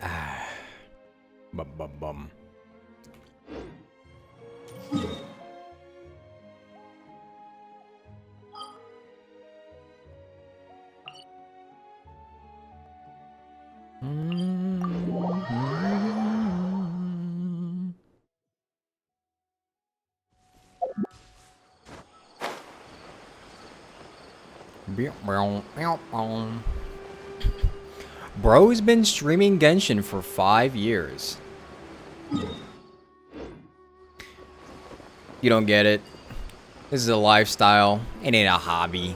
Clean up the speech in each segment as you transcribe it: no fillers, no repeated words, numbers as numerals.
Ah. Bum bum bum. Bro's been streaming Genshin for 5 years. You don't get it. This is a lifestyle. It ain't a hobby.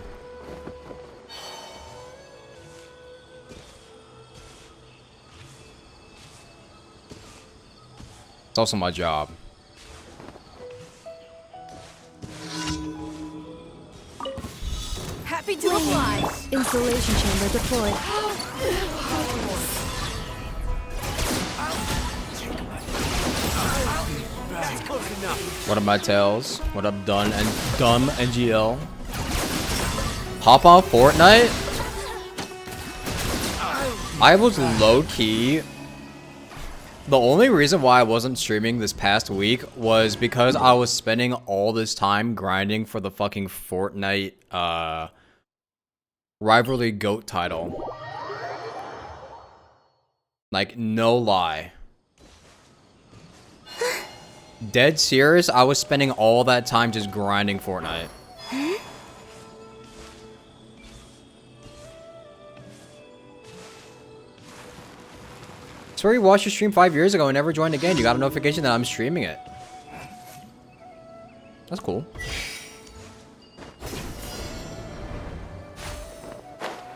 It's also my job. Happy to oblige. Installation chamber deployed. What up, my tails? What up, dumb NGL? Hop on Fortnite? I was low-key. The only reason why I wasn't streaming this past week was because I was spending all this time grinding for the fucking Fortnite, Rivalry GOAT title. Like, no lie. Dead serious, I was spending all that time just grinding Fortnite. Swear you watched your stream 5 years ago and never joined again. You got a notification that I'm streaming it. That's cool.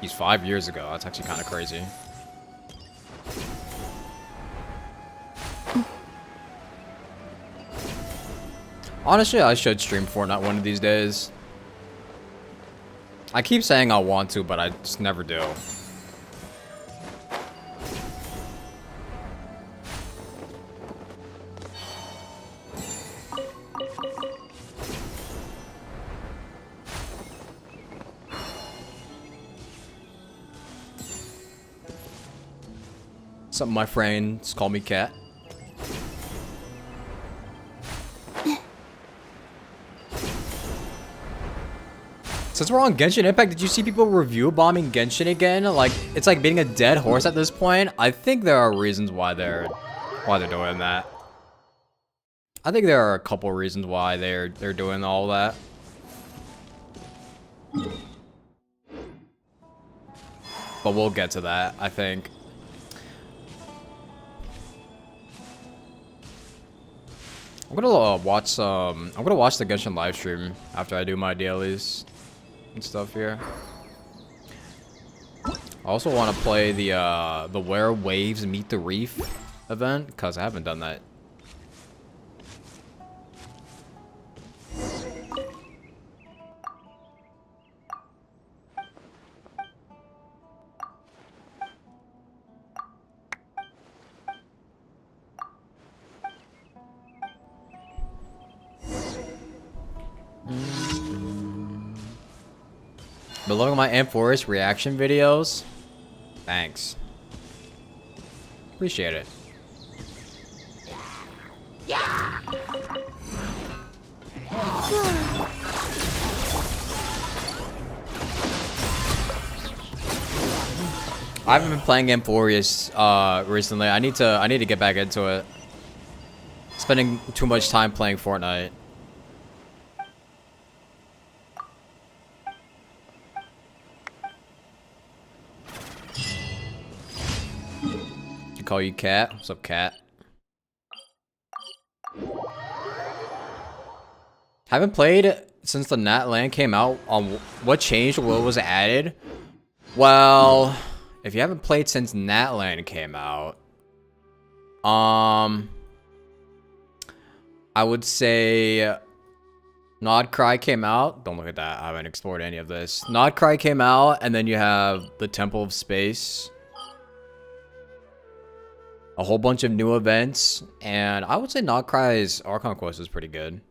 He's 5 years ago. That's actually kind of crazy. Honestly, I should stream Fortnite one of these days. I keep saying I want to, but I just never do. Some of my friends call me Cat. Since we're on Genshin Impact, did you see people review bombing Genshin again? Like, it's like beating a dead horse at this point. I think there are reasons why they're doing that. I think there are a couple reasons why they're doing all that. But we'll get to that, I think. I'm gonna watch the Genshin live stream after I do my dailies and stuff here. I also want to play the Where Waves Meet the Reef event because I haven't done that. Been loving my Amphoris reaction videos. Thanks. Appreciate it. Yeah. I haven't been playing Amphoris recently. I need to get back into it. Spending too much time playing Fortnite. Call you Cat. What's up, Cat? Haven't played since the Natland came out. What changed? What was added? Well, if you haven't played since Natland came out, I would say Nodcry came out. Don't look at that. I haven't explored any of this. Nodcry came out, and then you have the Temple of Space. A whole bunch of new events, and I would say Nodcry's Archon Quest is pretty good.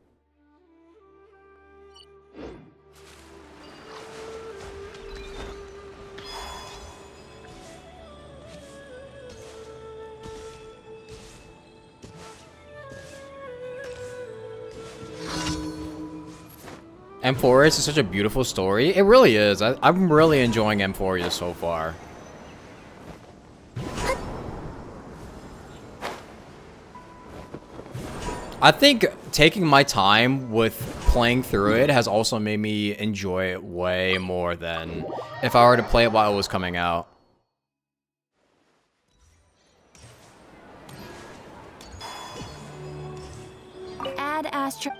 Emphorius is such a beautiful story. It really is. I'm really enjoying Emphorius so far. I think taking my time with playing through it has also made me enjoy it way more than if I were to play it while it was coming out. Add Astro.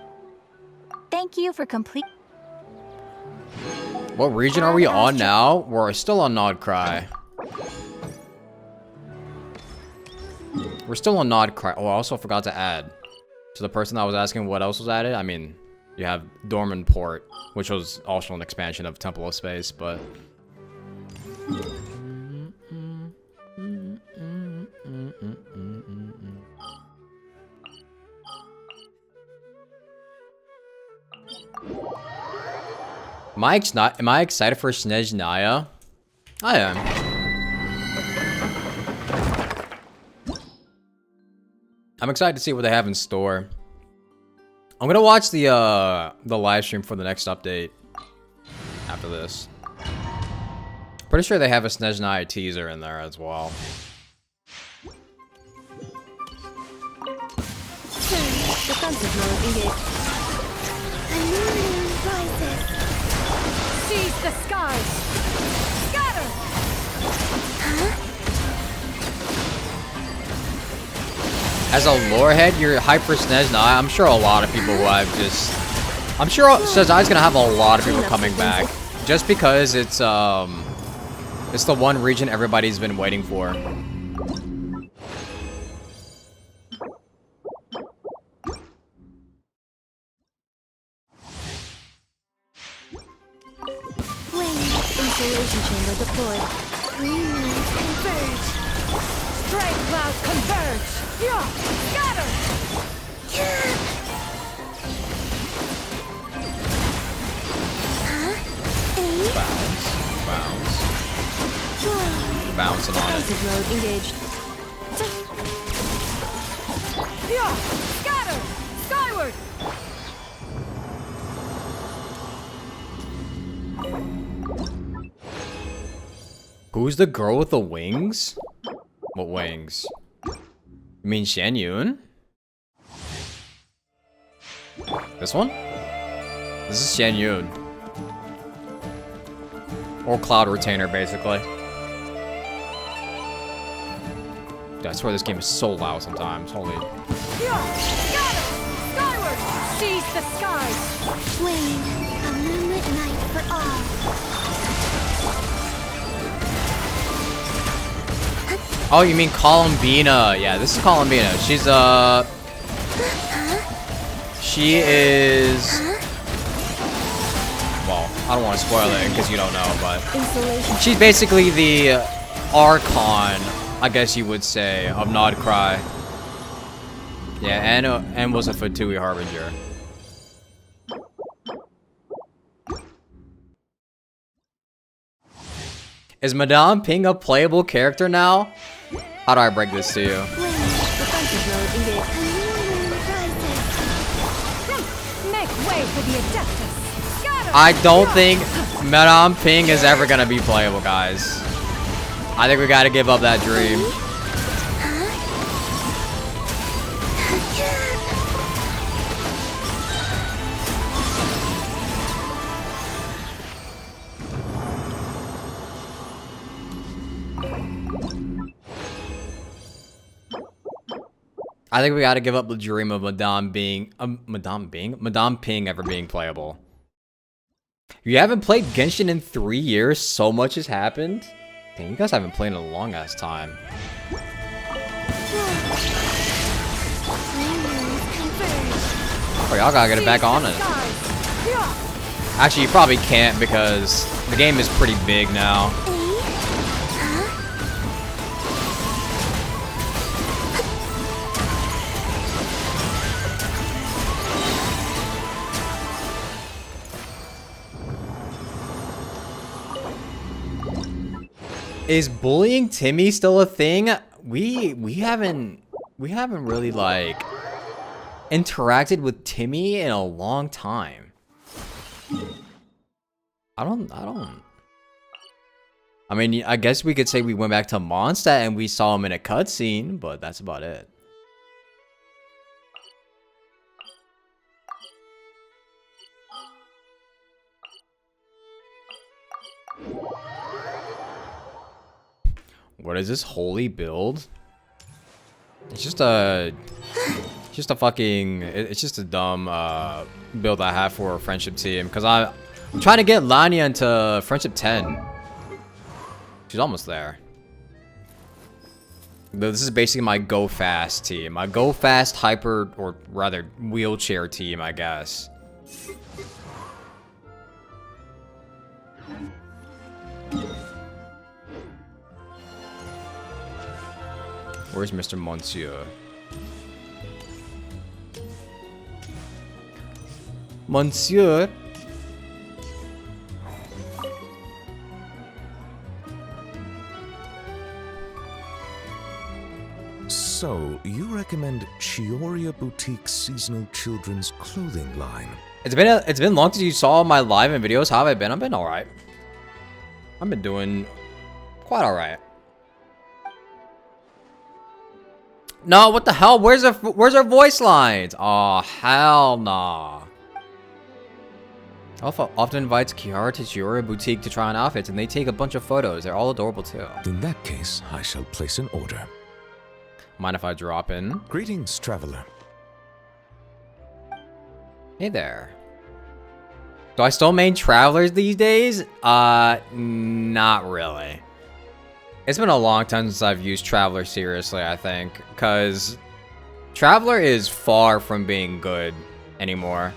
Thank you for complete. What region are we on now? We're still on Nodcry. We're still on Nodcry. Oh, I also forgot to add. To the person that was asking what else was added, I mean, you have Dorman Port, which was also an expansion of Temple of Space, but... Am I excited for Snezhnaya? I am. I'm excited to see what they have in store. I'm gonna watch the live stream for the next update after this. Pretty sure they have a Snezhnaya teaser in there as well. Defensive mode engaged. A new moon rises. Seize the skies. Scatter. Huh? As a lorehead, you're hyped for Snezhnaya. I'm sure a lot of people who I've just... I'm sure Snezhnaya's gonna have a lot of people coming back. Just because it's the one region everybody's been waiting for. Insulation chamber deployed. Green moons converge. Strike clouds converge. Yeah, scatter. Huh? Bounce. Bouncing on it. Defensive mode engaged. Yeah, scatter. Skyward. Who's the girl with the wings? What wings? You mean Shan Yun? This one? This is Shan Yun. Or Cloud Retainer, basically. Dude, I swear this game is so loud sometimes. Holy. Scatter! Skyward! Seize the skies! Wane, a moonlit night for all. Oh, you mean Columbina. Yeah, this is Columbina. She's, she is... Well, I don't want to spoil it because you don't know, but... She's basically the Archon, I guess you would say, of Nodcry. Yeah, and was a Fatui Harbinger. Is Madame Ping a playable character now? How do I break this to you? I don't think Madame Ping is ever gonna be playable, guys. I think we gotta give up that dream. I think we gotta give up the dream of Madame Ping ever being playable. You haven't played Genshin in 3 years, so much has happened? Dang, you guys haven't played in a long ass time. Oh, y'all gotta get it back on it. Actually, you probably can't because the game is pretty big now. Is bullying Timmy still a thing? We haven't really like interacted with Timmy in a long time. I don't. I mean, I guess we could say we went back to Mondstadt and we saw him in a cutscene, but that's about it. What is this holy build? It's just a fucking, it's just a dumb build I have for a friendship team, because I'm trying to get Lania into friendship 10. She's almost there. This is basically my go fast team, my go fast hyper, or rather wheelchair team, I guess. Where's Mr. Monsieur? Monsieur? So, you recommend Chioriya Boutique's seasonal children's clothing line? It's been long since you saw my live and videos. How have I been? I've been alright. I've been doing quite alright. No, what the hell? Where's our voice lines? Oh, hell nah. Alpha often invites Kiara to Chioriya Boutique to try on outfits, and they take a bunch of photos. They're all adorable too. In that case, I shall place an order. Mind if I drop in? Greetings, traveler. Hey there. Do I still main travelers these days? Not really. It's been a long time since I've used Traveler seriously, I think, because Traveler is far from being good anymore.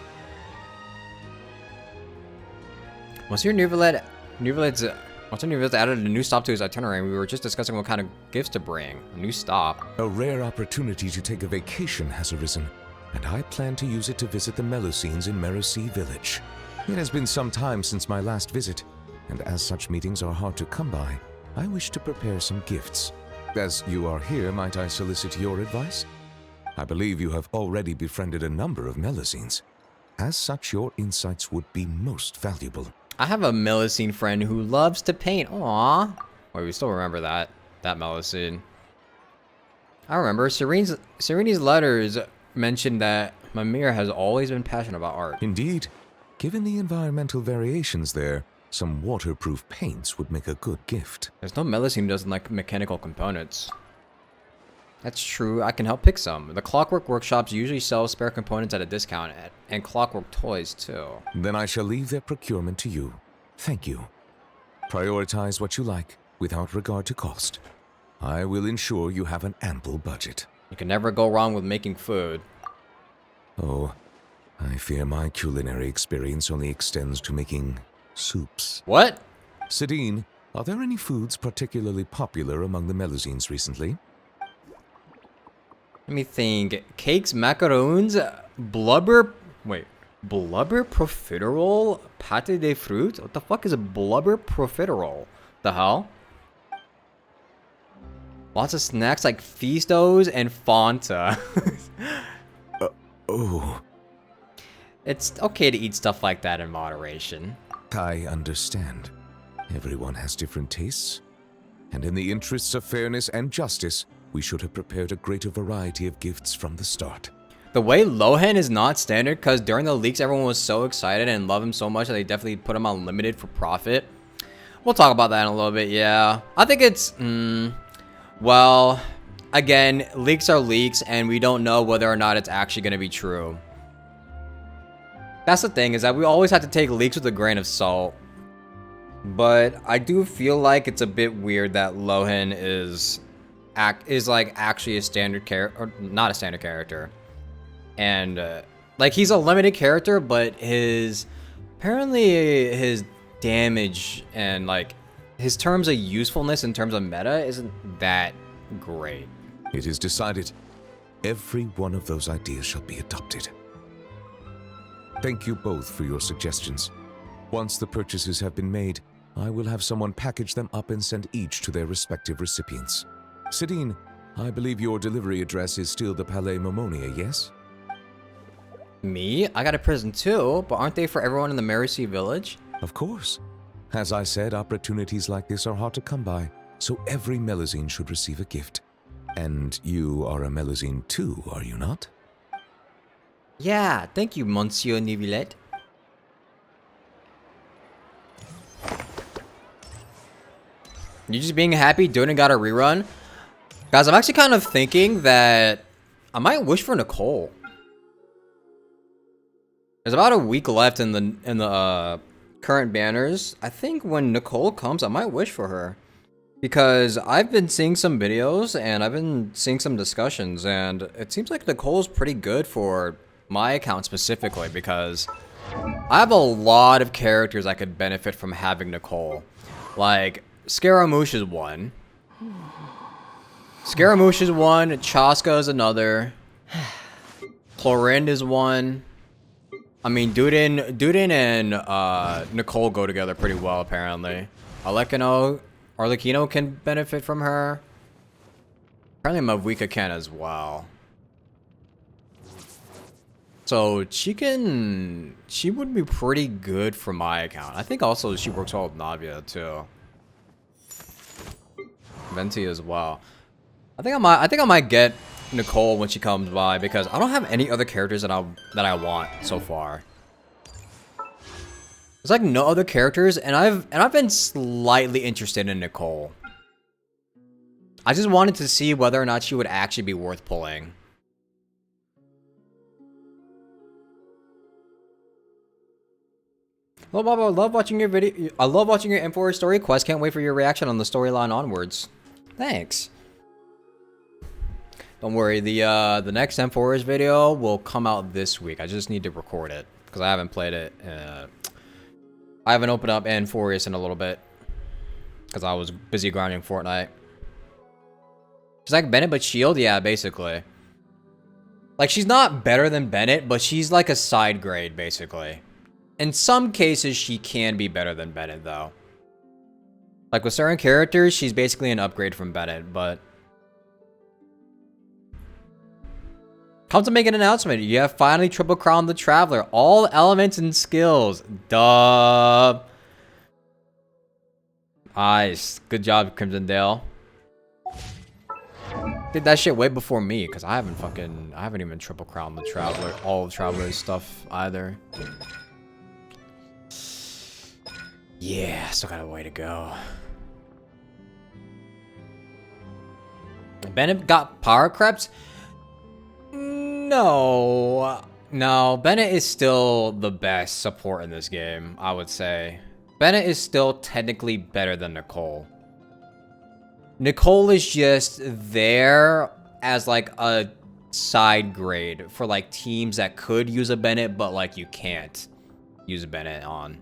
Monsieur Nouvelet added a new stop to his itinerary. We were just discussing what kind of gifts to bring. A new stop. A rare opportunity to take a vacation has arisen, and I plan to use it to visit the Melusines in Merusi Village. It has been some time since my last visit, and as such meetings are hard to come by, I wish to prepare some gifts. As you are here, might I solicit your advice? I believe you have already befriended a number of Melusines. As such, your insights would be most valuable. I have a Melusine friend who loves to paint. Aww. Wait, we still remember that Melusine. I remember Serene's letters mentioned that Mimir has always been passionate about art. Indeed. Given the environmental variations there, some waterproof paints would make a good gift. There's no Melusine who doesn't like mechanical components. That's true, I can help pick some. The Clockwork Workshops usually sell spare components at a discount, and Clockwork toys too. Then I shall leave their procurement to you. Thank you. Prioritize what you like, without regard to cost. I will ensure you have an ample budget. You can never go wrong with making food. Oh, I fear my culinary experience only extends to making soups. What? Sidine, are there any foods particularly popular among the Melusines recently? Let me think. Cakes, macaroons, blubber profiterole, pâté de fruits? What the fuck is a blubber profiterole? The hell? Lots of snacks like Feastos and Fanta. Oh. It's okay to eat stuff like that in moderation. I understand. Everyone has different tastes. And in the interests of fairness and justice, we should have prepared a greater variety of gifts from the start. The way Lohan is not standard, because during the leaks everyone was so excited and loved him so much that they definitely put him on limited for profit. We'll talk about that in a little bit, yeah. I think it's, well, again, leaks are leaks and we don't know whether or not it's actually going to be true. That's the thing, is that we always have to take leaks with a grain of salt. But I do feel like it's a bit weird that Lohan is like actually a standard character, or not a standard character. And like he's a limited character, but apparently his damage and like his terms of usefulness in terms of meta isn't that great. It is decided. Every one of those ideas shall be adopted. Thank you both for your suggestions. Once the purchases have been made, I will have someone package them up and send each to their respective recipients. Sidine, I believe your delivery address is still the Palais Momonia, yes? Me? I got a present too, but aren't they for everyone in the Merusi village? Of course. As I said, opportunities like this are hard to come by, so every Melusine should receive a gift. And you are a Melusine too, are you not? Yeah, thank you, Monsieur Nivillet. You just being happy Duna got a rerun? Guys, I'm actually kind of thinking that I might wish for Nicole. There's about a week left in the current banners. I think when Nicole comes, I might wish for her. Because I've been seeing some videos and I've been seeing some discussions, and it seems like Nicole's pretty good for my account specifically, because I have a lot of characters I could benefit from having Nicole. Like, Scaramouche is one. Scaramouche is one. Chaska is another. Chlorinde is one. I mean, Duden and Nicole go together pretty well, apparently. Arlecchino can benefit from her. Apparently Mavuika can as well. So she would be pretty good for my account. I think also she works well with Navia too. Venti as well. I think I might get Nicole when she comes by, because I don't have any other characters that I want so far. There's like no other characters, and I've been slightly interested in Nicole. I just wanted to see whether or not she would actually be worth pulling. Hello, Bob. I love watching your video. I love watching your M4 story quest. Can't wait for your reaction on the storyline onwards. Thanks. Don't worry. The next M4's video will come out this week. I just need to record it because I haven't played it. I haven't opened up N4 in a little bit because I was busy grinding Fortnite. She's like Bennett, but Shield? Yeah, basically. Like, she's not better than Bennett, but she's like a side grade, basically. In some cases, she can be better than Bennett, though. Like, with certain characters, she's basically an upgrade from Bennett, but... Come to make an announcement. You have finally triple crowned the Traveler. All elements and skills. Duh. Nice. Good job, Crimson Dale. Did that shit way before me, because I haven't even triple crowned the Traveler, all the Traveler's stuff either. Yeah, still got a way to go. Bennett got power creeps? No. No, Bennett is still the best support in this game, I would say. Bennett is still technically better than Nicole. Nicole is just there as like a side grade for like teams that could use a Bennett, but like you can't use a Bennett on.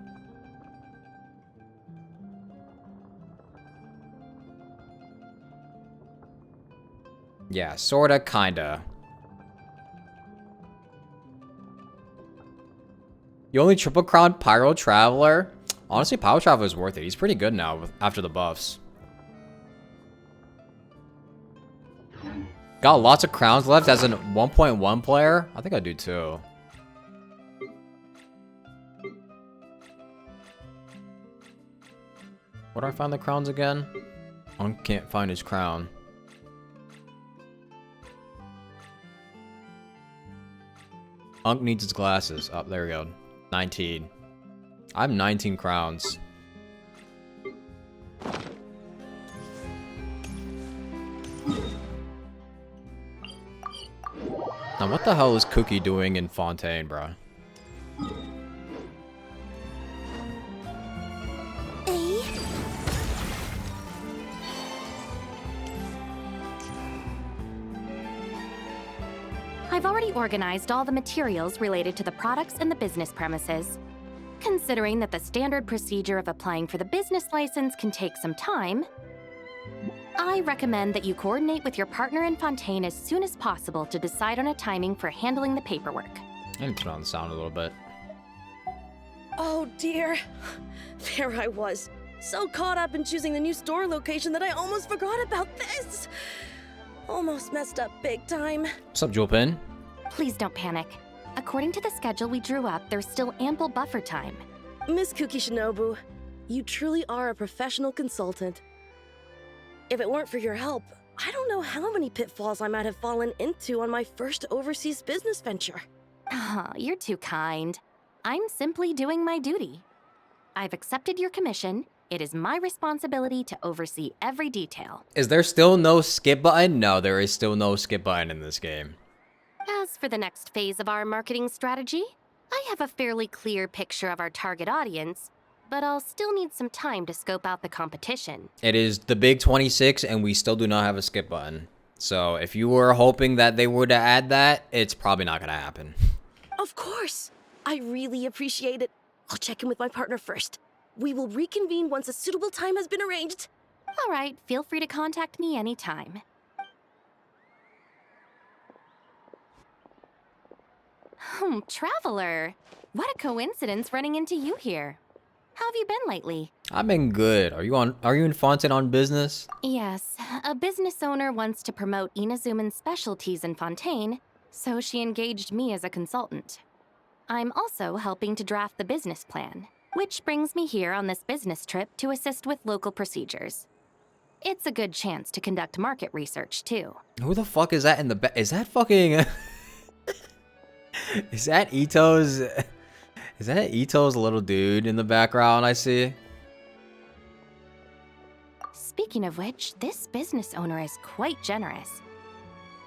Yeah, sorta, kinda. You only triple crown Pyro Traveler? Honestly, Pyro Traveler is worth it. He's pretty good now after the buffs. Got lots of crowns left as an 1.1 player? I think I do too. Where do I find the crowns again? I can't find his crown. Unk needs his glasses. Oh, there we go. 19. I have 19 crowns. Now, what the hell is Cookie doing in Fontaine, bro? I've already organized all the materials related to the products and the business premises. Considering that the standard procedure of applying for the business license can take some time, I recommend that you coordinate with your partner in Fontaine as soon as possible to decide on a timing for handling the paperwork. I need to turn on the sound a little bit. Oh dear. There I was, so caught up in choosing the new store location that I almost forgot about this. Almost messed up big time. What's up, Jewel Pin? Please don't panic. According to the schedule we drew up, there's still ample buffer time. Miss Kuki Shinobu, You truly are a professional consultant. If it weren't for your help, I don't know how many pitfalls I might have fallen into on my first overseas business venture. Oh, you're too kind. I'm simply doing my duty. I've accepted your commission. It is my responsibility to oversee every detail. Is there still no skip button? No, there is still no skip button in this game. As for the next phase of our marketing strategy, I have a fairly clear picture of our target audience, but I'll still need some time to scope out the competition. It is the big 26, and we still do not have a skip button. So if you were hoping that they would add that, it's probably not gonna happen. Of course! I really appreciate it. I'll check in with my partner first. We will reconvene once a suitable time has been arranged. All right, feel free to contact me anytime. Traveler. What a coincidence running into you here. How have you been lately? I've been good. Are you in Fontaine on business? Yes, a business owner wants to promote Inazuman's specialties in Fontaine, so she engaged me as a consultant. I'm also helping to draft the business plan, which brings me here on this business trip to assist with local procedures. It's a good chance to conduct market research, too. Who the fuck is that in the back? Is that fucking... Is that Ito's... Is that Ito's little dude in the background I see? Speaking of which, this business owner is quite generous.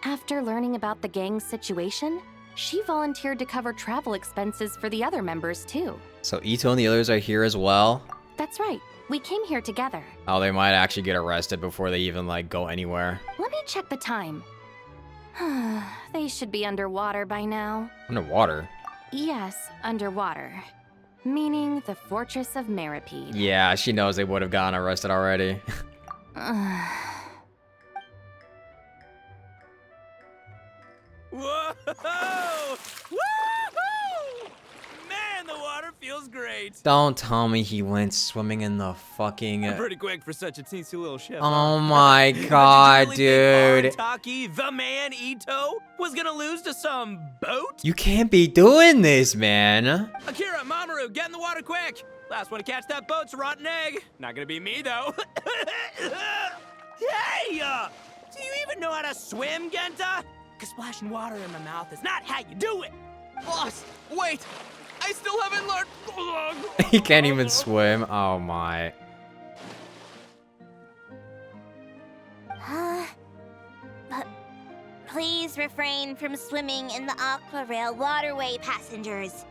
After learning about the gang's situation, she volunteered to cover travel expenses for the other members, too. So Ito and the others are here as well? That's right. We came here together. Oh, they might actually get arrested before they even, like, go anywhere. Let me check the time. They should be underwater by now. Underwater? Yes, underwater. Meaning the Fortress of Meripede. Yeah, she knows they would have gotten arrested already. Whoa! Woo-hoo! Man, the water feels great. Don't tell me he went swimming in the fucking... Pretty quick for such a teensy little ship. Oh my god, Did you really dude. think Arataki, the man Ito, was gonna lose to some boat? You can't be doing this, man. Akira, Mamoru, get in the water quick! Last one to catch that boat's a rotten egg. Not gonna be me, though. Hey! Do you even know how to swim, Genta? Cause splashing water in my mouth is not how you do it! Boss, wait! I still haven't learned... He can't even swim. Oh my. But please refrain from swimming in the Aqua Rail waterway, passengers.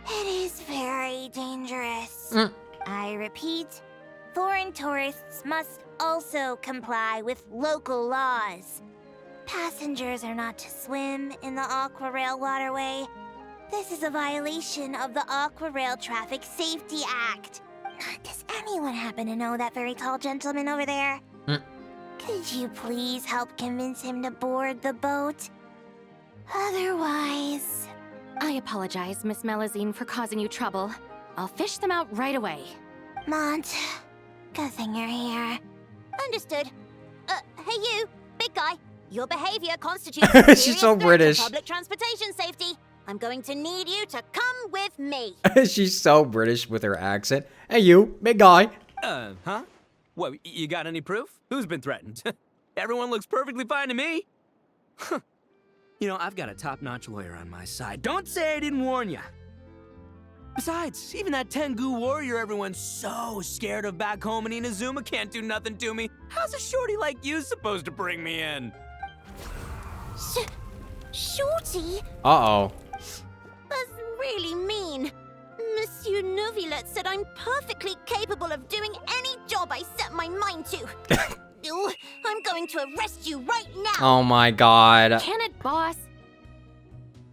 It is very dangerous. I repeat, foreign tourists must also comply with local laws. Passengers are not to swim in the Aqua Rail waterway. This is a violation of the Aqua Rail Traffic Safety Act. Does anyone happen to know that very tall gentleman over there? Could you please help convince him to board the boat? Otherwise... I apologize, Miss Melazine, for causing you trouble. I'll fish them out right away. Mont, good thing you're here. Understood. Hey you, big guy. Your behavior constitutes a She's serious so threat to British. public transportation safety. I'm going to need you to come with me. She's so British with her accent. Hey you, big guy. Huh? What, you got any proof? Who's been threatened? Everyone looks perfectly fine to me. You know, I've got a top-notch lawyer on my side. Don't say I didn't warn ya. Besides, even that Tengu warrior everyone's so scared of back home in Inazuma can't do nothing to me. How's a shorty like you supposed to bring me in? Shorty? Uh-oh. That's really mean. Monsieur Neuvillette said I'm perfectly capable of doing any job I set my mind to. Ew, I'm going to arrest you right now. Oh my god. Can it, boss?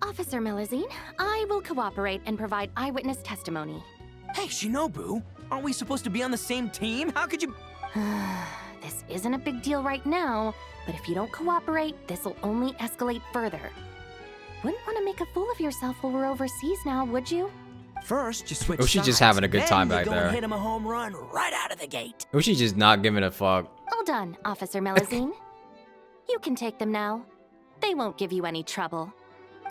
Officer Melazine, I will cooperate and provide eyewitness testimony. Hey, Shinobu, aren't we supposed to be on the same team? How could you... This isn't a big deal right now, but if you don't cooperate, this'll only escalate further. Wouldn't want to make a fool of yourself while we're overseas now, would you? First, you switch Oh, she's just sides, having a good then time you back go there. and hit him a home run right out of the gate. Oh, she's just not giving a fuck. All done, Officer Melazine. You can take them now. They won't give you any trouble.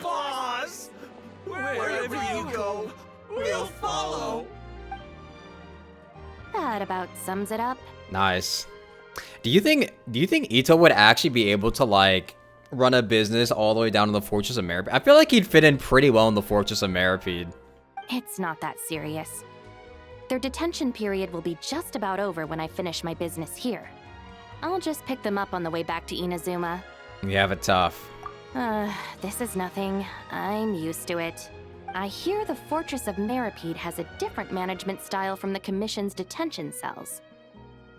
Boss! Wherever you go, we'll follow. That about sums it up. Nice. Do you think Ito would actually be able to like run a business all the way down to the Fortress of Meripede? I feel like he'd fit in pretty well in the Fortress of Meripede. It's not that serious. Their detention period will be just about over when I finish my business here. I'll just pick them up on the way back to Inazuma. You have it tough. This is nothing. I'm used to it. I hear the Fortress of Meripede has a different management style from the Commission's detention cells.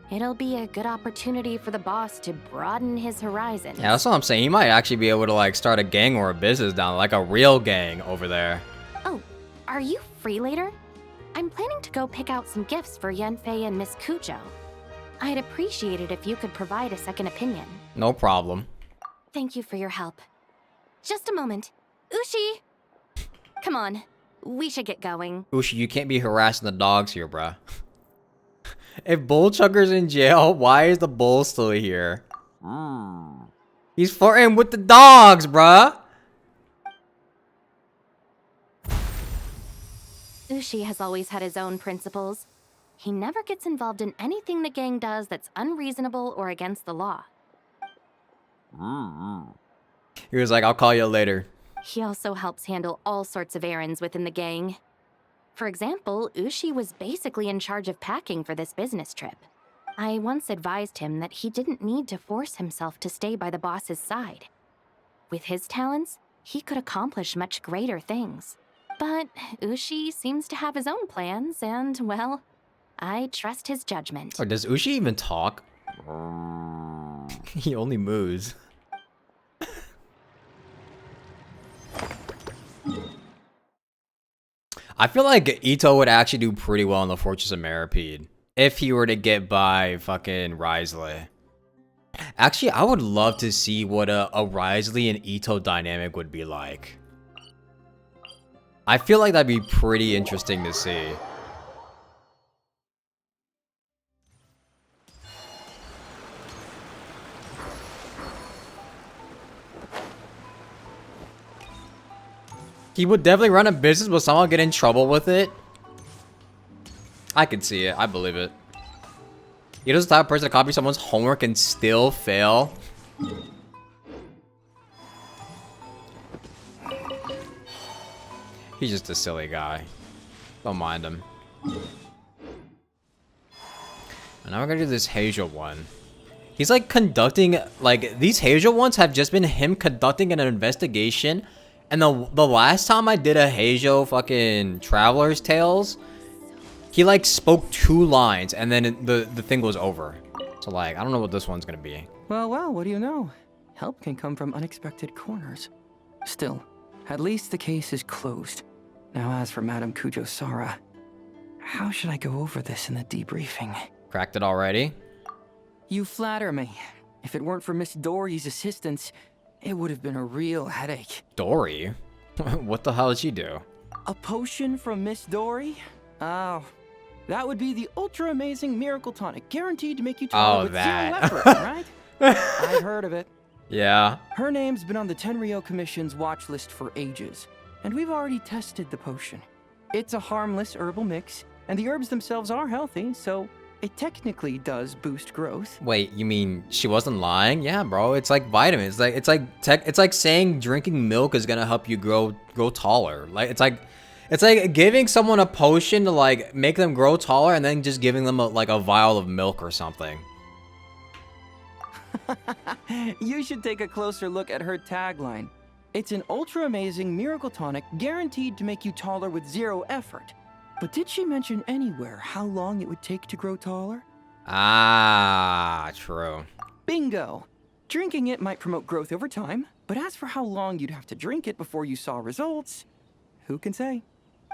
It'll be a good opportunity for the boss to broaden his horizons. Yeah, that's what I'm saying. He might actually be able to like start a gang or a business down, like a real gang over there. Oh, are you free later? I'm planning to go pick out some gifts for Yanfei and Miss Kujo. I'd appreciate it if you could provide a second opinion. No problem. Thank you for your help. Just a moment. Ushi! Come on, we should get going. Ushi, you can't be harassing the dogs here, bruh. If Bull Chugger's in jail, why is the bull still here? He's flirting with the dogs, bruh. Ushi has always had his own principles. He never gets involved in anything the gang does that's unreasonable or against the law. He was like, I'll call you later. He also helps handle all sorts of errands within the gang. For example, Ushi was basically in charge of packing for this business trip. I once advised him that he didn't need to force himself to stay by the boss's side. With his talents, he could accomplish much greater things. But Ushi seems to have his own plans, and, well, I trust his judgment. Or does Ushi even talk? He only moves. I feel like Ito would actually do pretty well in the Fortress of Meripede if he were to get by fucking Risley. Actually, I would love to see what a Risley and Ito dynamic would be like. I feel like that'd be pretty interesting to see. He would definitely run a business, but somehow get in trouble with it. I could see it. I believe it. Ito's the type of person to copy someone's homework and still fail. He's just a silly guy. Don't mind him. And now we're gonna do this Hazel one. He's like conducting, like, these Hazel ones have just been him conducting an investigation. And the last time I did a Hazel fucking Traveler's Tales, he like spoke 2 lines and then the thing was over. So like, I don't know what this one's gonna be. Well, what do you know? Help can come from unexpected corners. Still, at least the case is closed. Now as for Madame Kujo-Sara, how should I go over this in the debriefing? Cracked it already? You flatter me. If it weren't for Miss Dory's assistance, it would have been a real headache. Dory? What the hell did she do? A potion from Miss Dory? Oh, that would be the ultra amazing miracle tonic, guaranteed to make you taller with 0 effort, right? I've heard of it. Yeah. Her name's been on the Tenryou Commission's watch list for ages, and we've already tested the potion. It's a harmless herbal mix, and the herbs themselves are healthy, so it technically does boost growth. Wait, you mean she wasn't lying? Yeah, bro. It's like vitamins. It's like saying drinking milk is gonna help you grow taller. Like it's like giving someone a potion to like make them grow taller, and then just giving them like a vial of milk or something. You should take a closer look at her tagline. It's an ultra amazing miracle tonic guaranteed to make you taller with 0 effort. But did she mention anywhere how long it would take to grow taller? Ah, true. Bingo! Drinking it might promote growth over time, but as for how long you'd have to drink it before you saw results, who can say?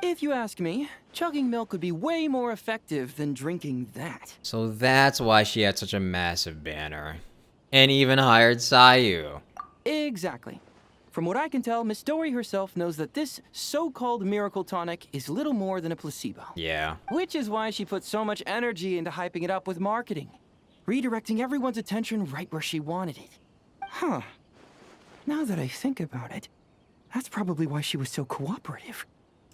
If you ask me, chugging milk would be way more effective than drinking that. So that's why she had such a massive banner. And even hired Sayu. Exactly. From what I can tell, Miss Dory herself knows that this so-called miracle tonic is little more than a placebo. Yeah. Which is why she put so much energy into hyping it up with marketing, redirecting everyone's attention right where she wanted it. Huh. Now that I think about it, that's probably why she was so cooperative.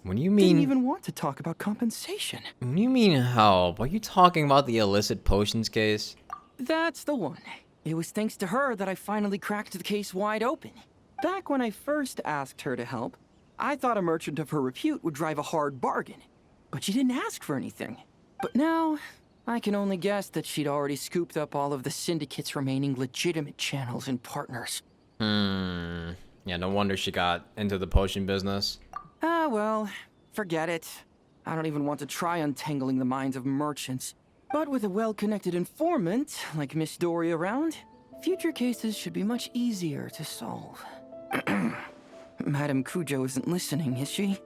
When you Didn't mean even want to talk about compensation. when you mean help, are you talking about the illicit potions case? That's the one. It was thanks to her that I finally cracked the case wide open. Back when I first asked her to help, I thought a merchant of her repute would drive a hard bargain. But she didn't ask for anything. But now, I can only guess that she'd already scooped up all of the Syndicate's remaining legitimate channels and partners. Yeah, no wonder she got into the potion business. Ah, well, forget it. I don't even want to try untangling the minds of merchants. But with a well-connected informant like Miss Dory around, future cases should be much easier to solve. Madame Cujo isn't listening, is she?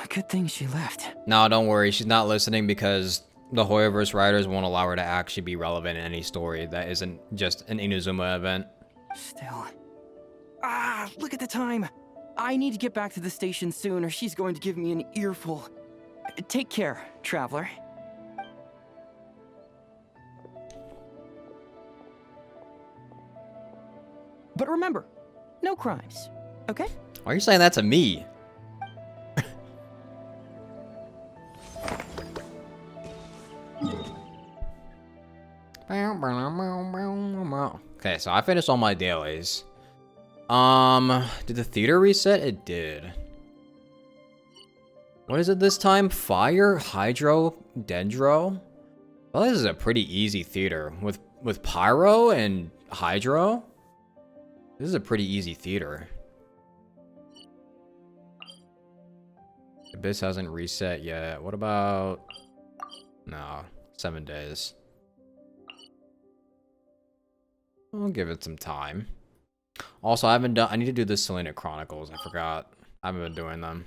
Good thing she left. No, don't worry, she's not listening because the Hoyoverse writers won't allow her to actually be relevant in any story that isn't just an Inazuma event. Still. Ah, look at the time. I need to get back to the station soon or she's going to give me an earful. Take care, traveler. But remember, no crimes, okay? Why are you saying that to me? Okay, so I finished all my dailies. Did the theater reset? It did. What is it this time? Fire, Hydro, Dendro? Well, this is a pretty easy theater. With Pyro and Hydro? This is a pretty easy theater. Abyss hasn't reset yet. What about... No, 7 days. I'll give it some time. Also, I need to do the Selena Chronicles. I forgot. I haven't been doing them.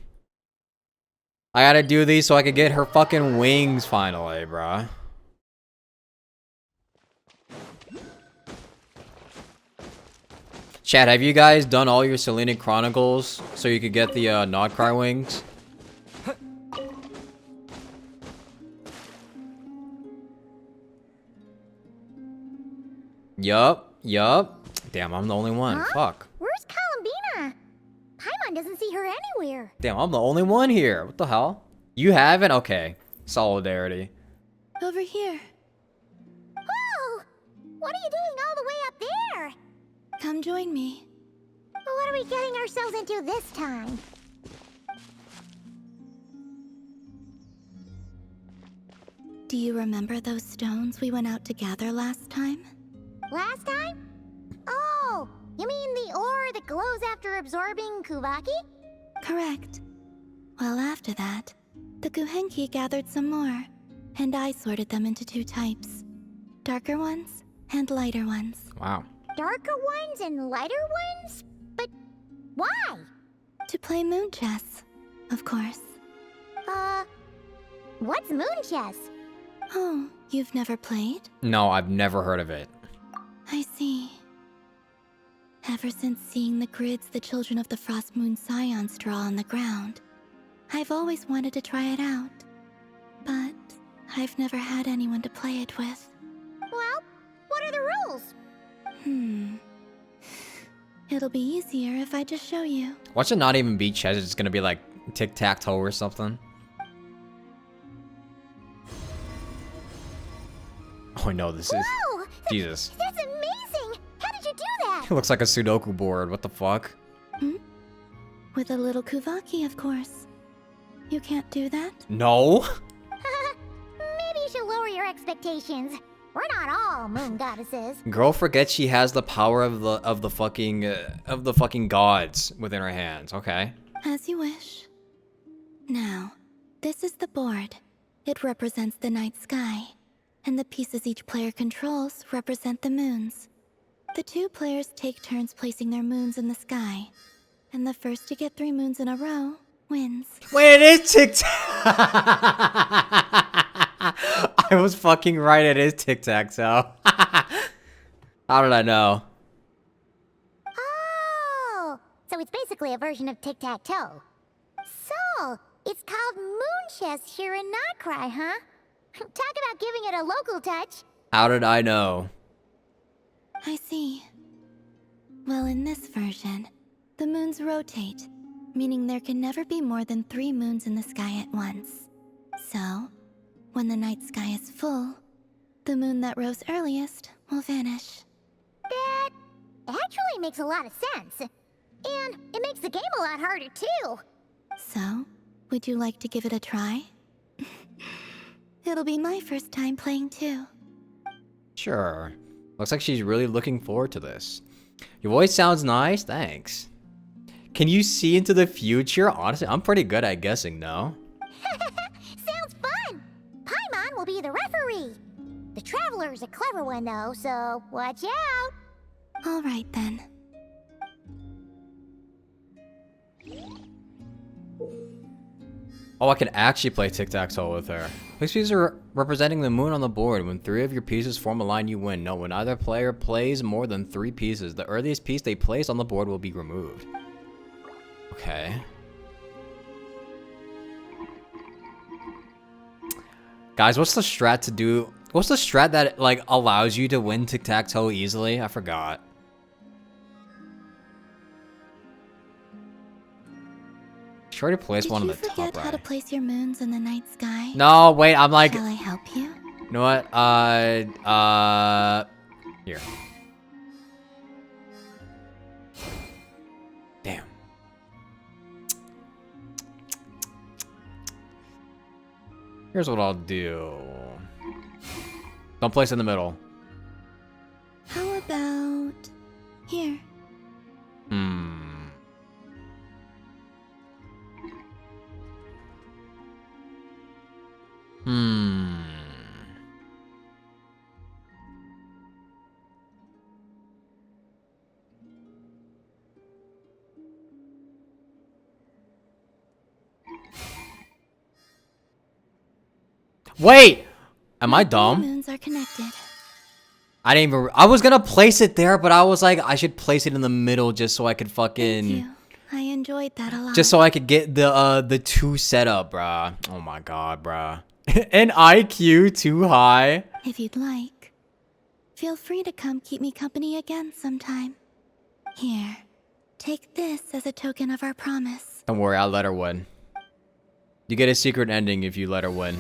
I gotta do these so I can get her fucking wings finally, bruh. Chat, have you guys done all your Selena Chronicles so you could get the Nodcry wings? Yup. Damn, I'm the only one. Huh? Fuck. Where's Columbina? Paimon doesn't see her anywhere. Damn, I'm the only one here. What the hell? You haven't? Okay. Solidarity. Over here. Whoa! What are you doing all the way up there? Come join me. What are we getting ourselves into this time? Do you remember those stones we went out to gather last time? Last time? Oh, you mean the ore that glows after absorbing Kuvaki? Correct. Well, after that, the Guhenki gathered some more, and I sorted them into 2 types. Darker ones and lighter ones. Wow. Darker ones and lighter ones? But why? To play moon chess, of course. What's moon chess? Oh, you've never played? No, I've never heard of it. I see. Ever since seeing the grids the children of the Frost Moon Scions draw on the ground, I've always wanted to try it out. But I've never had anyone to play it with. Well, what are the rules? It'll be easier if I just show you. Watch it not even be chess, it's just gonna be like tic-tac-toe or something. Oh no, this is... Whoa! Jesus. That's amazing! How did you do that? It looks like a Sudoku board, what the fuck? With a little Kuvaki, of course. You can't do that? No? Maybe you should lower your expectations. We're not all moon goddesses. Girl forgets she has the power of the fucking gods within her hands, okay? As you wish. Now, this is the board. It represents the night sky, and the pieces each player controls represent the moons. The 2 players take turns placing their moons in the sky, and the first to get 3 moons in a row wins. Wait, it is tic-tac! I was fucking right, it is tic-tac-toe. How did I know? Oh, so it's basically a version of tic-tac-toe. So, it's called moon chess here in Nodcry, huh? Talk about giving it a local touch. How did I know? I see. Well, in this version, the moons rotate, meaning there can never be more than 3 moons in the sky at once. So, when the night sky is full, the moon that rose earliest will vanish. That actually makes a lot of sense. And it makes the game a lot harder, too. So, would you like to give it a try? It'll be my first time playing too. Sure. Looks like she's really looking forward to this. Your voice sounds nice, thanks. Can you see into the future? Honestly, I'm pretty good at guessing, no? Sounds fun! Paimon will be the referee. The Traveler's a clever one, though, so watch out. Alright then. Oh, I could actually play tic-tac-toe with her. Place pieces are representing the moon on the board. When 3 of your pieces form a line, you win. No, when either player plays more than 3 pieces, the earliest piece they place on the board will be removed. Okay. Guys, what's the strat to do? What's the strat that, like, allows you to win tic-tac-toe easily? I forgot. Try to place one on the top right. Did you forget how to place your moons in the night sky? No, wait, I'm like... Shall I help you? You know what? Here. Damn. Here's what I'll do. Don't place in the middle. How about here? Wait! Am I dumb? Moons are connected. I didn't even... I was gonna place it there, but I was like, I should place it in the middle just so I could fucking... Thank you. I enjoyed that a lot. Just so I could get the 2 set up, bruh. Oh my god, bruh. An IQ too high. If you'd like, feel free to come keep me company again sometime. Here, take this as a token of our promise. Don't worry, I'll let her win. You get a secret ending if you let her win.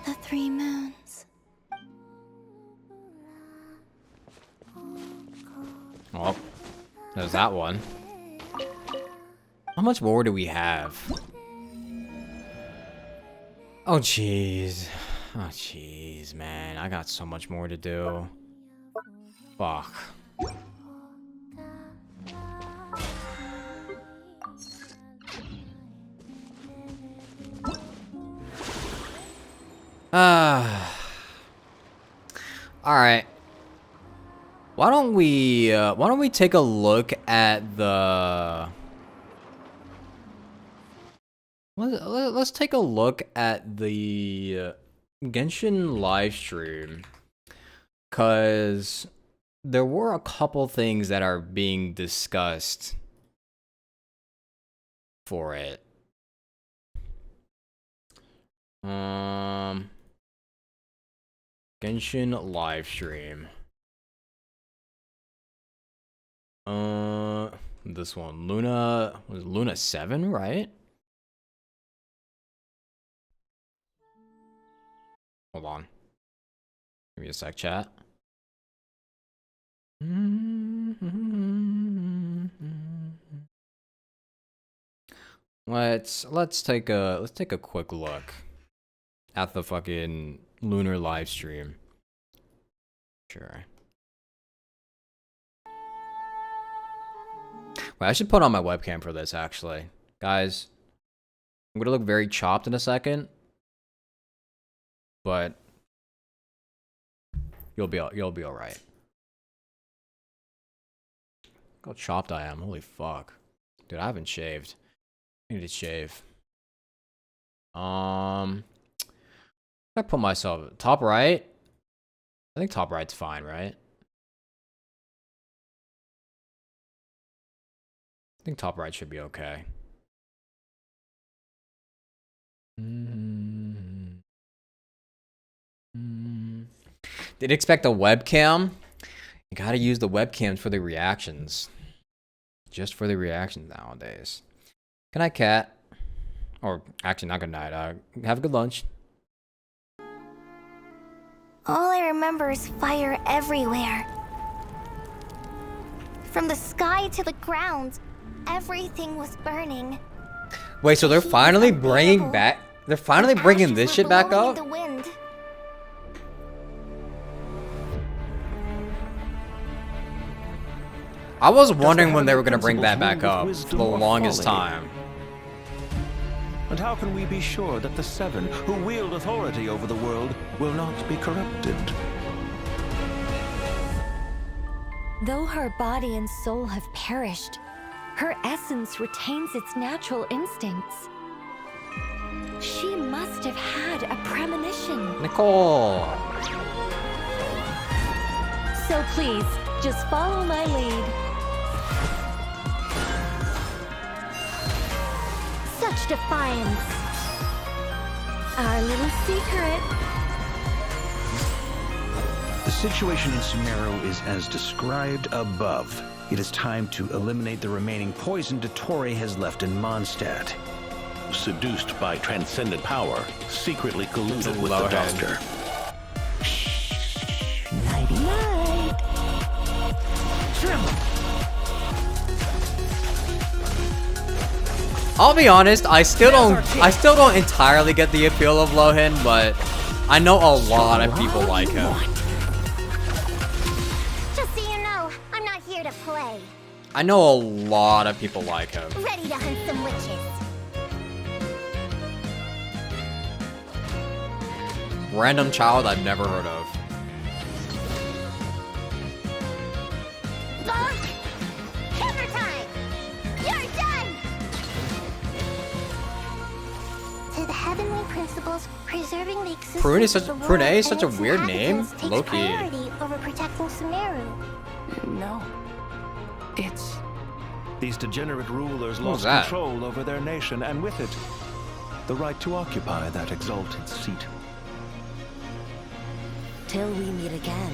The 3 moons. Well, there's that one. How much more do we have? Oh, jeez. Oh, jeez, man. I got so much more to do. Fuck. Alright. Why don't we take a look at the... Let's take a look at the Genshin livestream. Cause there were a couple things that are being discussed for it. Genshin livestream. This one, Luna, was it Luna 7, right? Hold on. Give me a sec, chat. Let's take a quick look at the fucking lunar live stream. Sure. Wait, I should put on my webcam for this actually. Guys, I'm gonna look very chopped in a second. But you'll be alright. Look how chopped I am. Holy fuck. Dude, I haven't shaved. I need to shave. I put myself top right. I think top right's fine, right? think top right should be okay. Didn't expect a webcam. You gotta use the webcams for the reactions. Just for the reactions nowadays. Good night, cat. Or actually, not good night. Have a good lunch. All I remember is fire everywhere. From the sky to the ground, everything was burning. Wait, so they're Heat finally was bringing unbearable. back? They're finally bringing Ashes this were shit back blowing up? in the wind. I was wondering when they were gonna bring that back up for the longest time. And how can we be sure that the Seven, who wield authority over the world, will not be corrupted? Though her body and soul have perished, her essence retains its natural instincts. She must have had a premonition. Nicole! So please, just follow my lead. Such defiance. Our little secret. The situation in Sumeru is as described above. It is time to eliminate the remaining poison Dottore has left in Mondstadt. Seduced by transcendent power, secretly colluded with the Low head. Doctor. Nighty night. I'll be honest, I still don't entirely get the appeal of Lohan, but I know a lot of people like him. Just so you know, I'm not here to play. I know a lot of people like him. Ready to hunt some witches. Random child I've never heard of. Bonk! Hammer time! You're done! To the heavenly principles, preserving the existence Prune is such- of the world Prune is and such a its weird name. inhabitants takes Low-key. priority over protecting Sumeru. No. It's... These degenerate rulers What was lost that? control over their nation, and with it, the right to occupy that exalted seat. Till we meet again,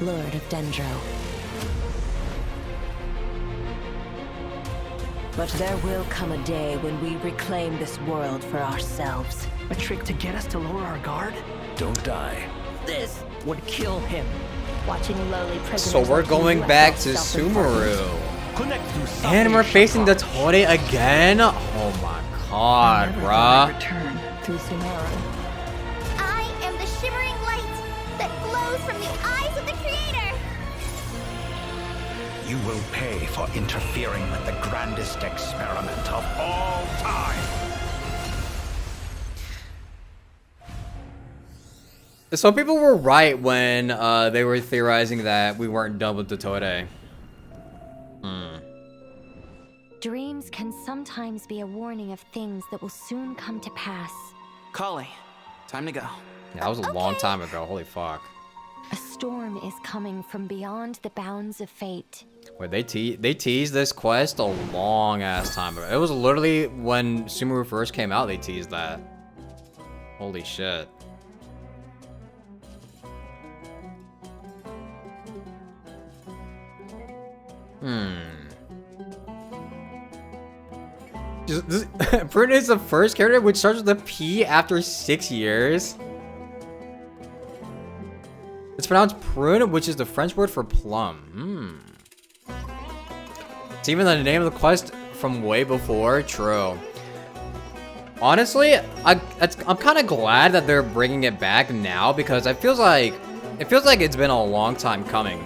Lord of Dendro. But there will come a day when we reclaim this world for ourselves. a trick to get us to lower our guard? Don't die. This would kill him. Watching lowly prisoners So we're like you going at back their to self-importance. Sumeru. Connect to And we're facing the Dottore again? Oh my god, Never thought I'd bruh. return through Sumeru. I am the shimmering light that glows from the eyes of the Creator. You will pay for interfering with the grandest experiment of all time. So people were right when they were theorizing that we weren't done with Dottore. Dreams can sometimes be a warning of things that will soon come to pass. Kali, time to go. Yeah, that was a long time ago. Holy fuck. A storm is coming from beyond the bounds of fate. Wait, they teased this quest a long ass time ago. It was literally when Sumeru first came out, they teased that. Holy shit. Prune is the first character which starts with a P after 6 years. It's pronounced prune, which is the French word for plum. It's even the name of the quest from way before. True. Honestly, I'm kind of glad that they're bringing it back now because it feels like it's been a long time coming.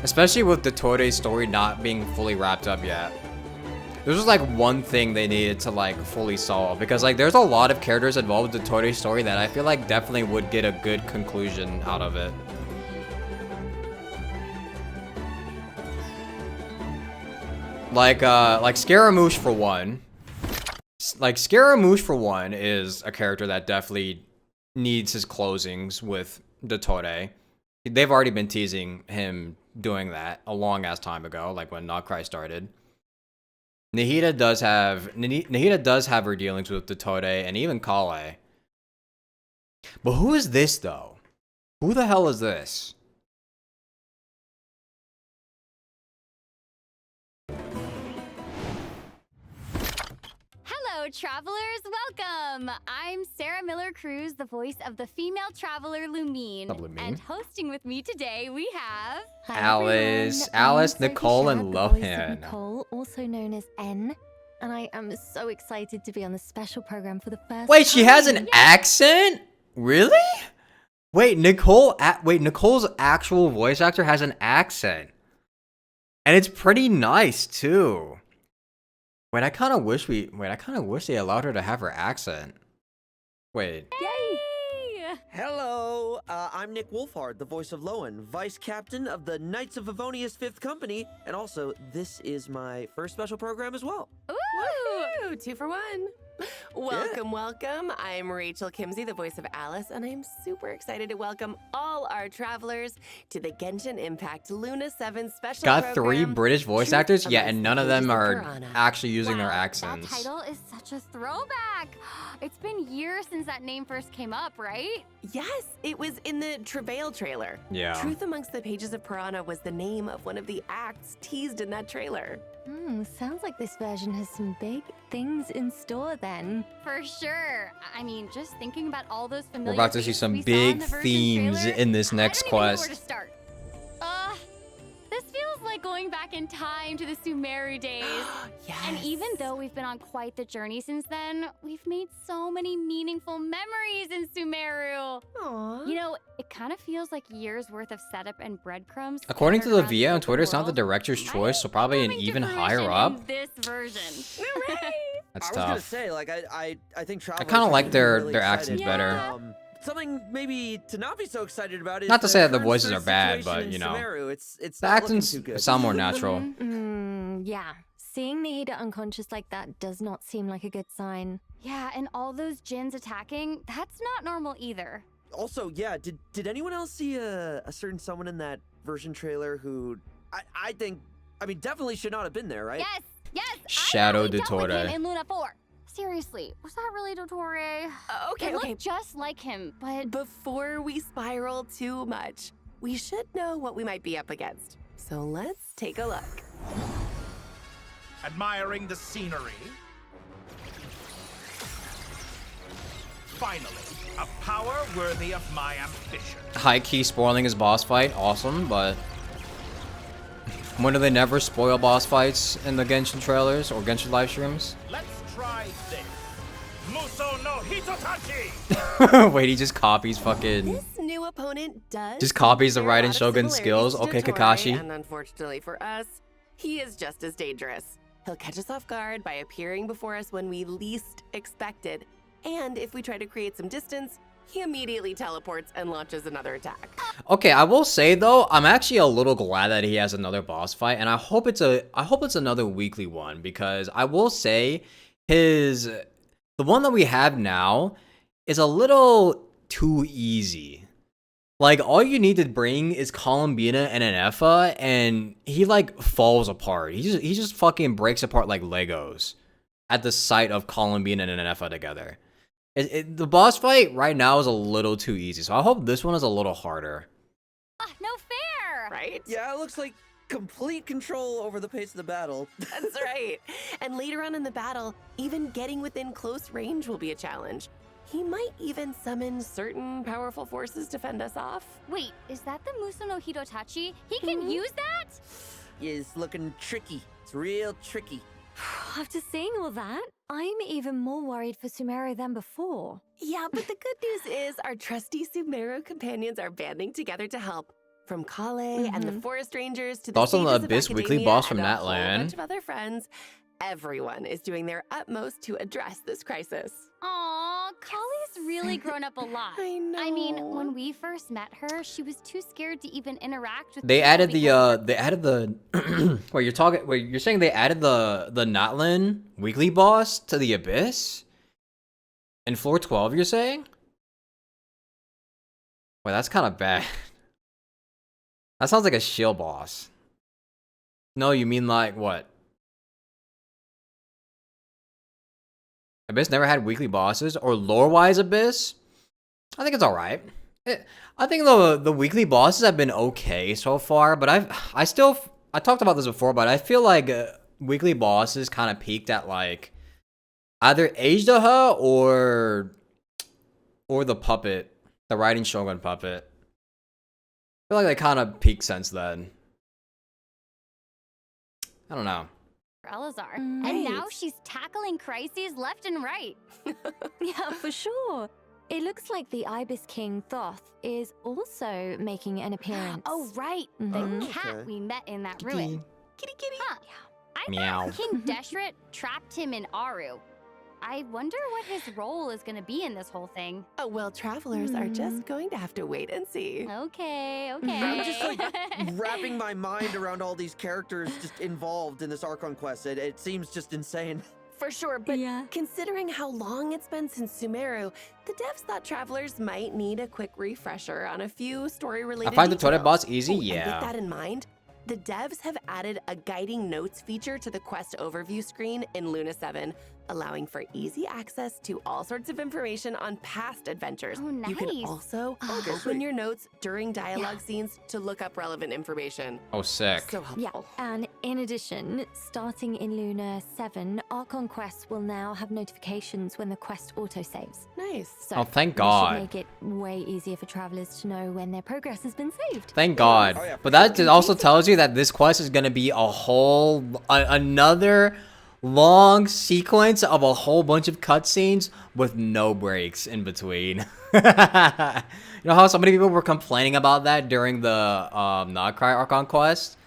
Especially with the Dottore's story not being fully wrapped up yet. This was like one thing they needed to like fully solve because like there's a lot of characters involved with the Dottore's story that I feel like definitely would get a good conclusion out of it. Like Scaramouche for one. Like Scaramouche for one is a character that definitely needs his closings with Dottore. They've already been teasing him doing that a long ass time ago, like when Noctri started. Nahida does have her dealings with Dottore and even Kale. But who is this though? Who the hell is this? Hello, travelers. Welcome. I'm Sarah Miller Cruz, the voice of the female traveler Lumine. And hosting with me today, we have Alice, Nicole, and Lohan. Nicole, also known as N. And I am so excited to be on the special program for the first Wait, she time. has an accent? Really? Wait, Nicole's actual voice actor has an accent. And it's pretty nice too. Wait, I kind of wish they allowed her to have her accent. Wait. Yay! Hello, I'm Nick Wolfhard, the voice of Lohan, Vice Captain of the Knights of Favonia's 5th Company, and also, this is my first special program as well. Woo! 2 for 1. Welcome, welcome. I'm Rachel Kimsey, the voice of Alice, and I'm super excited to welcome all our travelers to the Genshin Impact Luna 7 special Got 3 program. British voice actors? Yeah, and none of them are Piranha. actually using their That accents. title is such a throwback. It's been years since that name first came up, right? Yes, it was in the Travail trailer. Yeah. Truth Amongst the Pages of Piranha was the name of one of the acts teased in that trailer. Sounds like this version has some big things in store then. For sure. I mean, just thinking about all those familiar We're about to see faces some we saw big in the version themes trailer, in this next I don't even know where quest. to start. This feels like going back in time to the Sumeru days. Yes. And even though we've been on quite the journey since then, we've made so many meaningful memories in Sumeru. Aww. You know, it kind of feels like years worth of setup and breadcrumbs. According to the scattered VA around on Twitter, it's not the world director's might choice, so probably an coming to even fruition higher up. in this version. That's I was gonna tough. say, like, I think travelers kinda are like gonna be their really accents excited. better. Something maybe to not be so excited about is Not to say that the current voices sort are of bad, situation but in you know, Sumeru. It's the not looking accents too good. sound more natural. Yeah. Seeing Nahida unconscious like that does not seem like a good sign. Yeah, and all those djinns attacking, that's not normal either. Also, yeah, did anyone else see a certain someone in that version trailer who I think, I mean, definitely should not have been there, right? Yes, Shadow I dealt with him Dottore. in Luna 4. Seriously, was that really Dottore? Okay, It okay. looked just like him, but Before we spiral too much, we should know what we might be up against. So let's take a look. Admiring the scenery. Finally, a power worthy of my ambition. High key spoiling his boss fight, awesome, but when do they never spoil boss fights in the Genshin trailers or Genshin live streams? Let's try this. Muso no Hitotachi! Wait, he just copies fucking. This new opponent does Just copies the share a Raiden lot of Shogun skills. similarities to Okay, Dottore, Kakashi. And unfortunately for us, he is just as dangerous. He'll catch us off guard by appearing before us when we least expect it. And if we try to create some distance, he immediately teleports and launches another attack. Okay, I will say though, I'm actually a little glad that he has another boss fight, and I hope it's another weekly one, because I will say the one that we have now is a little too easy. Like, all you need to bring is Columbina and an Effa, and he like falls apart. He just fucking breaks apart like Legos at the sight of Columbina and an Effa together. The boss fight right now is a little too easy, so I hope this one is a little harder. no fair! Right? Yeah, it looks like complete control over the pace of the battle. That's right. And later on in the battle, even getting within close range will be a challenge. He might even summon certain powerful forces to fend us off. Wait, is that the Muso no Hitotachi? He can use that? Is looking tricky. It's real tricky. After seeing all that, I'm even more worried for Sumeru than before. Yeah, but the good news is our trusty Sumeru companions are banding together to help. From Kale and the Forest Rangers to the Also the Sages of Abyss weekly Academia boss from and a that whole land. bunch of other friends. Everyone is doing their utmost to address this crisis. Aw, Kali's really grown up a lot. I know. I mean, when we first met her, she was too scared to even interact with They people added because wait, you're saying they added the Notlin weekly boss to the Abyss? In floor 12, you're saying? Wait, that's kind of bad. That sounds like a shield boss. No, you mean like what? Abyss never had weekly bosses, or lore-wise Abyss. I think it's all right. I think the weekly bosses have been okay so far, but I talked about this before, but I feel like weekly bosses kind of peaked at like either Ajdaha or the puppet, the riding shogun puppet. I feel like they kind of peaked since then. I don't know. Elazar. And now she's tackling crises left and right. Yeah, for sure. It looks like the Ibis King Thoth is also making an appearance. Oh, right. The cat we met in that ruin. Kitty, kitty. Huh. I Meow. thought King Deshret trapped him in Aru. I wonder what his role is going to be in this whole thing. Oh, well, travelers are just going to have to wait and see. Okay. I'm just like wrapping my mind around all these characters just involved in this Archon quest. It seems just insane. For sure, but considering how long it's been since Sumeru, the devs thought travelers might need a quick refresher on a few story-related I find the details. toilet boss easy, And yeah. with that in mind, the devs have added a guiding notes feature to the quest overview screen in Luna 7, allowing for easy access to all sorts of information on past adventures. Oh, nice. You can also open your notes during dialogue scenes to look up relevant information. Oh, sick. So helpful. Yeah, and in addition, starting in Luna 7, Archon quests will now have notifications when the quest autosaves. Nice. So Oh, thank this God. should make it way easier for travelers to know when their progress has been saved. Thank God. But that just also tells you that this quest is gonna be a whole another long sequence of a whole bunch of cutscenes with no breaks in between. You know how so many people were complaining about that during the Nodcry Archon quest?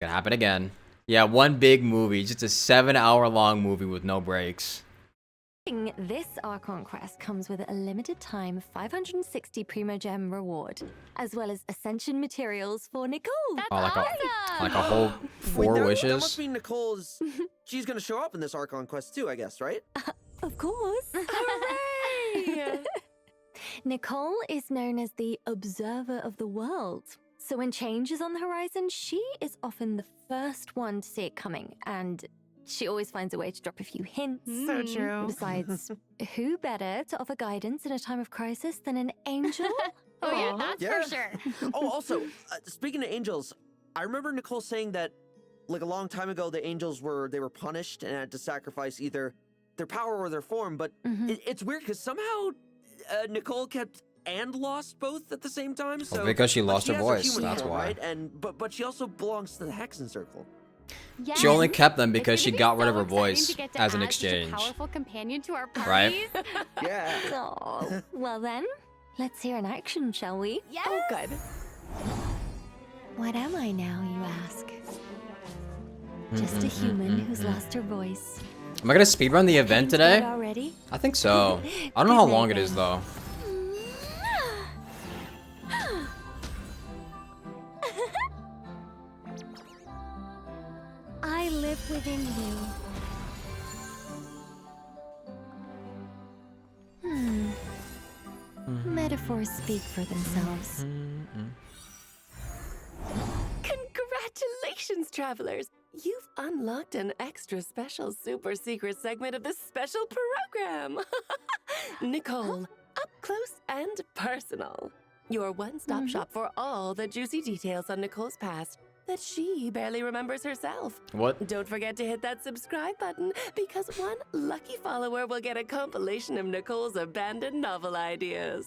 Gonna happen again. Yeah, one big movie, just a 7-hour-long movie with no breaks. This Archon quest comes with a limited time 560 Primogem reward, as well as ascension materials for Nicole. That's Oh, like a whole Wait, 4 that wishes. must mean Nicole's... she's gonna show up in this Archon quest too, I guess, right? Of course. Hooray! Nicole is known as the observer of the world. So when change is on the horizon, she is often the first one to see it coming, and she always finds a way to drop a few hints. So true. Besides, who better to offer guidance in a time of crisis than an angel? Oh, yeah, that's Yeah. for sure. Oh, also, speaking of angels, I remember Nicole saying that, like a long time ago, the angels were punished and had to sacrifice either their power or their form. But it's weird because somehow Nicole kept and lost both at the same time. So because she but lost her has voice, human that's form, why. Right? And but she also belongs to the Hexen Circle. Yes. She only kept them because It's she gonna be got rid so of her exciting voice to get to as an add such a exchange. powerful companion to our Right? parties. Yeah. Oh, well then, let's hear an action, shall we? Yes. Oh, good. What am I now, you ask? Just a human who's lost her voice. Am I gonna speedrun the event today? Already? I think so. I don't know how long it is though. I live within you. Metaphors speak for themselves. Congratulations, travelers! You've unlocked an extra special super secret segment of this special program. Nicole, up close and personal. Your one-stop shop for all the juicy details on Nicole's past that she barely remembers herself. What? Don't forget to hit that subscribe button because one lucky follower will get a compilation of Nicole's abandoned novel ideas.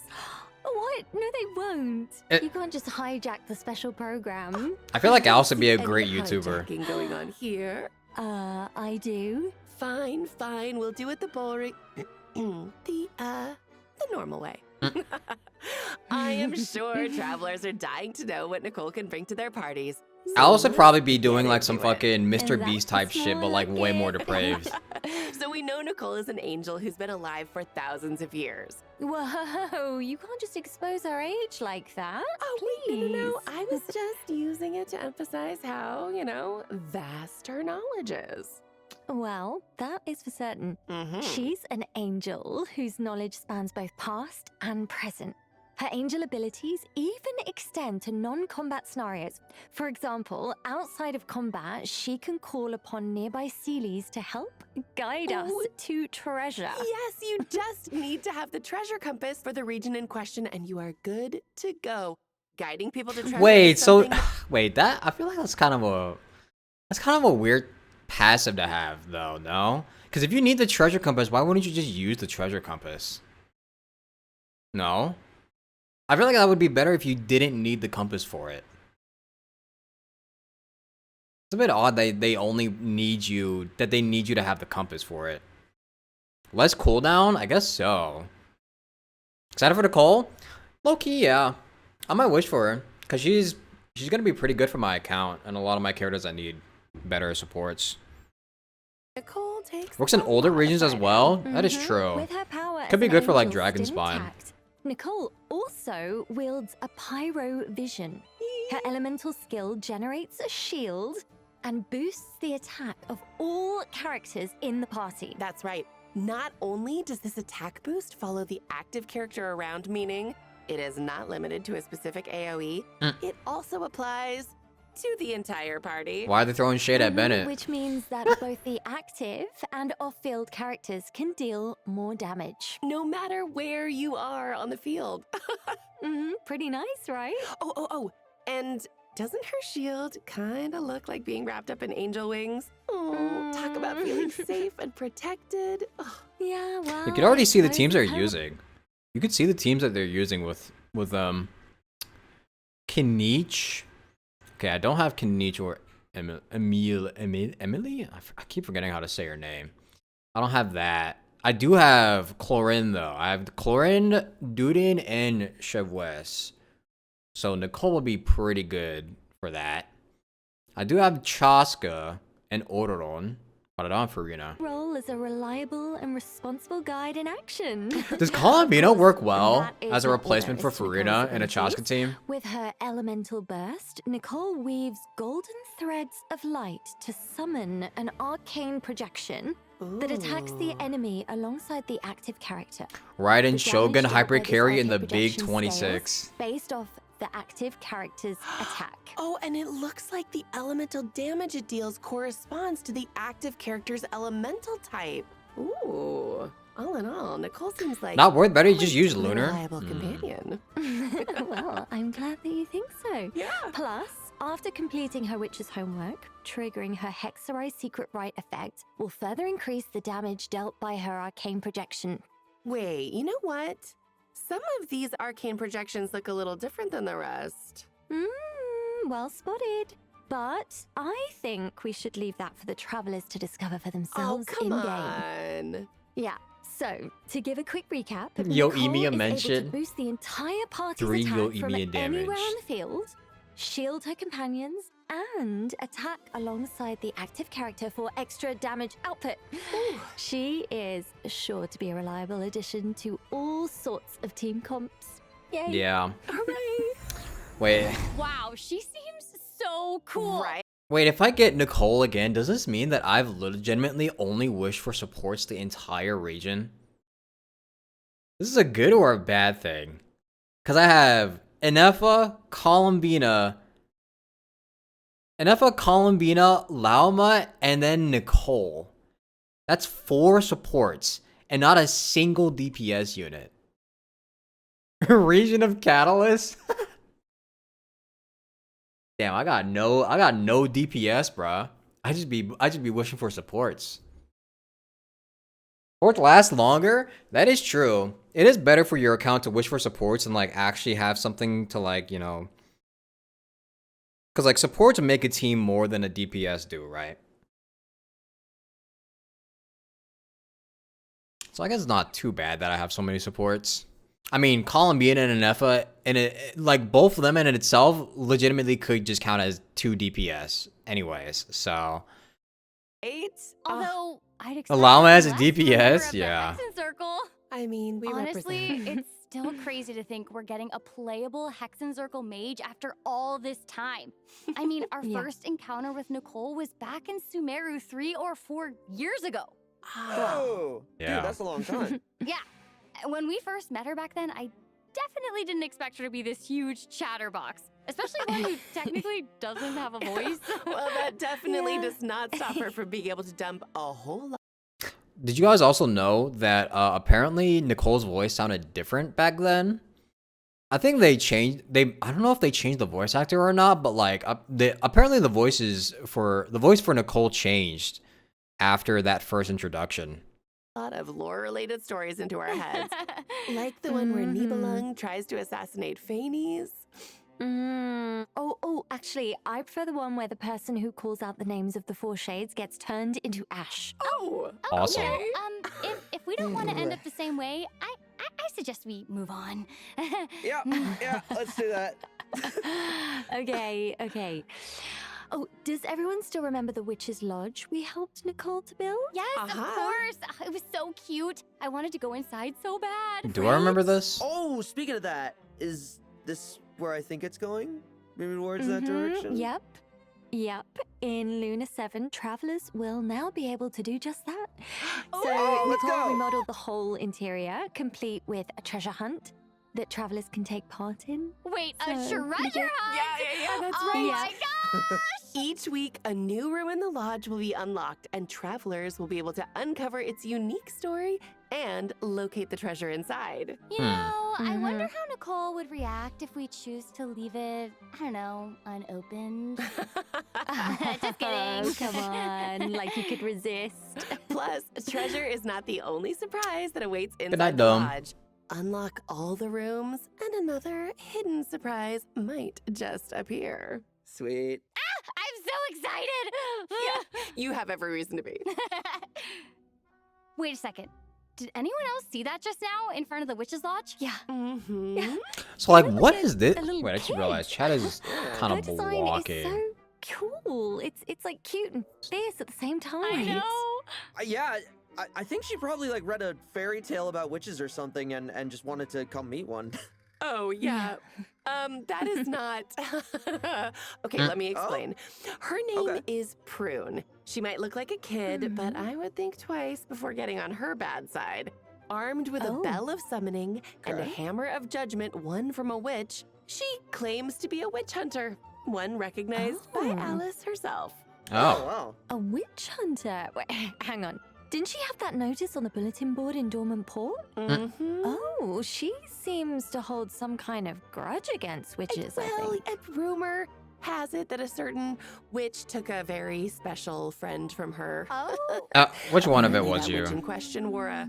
What? No, they won't. You can't just hijack the special program. I feel like Alice would be a Any great YouTuber. hijacking going on here? I do. Fine, fine. We'll do it the boring, the normal way. I am sure travelers are dying to know what Nicole can bring to their parties. Alice would probably be doing like some fucking Mr. Beast type shit, but like way more depraved. So we know Nicole is an angel who's been alive for thousands of years. Whoa, you can't just expose our age like that. Oh, Please. no, I was just using it to emphasize how, vast her knowledge is. Well, that is for certain. She's an angel whose knowledge spans both past and present. Her angel abilities even extend to non-combat scenarios. For example, outside of combat, she can call upon nearby Sealies to help guide us to treasure. Yes, you just need to have the treasure compass for the region in question, and you are good to go. Guiding people to treasure. Wait, so wait, that I feel like that's kind of a weird passive to have, though. No, because if you need the treasure compass, why wouldn't you just use the treasure compass? No. I feel like that would be better if you didn't need the compass for it. It's a bit odd that they only need you, to have the compass for it. Less cooldown? I guess so. Excited for Nicole? Low-key, yeah. I might wish for her, because she's gonna be pretty good for my account, and a lot of my characters I need better supports. Nicole takes Works in older regions as well? That is true. With her power Could be as good an for like angel Dragon still Spine. intact, Nicole also wields a pyro vision. Her elemental skill generates a shield and boosts the attack of all characters in the party. That's right. Not only does this attack boost follow the active character around, meaning it is not limited to a specific AoE, it also applies to the entire party. Why are they throwing shade at Bennett? Which means that both the active and off-field characters can deal more damage. No matter where you are on the field. Pretty nice, right? Oh, and doesn't her shield kind of look like being wrapped up in angel wings? Oh, talk about feeling safe and protected. Oh. Yeah, well, You can already see the teams they're using. You can see the teams that they're using with Kinich. Okay, I don't have Kinich or Emily? I keep forgetting how to say her name. I don't have that. I do have Chlorine, though. I have Chlorine, Dudin, and Chevwes. So Nicole will be pretty good for that. I do have Chaska and Ororon, but I don't have Farina. Role as a reliable and responsible guide in action. Does Colombino work well as a replacement for Farina in a Chaska team? With her elemental burst, Nicole weaves golden threads of light to summon an arcane projection that attacks the enemy alongside the active character. Raiden, Shogun, Damage dealt by this Hypercarry, and the arcane Big projection 26. scales based off the active character's attack. Oh, and it looks like the elemental damage it deals corresponds to the active character's elemental type. Ooh. All in all, Nicole seems like Not worth better, you just use a Lunar. reliable companion. Well, I'm glad that you think so. Yeah. Plus, after completing her witch's homework, triggering her Hexerai Secret Rite effect will further increase the damage dealt by her arcane projection. Wait, you know what? Some of these arcane projections look a little different than the rest. Well spotted. But I think we should leave that for the travelers to discover for themselves in-game. Yeah. So, to give a quick recap, Yo, Nicole Emiya is mentioned able to boost the entire party's 3 attack Yo from Emiya anywhere damage. on the field, shield her companions, and attack alongside the active character for extra damage output. She is sure to be a reliable addition to all sorts of team comps. Yay! Yeah. Hooray! Wait. Wow, she seems so cool. Right? Wait, if I get Nicole again, does this mean that I've legitimately only wished for supports the entire region? This is a good or a bad thing? Because I have Enefa, Columbina, Lauma, and then Nicole. That's 4 supports, and not a single DPS unit. Region of Catalyst? Damn, I got no DPS, bruh. I just be wishing for supports. Supports last longer? That is true. It is better for your account to wish for supports and like actually have something to like, you know. Cause like supports make a team more than a DPS do, right? So I guess it's not too bad that I have so many supports. I mean, Columbina and Enefa, and like both of them in itself legitimately could just count as 2 DPS anyways, so. 8? Although, I'd expect Allow me as a less when we were DPS, at the yeah. Hexen Circle. I mean, we Honestly, represent. it's still crazy to think we're getting a playable Hexen Circle mage after all this time. I mean, our first encounter with Nicole was back in Sumeru 3 or 4 years ago. Oh, Yeah. dude, that's a long time. Yeah. When we first met her back then, I definitely didn't expect her to be this huge chatterbox. Especially one who technically doesn't have a voice. Well, that definitely does not stop her from being able to dump a whole lot. Did you guys also know that apparently Nicole's voice sounded different back then? I think they changed. I don't know if they changed the voice actor or not, but like apparently the voice for Nicole changed after that first introduction. A lot of lore-related stories into our heads, like the one where Nibelung tries to assassinate Phanes. Oh, actually, I prefer the one where the person who calls out the names of the 4 shades gets turned into ash. Oh, awesome. Okay. If we don't want to end up the same way, I suggest we move on. Yeah, let's do that. Okay. Oh, does everyone still remember the Witch's Lodge we helped Nicole to build? Yes, of course. It was so cute. I wanted to go inside so bad. Do I remember this? Oh, speaking of that, is this where I think it's going? Maybe towards that direction? Yep. In Luna 7, travelers will now be able to do just that. So let's Nicole go. remodeled the whole interior, complete with a treasure hunt that travelers can take part in. Wait, a So, treasure hunt? Yeah, that's Oh right. my gosh! Each week, a new room in the lodge will be unlocked, and travelers will be able to uncover its unique story and locate the treasure inside. You know, I wonder how Nicole would react if we choose to leave it, I don't know, unopened. Just kidding. Oh, come on, like you could resist. Plus, treasure is not the only surprise that awaits night, inside the Dome. lodge. Unlock all the rooms, and another hidden surprise might just appear. Sweet. I'm so excited! Yeah, you have every reason to be. Wait a second. Did anyone else see that just now in front of the Witch's Lodge? Yeah. Mm-hmm. So like, what is this? a little Wait, I just kid. realized chat is kind Her of design blocky. is so cool. It's like cute and fierce at the same time. I know. Yeah, I think she probably like read a fairy tale about witches or something and just wanted to come meet one. Oh, yeah. That is not... Okay, let me explain. Her name is Prune. She might look like a kid, but I would think twice before getting on her bad side. Armed with a bell of summoning and a hammer of judgment won from a witch, she claims to be a witch hunter, one recognized by Alice herself. Oh. Wow. A witch hunter. Wait, hang on. Didn't she have that notice on the bulletin board in Dormant Port? Mm-hmm. Oh, she seems to hold some kind of grudge against witches, I think. And rumor has it that a certain witch took a very special friend from her. Oh. Which one of it Apparently was that you? witch in question wore a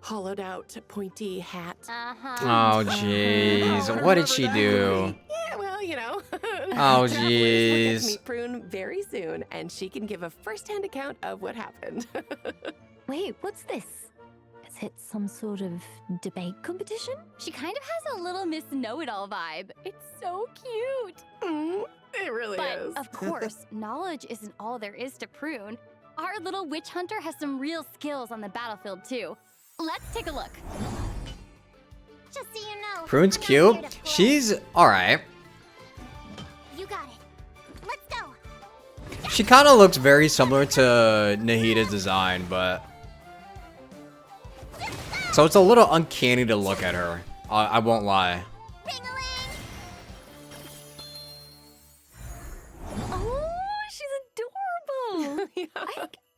hollowed out pointy hat. Oh jeez, what did she do? Yeah, well, you know. Oh Travelers will get to jeez. meet Prune very soon, and she can give a first-hand account of what happened. Wait, what's this? Is it some sort of debate competition? She kind of has a little Miss Know-It-All vibe. It's so cute. It really But is. of course, knowledge isn't all there is to Prune. Our little witch hunter has some real skills on the battlefield too. Let's take a look. Just so you know. Prune's I'm not here cute. to play. She's alright. You got it. Let's go. She kind of looks very similar to Nahida's design, but... So it's a little uncanny to look at her. I won't lie. Oh, she's adorable.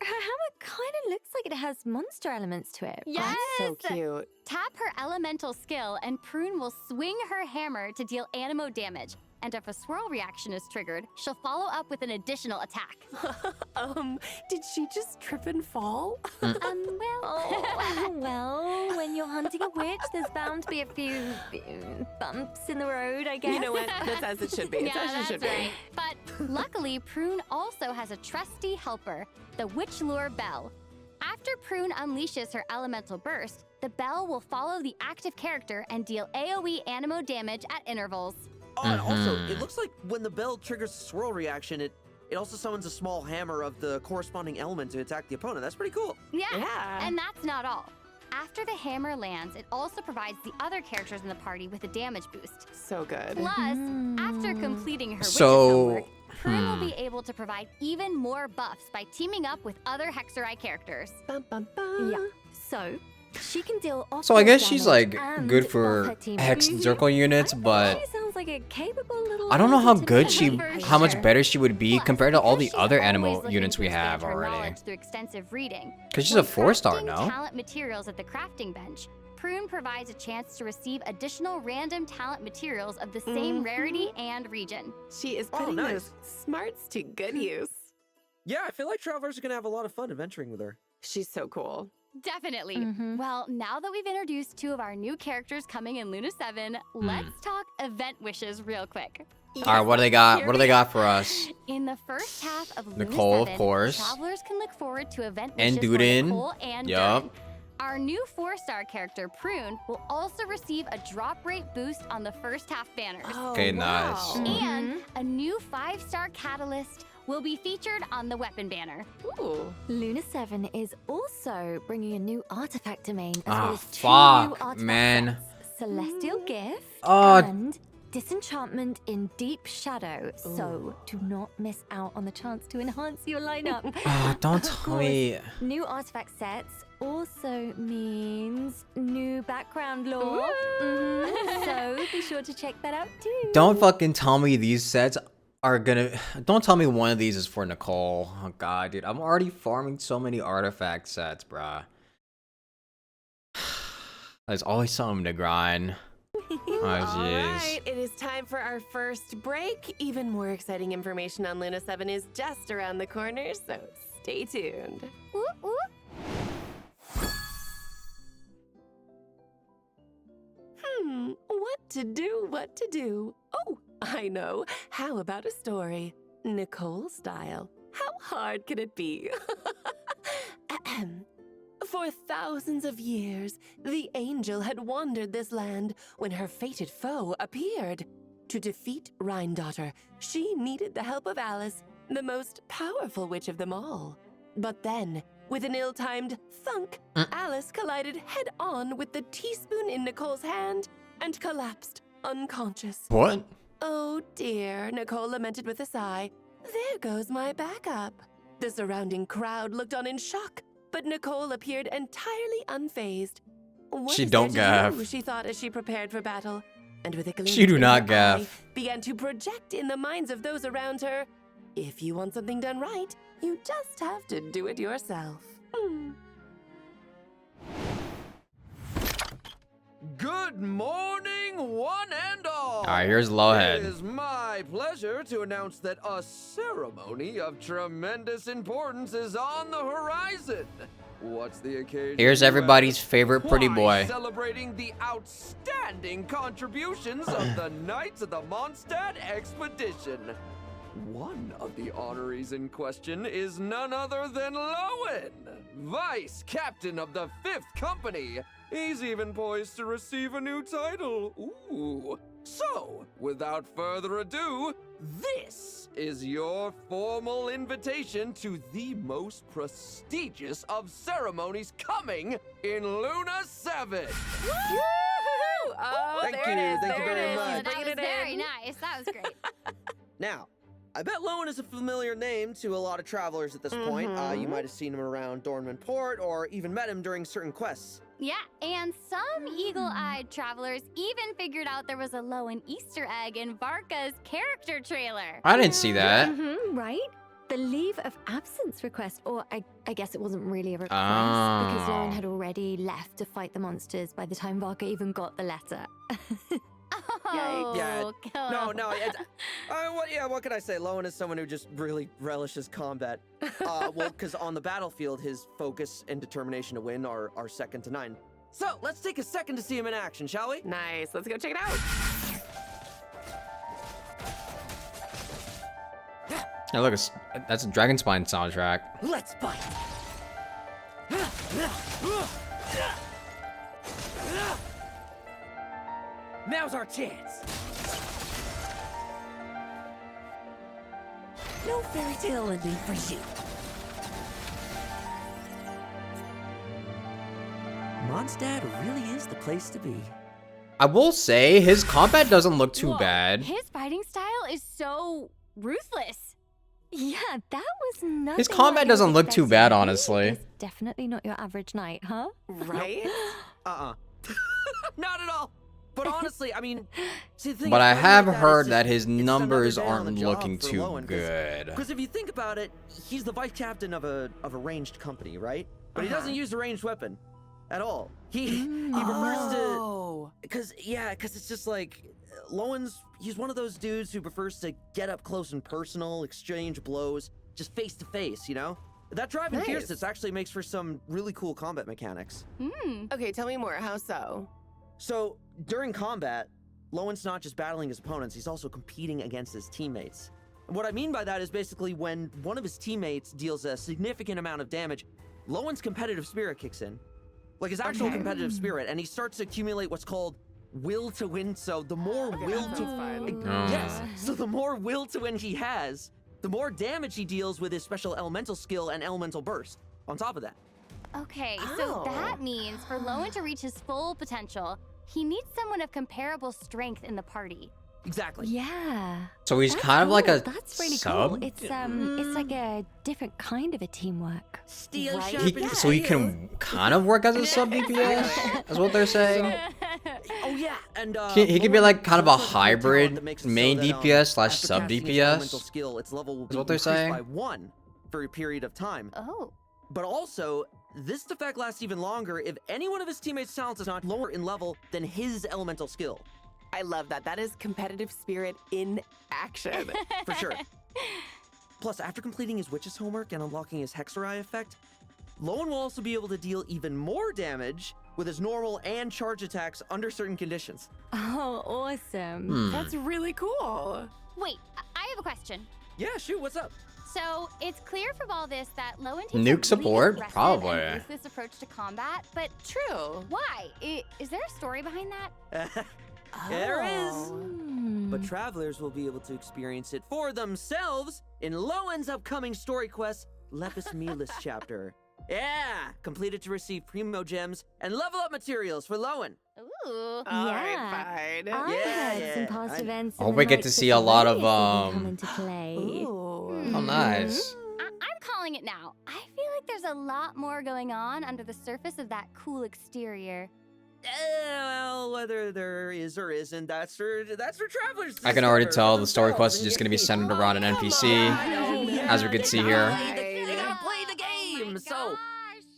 Her hammer kind of looks like it has monster elements to it. Yes! So cute. Tap her elemental skill and Prune will swing her hammer to deal animo damage. And if a swirl reaction is triggered, she'll follow up with an additional attack. Did she just trip and fall? Well... Well, when you're hunting a witch, there's bound to be a few bumps in the road, I guess. You know what? That's as it should be. It's Yeah, as it that's should right. But luckily, Prune also has a trusty helper, the Witch Lure Bell. After Prune unleashes her elemental burst, the bell will follow the active character and deal AoE animo damage at intervals. Oh, and also, it looks like when the bell triggers a swirl reaction, it also summons a small hammer of the corresponding element to attack the opponent. That's pretty cool. Yeah, and that's not all. After the hammer lands, it also provides the other characters in the party with a damage boost. So good. Plus, after completing her witch's So, homework, Prune will be able to provide even more buffs by teaming up with other Hexerai characters. Bum, bum, bum. Yeah. So, She can deal So I guess she's damage like and good buff for her team. hex circle units, but She sounds like a capable little I don't know how lady to good me. how much better she would be Plus, compared to all the because she's other always animal looking units to we expand have her already. knowledge through extensive reading. 'Cause she's When a 4-star crafting now. Talent materials at the crafting bench, Prune provides a chance to receive additional random talent materials of the same rarity and region. She is Oh, putting nice. those smarts to good use. Yeah, I feel like travelers are gonna have a lot of fun adventuring with her. She's so cool. Definitely. Well, now that we've introduced 2 of our new characters coming in Luna 7, let's talk event wishes real quick. All right, what do they got? What do they got for us? In the first half of Luna Nicole, of 7, course. travelers can look forward to event And wishes for Duden. Nicole and Yup. Duden. Our new 4-star character, Prune, will also receive a drop rate boost on the first half banners. Okay, nice. And a new 5-star catalyst will be featured on the weapon banner. Ooh. Luna 7 is also bringing a new artifact domain as Ah, well as 2 new fuck, artifact man. sets, Celestial Gift Oh. and Disenchantment in Deep Shadow. So do not miss out on the chance to enhance your lineup. Don't Of tell me. course, new artifact sets also means new background lore. So be sure to check that out too. Don't fucking tell me these sets are gonna. Don't tell me one of these is for Nicole. Oh god, dude, I'm already farming so many artifact sets, bruh. There's always something to grind. Oh All jeez. right, it is time for our first break. Even more exciting information on Luna 7 is just around the corner, so stay tuned. What to do? Oh, I know. How about a story? Nicole style. How hard can it be? Ahem. For thousands of years, the angel had wandered this land when her fated foe appeared. To defeat Rhine-Daughter, she needed the help of Alice, the most powerful witch of them all. But then, with an ill-timed thunk, Alice collided head-on with the teaspoon in Nicole's hand and collapsed, unconscious. What? Oh dear, Nicole lamented with a sigh. There goes my backup. The surrounding crowd looked on in shock, but Nicole appeared entirely unfazed. What She is don't there to do, gaff. she thought as she prepared for battle, and with a gleam She do in not her gaff. eye, began to project in the minds of those around her. If you want something done right, you just have to do it yourself. Good morning, one and all! Alright, here's Lowhead. It is my pleasure to announce that a ceremony of tremendous importance is on the horizon. What's the occasion? Here's you everybody's ask? favorite pretty Why, boy. celebrating the outstanding contributions of the Knights of the Mondstadt Expedition. One of the honorees in question is none other than Lowen, Vice Captain of the 5th Company. He's even poised to receive a new title. Ooh. So, without further ado, this is your formal invitation to the most prestigious of ceremonies coming in Luna 7. Oh, Thank there you, it is, thank you there very it is. much. That Bringing was it very in. nice. That was great. Now, I bet Lowen is a familiar name to a lot of travelers at this point. You might have seen him around Dornman Port or even met him during certain quests. Yeah, and some eagle-eyed travelers even figured out there was a Lowen Easter egg in Varka's character trailer. I didn't see that. Right? The leave of absence request, or I guess it wasn't really a request because Oh. Lauren had already left to fight the monsters by the time Varka even got the letter. Oh, Yeah. cool. No. What can I say? Lowen is someone who just really relishes combat. Well, because on the battlefield, his focus and determination to win are second to none. So, let's take a second to see him in action, shall we? Nice, let's go check it out. Hey, look, that's a Dragon Spine soundtrack. Let's fight. Now's our chance. No fairy tale ending for you. Mondstadt really is the place to be. I will say his combat doesn't look too Whoa, bad. His fighting style is so ruthless. Yeah, that was nothing. His combat like I doesn't was look too expecting. bad, honestly. It's definitely not your average night, huh? Right? Not at all. But honestly, I mean, see, the thing But is, I fighting have like that heard is that just- his it's another numbers day on the aren't job looking for too Lowen, good. Because if you think about it, he's the vice captain of a ranged company, right? But he doesn't use a ranged weapon at all. He prefers to, because it's just like he's one of those dudes who prefers to get up close and personal, exchange blows, just face to face, you know? That drive and fierceness actually makes for some really cool combat mechanics. Okay, tell me more. How so? So, during combat, Lowen's not just battling his opponents, he's also competing against his teammates. And what I mean by that is basically when one of his teammates deals a significant amount of damage, Lowen's competitive spirit kicks in. Like his actual competitive spirit, and he starts to accumulate what's called will to win. So the more will to yes, so the more will to win he has, the more damage he deals with his special elemental skill and elemental burst. On top of that. Okay, so that means for Lowen to reach his full potential, he needs someone of comparable strength in the party. Exactly. Yeah. So he's That's kind of like cool. a That's really sub? cool. It's like a different kind of a teamwork. Steel So he can kind of work as a sub DPS? Is what they're saying? Oh yeah, and He could be like kind of a also the talent that hybrid makes it so main that, DPS slash after sub casting his elemental DPS. skill, its level will Is be what they're increased saying? by 1 for a period of time. Oh. But also, this effect lasts even longer if any one of his teammates' talents is not lower in level than his elemental skill. I love that. That is competitive spirit in action. For sure. Plus, after completing his witch's homework and unlocking his Hexerai effect, Lowen will also be able to deal even more damage with his normal and charge attacks under certain conditions. Oh, awesome. That's really cool. Wait, I have a question. Yeah, shoot, what's up? So it's clear from all this that Lowen takes Nuke a support? really aggressive Probably. and ruthless approach to combat, but true. Why? Is there a story behind that? There is. But travelers will be able to experience it for themselves in Lowen's upcoming story quest, Lepus Melis chapter. Yeah! Complete it to receive Primo Gems and level up materials for Lowen. Ooh. All Yeah. right, fine. I heard yeah, some past events. I hope in we the get to Knights see a lot of, come into play. Oh, nice. I'm calling it now. I feel like there's a lot more going on under the surface of that cool exterior. Well, whether there is or isn't, that's for travelers. to I can already discover tell for the story themselves quest is and just get going to be to- centered around an NPC, as we could see here. They gotta play the game. So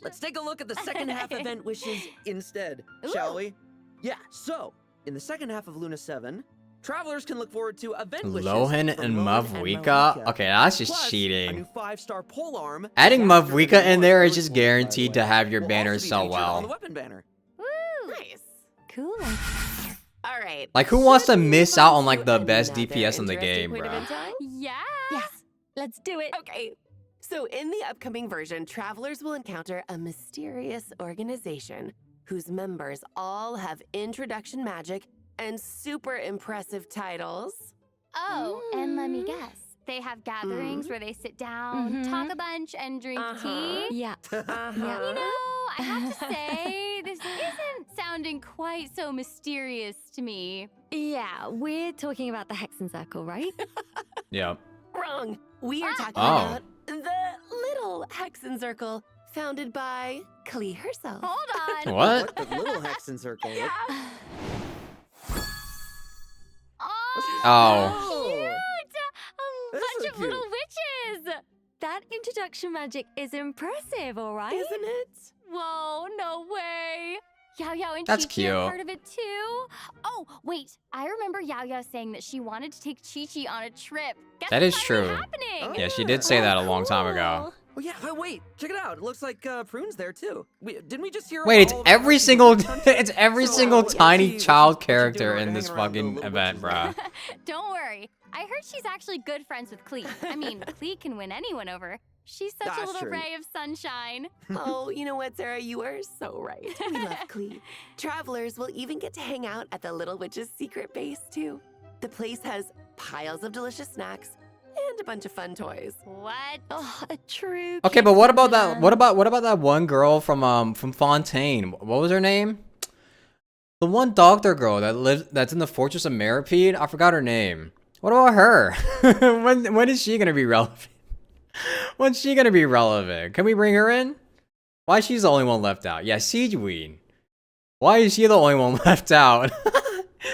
let's take a look at the second half event wishes instead, shall we? Yeah. So in the second half of Luna 7, travelers can look forward to event wishes Lohen from and Lowen Mavwika? Okay, that's just Plus, a cheating. new 5-star polearm. Adding faster than Mavwika in the there normal is just version, by the guaranteed to way, have your will banners also be sell featured on the well. weapon banner. Nice. Cool. All right. Like, who wants to Should we miss move out on on, like, to the best another DPS in the interesting game, point of bruh? insight? Yeah. Yes. Let's do it. Okay. So in the upcoming version, travelers will encounter a mysterious organization whose members all have introduction magic and super impressive titles. Oh, and let me guess. They have gatherings where they sit down, talk a bunch, and drink tea. Yeah. You know, I have to say, this isn't sounding quite so mysterious to me. Yeah, we're talking about the Hexen Circle, right? Yep. Wrong. We are talking Oh. about the little Hexen Circle founded by Klee herself. Hold on. What? The little Hexen Circle. Yeah. Oh. Cute! A This bunch is of little cute. witches! That introduction magic is impressive, all right? Isn't it? Whoa, no way! Yao Yao and That's Chi Chi are cute. part of it too. Oh, wait. I remember Yao Yao saying that she wanted to take Chi Chi on a trip. Guess That what's is finally true. happening? Yeah, she did say that a long time ago. Oh yeah, wait, check it out. It looks like Prune's there too. Didn't we just hear? Wait, it's all about every how she's single, a hunter? it's every So, single what's tiny she child doing character around in this hanging around the fucking little event, witches bruh. Don't worry. I heard she's actually good friends with Klee. I mean, Klee can win anyone over. She's such a That's little true. ray of sunshine. Oh, you know what, Sarah? You are so right. We love Klee. Travelers will even get to hang out at the Little Witch's secret base, too. The place has piles of delicious snacks and a bunch of fun toys. What? Oh, a true. Okay, but what kid about that? man. What about that one girl from Fontaine? What was her name? The one doctor girl that's in the Fortress of Meripede. I forgot her name. What about her? when is she gonna be relevant? When's she gonna be relevant? Can we bring her in? Why she's the only one left out? Yeah, Siegeweed. Why is she the only one left out?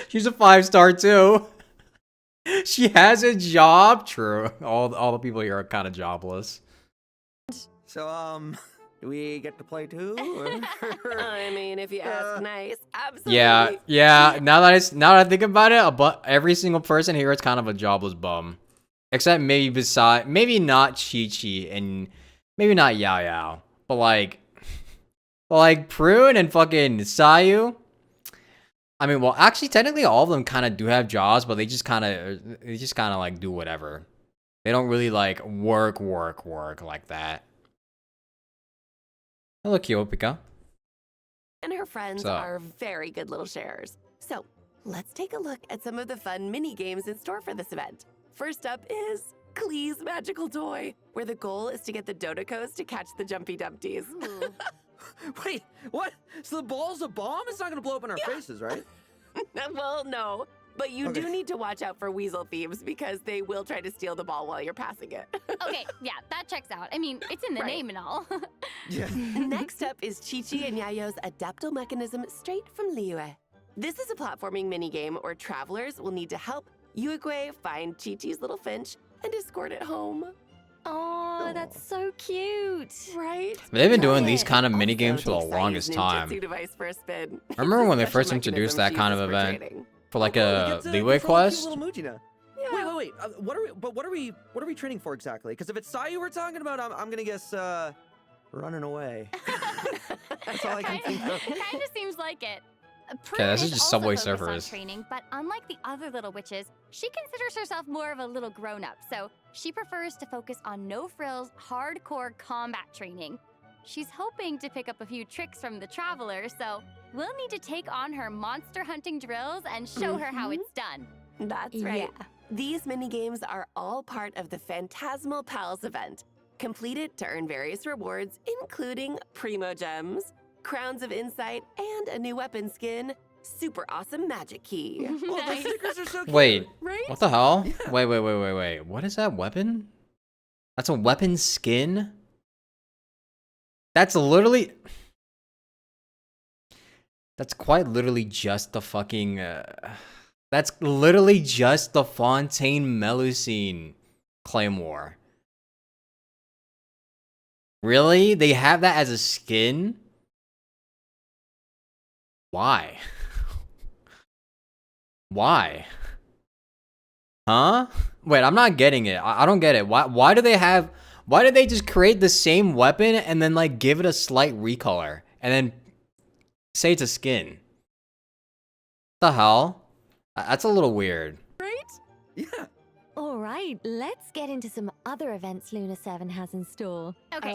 She's a 5-star too. She has a job. True. All the people here are kind of jobless. So, do we get to play too? I mean, if you ask nice, absolutely. Yeah. Now that I think about it, but every single person here is kind of a jobless bum, except maybe not Chi-Chi and maybe not Yao Yao, but like Prune and fucking Sayu. I mean, well, actually, technically, all of them kind of do have jobs, but they just kind of like do whatever. They don't really like work like that. Hello, Kyopika. And her friends are very good little sharers. So let's take a look at some of the fun mini games in store for this event. First up is Klee's Magical Toy, where the goal is to get the Dodocos to catch the Jumpy Dumpties. Wait, what? So the ball's a bomb? It's not gonna blow up in our faces, right? Well, no. But you do need to watch out for weasel thieves because they will try to steal the ball while you're passing it. Okay, yeah, that checks out. I mean, it's in the name and all. Next up is Chi-Chi and Yayo's Adaptal Mechanism straight from Liyue. This is a platforming minigame where travelers will need to help Yuegui find Chi-Chi's little finch and escort it home. Oh, that's so cute. Right? They've been doing these kind of mini games for the longest time. Device for a spin. I remember when they first introduced that kind of event for like a Leeway quest. Wait. What are we training for exactly? Because if it's Sayu we're talking about, I'm gonna guess running away. That's all I can think of. Kind of seems like it. Okay, this is just Subway Surfers. Surfers. Training, but unlike the other little witches, she considers herself more of a little grown-up, so she prefers to focus on no-frills, hardcore combat training. She's hoping to pick up a few tricks from the travelers, so we'll need to take on her monster hunting drills and show her how it's done. That's right. These mini games are all part of the Phantasmal Pals event. Complete it to earn various rewards, including Primo Gems, Crowns of Insight, and a new weapon skin, super awesome magic key. Oh, the stickers are so cute. Wait, right? What the hell? Yeah. Wait. What is that weapon? That's a weapon skin? That's literally... That's quite literally just the fucking... That's literally just the Fontaine Melusine Claymore. Really? They have that as a skin? Why? Why? Huh? Wait, I'm not getting it. I don't get it. Why do they just create the same weapon and then like give it a slight recolor and then say it's a skin? The hell? That's a little weird. Right? Yeah. All right, let's get into some other events Luna 7 has in store. Okay.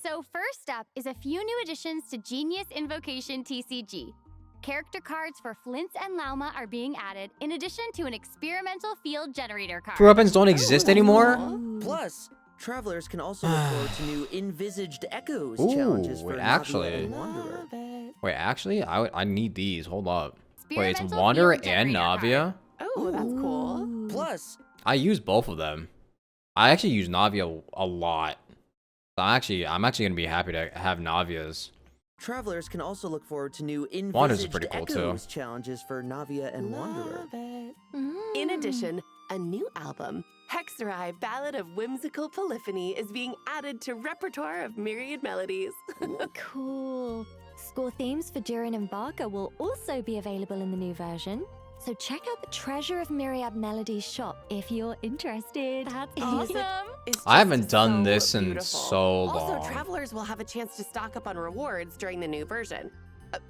So first up is a few new additions to Genius Invocation TCG. Character cards for Flint and Lauma are being added, in addition to an experimental field generator card. True weapons don't exist anymore? Plus, travelers can also look forward to new Envisaged Echoes challenges for Navi and Wanderer. Wait, actually, I need these. Hold up. Wait, it's Wanderer and Navia? Oh, that's cool. Plus, I use both of them. I actually use Navia a lot. So I'm actually gonna be happy to have Navias. Travelers can also look forward to new Wanderer's Envisaged pretty cool Echoes too. challenges for Navia and Wanderer. In addition, a new album, Hexerai Ballad of Whimsical Polyphony, is being added to repertoire of myriad melodies. Cool. Score themes for Durin and Barker will also be available in the new version. So check out the Treasure of Myriad Melodies shop if you're interested. That's awesome. I haven't done this in so long. Also, travelers will have a chance to stock up on rewards during the new version.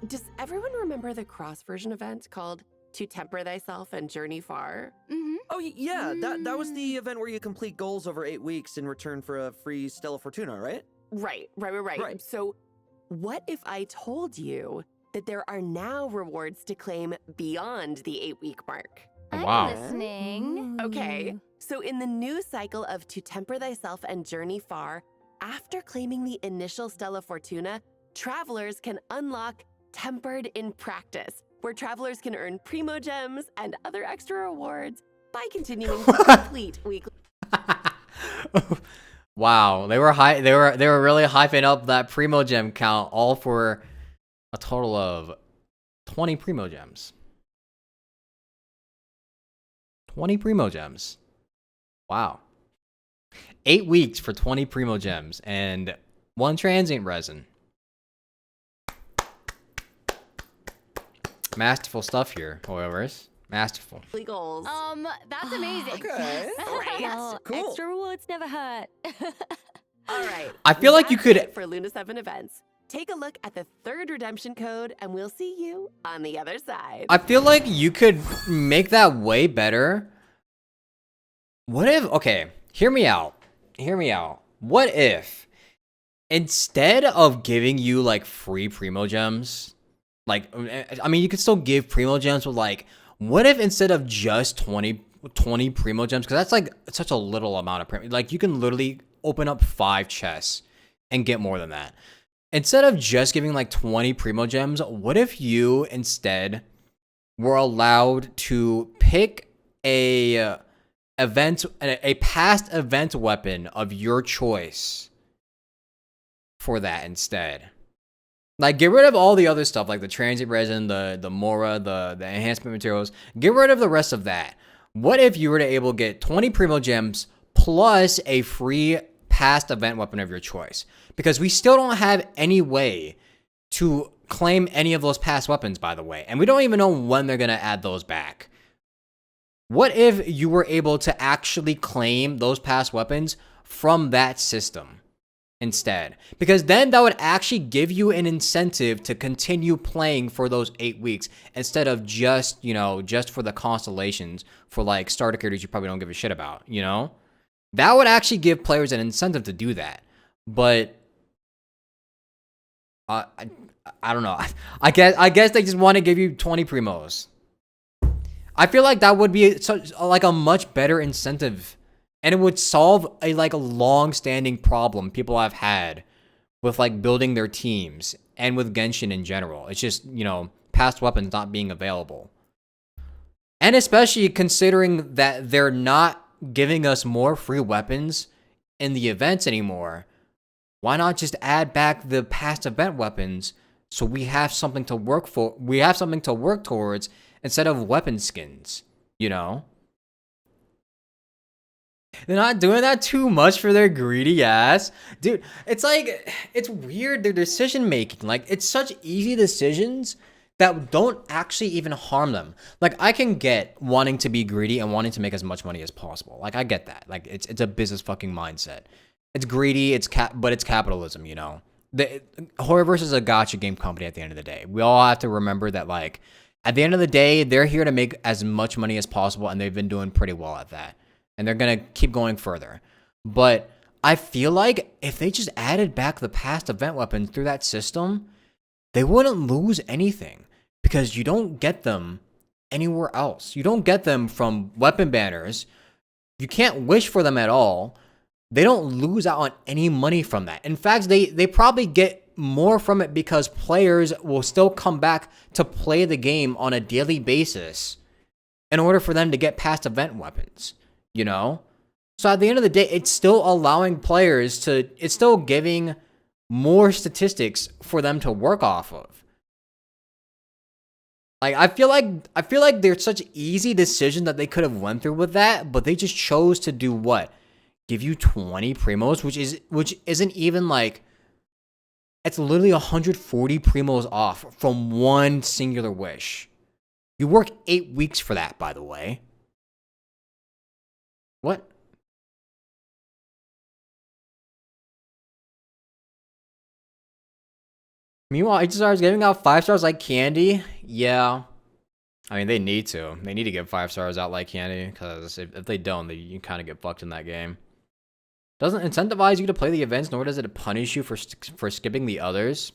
Does everyone remember the cross-version event called To Temper Thyself and Journey Far? Oh yeah, that was the event where you complete goals over 8 weeks in return for a free Stella Fortuna, right? Right. So what if I told you that there are now rewards to claim beyond the 8-week mark? Wow. I'm listening. Okay, so in the new cycle of To Temper Thyself and Journey Far, after claiming the initial Stella Fortuna, travelers can unlock Tempered in Practice, where travelers can earn Primo Gems and other extra rewards by continuing to complete weekly. Wow, they were really hyping up that Primo Gem count, all for a total of 20 Primo Gems. 20 Primo Gems. Wow. 8 weeks for 20 Primo Gems and 1 transient resin. Masterful stuff here, however. Masterful. Goals. That's amazing. Okay. Right? Well, Cool. extra rewards never hurt. All right. I feel like you That's could- it for Luna 7 events. Take a look at the 3rd redemption code, and we'll see you on the other side. I feel like you could make that way better. What if, okay, hear me out. Hear me out. What if instead of giving you like free Primo Gems, like, I mean, you could still give Primo Gems, but like, what if instead of just 20 Primo Gems, because that's like such a little amount of Primo, like you can literally open up 5 chests and get more than that. Instead of just giving like 20 Primo Gems, what if you instead were allowed to pick a past event weapon of your choice for that instead? Like, get rid of all the other stuff, like the transient resin, the Mora, the enhancement materials. Get rid of the rest of that. What if you were to able to get 20 Primo Gems plus a free past event weapon of your choice? Because we still don't have any way to claim any of those past weapons, by the way. And we don't even know when they're going to add those back. What if you were able to actually claim those past weapons from that system instead? Because then that would actually give you an incentive to continue playing for those 8 weeks instead of just, you know, just for the constellations for like starter characters you probably don't give a shit about, you know? That would actually give players an incentive to do that. But I don't know. I guess they just want to give you 20 Primos. I feel like that would be like a much better incentive, and it would solve a like a long-standing problem people have had with like building their teams and with Genshin in general. It's just, you know, past weapons not being available. And especially considering that they're not giving us more free weapons in the events anymore. Why not just add back the past event weapons so we have something to work for? We have something to work towards instead of weapon skins, you know? They're not doing that too much for their greedy ass. Dude, it's like, it's weird, their decision making. Like, it's such easy decisions that don't actually even harm them. Like, I can get wanting to be greedy and wanting to make as much money as possible. Like, I get that. Like, it's a business fucking mindset. It's greedy, but it's capitalism, you know? Horrorverse is a gacha game company at the end of the day. We all have to remember that, like, at the end of the day, they're here to make as much money as possible, and they've been doing pretty well at that. And they're going to keep going further. But I feel like if they just added back the past event weapons through that system, they wouldn't lose anything. Because you don't get them anywhere else. You don't get them from weapon banners. You can't wish for them at all. They don't lose out on any money from that. In fact, they probably get more from it because players will still come back to play the game on a daily basis in order for them to get past event weapons, you know? So at the end of the day, it's still allowing players to, it's still giving more statistics for them to work off of. Like, I feel like there's such easy decision that they could have went through with that, but they just chose to do what? Give you 20 Primos, which isn't even like, it's literally 140 Primos off from one singular wish. You work 8 weeks for that, by the way. What? Meanwhile, HSR is giving out 5 stars like candy. Yeah. I mean, they need to. They need to give 5 stars out like candy, because if they don't, you kind of get fucked in that game. Doesn't incentivize you to play the events, nor does it punish you for skipping the others.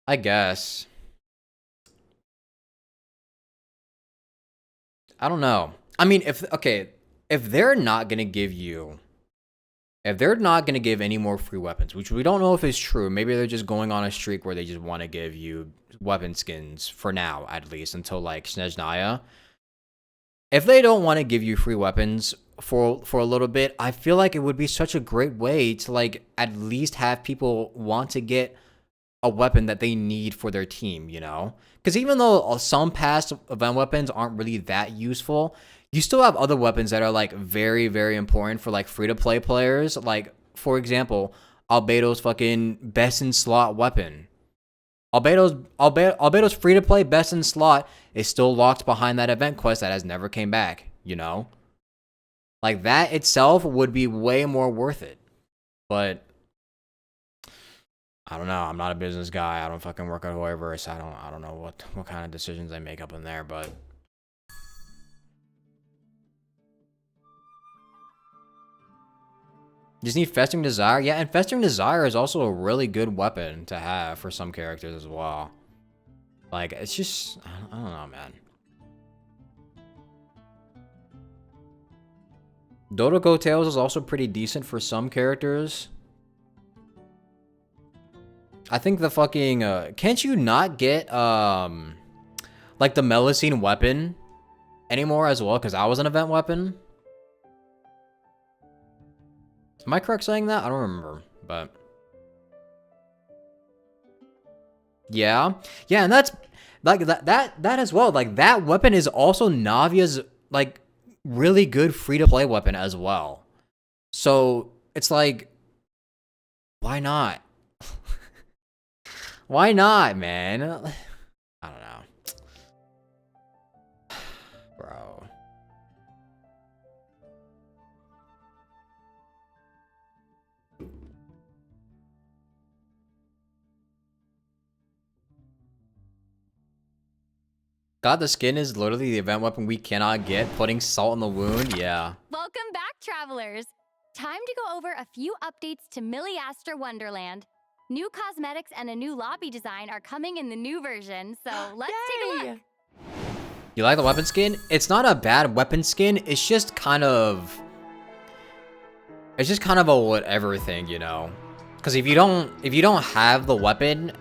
I guess. I don't know. I mean, if they're not going to give you... If they're not going to give any more free weapons, which we don't know if it's true, maybe they're just going on a streak where they just want to give you weapon skins for now, at least, until, like, Snezhnaya. If they don't want to give you free weapons, for a little bit, I feel like it would be such a great way to like at least have people want to get a weapon that they need for their team, you know? Because even though some past event weapons aren't really that useful, you still have other weapons that are like very, very important for like free-to-play players. Like, for example, Albedo's fucking best in slot weapon. Albedo's free-to-play best in slot is still locked behind that event quest that has never came back, you know? Like, that itself would be way more worth it. But I don't know. I'm not a business guy. I don't fucking work at Hoyoverse. I don't know what kind of decisions they make up in there, but just need Festering Desire. Yeah, and Festering Desire is also a really good weapon to have for some characters as well. Like, it's just, I don't know, man. Dodoco Tails is also pretty decent for some characters. I think the fucking, can't you not get, like the Melusine weapon anymore as well? Because that was an event weapon. Am I correct saying that? I don't remember, but yeah, and that's like that as well. Like that weapon is also Navia's like really good free-to-play weapon as well. So it's like, why not? Why not, man? I don't know, bro. God, the skin is literally the event weapon we cannot get. Putting salt in the wound, yeah. Welcome back, travelers. Time to go over a few updates to Milliastra Wonderland. New cosmetics and a new lobby design are coming in the new version, so let's take a look. You like the weapon skin? It's not a bad weapon skin. It's just kind of a whatever thing, you know. Because if you don't have the weapon,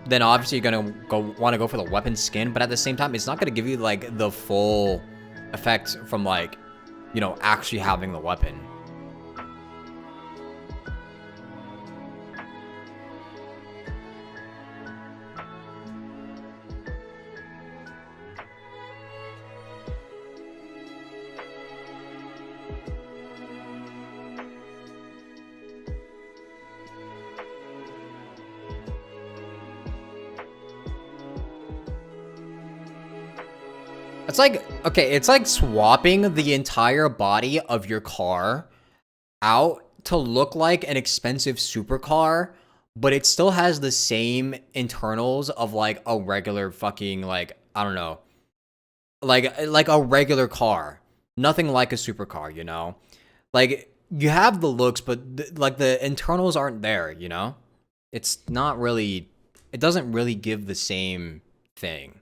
then obviously you're gonna want to go for the weapon skin. But at the same time, it's not gonna give you like the full effect from like, you know, actually having the weapon. It's like, okay, it's like swapping the entire body of your car out to look like an expensive supercar, but it still has the same internals of like a regular fucking, like, I don't know, like a regular car. Nothing like a supercar, you know? Like, you have the looks, but like the internals aren't there, you know? It's not really, it doesn't really give the same thing.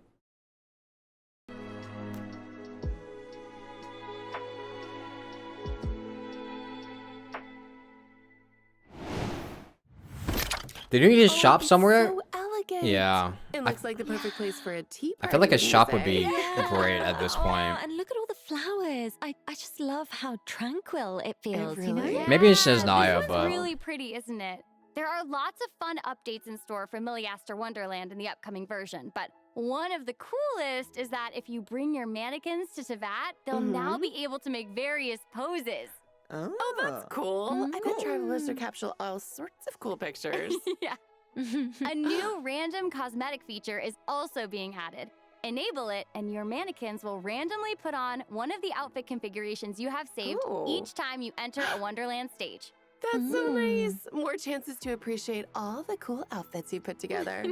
Did you just shop somewhere? So elegant. Yeah. It looks like the perfect place for a tea party. I feel like a shop would be Yeah. great at this point. And look at all the flowers. I just love how tranquil it feels, you know? Yeah, Maybe it's just Naya, this but one's really pretty, isn't it? There are lots of fun updates in store for Milliastra Wonderland in the upcoming version, but one of the coolest is that if you bring your mannequins to Tevat, they'll now be able to make various poses. Oh, that's cool. I bet travelers will capture all sorts of cool pictures. Yeah. A new random cosmetic feature is also being added. Enable it, and your mannequins will randomly put on one of the outfit configurations you have saved each time you enter a Wonderland stage. That's so nice. More chances to appreciate all the cool outfits you put together.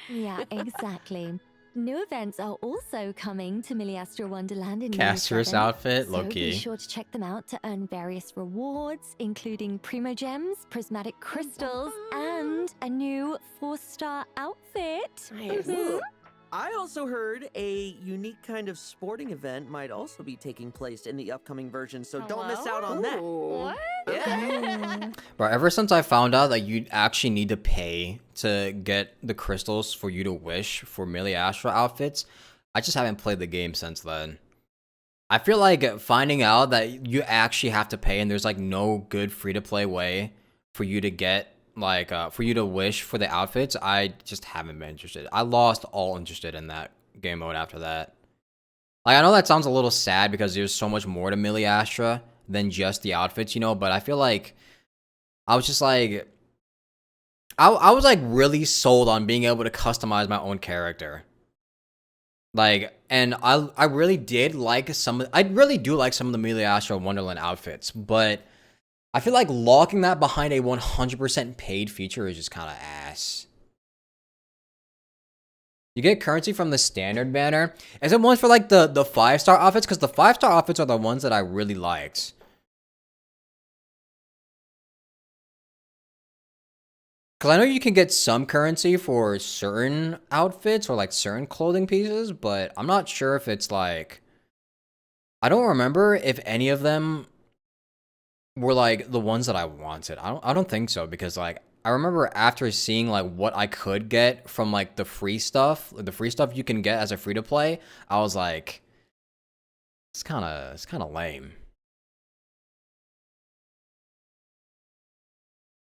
Yeah, exactly. New events are also coming to Milliastra Wonderland in Caster's outfit, so low-key. be sure to check them out to earn various rewards, including Primo Gems, Prismatic Crystals, and a new 4-star outfit. I also heard a unique kind of sporting event might also be taking place in the upcoming version, so don't miss out on that. What? Bro, ever since I found out that you actually need to pay to get the crystals for you to wish for Milliastra outfits, I just haven't played the game since then. I feel like finding out that you actually have to pay and there's like no good free-to-play way for you to get like for you to wish for the outfits, I just haven't been interested. I lost all interested in that game mode after that. Like, I know that sounds a little sad because there's so much more to Millie Astra than just the outfits, you know, but I feel like I was just like I was like really sold on being able to customize my own character. Like, and I really did like I really do like some of the Millie Astra Wonderland outfits, but I feel like locking that behind a 100% paid feature is just kind of ass. You get currency from the standard banner. Is it ones for like the 5-star outfits? Because the 5-star outfits are the ones that I really liked. Because I know you can get some currency for certain outfits or like certain clothing pieces, but I'm not sure if it's like... I don't remember if any of them were like the ones that I wanted. I don't think so, because like I remember after seeing like what I could get from like the free stuff you can get as a free to play, I was like, it's kind of lame.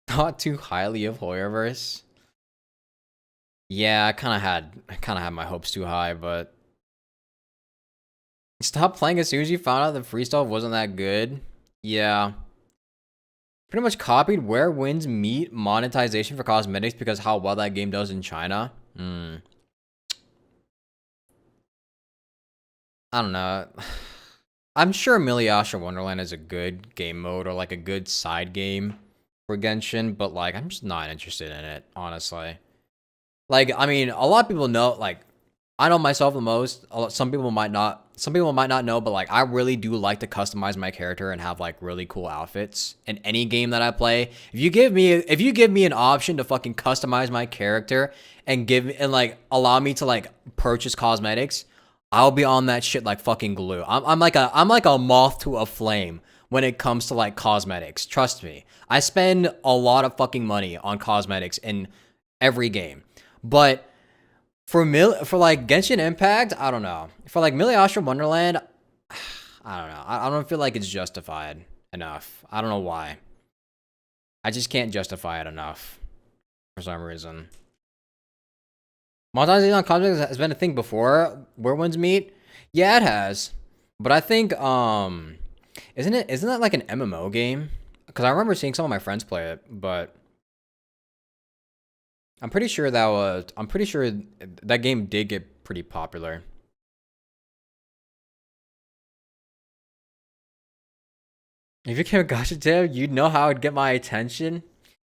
Not too highly of Hoyoverse. Yeah, I kind of had my hopes too high, but stop playing as soon as you found out the free stuff wasn't that good. Yeah. Pretty much copied Where Winds Meet monetization for cosmetics because how well that game does in China. I don't know. I'm sure Millie Astra Wonderland is a good game mode or like a good side game for Genshin, but like I'm just not interested in it, honestly. Like, I mean, a lot of people know, like, I know myself the most. Some people might not know, but like I really do like to customize my character and have like really cool outfits in any game that I play. If you give me an option to fucking customize my character and like allow me to like purchase cosmetics, I'll be on that shit like fucking glue. I'm like a moth to a flame when it comes to like cosmetics. Trust me. I spend a lot of fucking money on cosmetics in every game. But for like Genshin Impact, I don't know. For like Millie Astra Wonderland, I don't know. I don't feel like it's justified enough. I don't know why. I just can't justify it enough for some reason. Monetizing on cosmetics has been a thing before Where Winds Meet. Yeah, it has. But I think isn't that like an MMO game? Because I remember seeing some of my friends play it, but I'm pretty sure that game did get pretty popular. If you came a gacha tab, you'd know how it'd get my attention.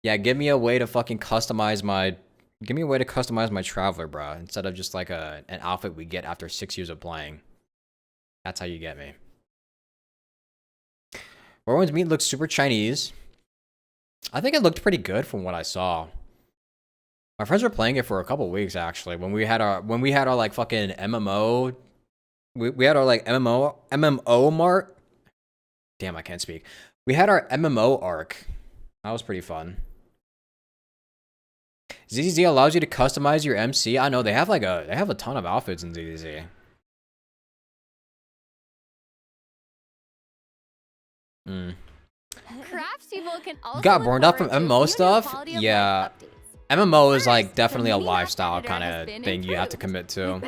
Yeah, give me a way to customize my traveler, bro, instead of just like an outfit we get after 6 years of playing. That's how you get me. Where Winds Meet looks super Chinese. I think it looked pretty good from what I saw. My friends were playing it for a couple weeks actually. When we had our like fucking MMO, we had our like MMO mark. Damn, I can't speak. We had our MMO arc. That was pretty fun. ZZZ allows you to customize your MC. I know they have a ton of outfits in ZZZ. Craftspeople can also Got burned out from MMO stuff? Yeah. MMO is like definitely a lifestyle kind of thing you have to commit to.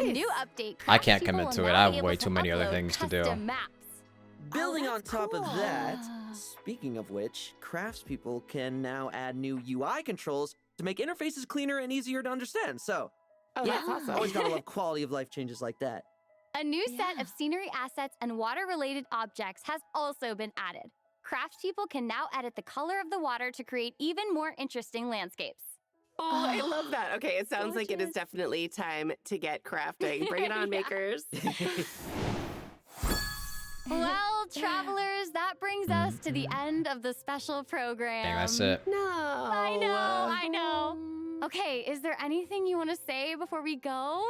I can't commit to it. I have way too many other things to do. Building on top of that, speaking of which, craftspeople can now add new UI controls to make interfaces cleaner and easier to understand. So, that's awesome. Always gotta love quality of life changes like that. A new set of scenery assets and water-related objects has also been added. Craftspeople can now edit the color of the water to create even more interesting landscapes. Oh, I love that. Okay, it sounds like it is definitely time to get crafting. Bring it on, makers. Well, travelers, that brings us to the end of the special program. Dang, that's it. No. I know. Okay, is there anything you want to say before we go?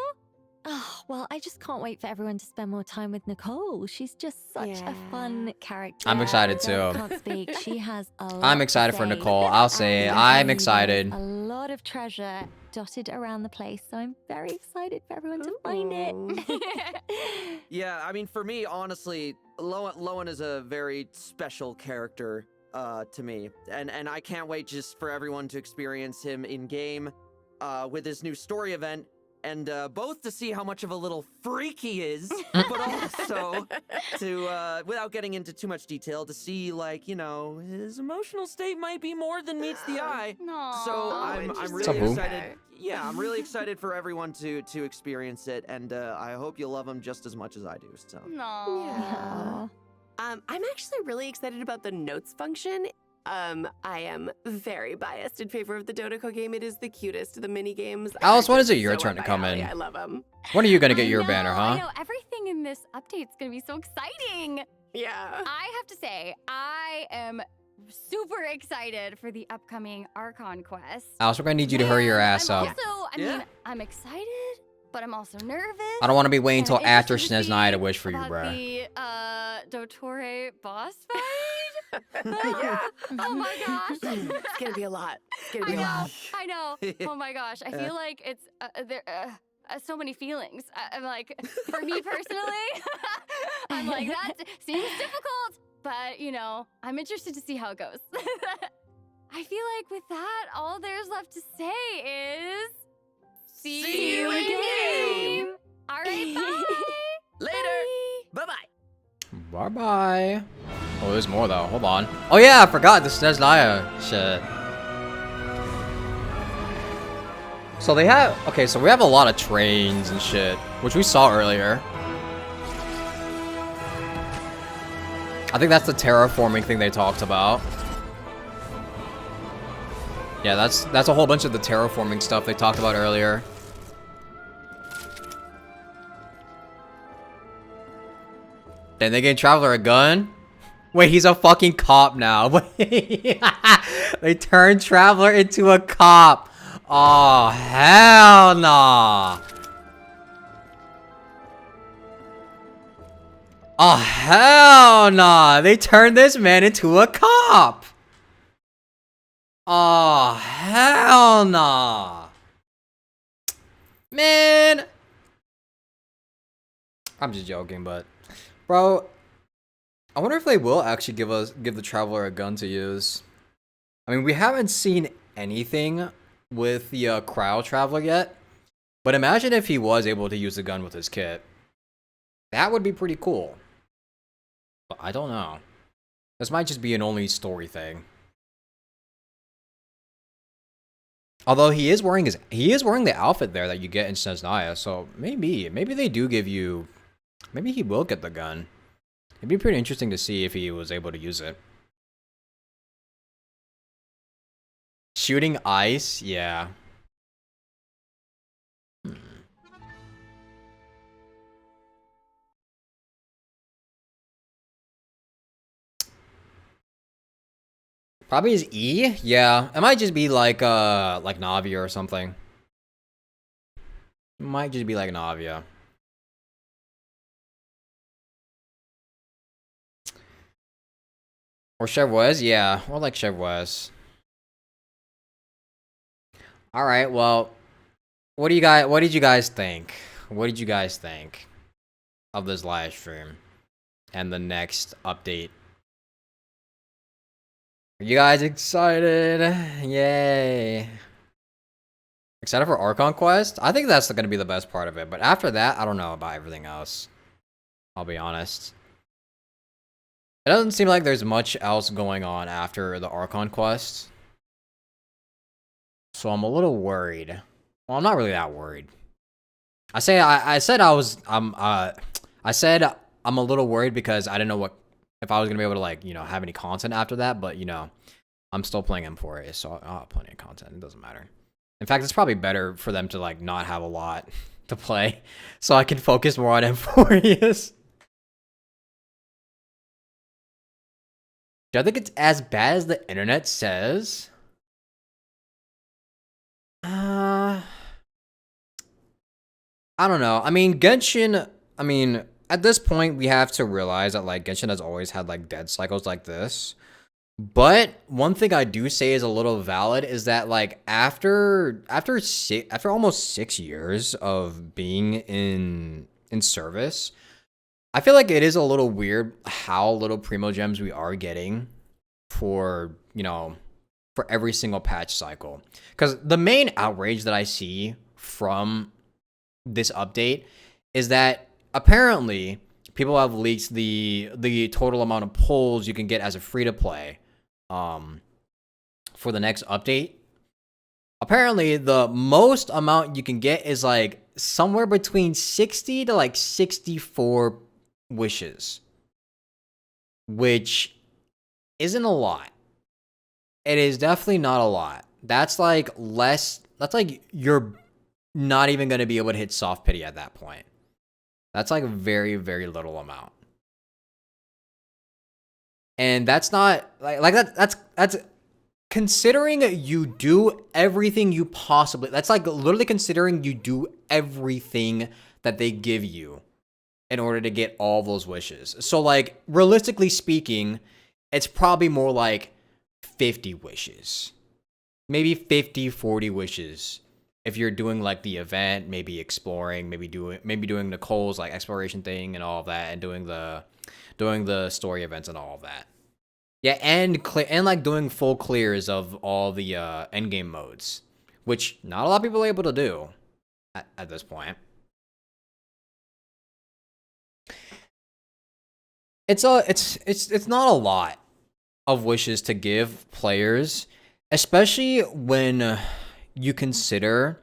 Oh, well, I just can't wait for everyone to spend more time with Nicole. She's just such a fun character. I'm excited too. I can't speak. She has a lot I'm excited to for say. Nicole. I'll say it. I'm excited. A lot of treasure dotted around the place, so I'm very excited for everyone to find it. Yeah, I mean, for me, honestly, Lowen is a very special character to me, and I can't wait just for everyone to experience him in game with his new story event, and both to see how much of a little freak he is, but also to, without getting into too much detail, to see, like, you know, his emotional state might be more than meets the eye. So I'm really excited. Yeah, I'm really excited for everyone to experience it, and I hope you love him just as much as I do. So. Yeah. I'm actually really excited about the notes function. I am very biased in favor of the Dodoko game. It is the cutest of the mini games. Alice, when is it your turn to come in? I love them. When are you gonna get your banner, huh? I know, everything in this update's gonna be so exciting. Yeah. I have to say, I am super excited for the upcoming Archon quest. Alice, we're gonna need you to hurry your ass up. Also, I mean, I'm excited, but I'm also nervous. I don't want to be waiting until after Snezniah to wish for you, bro. The Dotore boss fight. Yeah. Oh my gosh. It's gonna be a lot. It's gonna be a lot. I know. Oh my gosh. I feel like it's there. So many feelings. I'm like, for me personally, I'm like, that seems difficult, but you know, I'm interested to see how it goes. I feel like with that, all there's left to say is, see you in game. All right, bye. Later. Bye-bye. Bye-bye. Oh, there's more though. Hold on. Oh yeah, I forgot the Snezniah shit. So they have, okay, so we have a lot of trains and shit, which we saw earlier. I think that's the terraforming thing they talked about. Yeah, that's a whole bunch of the terraforming stuff they talked about earlier. Then they gave Traveler a gun? Wait, he's a fucking cop now. They turned Traveler into a cop. Oh, hell nah. Oh, hell nah. They turned this man into a cop. Oh, hell nah. Man. I'm just joking, but bro, I wonder if they will actually give the Traveler a gun to use. I mean, we haven't seen anything with the Cryo Traveler yet, but imagine if he was able to use the gun with his kit. That would be pretty cool. But I don't know. This might just be an only story thing. Although he is wearing the outfit there that you get in Snezniah, so maybe they do give you, maybe he will get the gun. It'd be pretty interesting to see if he was able to use it. Shooting ice? Yeah. Probably is E? Yeah. It might just be like Navia or something. It might just be like Navia. Or Chevrolet? Yeah. Or like Chevrolet. Alright, well, what did you guys think? What did you guys think of this live stream and the next update? Are you guys excited? Yay. Excited for Archon Quest? I think that's gonna be the best part of it, but after that, I don't know about everything else. I'll be honest. It doesn't seem like there's much else going on after the Archon Quest. So I'm a little worried. Well, I'm not really that worried. I said I'm a little worried because I didn't know if I was gonna be able to, like, you know, have any content after that, but you know, I'm still playing M4A, so I'll have plenty of content. It doesn't matter. In fact, it's probably better for them to like not have a lot to play, so I can focus more on M4As. Do I think it's as bad as the internet says? I don't know. I mean, Genshin, at this point, we have to realize that, like, Genshin has always had, like, dead cycles like this. But one thing I do say is a little valid is that like after almost 6 years of being in service, I feel like it is a little weird how little primo gems we are getting for, you know, for every single patch cycle. Because the main outrage that I see from this update is that apparently people have leaked the total amount of pulls you can get as a free-to-play for the next update. Apparently, the most amount you can get is like somewhere between 60 to like 64 wishes, which isn't a lot. It is definitely not a lot. That's like less. That's like you're not even going to be able to hit soft pity at that point. That's like a very, very little amount. And that's not like that's considering you do everything you possibly, that's like literally considering you do everything that they give you in order to get all those wishes. So like realistically speaking, it's probably more like 50 wishes. Maybe 50, 40 wishes. If you're doing like the event, maybe exploring, maybe doing Nicole's like exploration thing and all of that, and doing the story events and all of that. Yeah, and like doing full clears of all the endgame modes, which not a lot of people are able to do at this point. It's not a lot of wishes to give players, especially when you consider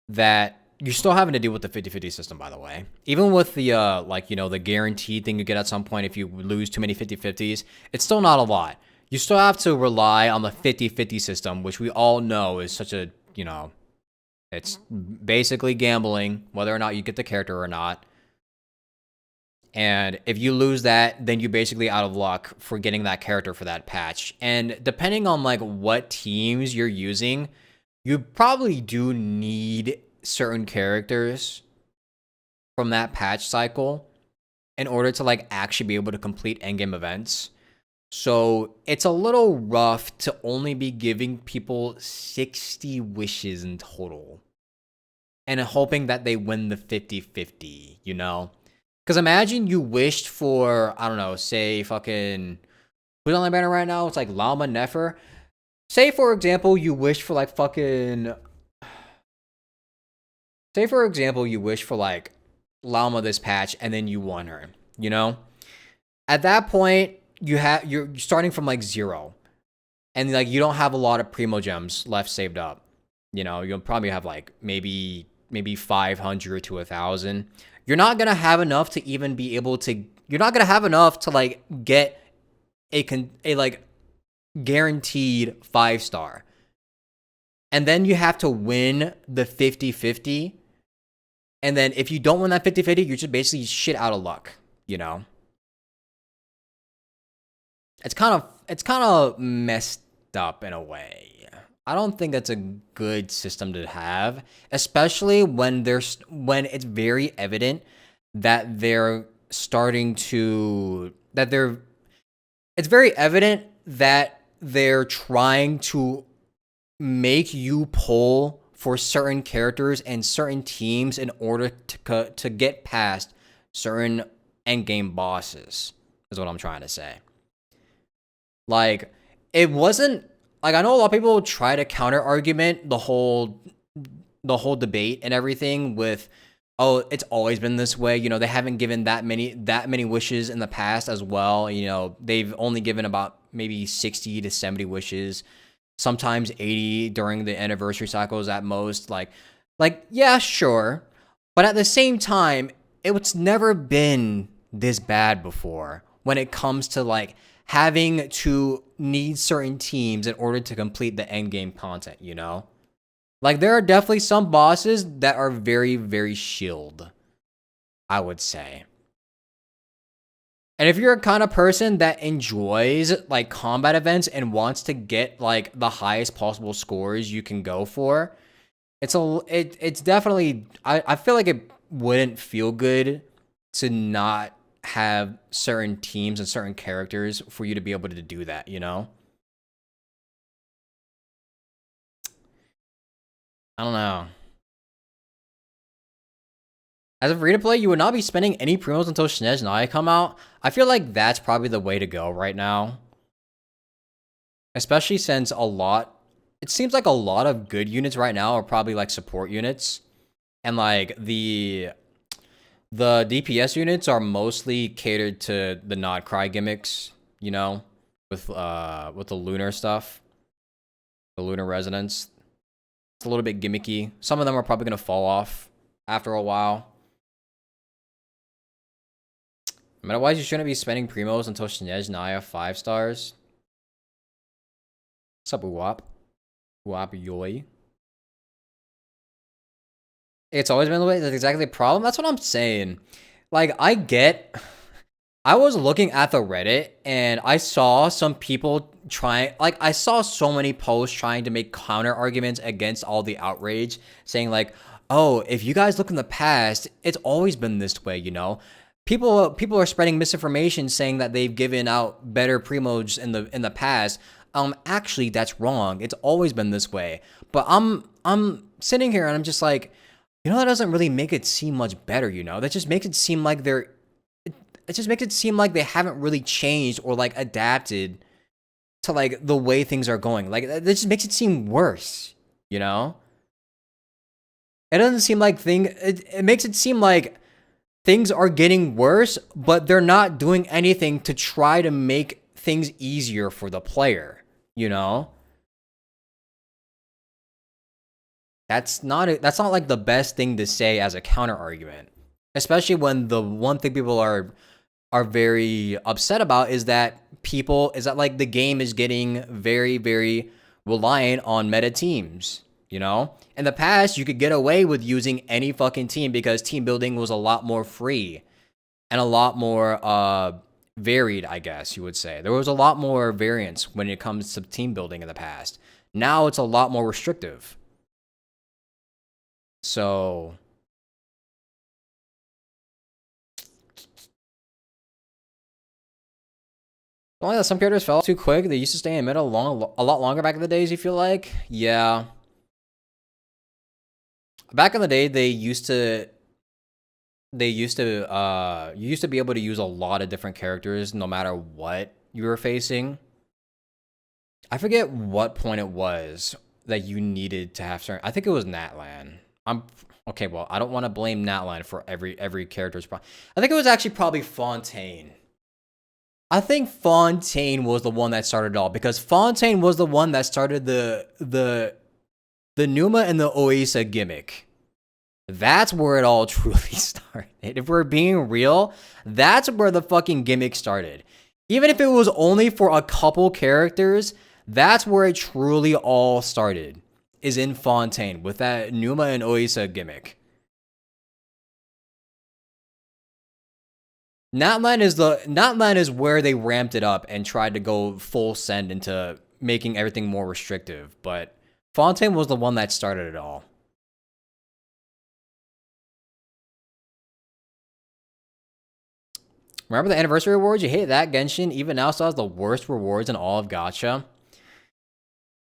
that you're still having to deal with the 50-50 system, by the way. Even with the, like, you know, the guaranteed thing you get at some point if you lose too many 50-50s, it's still not a lot. You still have to rely on the 50-50 system, which we all know is such a, you know, it's basically gambling, whether or not you get the character or not. And if you lose that, then you're basically out of luck for getting that character for that patch. And depending on, like, what teams you're using, you probably do need certain characters from that patch cycle in order to like actually be able to complete endgame events. So it's a little rough to only be giving people 60 wishes in total and hoping that they win the 50-50, you know? Because imagine you wished for, I don't know, say fucking, who's on the banner right now? It's like Llama Nefer. Say, for example, you wished for like fucking, say, for example, you wish for, like, Llama this patch, and then you won her, you know? At that point, you're starting from, like, 0. And, like, you don't have a lot of primo gems left saved up. You know, you'll probably have, like, maybe 500 to 1,000. You're not gonna have enough to even be able to... You're not gonna have enough to, like, get a like, guaranteed 5-star. And then you have to win the 50-50. And then if you don't win that 50-50, you're just basically shit out of luck, you know? It's kind of messed up in a way. I don't think that's a good system to have, especially when it's very evident that it's very evident that they're trying to make you pull for certain characters and certain teams in order to get past certain endgame bosses, is what I'm trying to say. Like, it wasn't, like, I know a lot of people try to counter argument the whole debate and everything with, oh, it's always been this way. You know, they haven't given that many wishes in the past as well. You know, they've only given about maybe 60 to 70 wishes. Sometimes 80 during the anniversary cycles at most. Like, yeah, sure. But at the same time, it's never been this bad before when it comes to, like, having to need certain teams in order to complete the endgame content, you know? Like, there are definitely some bosses that are very, very shield, I would say. And if you're a kind of person that enjoys, like, combat events and wants to get, like, the highest possible scores you can go for, it's definitely, I feel like it wouldn't feel good to not have certain teams and certain characters for you to be able to do that, you know? I don't know. As a free-to-play, you would not be spending any primos until Snezh Naya come out. I feel like that's probably the way to go right now. Especially since it seems like a lot of good units right now are probably like support units. And like the DPS units are mostly catered to the not cry gimmicks, you know, with the lunar stuff. The lunar resonance. It's a little bit gimmicky. Some of them are probably gonna fall off after a while. Otherwise, you shouldn't be spending primos until Snezh Naya 5 stars. What's up, bwaap? Bwaap yoy. It's always been the way. That's exactly the problem. That's what I'm saying. Like, I was looking at the Reddit and I saw some people I saw so many posts trying to make counter arguments against all the outrage, saying like, oh, if you guys look in the past, it's always been this way, you know? People are spreading misinformation saying that they've given out better primos in the past. Actually, that's wrong. It's always been this way. But I'm sitting here and I'm just like, you know, that doesn't really make it seem much better, you know? That just makes it seem like it just makes it seem like they haven't really changed or like adapted to like the way things are going. Like, that just makes it seem worse, you know? It doesn't seem like it makes it seem like things are getting worse, but they're not doing anything to try to make things easier for the player, you know? That's not like the best thing to say as a counter argument, especially when the one thing people are very upset about is that like the game is getting very, very reliant on meta teams, you know? In the past, you could get away with using any fucking team because team building was a lot more free and a lot more varied, I guess you would say. There was a lot more variance when it comes to team building in the past. Now it's a lot more restrictive. So only that some characters fell off too quick. They used to stay in meta a lot longer back in the days, you feel like? Yeah. Back in the day, you used to be able to use a lot of different characters no matter what you were facing. I forget what point it was that you needed to have certain. I think it was Natlan. Okay, well, I don't want to blame Natlan for every character's problem. I think it was actually probably Fontaine. I think Fontaine was the one that started it all, because Fontaine was the one that started the Numa and the Oisa gimmick. That's where it all truly started. If we're being real, that's where the fucking gimmick started. Even if it was only for a couple characters, that's where it truly all started, is in Fontaine with that Numa and Oisa gimmick. Natlan is where they ramped it up and tried to go full send into making everything more restrictive, but Fontaine was the one that started it all. Remember the anniversary rewards? You hate that. Genshin even now still has the worst rewards in all of gacha.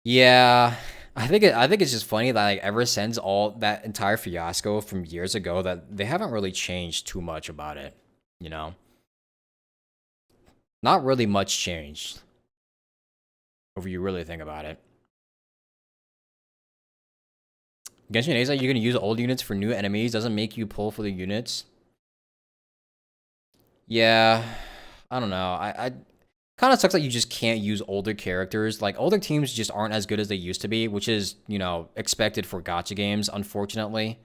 Yeah, I think it's just funny that like ever since all that entire fiasco from years ago that they haven't really changed too much about it, you know? Not really much changed. If you really think about it. Genshin is like you're gonna use old units for new enemies, doesn't make you pull for the units. Yeah, I don't know. I kind of sucks that you just can't use older characters. Like, older teams just aren't as good as they used to be, which is, you know, expected for gacha games, unfortunately.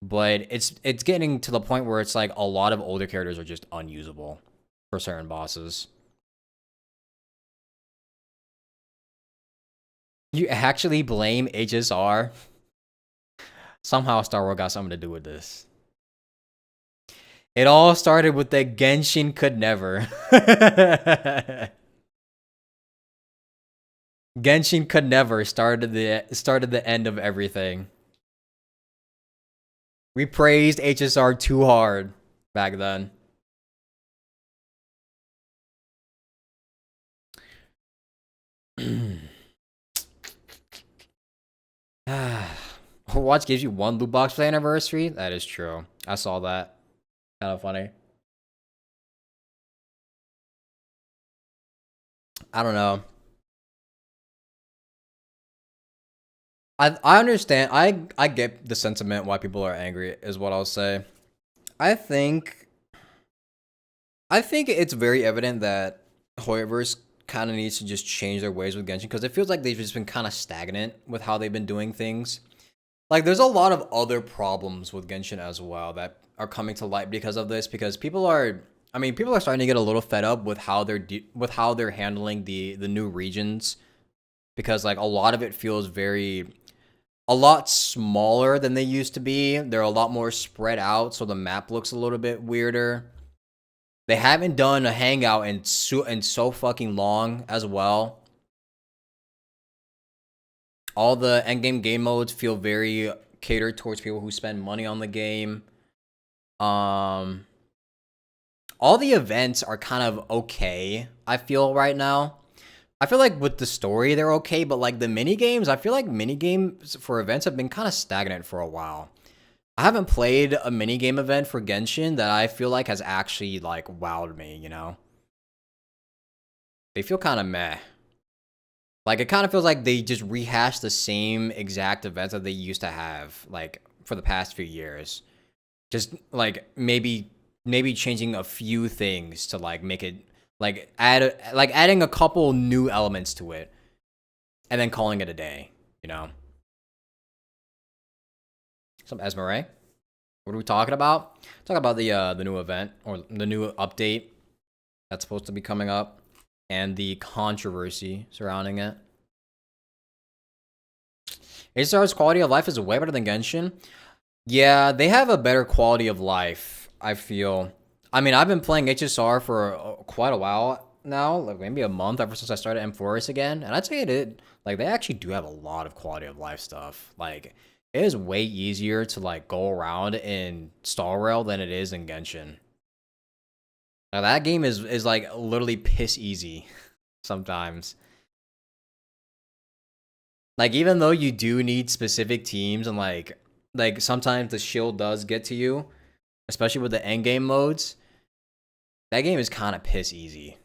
But it's getting to the point where it's like a lot of older characters are just unusable for certain bosses. You actually blame HSR? Somehow Star Wars got something to do with this. It all started with the Genshin could never. Genshin could never started the end of everything. We praised HSR too hard back then. Overwatch gives you 1 loot box for the anniversary. That is true. I saw that. Kind of funny. I don't know. I understand. I get the sentiment why people are angry is what I'll say. I think it's very evident that Hoyoverse kind of needs to just change their ways with Genshin because it feels like they've just been kind of stagnant with how they've been doing things. Like there's a lot of other problems with Genshin as well that are coming to light because of this, because people are starting to get a little fed up with how they're handling the new regions, because like a lot of it feels a lot smaller than they used to be. They're a lot more spread out, so the map looks a little bit weirder. They haven't done a hangout in so fucking long as well. All the endgame game modes feel very catered towards people who spend money on the game. All the events are kind of okay, I feel, right now. I feel like with the story, they're okay, but like the mini games, I feel like mini games for events have been kind of stagnant for a while. I haven't played a mini game event for Genshin that I feel like has actually like wowed me, you know? They feel kind of meh. Like it kind of feels like they just rehashed the same exact events that they used to have like for the past few years. Just like maybe changing a few things to like make it like adding a couple new elements to it and then calling it a day, you know? Some Esmeralda. What are we talking about? Talk about the new event or the new update that's supposed to be coming up and the controversy surrounding it. HSR's quality of life is way better than Genshin. Yeah, they have a better quality of life, I feel. I mean, I've been playing HSR for quite a while now, like maybe a month ever since I started M4S again, and I'd say like they actually do have a lot of quality of life stuff. Like it is way easier to like go around in Star Rail than it is in Genshin. Now that game is like literally piss easy sometimes. Like even though you do need specific teams and like sometimes the shield does get to you, especially with the endgame modes, that game is kind of piss easy.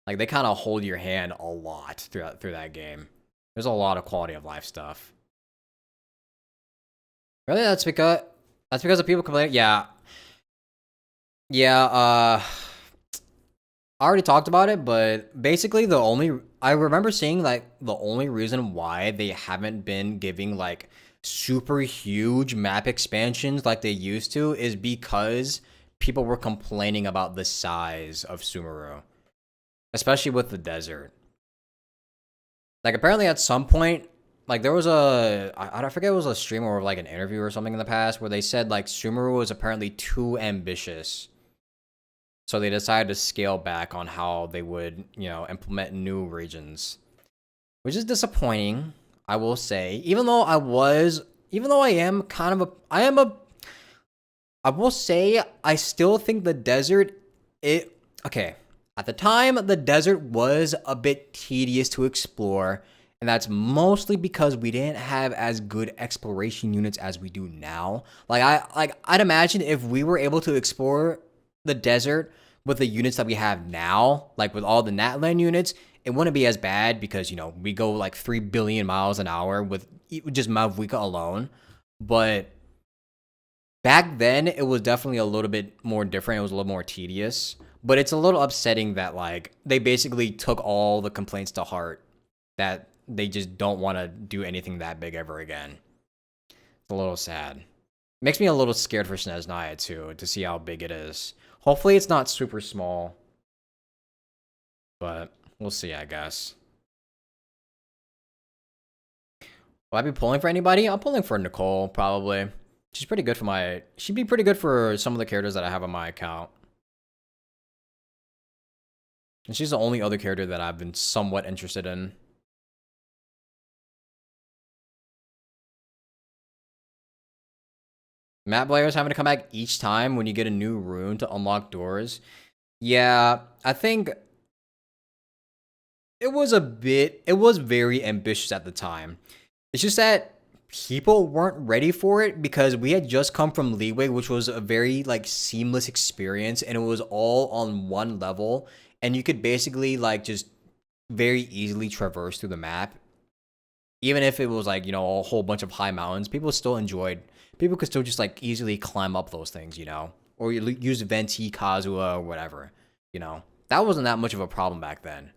Like they kind of hold your hand a lot through that game. There's a lot of quality of life stuff. Really, that's because of people complaining. Yeah. I already talked about it, but basically I remember seeing like the only reason why they haven't been giving like super huge map expansions like they used to is because people were complaining about the size of Sumeru, especially with the desert. Like apparently at some point, like there was I forget, it was a stream or like an interview or something in the past where they said like Sumeru was apparently too ambitious. So they decided to scale back on how they would, you know, implement new regions, which is disappointing, I will say. Even though I will say I still think the desert, okay. At the time, the desert was a bit tedious to explore, and that's mostly because we didn't have as good exploration units as we do now. I'd imagine if we were able to explore the desert with the units that we have now, like with all the Natlan units, it wouldn't be as bad because, you know, we go like 3 billion miles an hour with just Mavwika alone. But back then, it was definitely a little bit more different. It was a little more tedious. But it's a little upsetting that, like, they basically took all the complaints to heart that they just don't want to do anything that big ever again. It's a little sad. Makes me a little scared for Snezhnaya, too, to see how big it is. Hopefully it's not super small. But we'll see, I guess. Will I be pulling for anybody? I'm pulling for Nicole, probably. She'd be pretty good for some of the characters that I have on my account. And she's the only other character that I've been somewhat interested in. Map players having to come back each time when you get a new rune to unlock doors. Yeah, I think it was very ambitious at the time. It's just that people weren't ready for it because we had just come from Leeway, which was a very like seamless experience, and it was all on one level, and you could basically like just very easily traverse through the map. Even if it was like, you know, a whole bunch of high mountains, people could still just like easily climb up those things, you know, or you use Venti, Kazuha, or whatever, you know. That wasn't that much of a problem back then.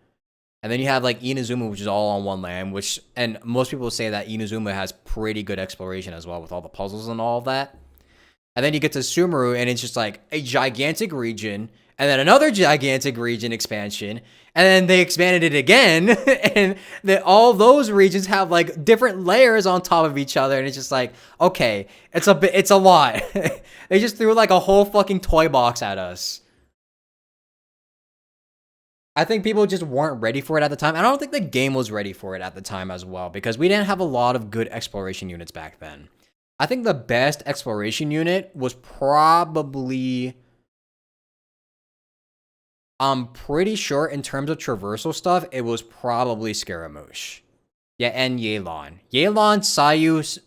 And then you have like Inazuma, which is all on one land, and most people say that Inazuma has pretty good exploration as well with all the puzzles and all of that. And then you get to Sumeru, and it's just like a gigantic region, and then another gigantic region expansion, and then they expanded it again, and then all those regions have like different layers on top of each other, and it's just like, okay, it's a lot. They just threw like a whole fucking toy box at us. I think people just weren't ready for it at the time. I don't think the game was ready for it at the time as well, because we didn't have a lot of good exploration units back then. I think the best exploration unit was probably... I'm pretty sure in terms of traversal stuff, it was probably Scaramouche. Yeah, and Yelan. Yelan, Sayus,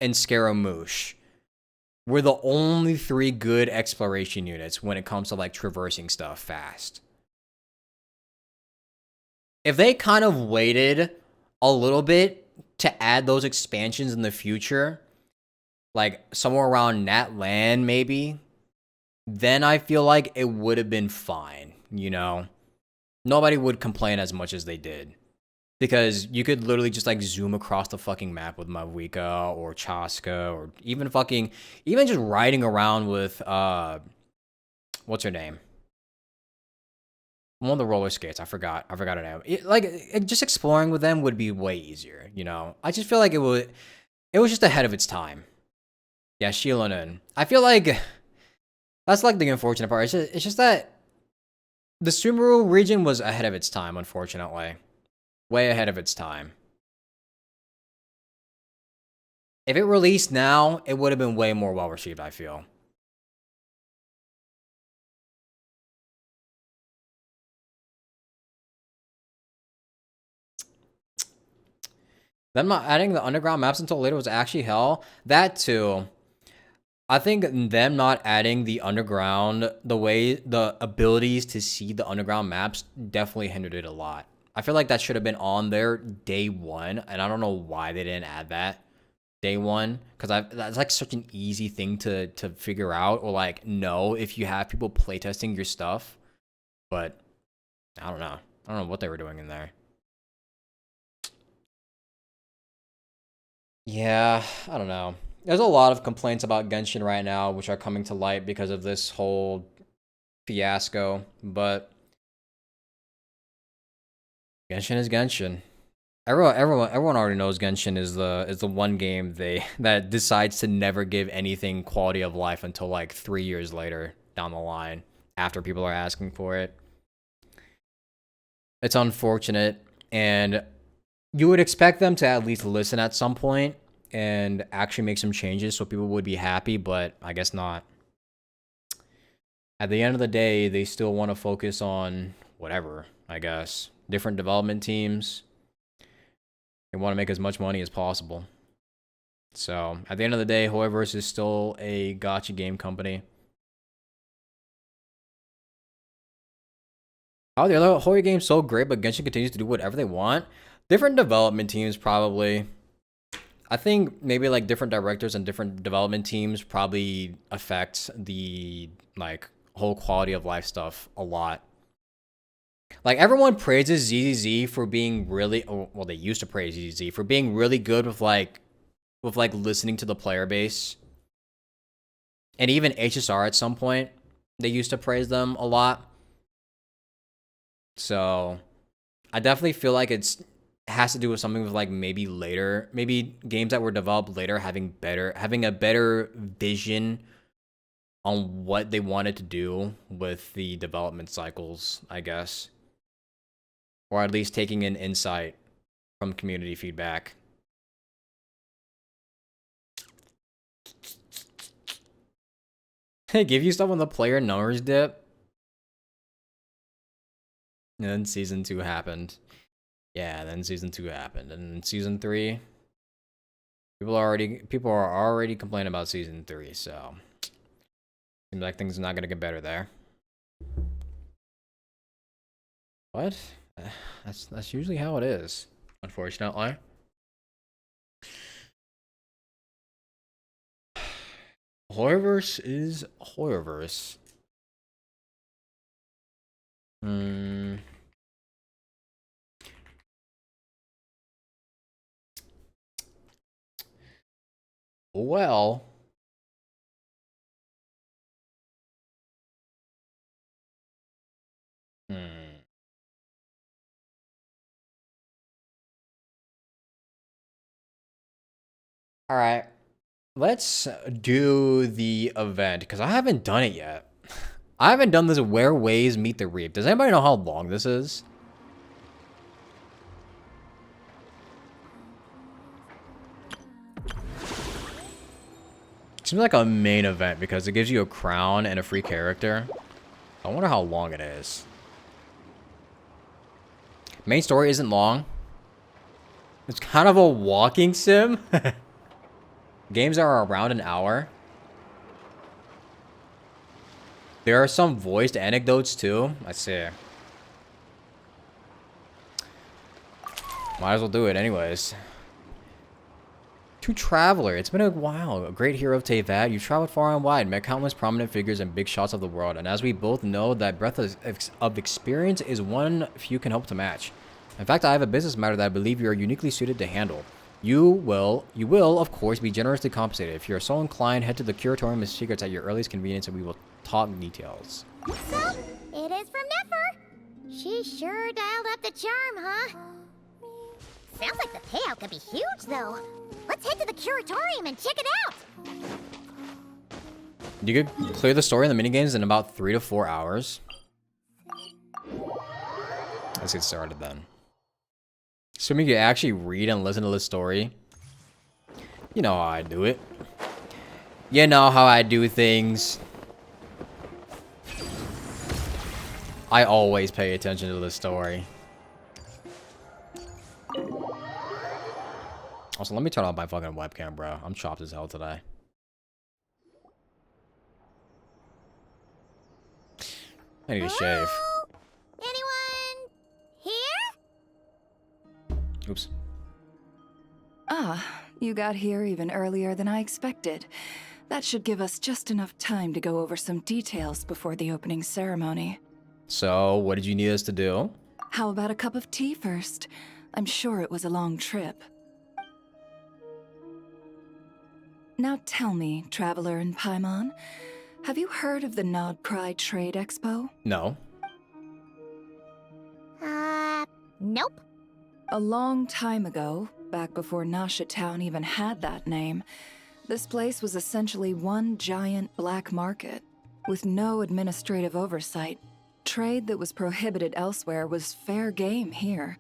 and Scaramouche were the only 3 good exploration units when it comes to like traversing stuff fast. If they kind of waited a little bit to add those expansions in the future, like somewhere around Nat Land maybe, then I feel like it would have been fine, you know? Nobody would complain as much as they did. Because you could literally just like zoom across the fucking map with Mavuika or Chaska, or even just riding around with, what's her name? One of the roller skates, I forgot her name. Just exploring with them would be way easier, you know? I just feel like it was just ahead of its time. Yeah, Shilonen. I feel like that's like the unfortunate part. It's just that the Sumeru region was ahead of its time, unfortunately. Way ahead of its time. If it released now, it would have been way more well received, I feel. Them not adding the underground maps until later was actually hell. That too. I think them not adding the underground, the abilities to see the underground maps definitely hindered it a lot. I feel like that should have been on there day one, and I don't know why they didn't add that day one, because that's like such an easy thing to figure out, or like know if you have people playtesting your stuff. But I don't know. I don't know what they were doing in there. Yeah, I don't know. There's a lot of complaints about Genshin right now, which are coming to light because of this whole fiasco, but Genshin is Genshin. Everyone already knows Genshin is the one game that decides to never give anything quality of life until like 3 years later down the line, after people are asking for it. It's unfortunate, and you would expect them to at least listen at some point and actually make some changes so people would be happy, but I guess not. At the end of the day, they still want to focus on whatever, I guess. Different development teams. They want to make as much money as possible. So, at the end of the day, Hoyoverse is still a gacha game company. Oh, the other Hoyo game's so great, but Genshin continues to do whatever they want. Different development teams, probably. I think maybe like different directors and different development teams probably affect the like whole quality of life stuff a lot. Like everyone praises ZZZ for being really, well, they used to praise ZZZ for being really good with like listening to the player base. And even HSR at some point, they used to praise them a lot. So I definitely feel like it has to do with something with like maybe games that were developed later having a better vision on what they wanted to do with the development cycles, I guess. Or at least taking in insight from community feedback. Hey, give you stuff when the player numbers dip. And then season 2 happened. Yeah, then season 2 happened, and then season 3. People are already complaining about season 3, so seems like things are not gonna get better there. What? That's usually how it is, unfortunately. Horrorverse is Horrorverse. Well, all right. Let's do the event because I haven't done it yet. I haven't done this Where Ways Meet the Reap. Does anybody know how long this is? Seems like a main event because it gives you a crown and a free character. I wonder how long it is. Main story isn't long. It's kind of a walking sim. Games are around an hour. There are some voiced anecdotes too. I see. Might as well do it anyways. To Traveler, it's been a while. A great hero of Teyvat, you've traveled far and wide, met countless prominent figures and big shots of the world, and as we both know, that breadth of experience is one few can hope to match. In fact, I have a business matter that I believe you are uniquely suited to handle. You will, of course, be generously compensated. If you are so inclined, head to the Curatorium of Secrets at your earliest convenience and we will talk details. So, it is from Nefer. She sure dialed up the charm, huh? Sounds like the payout could be huge, though. Let's head to the Curatorium and check it out! You could clear the story in the minigames in about 3 to 4 hours. Let's get started then. Assuming you actually read and listen to the story. You know how I do it. You know how I do things. I always pay attention to the story. Also, let me turn off my fucking webcam, bro. I'm chopped as hell today. I need to shave. Anyone here? Oops. Ah, you got here even earlier than I expected. That should give us just enough time to go over some details before the opening ceremony. So, what did you need us to do? How about a cup of tea first? I'm sure it was a long trip. Now tell me, Traveler and Paimon, have you heard of the Nod Cry Trade Expo? No. Nope. A long time ago, back before Nasha Town even had that name, this place was essentially one giant black market. With no administrative oversight, trade that was prohibited elsewhere was fair game here.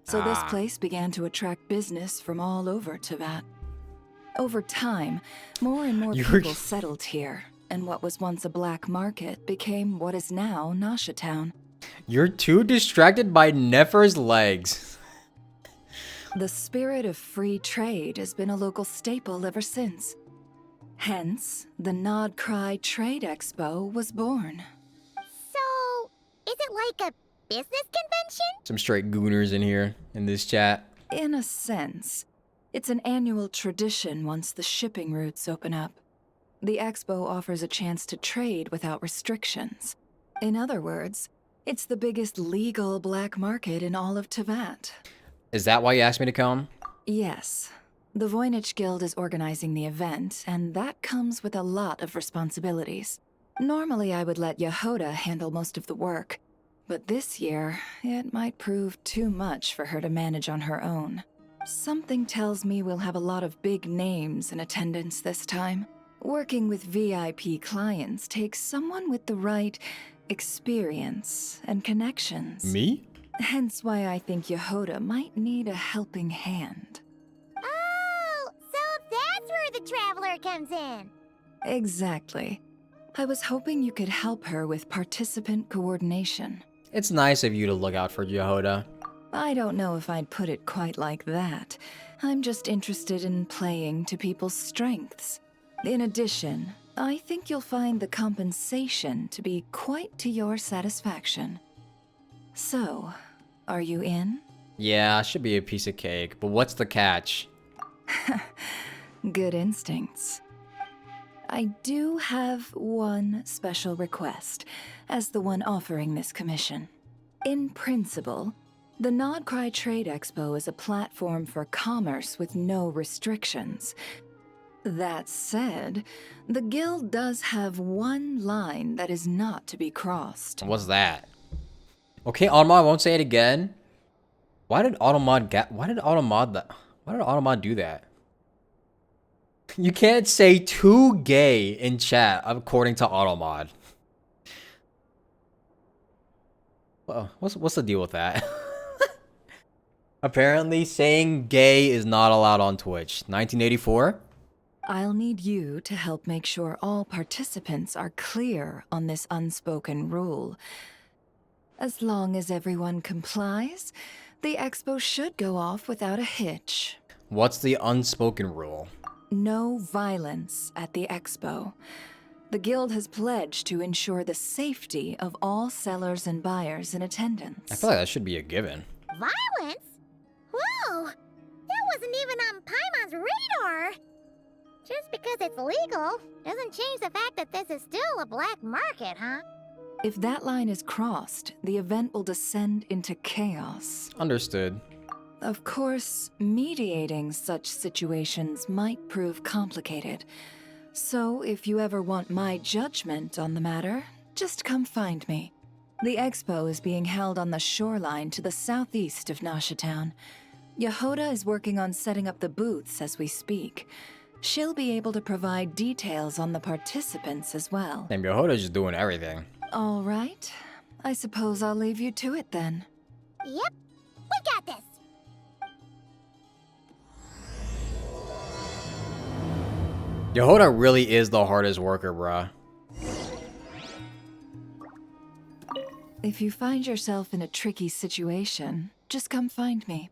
So this place began to attract business from all over Teyvat. Over time, more and more people settled here, and what was once a black market became what is now Nasha Town. You're too distracted by Nefer's legs. The spirit of free trade has been a local staple ever since. Hence, the Nod Cry Trade Expo was born. So, is it like a business convention? Some straight gooners in here, in this chat. In a sense. It's an annual tradition once the shipping routes open up. The expo offers a chance to trade without restrictions. In other words, it's the biggest legal black market in all of Teyvat. Is that why you asked me to come? Yes. The Voynich Guild is organizing the event, and that comes with a lot of responsibilities. Normally I would let Yehoda handle most of the work, but this year, it might prove too much for her to manage on her own. Something tells me we'll have a lot of big names in attendance this time. Working with VIP clients takes someone with the right experience and connections. Me? Hence why I think Yehoda might need a helping hand. Oh, so that's where the Traveler comes in. Exactly. I was hoping you could help her with participant coordination. It's nice of you to look out for Yehoda. I don't know if I'd put it quite like that. I'm just interested in playing to people's strengths. In addition, I think you'll find the compensation to be quite to your satisfaction. So, are you in? Yeah, should be a piece of cake, but what's the catch? Good instincts. I do have one special request, as the one offering this commission. In principle, the Nodcry Trade Expo is a platform for commerce with no restrictions. That said, the guild does have one line that is not to be crossed. What's that? Okay, Automod, I won't say it again. Why did Automod do that? You can't say too gay in chat, according to Automod. Well, what's the deal with that? Apparently, saying gay is not allowed on Twitch. 1984? I'll need you to help make sure all participants are clear on this unspoken rule. As long as everyone complies, the expo should go off without a hitch. What's the unspoken rule? No violence at the expo. The guild has pledged to ensure the safety of all sellers and buyers in attendance. I feel like that should be a given. Violence? Whoa! That wasn't even on Paimon's radar! Just because it's legal doesn't change the fact that this is still a black market, huh? If that line is crossed, the event will descend into chaos. Understood. Of course, mediating such situations might prove complicated. So if you ever want my judgment on the matter, just come find me. The expo is being held on the shoreline to the southeast of Nasha Town. Yehoda is working on setting up the booths as we speak. She'll be able to provide details on the participants as well. And Yehoda's just doing everything. All right. I suppose I'll leave you to it then. Yep, we got this. Yehoda really is the hardest worker, bruh. If you find yourself in a tricky situation, just come find me.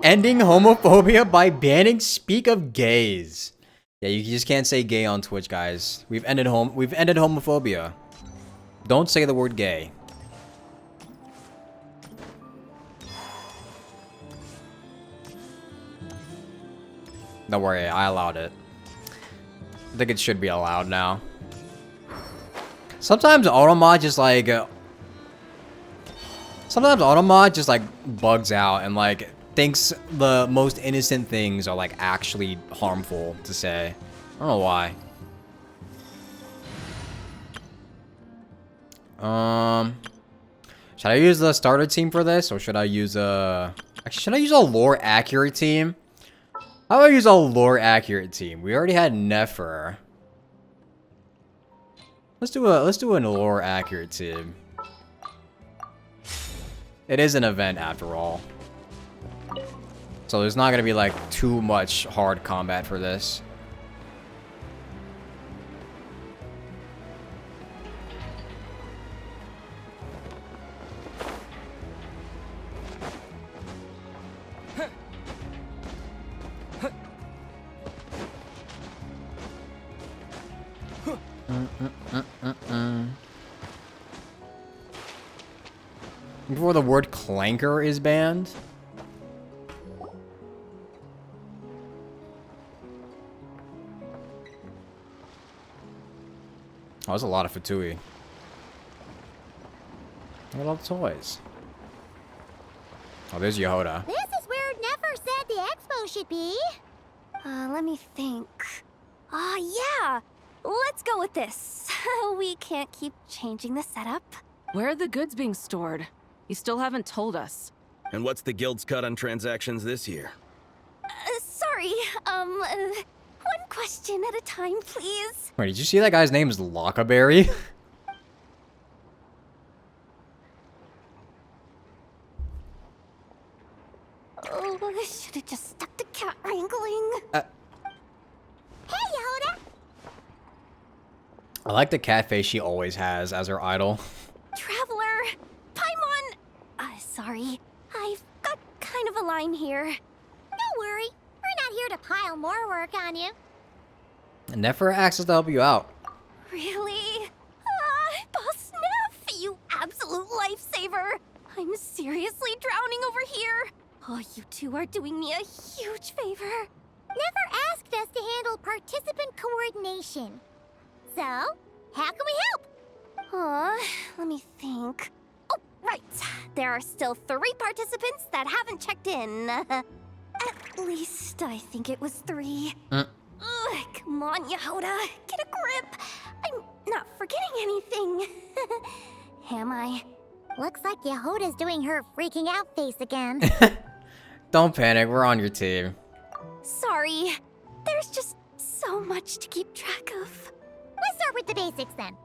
Ending homophobia by banning speak of gays. Yeah, you just can't say gay on Twitch, guys. We've ended homophobia. Don't say the word gay. Don't worry, I allowed it. I think it should be allowed now. Sometimes Automod just like... sometimes Automod just like bugs out and like thinks the most innocent things are like actually harmful to say. I don't know why. Should I use the starter team for this, or should I use a... Actually, should I use a lore accurate team? How about I use a lore accurate team? We already had Nefer. Let's do a lore accurate team. It is an event after all. So there's not gonna be like too much hard combat for this. Before the word clanker is banned. Oh, there's a lot of Fatui. Look at all the toys. Oh, there's Yehoda. This is where Nefer said the expo should be. Let me think. Yeah. Let's go with this. We can't keep changing the setup. Where are the goods being stored? You still haven't told us. And what's the guild's cut on transactions this year? Sorry. One question at a time, please. Wait, did you see that guy's name is Lockaberry? Oh, I should have just stuck to cat wrangling. Hey, Yehoda! I like the cat face she always has as her idol. Traveler! Paimon! Sorry. I've got kind of a line here. Don't worry. We're not here to pile more work on you. Never asks us to help you out. Really? Boss Neff, you absolute lifesaver! I'm seriously drowning over here. Oh, you two are doing me a huge favor. Never asked us to handle participant coordination. So, how can we help? Let me think. Oh, right. There are still 3 participants that haven't checked in. At least I think it was 3. Ugh, come on, Yehoda. Get a grip. I'm not forgetting anything. Am I? Looks like Yehoda's doing her freaking out face again. Don't panic, we're on your team. Sorry. There's just so much to keep track of. Let's start with the basics then.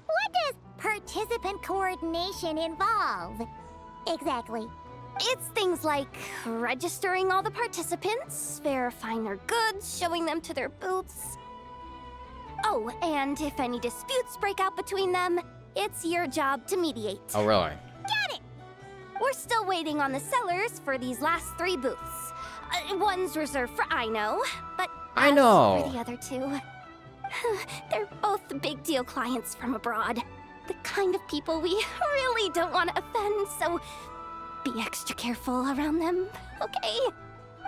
What does participant coordination involve? Exactly. It's things like registering all the participants, verifying their goods, showing them to their booths. Oh, and if any disputes break out between them, it's your job to mediate. Oh, really? Got it! We're still waiting on the sellers for these last 3 booths. One's reserved for Aino, but I know. for the other 2, they're both big deal clients from abroad. The kind of people we really don't want to offend, so be extra careful around them, okay?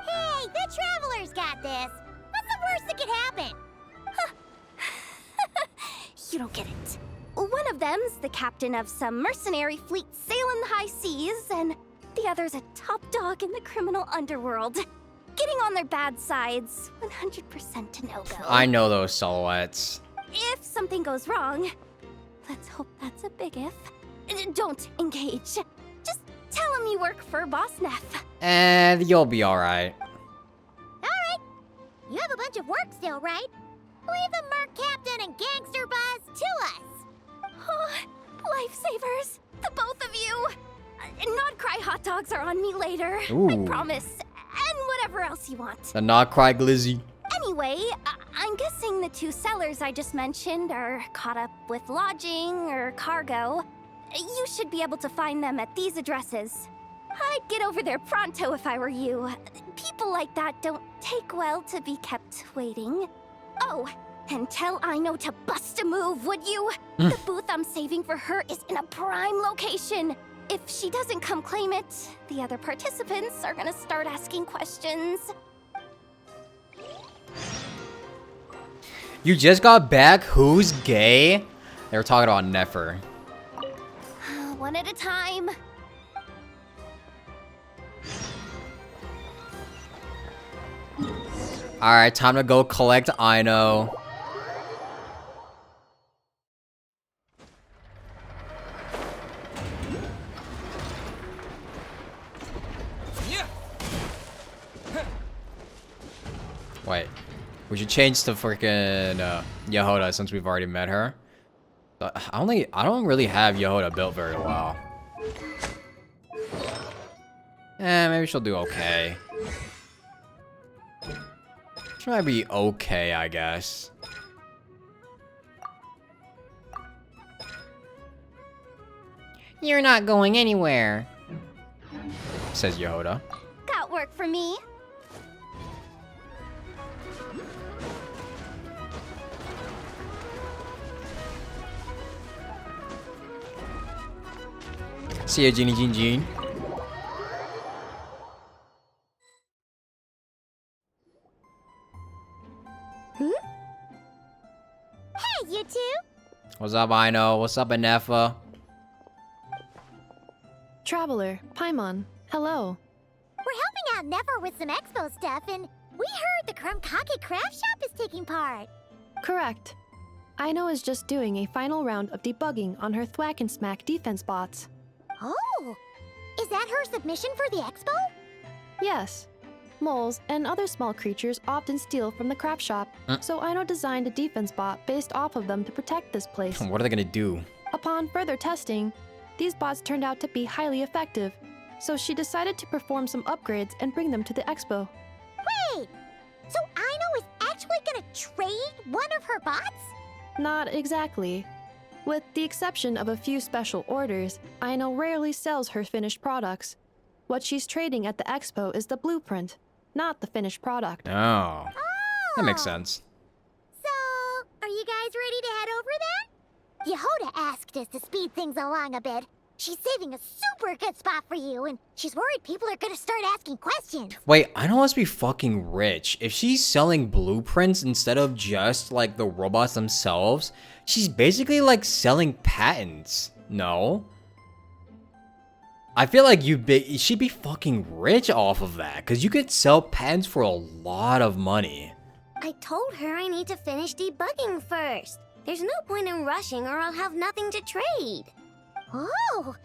Hey, the Traveler's got this. What's the worst that could happen? You don't get it. One of them's the captain of some mercenary fleet sailing the high seas, and the other's a top dog in the criminal underworld. Getting on their bad sides, 100% no-go. I know those silhouettes. If something goes wrong, let's hope that's a big if, don't engage. Just tell him you work for Boss Neff. And you'll be alright. Alright. You have a bunch of work still, right? Leave the Merc Captain and Gangster Buzz to us. Oh, lifesavers, the both of you. Not cry hot dogs are on me later. Ooh. I promise. And whatever else you want. The not cry glizzy. Anyway, I'm guessing the 2 sellers I just mentioned are caught up with lodging or cargo. You should be able to find them at these addresses. I'd get over there pronto if I were you. People like that don't take well to be kept waiting. Oh, and tell Aino to bust a move, would you? The booth I'm saving for her is in a prime location. If she doesn't come claim it, the other participants are gonna start asking questions. You just got back? Who's gay? They were talking about Nefer. One at a time. Alright, time to go collect Aino. Wait, we should change to freaking Yehoda since we've already met her. But I don't really have Yehoda built very well. Maybe she'll do okay. She might be okay, I guess. You're not going anywhere, says Yehoda. Got work for me. See ya, Jeannie Jean Jean. Hey, you two! What's up, Aino? What's up, Anefa? Traveler, Paimon, hello. We're helping out Nefer with some expo stuff, and we heard the Krumkake craft shop is taking part. Correct. Aino is just doing a final round of debugging on her Thwack and Smack defense bots. Oh! Is that her submission for the expo? Yes. Moles and other small creatures often steal from the craft shop, so Aino designed a defense bot based off of them to protect this place. What are they gonna do? Upon further testing, these bots turned out to be highly effective, so she decided to perform some upgrades and bring them to the expo. Wait! So Aino is actually gonna trade one of her bots? Not exactly. With the exception of a few special orders, Aino rarely sells her finished products. What she's trading at the expo is the blueprint, not the finished product. Oh. That makes sense. So, are you guys ready to head over then? Yehoda asked us to speed things along a bit. She's saving a super good spot for you, and she's worried people are gonna start asking questions. Wait, Aino must be fucking rich. If she's selling blueprints instead of just, like, the robots themselves, she's basically, like, selling patents. No? I feel like she'd be fucking rich off of that, because you could sell patents for a lot of money. I told her I need to finish debugging first. There's no point in rushing or I'll have nothing to trade. Oh,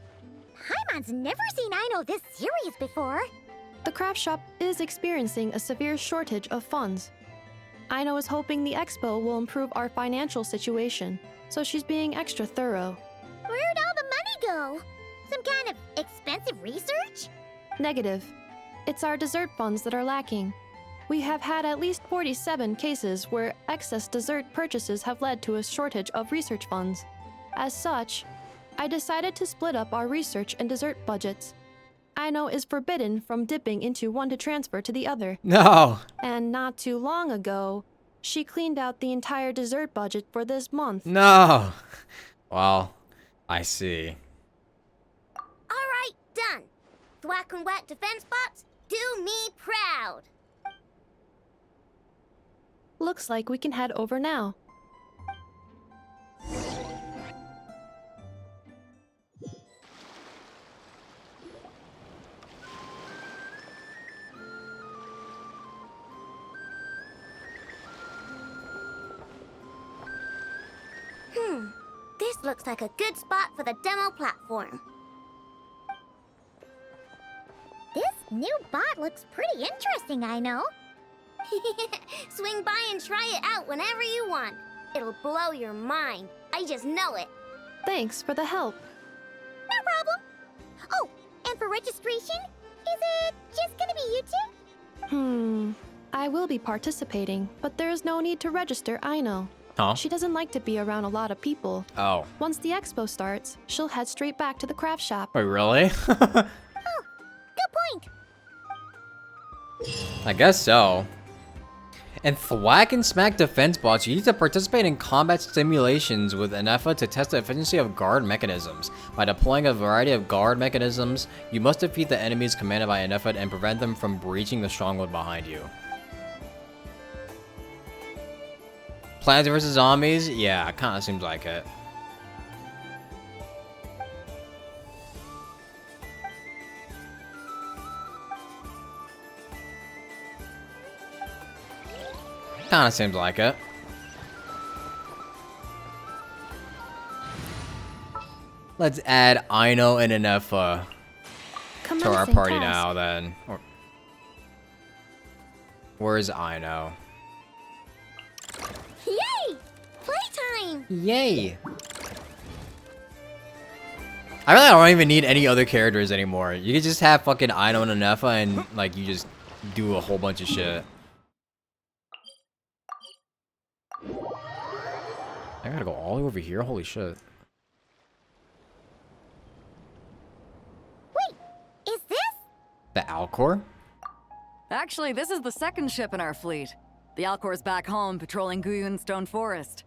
Paimon's never seen Aino this serious before. The craft shop is experiencing a severe shortage of funds. Aino is hoping the expo will improve our financial situation, so she's being extra thorough. Where'd all the money go? Some kind of expensive research? Negative. It's our dessert funds that are lacking. We have had at least 47 cases where excess dessert purchases have led to a shortage of research funds. As such, I decided to split up our research and dessert budgets. Aino is forbidden from dipping into one to transfer to the other. No. And not too long ago, she cleaned out the entire dessert budget for this month. No. Well, I see. Alright, done. Thwack and whack defense bots, do me proud. Looks like we can head over now. This looks like a good spot for the demo platform. This new bot looks pretty interesting, I know. Swing by and try it out whenever you want. It'll blow your mind. I just know it. Thanks for the help. No problem. Oh, and for registration, is it just gonna be you two? I will be participating, but there is no need to register, Aino. Huh? She doesn't like to be around a lot of people. Oh. Once the expo starts, she'll head straight back to the craft shop. Wait, really? Good point. I guess so. And thwack and smack defense bots, you need to participate in combat simulations with Enefa to test the efficiency of guard mechanisms. By deploying a variety of guard mechanisms, you must defeat the enemies commanded by Enefa and prevent them from breaching the stronghold behind you. Plants vs. Zombies? Yeah, kinda seems like it. Kinda seems like it. Let's add Aino and Enefa to our party now then. Where's Aino? Yay! Playtime! Yay! I really don't even need any other characters anymore. You can just have fucking Aino and Enefa and like you just do a whole bunch of shit. I gotta go all the way over here? Holy shit. Wait, is this? The Alcor? Actually, this is the second ship in our fleet. The Alcor's back home patrolling Guyun Stone Forest.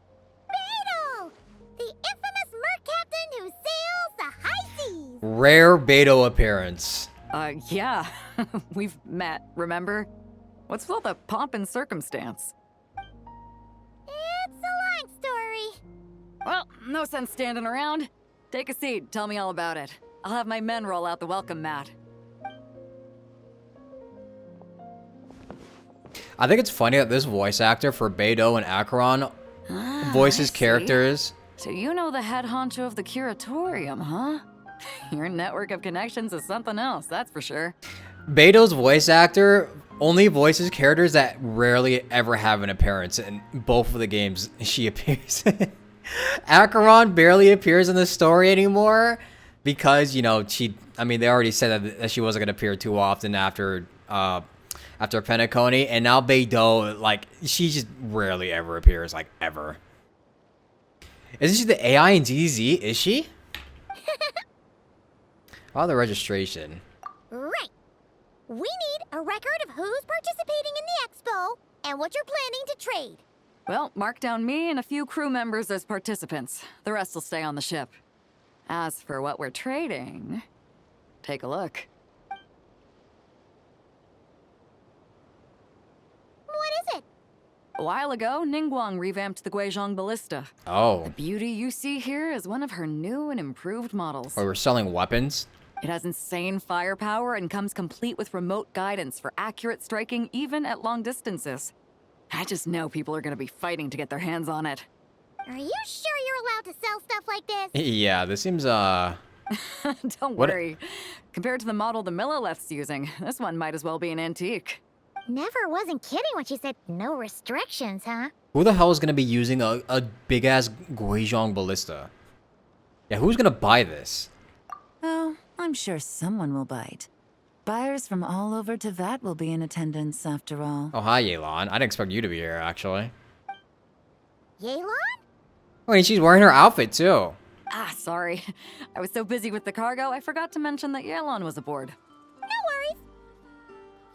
Beidou! The infamous merc captain who sails the high seas! Rare Beidou appearance. Yeah. We've met, remember? What's with all the pomp and circumstance? It's a long story. Well, no sense standing around. Take a seat, tell me all about it. I'll have my men roll out the welcome mat. I think it's funny that this voice actor for Beidou and Acheron voices characters. So you know the head honcho of the curatorium, huh? Your network of connections is something else, that's for sure. Beidou's voice actor only voices characters that rarely ever have an appearance in both of the games she appears in. Acheron barely appears in the story anymore because, you know, they already said that she wasn't going to appear too often after Penacony, and now Beidou, like, she just rarely ever appears, like, ever. Isn't she the AI in DZ? Is she? Oh, the registration. Right. We need a record of who's participating in the expo and what you're planning to trade. Well, mark down me and a few crew members as participants. The rest will stay on the ship. As for what we're trading, take a look. What is it? A while ago, Ningguang revamped the Guizhong Ballista. Oh. The beauty you see here is one of her new and improved models. Oh, we're selling weapons? It has insane firepower and comes complete with remote guidance for accurate striking even at long distances. I just know people are gonna be fighting to get their hands on it. Are you sure you're allowed to sell stuff like this? Yeah, this seems, Don't What- worry. Compared to the model the Millileth's using, this one might as well be an antique. Never wasn't kidding when she said no restrictions, huh? Who the hell is gonna be using a big-ass Guizhong Ballista? Yeah, who's gonna buy this? Oh, I'm sure someone will bite. Buyers from all over Teyvat will be in attendance, after all. Oh, hi, Yelan. I didn't expect you to be here, actually. Yelan? Wait, she's wearing her outfit, too. Ah, sorry. I was so busy with the cargo, I forgot to mention that Yelan was aboard. No worries.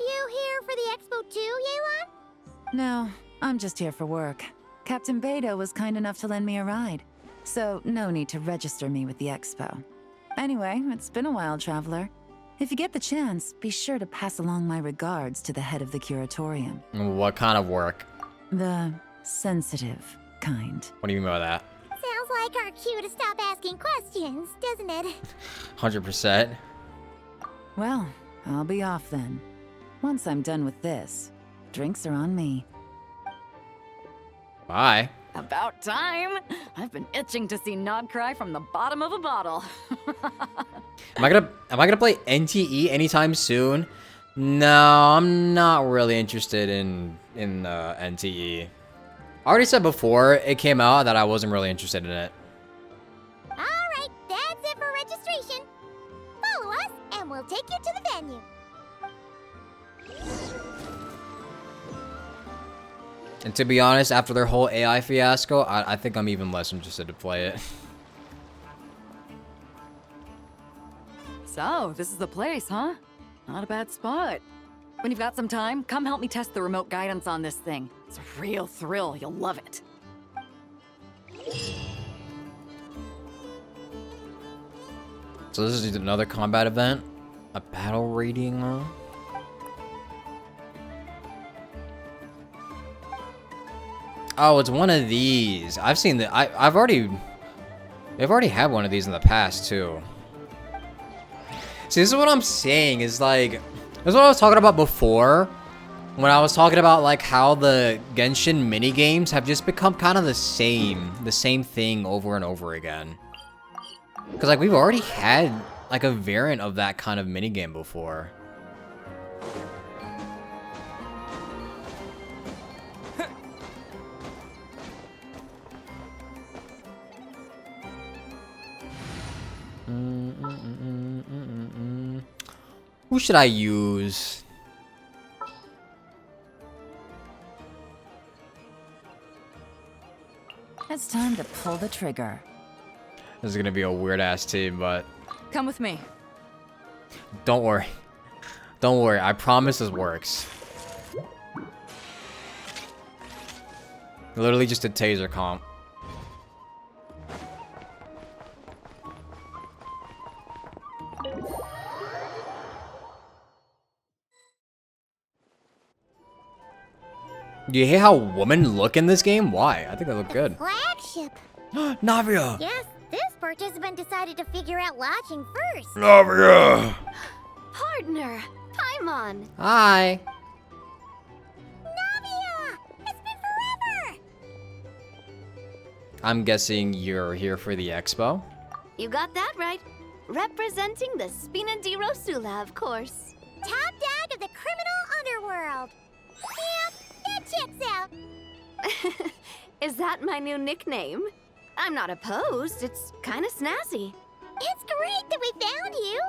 You here for the expo too, Yelan? No, I'm just here for work. Captain Beidou was kind enough to lend me a ride, so no need to register me with the expo. Anyway, it's been a while, traveler. If you get the chance, be sure to pass along my regards to the head of the curatorium. What kind of work? The sensitive kind. What do you mean by that? Sounds like our cue to stop asking questions, doesn't it? 100%. Well, I'll be off then. Once I'm done with this, drinks are on me. Bye. About time! I've been itching to see Nod cry from the bottom of a bottle. Am I gonna play NTE anytime soon? No, I'm not really interested in NTE. I already said before it came out that I wasn't really interested in it. Alright, that's it for registration. Follow us and we'll take you to the venue. And to be honest, after their whole AI fiasco, I think I'm even less interested to play it. So, this is the place, huh? Not a bad spot. When you've got some time, come help me test the remote guidance on this thing. It's a real thrill, you'll love it. So this is another combat event? A battle rating, huh? Oh, it's one of these. I've seen that. They've already had one of these in the past too. See, this is what I'm saying. Is like, this is what I was talking about before, when I was talking about like how the Genshin mini games have just become kind of the same thing over and over again. Because like we've already had like a variant of that kind of mini game before. Who should I use? It's time to pull the trigger. This is gonna be a weird ass team, but Come with me. don't worry. Don't worry, I promise this works. Literally just a taser comp. Do you hear how women look in this game? Why? I think they look good. Flagship. Navia! Yes, this participant decided to figure out lodging first. Navia! Partner, Paimon. Hi. Navia! It's been forever! I'm guessing you're here for the expo? You got that right. Representing the Spina di Rosula, of course. Top dog of the criminal underworld. Yeah, that checks out. Is that my new nickname? I'm not opposed. It's kind of snazzy. It's great that we found you.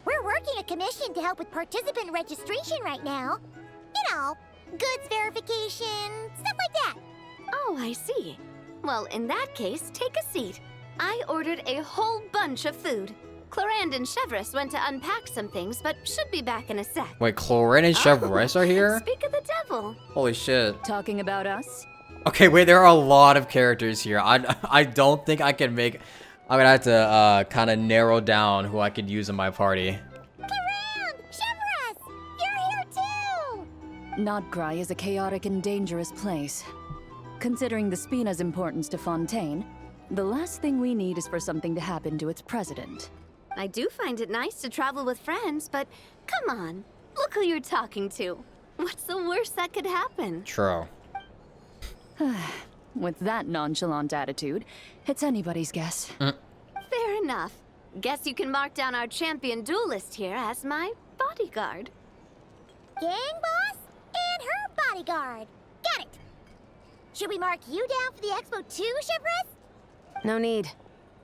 We're working a commission to help with participant registration right now. You know, goods verification, stuff like that. Oh, I see. Well, in that case, take a seat. I ordered a whole bunch of food. Clorand and Chevreuse went to unpack some things, but should be back in a sec. Wait, Chlorine and Chevreuse are here? Speak of the devil. Holy shit. Talking about us? Okay, wait, there are a lot of characters here. I don't think I can make... I'm gonna have to kind of narrow down who I could use in my party. Clorand! Chevreuse! You're here too! Nodcry is a chaotic and dangerous place. Considering the Spina's importance to Fontaine, the last thing we need is for something to happen to its president. I do find it nice to travel with friends, but come on. Look who you're talking to. What's the worst that could happen? True. With that nonchalant attitude, it's anybody's guess. Fair enough. Guess you can mark down our champion duelist here as my bodyguard. Gang boss and her bodyguard. Got it. Should we mark you down for the expo too, Chevreuse? No need.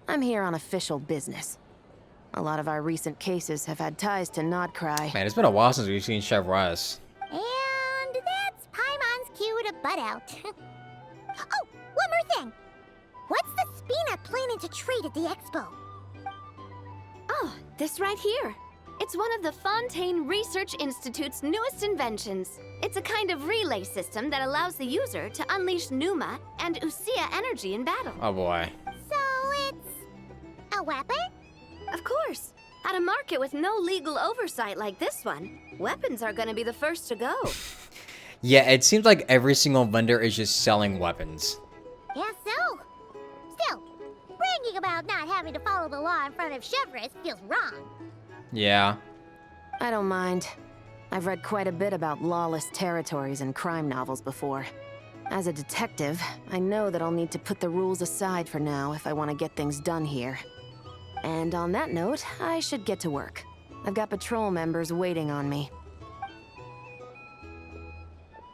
I'm here on official business. A lot of our recent cases have had ties to Nodcry. Man, it's been a while since we've seen Chevreuse. And that's Paimon's cue to butt out. Oh, one more thing. What's the Spina planning to trade at the expo? Oh, this right here. It's one of the Fontaine Research Institute's newest inventions. It's a kind of relay system that allows the user to unleash Numa and Usia energy in battle. Oh boy. So it's a weapon? Of course. At a market with no legal oversight like this one, weapons are gonna be the first to go. Yeah, it seems like every single vendor is just selling weapons. Yeah, so? Still, bragging about not having to follow the law in front of Chevreuse feels wrong. Yeah. I don't mind. I've read quite a bit about lawless territories and crime novels before. As a detective, I know that I'll need to put the rules aside for now if I want to get things done here. And on that note, I should get to work. I've got patrol members waiting on me.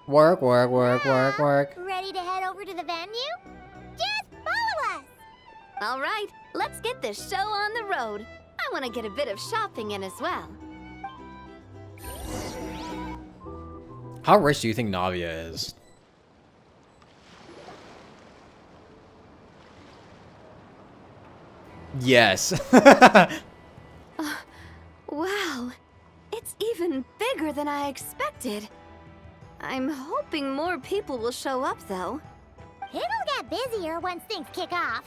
Work, work, work, work, work. Ready to head over to the venue? Just follow us! All right, let's get this show on the road. I want to get a bit of shopping in as well. How rich do you think Navia is? Yes. Wow, it's even bigger than I expected. I'm hoping more people will show up, though. It'll get busier once things kick off.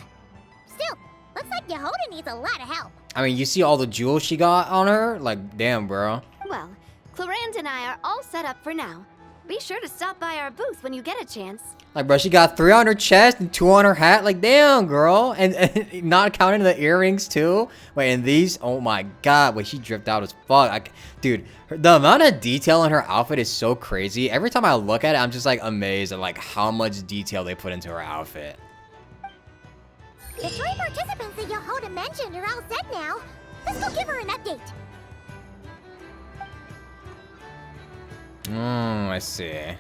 Still, looks like Yehoda needs a lot of help. I mean, you see all the jewels she got on her? Like, damn, bro. Well, Clorand and I are all set up for now. Be sure to stop by our booth when you get a chance. Like, bro, she got 3 on her chest and 2 on her hat. Like, damn, girl. And not counting the earrings, too. Wait, and these? Oh, my God. Wait, she dripped out as fuck. Dude, the amount of detail in her outfit is so crazy. Every time I look at it, I'm just, like, amazed at, like, how much detail they put into her outfit. The 3 participants that Yehoda mentioned are all set now. Let's go give her an update. I see.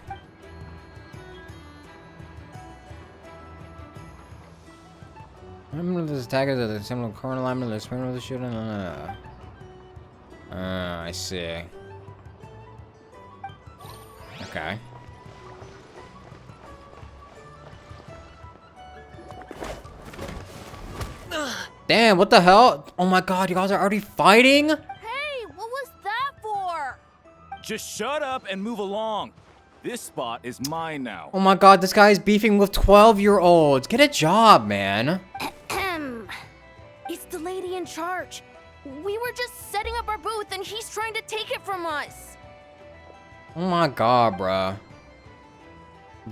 Remember this attackers at the similar corner alignment of the spring of the shooting? I see. Okay. Damn, what the hell? Oh my god, you guys are already fighting? Hey, what was that for? Just shut up and move along. This spot is mine now. Oh my god, this guy is beefing with 12-year-olds. Get a job, man. It's the lady in charge. We were just setting up our booth and he's trying to take it from us. Oh my god, bruh.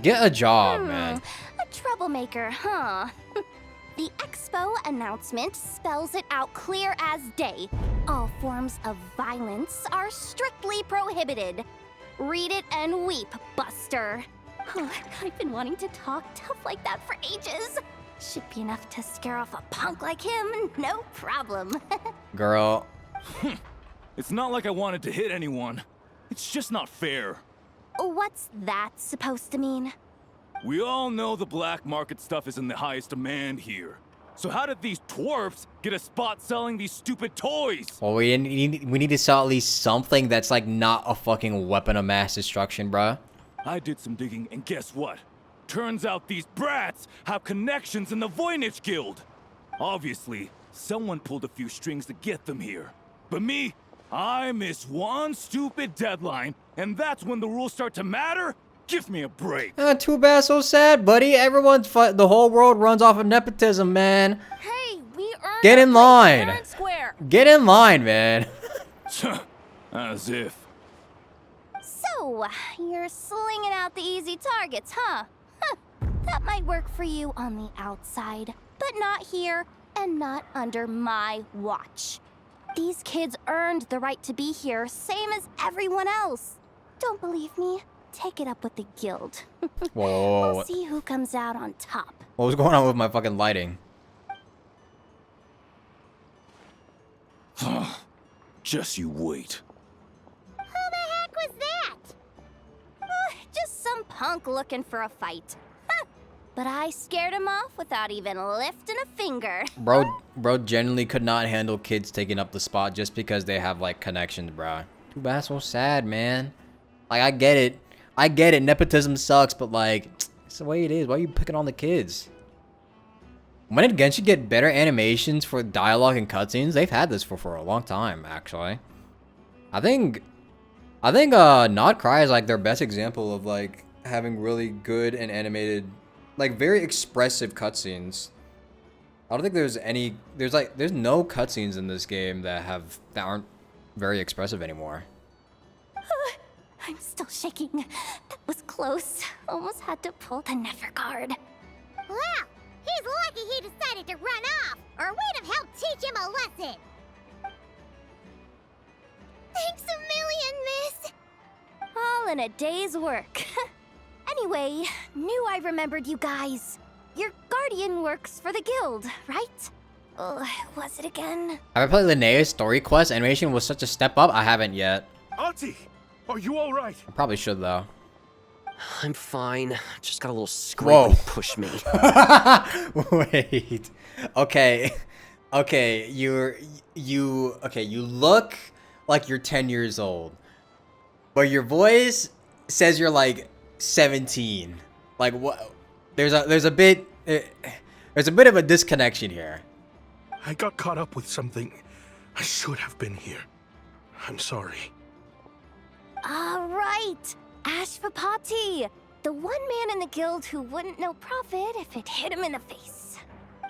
Get a job, man. A troublemaker, huh? The expo announcement spells it out clear as day. All forms of violence are strictly prohibited. Read it and weep, Buster. I've been wanting to talk tough like that for ages. Should be enough to scare off a punk like him, no problem. Girl. It's not like I wanted to hit anyone. It's just not fair. What's that supposed to mean? We all know the black market stuff is in the highest demand here. So how did these dwarfs get a spot selling these stupid toys? Well, we need to sell at least something that's like not a fucking weapon of mass destruction, bruh. I did some digging and guess what? Turns out these brats have connections in the Voynich Guild. Obviously, someone pulled a few strings to get them here. But me, I miss one stupid deadline, and that's when the rules start to matter? Give me a break. Too bad, so sad, buddy. The whole world runs off of nepotism, man. Hey, we earned Get in line. fair and square. Get in line, man. As if. So, you're slinging out the easy targets, huh? That might work for you on the outside, but not here and not under my watch. These kids earned the right to be here, same as everyone else. Don't believe me? Take it up with the guild. Whoa. We'll see who comes out on top. What was going on with my fucking lighting? Just you wait. Who the heck was that? Just some punk looking for a fight. But I scared him off without even lifting a finger. Bro genuinely could not handle kids taking up the spot just because they have, like, connections, bro. Too bad, so sad, man. Like, I get it. I get it. Nepotism sucks, but, like, it's the way it is. Why are you picking on the kids? When did Genshin get better animations for dialogue and cutscenes? They've had this for a long time, actually. I think Not Cry is, like, their best example of, like, having really good and animated, like, very expressive cutscenes. I don't think there's no cutscenes in this game that aren't very expressive anymore. I'm still shaking. That was close. Almost had to pull the Never guard. Well, he's lucky he decided to run off, or we'd have helped teach him a lesson. Thanks a million, miss. All in a day's work. Anyway, knew I remembered you guys. Your guardian works for the guild, right? Was it again? Have I played Linnea's story quest? Animation was such a step up. I haven't yet. Auntie, are you all right? I probably should though. I'm fine. Just got a little scrape when you pushed me. Wait. Okay. Okay. You look like you're 10 years old, but your voice says you're like 17. Like what? There's a bit of a disconnection here. I got caught up with something. I should have been here. I'm sorry. All right, Ashvapati, the one man in the guild who wouldn't know profit if it hit him in the face.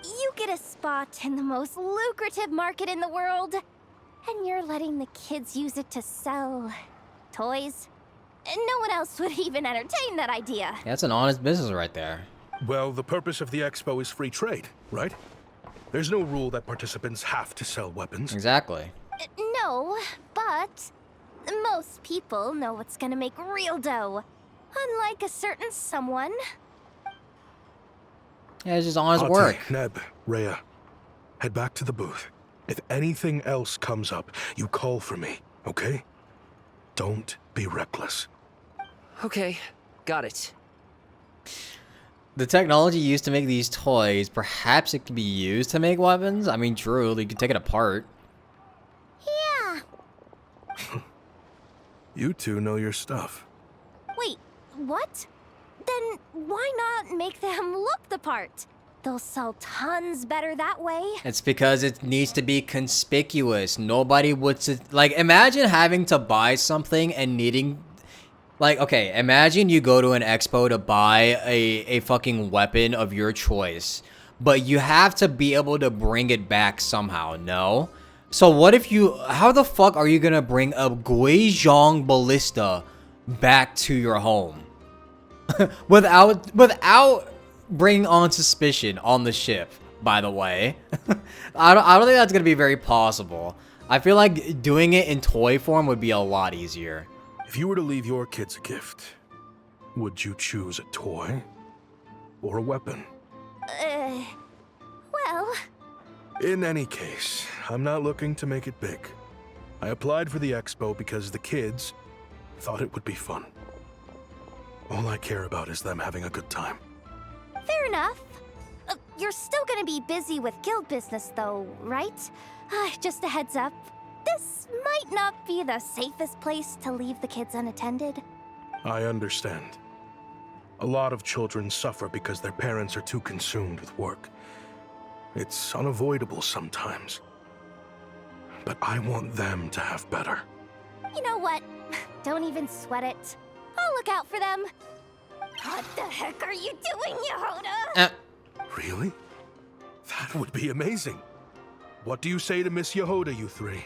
You get a spot in the most lucrative market in the world, and you're letting the kids use it to sell toys. No one else would even entertain that idea. That's an honest business right there. Well, the purpose of the expo is free trade, right? There's no rule that participants have to sell weapons. Exactly. No, but most people know what's gonna make real dough. Unlike a certain someone. Yeah, it's just honest Ate, work. Neb, Rhea, head back to the booth. If anything else comes up, you call for me, okay? Don't be reckless. Okay, got it. The technology used to make these toys, perhaps it could be used to make weapons? I mean, true, you could take it apart. Yeah. You two know your stuff. Wait, what? Then why not make them look the part? They'll sell tons better that way. It's because it needs to be conspicuous. Nobody would... Like, imagine having to buy something and needing... Like, okay, imagine you go to an expo to buy a fucking weapon of your choice, but you have to be able to bring it back somehow, no? So what if you... How the fuck are you gonna bring a Guizhong ballista back to your home? without bringing on suspicion on the ship, by the way. I don't think that's gonna be very possible. I feel like doing it in toy form would be a lot easier. If you were to leave your kids a gift, would you choose a toy or a weapon? Well... In any case, I'm not looking to make it big. I applied for the expo because the kids thought it would be fun. All I care about is them having a good time. Fair enough. You're still gonna be busy with guild business though, right? Just a heads up. This might not be the safest place to leave the kids unattended. I understand. A lot of children suffer because their parents are too consumed with work. It's unavoidable sometimes. But I want them to have better. You know what? Don't even sweat it. I'll look out for them. What the heck are you doing, Yehoda? Really? That would be amazing. What do you say to Miss Yehoda, you three?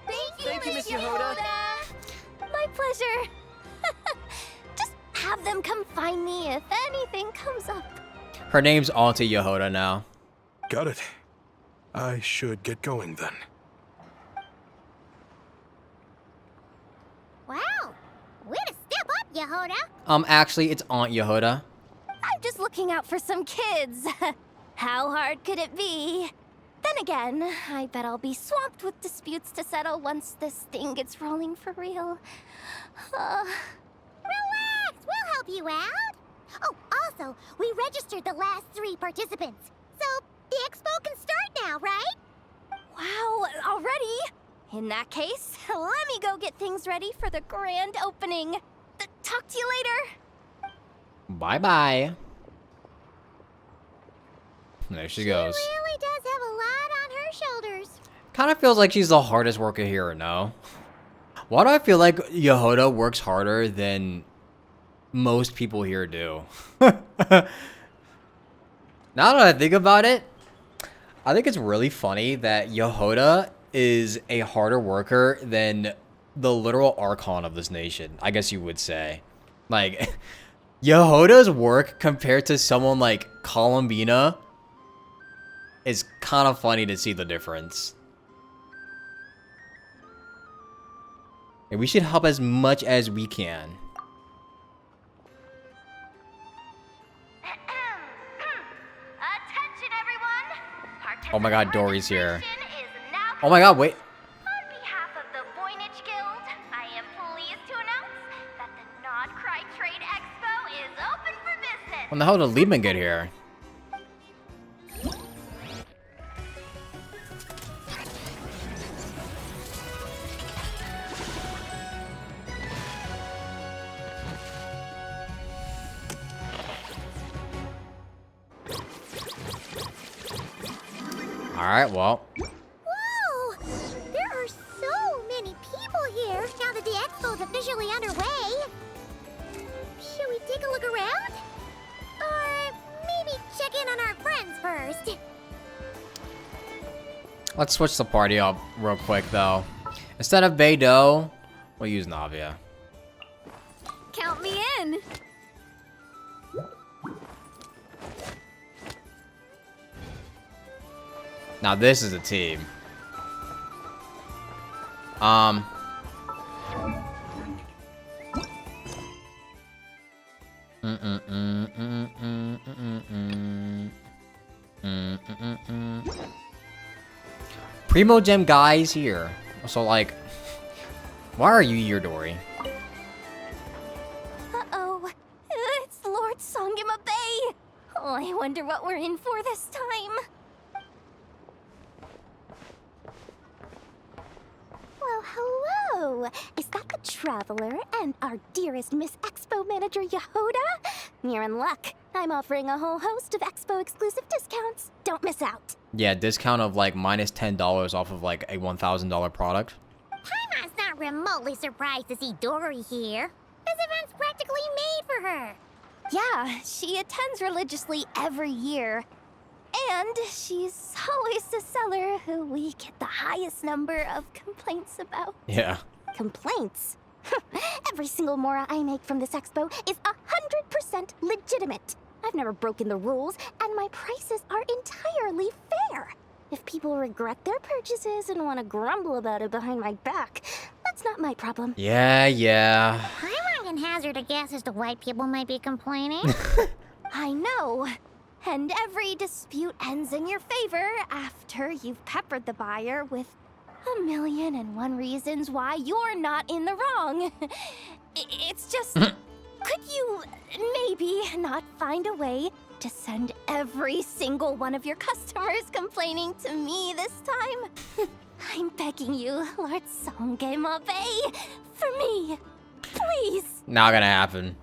Thank you, Miss Yehoda. My pleasure. Just have them come find me if anything comes up. Her name's Auntie Yehoda now. Got it. I should get going then. Wow. Way to step up, Yehoda. Actually, it's Aunt Yehoda. I'm just looking out for some kids. How hard could it be? Then again, I bet I'll be swamped with disputes to settle once this thing gets rolling for real. Relax, we'll help you out. Oh, also, we registered the last 3 participants. So, the expo can start now, right? Wow, already? In that case, let me go get things ready for the grand opening. Talk to you later. Bye-bye. There she goes. She really does have a lot on her shoulders. Kind of feels like she's the hardest worker here, no? Why do I feel like Yehoda works harder than most people here do? Now that I think about it, I think it's really funny that Yehoda is a harder worker than the literal Archon of this nation, I guess you would say. Like, Yehoda's work compared to someone like Columbina is kind of funny to see the difference. And we should help as much as we can. Attention, everyone. Oh my god, Dory's here. Oh my god, wait. On behalf of the Voynich Guild, I am pleased to announce that the Non-Cry Trade Expo is open for business. When the hell did Liebman get here? Alright, well. Whoa! There are so many people here now that the expo's officially underway. Should we take a look around? Or maybe check in on our friends first? Let's switch the party up real quick, though. Instead of Beidou, we'll use Navia. Count me in. Now this is a team. Primo Gem guys here. So like, why are you here, Dory? Uh-oh. It's Lord Songima Bay. Oh, I wonder what we're in for this time. Well, hello. Is that the Traveler and our dearest Miss Expo Manager Yehoda? You're in luck. I'm offering a whole host of Expo exclusive discounts. Don't miss out. Yeah, discount of like minus $10 off of like a $1,000 product. Paimon's not remotely surprised to see Dory here. This event's practically made for her. Yeah, she attends religiously every year. And she's always the seller who we get the highest number of complaints about. Yeah. Complaints? Every single mora I make from this expo is 100% legitimate. I've never broken the rules, and my prices are entirely fair. If people regret their purchases and want to grumble about it behind my back, that's not my problem. Yeah. Paimon can hazard a guess as to why people might be complaining. I know. And every dispute ends in your favor after you've peppered the buyer with 1,000,001 reasons why you're not in the wrong. It's just, could you maybe not find a way to send every single one of your customers complaining to me this time? I'm begging you, Lord Songema Bay, for me, please. Not gonna happen.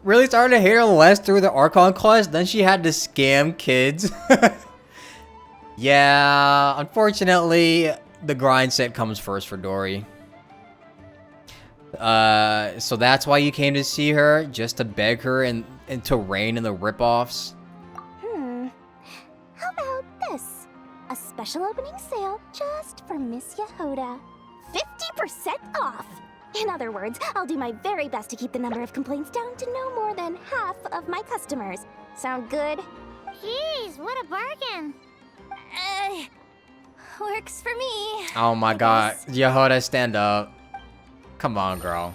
really started to hate her less through the Archon quest. Then she had to scam kids. Yeah, unfortunately, the grind set comes first for Dory. So that's why you came to see her, just to beg her and to reign in the ripoffs. How about this? A special opening sale just for Miss Yehoda. 50% off! In other words, I'll do my very best to keep the number of complaints down to no more than half of my customers. Sound good? Jeez, what a bargain. Works for me. Oh my god. Yehoda, stand up. Come on, girl.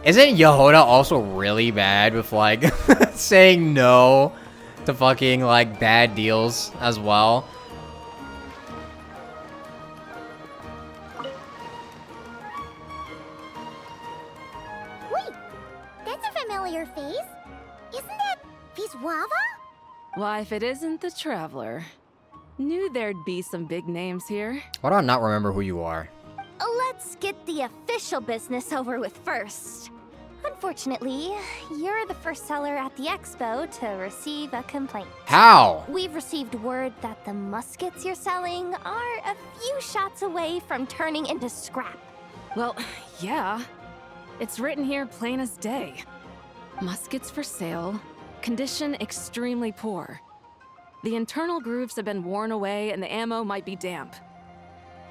Isn't Yehoda also really bad with, like, saying no to fucking, like, bad deals as well? Wait, that's a familiar face. Isn't that bwaap? Why, if it isn't the Traveler. Knew there'd be some big names here. Why do I not remember who you are? Let's get the official business over with first. Unfortunately, you're the first seller at the expo to receive a complaint. How? We've received word that the muskets you're selling are a few shots away from turning into scrap. Well, yeah. It's written here plain as day. Muskets for sale. Condition extremely poor. The internal grooves have been worn away and the ammo might be damp.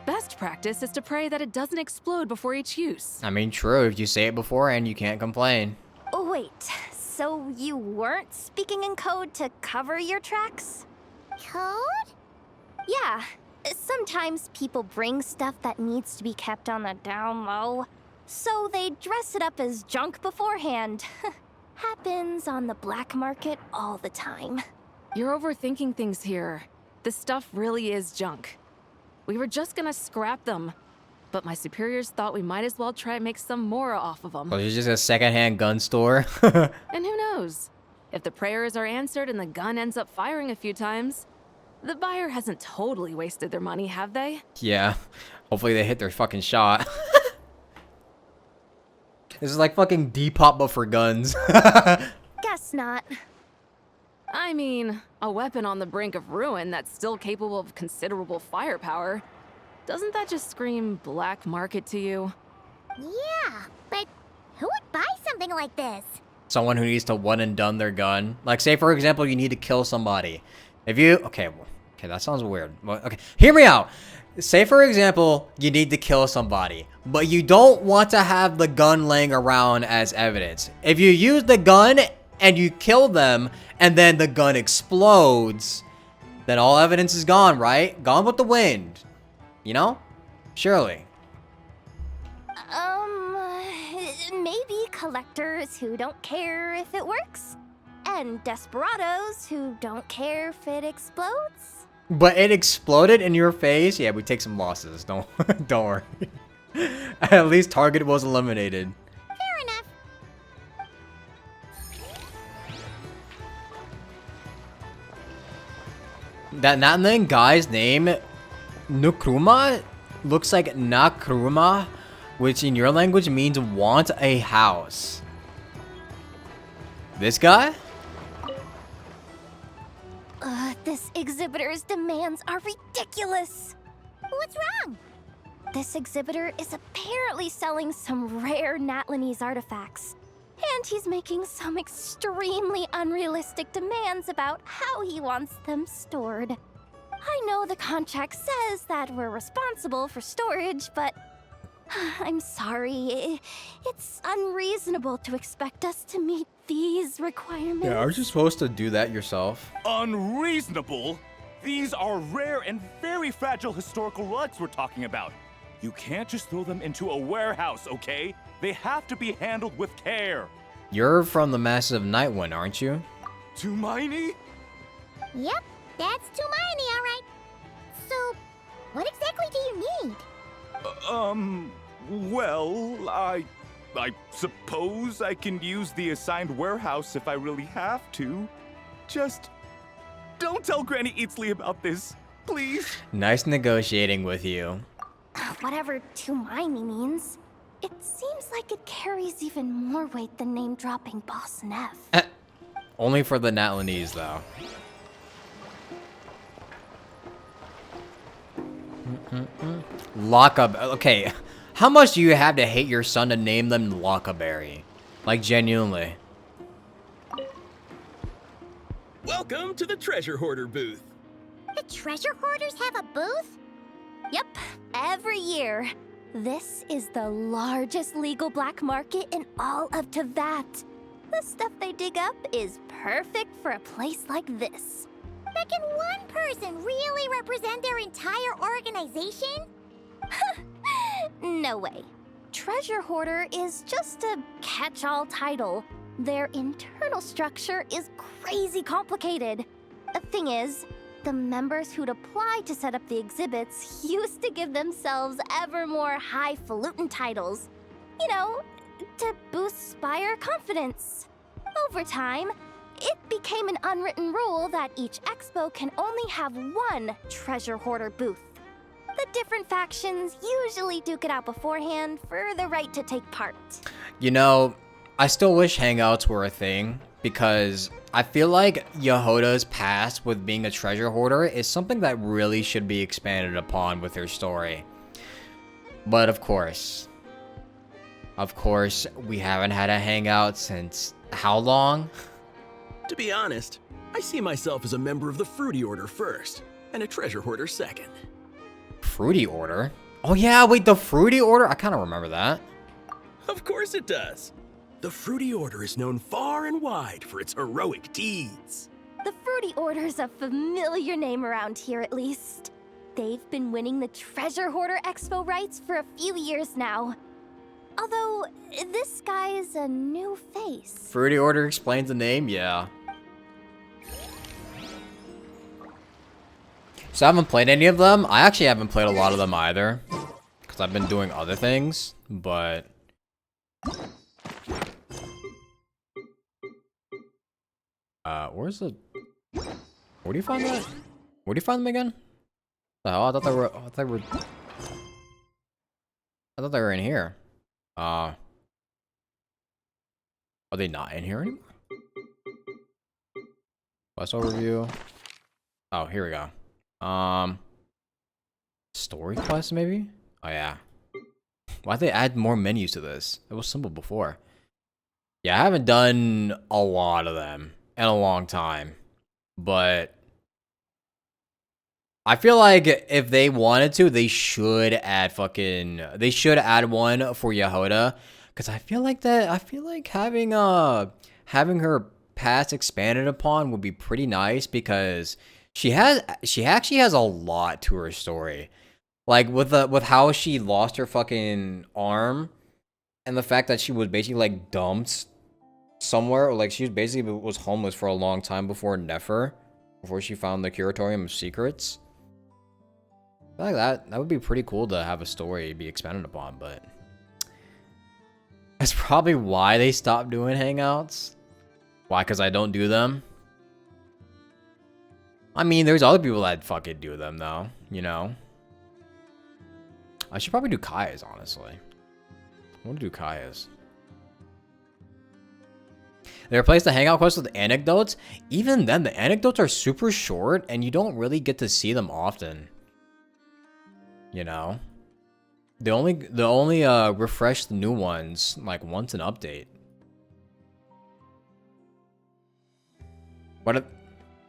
Best practice is to pray that it doesn't explode before each use. I mean, true. If you say it beforehand, you can't complain. Oh, wait, so you weren't speaking in code to cover your tracks? Code? Yeah. Sometimes people bring stuff that needs to be kept on the down low, so they dress it up as junk beforehand. Happens on the black market all the time. You're overthinking things here. This stuff really is junk. We were just gonna scrap them, but my superiors thought we might as well try and make some more off of them. Well, it's just a secondhand gun store. And who knows? If the prayers are answered and the gun ends up firing a few times, the buyer hasn't totally wasted their money, have they? Yeah. Hopefully they hit their fucking shot. This is like fucking Depop but for guns. Guess not. I mean, a weapon on the brink of ruin that's still capable of considerable firepower. Doesn't that just scream black market to you? Yeah, but who would buy something like this? Someone who needs to one and done their gun. Like, say for example, you need to kill somebody. If you, okay, that sounds weird. Well, okay, hear me out. Say for example, you need to kill somebody, but you don't want to have the gun laying around as evidence. If you use the gun and you kill them, and then the gun explodes, then all evidence is gone, right? Gone with the wind. You know? Surely. Maybe collectors who don't care if it works, and desperados who don't care if it explodes. But it exploded in your face? Yeah, we take some losses. Don't worry. At least target was eliminated. Fair enough. That name guy's name, Nukruma, looks like Nakruma, which in your language means want a house. This guy? This exhibitor's demands are ridiculous. What's wrong? This exhibitor is apparently selling some rare Natlanese artifacts. And he's making some extremely unrealistic demands about how he wants them stored. I know the contract says that we're responsible for storage, but I'm sorry. It's unreasonable to expect us to meet these requirements. Yeah, aren't you supposed to do that yourself? Unreasonable? These are rare and very fragile historical relics we're talking about. You can't just throw them into a warehouse, okay? They have to be handled with care. You're from the massive Nightwind, aren't you? Tumaini? Yep, that's Tumaini, all right. So, what exactly do you need? Well, I suppose I can use the assigned warehouse if I really have to. Just don't tell Granny Eatsley about this, please. Nice negotiating with you. whatever Tumaini means. It seems like it carries even more weight than name-dropping Boss Neff. Only for the Natlanese, though. Lockup. Okay, how much do you have to hate your son to name them Lockaberry? Like, genuinely. Welcome to the Treasure Hoarder booth. The treasure hoarders have a booth? Yep, every year. This is the largest legal black market in all of Teyvat. The stuff they dig up is perfect for a place like this. But can one person really represent their entire organization? No way. Treasure Hoarder is just a catch-all title. Their internal structure is crazy complicated. The thing is, the members who'd apply to set up the exhibits used to give themselves ever more highfalutin titles. You know, to boost Spire confidence. Over time, it became an unwritten rule that each expo can only have one treasure hoarder booth. The different factions usually duke it out beforehand for the right to take part. You know, I still wish hangouts were a thing, because I feel like Yehoda's past with being a treasure hoarder is something that really should be expanded upon with her story. But of course, we haven't had a hangout since how long? To be honest, I see myself as a member of the Fruity Order first, and a treasure hoarder second. Fruity Order? Oh yeah, wait, the Fruity Order? I kind of remember that. Of course it does. The Fruity Order is known far and wide for its heroic deeds. The Fruity Order's a familiar name around here, at least. They've been winning the Treasure Hoarder Expo rights for a few years now. Although, this guy's a new face. Fruity Order explains the name? Yeah. So I haven't played any of them. I actually haven't played a lot of them either, because I've been doing other things, but... where's the... Where do you find that? Where do you find them again? Oh, I thought they were in here. Are they not in here anymore? Quest overview. Oh, here we go. Story quest maybe? Oh yeah. Why'd they add more menus to this? It was simple before. Yeah, I haven't done a lot of them in a long time, but I feel like if they wanted to, they should add one for Yehoda, because I feel like having her past expanded upon would be pretty nice, because she actually has a lot to her story, like with how she lost her fucking arm, and the fact that she was basically like dumped somewhere, or like she was homeless for a long time before she found the Curatorium of Secrets. I feel like that would be pretty cool to have a story be expanded upon, but that's probably why they stopped doing hangouts. Why? Because I don't do them? I mean, there's other people that fucking do them, though, you know? I should probably do Kaya's, honestly. I want to do Kaya's. They replaced the hangout quest with anecdotes. Even then, the anecdotes are super short, and you don't really get to see them often. You know? They only refresh the new ones, like, once an update. What if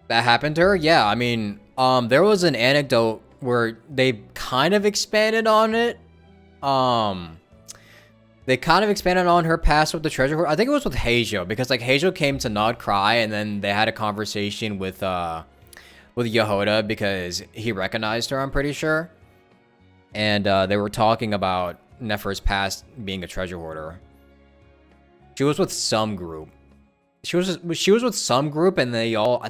that happened to her? Yeah, I mean, there was an anecdote where they kind of expanded on it. They kind of expanded on her past with the treasure hoarder. I think it was with Heijo, because like Heijo came to Nod Cry, and then they had a conversation with Yehoda because he recognized her, I'm pretty sure. And they were talking about Nefer's past being a treasure hoarder. She was with some group. She was with some group, and I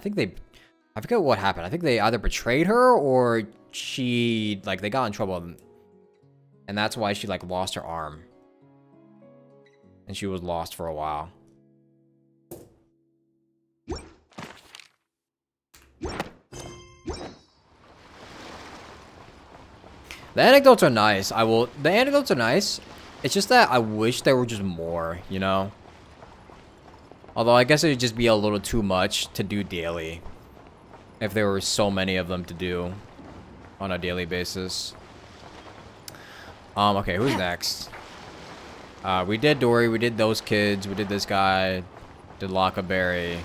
forget what happened. I think they either betrayed her or they got in trouble, and that's why she like lost her arm. And she was lost for a while. The anecdotes are nice. The anecdotes are nice. It's just that I wish there were just more, you know? Although I guess it would just be a little too much to do daily. If there were so many of them to do on a daily basis. Okay, who's next? We did Dory, we did those kids, we did this guy, did Lockaberry,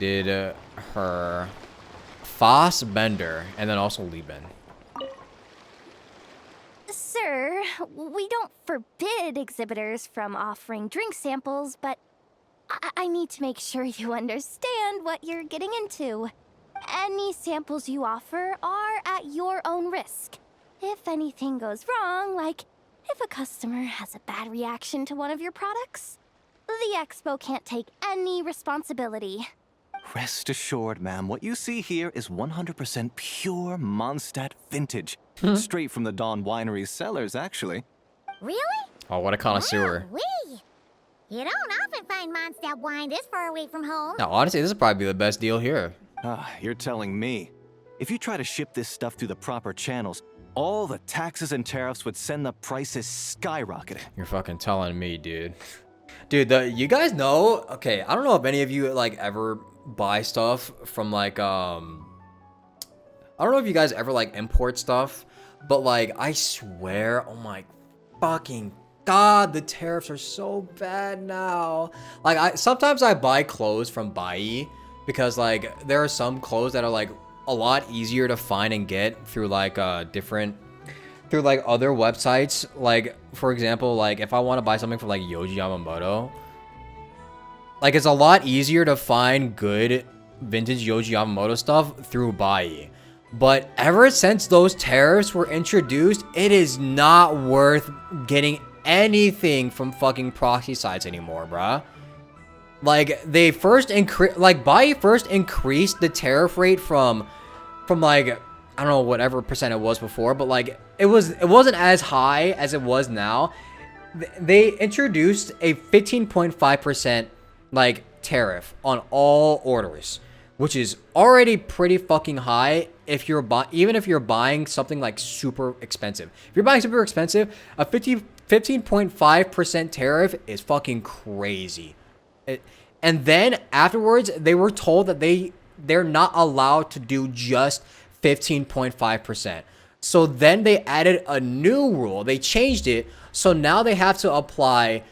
did her, Fassbender, and then also Lieben. Sir, we don't forbid exhibitors from offering drink samples, but I need to make sure you understand what you're getting into. Any samples you offer are at your own risk. If anything goes wrong, like if a customer has a bad reaction to one of your products, the expo can't take any responsibility. Rest assured, ma'am, what you see here is 100% pure Mondstadt vintage. Straight from the Dawn Winery's cellars, actually. Really? Oh, what a connoisseur. Wee! You don't often find Mondstadt wine this far away from home. Now, honestly, this is probably the best deal here. You're telling me. If you try to ship this stuff through the proper channels, all the taxes and tariffs would send the prices skyrocketing. You're fucking telling me, dude. Dude, you guys know, okay, I don't know if any of you, like, ever buy stuff from, like, I don't know if you guys ever, like, import stuff, but, like, I swear, oh my fucking God, the tariffs are so bad now. Like, sometimes I buy clothes from Bai because, like, there are some clothes that are, like, a lot easier to find and get through, like, through, like, other websites. Like, for example, like, if I want to buy something from, like, Yoji Yamamoto, like, it's a lot easier to find good vintage Yoji Yamamoto stuff through Bai. But ever since those tariffs were introduced, it is not worth getting anything from fucking proxy sites anymore, bruh. Like, they first Bai first increased the tariff rate from like, I don't know, whatever percent it was before, but like, it wasn't as high as it was now. They introduced a 15.5% like tariff on all orders, which is already pretty fucking high if you're even if you're buying something like super expensive. If you're buying super expensive, a 15.5% tariff is fucking crazy. And then afterwards, they were told that they're not allowed to do just 15.5%. So then they added a new rule. They changed it. So now they have to apply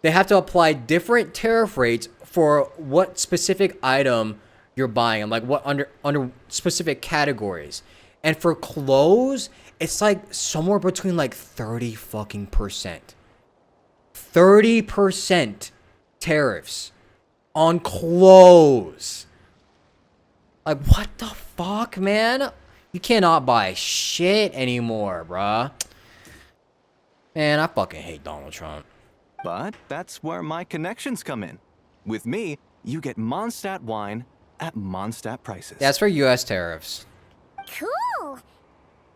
different tariff rates for what specific item you're buying and like what under specific categories. And for clothes, it's like somewhere between like 30 fucking percent. 30% tariffs on clothes. Like, what the fuck, man? You cannot buy shit anymore, bruh. Man, I fucking hate Donald Trump. But that's where my connections come in. With me, you get Mondstadt wine at Mondstadt prices. That's for U.S. tariffs. Cool.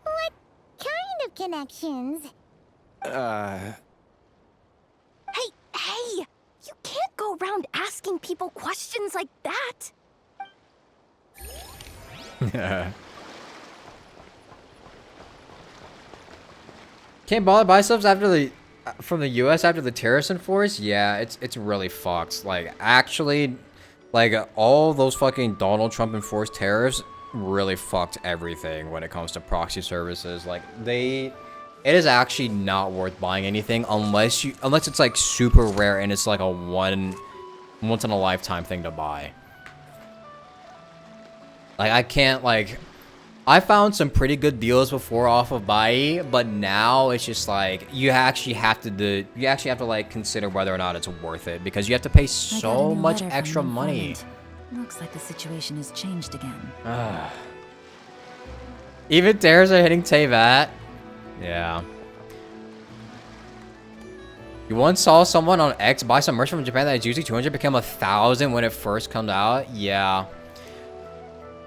What kind of connections? Hey! You can't go around asking people questions like that. Can't bother buy stuff from the U.S. after the tariffs enforced? Yeah, it's really fucked. Like, actually, like, all those fucking Donald Trump enforced tariffs really fucked everything when it comes to proxy services. Like, it is actually not worth buying anything unless it's like super rare and it's like a once in a lifetime thing to buy. Like, I can't, like, I found some pretty good deals before off of Bai, but now it's just like you actually have to like consider whether or not it's worth it because you have to pay so much extra money. Looks like the situation has changed again. Even tariffs are hitting Teyvat. Yeah. You once saw someone on X buy some merch from Japan that is usually 200 become 1,000 when it first comes out? Yeah.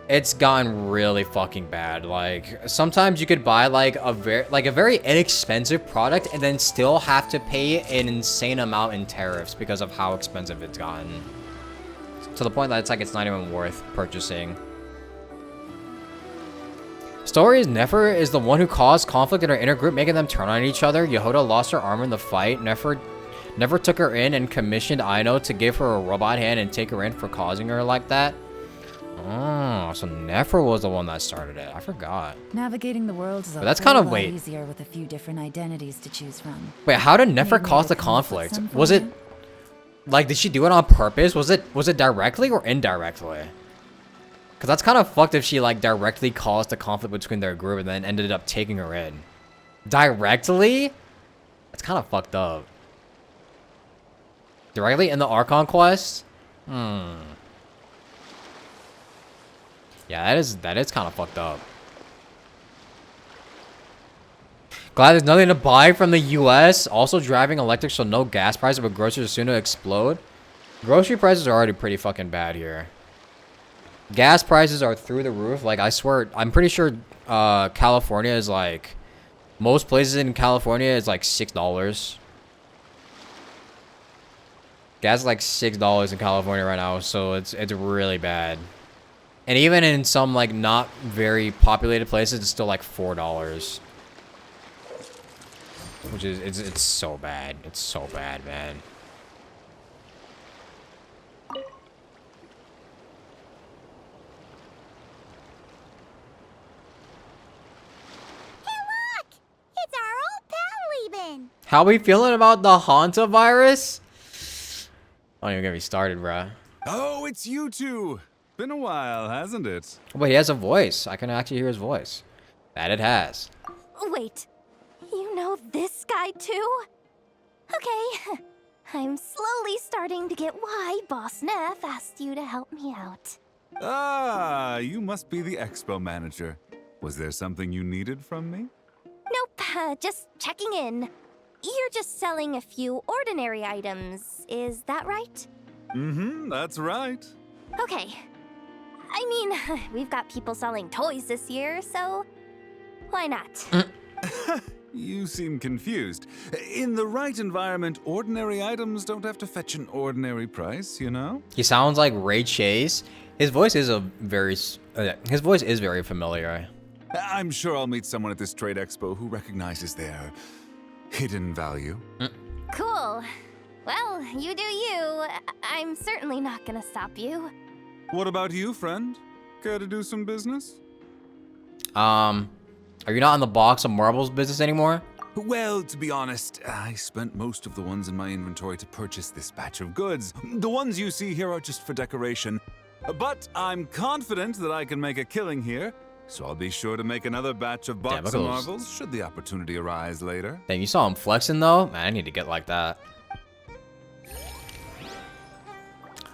It's gotten really fucking bad. Like, sometimes you could buy like a very inexpensive product and then still have to pay an insane amount in tariffs because of how expensive it's gotten. To the point that it's not even worth purchasing. Story is Nefer is the one who caused conflict in her inner group, making them turn on each other. Yehoda lost her armor in the fight. Nefer took her in and commissioned Aino to give her a robot hand and take her in for causing her like that. Oh, so Nefer was the one that started it. I forgot. Navigating the world is a that's kind of lot easier with a few different identities to choose from. Wait, how did Nefer cause the conflict? Was it like, did she do it on purpose? Was it directly or indirectly? Because that's kind of fucked if she like directly caused the conflict between their group and then ended up taking her in. Directly? That's kind of fucked up. Directly in the Archon quest? Yeah, that is kind of fucked up. Glad there's nothing to buy from the US. Also driving electric, so no gas prices, but groceries are soon to explode. Grocery prices are already pretty fucking bad here. Gas prices are through the roof. Like, I swear, I'm pretty sure California is like, most places in California is like $6. Gas is like $6 in California right now, so it's really bad. And even in some like not very populated places, it's still like $4. Which is, it's so bad. It's so bad, man. How we feeling about the Hanta virus? Don't even get me started, bruh. Oh, it's you two. Been a while, hasn't it? Wait, he has a voice. I can actually hear his voice. That it has. Wait, you know this guy too? Okay, I'm slowly starting to get why Boss Neff asked you to help me out. Ah, you must be the expo manager. Was there something you needed from me? Nope, just checking in. You're just selling a few ordinary items, is that right? Mm-hmm, that's right. Okay. I mean, we've got people selling toys this year, so why not? You seem confused. In the right environment, ordinary items don't have to fetch an ordinary price, you know? He sounds like Ray Chase. His voice is very familiar. I'm sure I'll meet someone at this trade expo who recognizes their hidden value. Cool. Well, you do you. I'm certainly not gonna stop you. What about you, friend? Care to do some business? Are you not in the box of marbles business anymore? Well, to be honest, I spent most of the ones in my inventory to purchase this batch of goods. The ones you see here are just for decoration. But I'm confident that I can make a killing here, so I'll be sure to make another batch of box of marbles should the opportunity arise later. Dang, you saw him flexing though? Man, I need to get like that.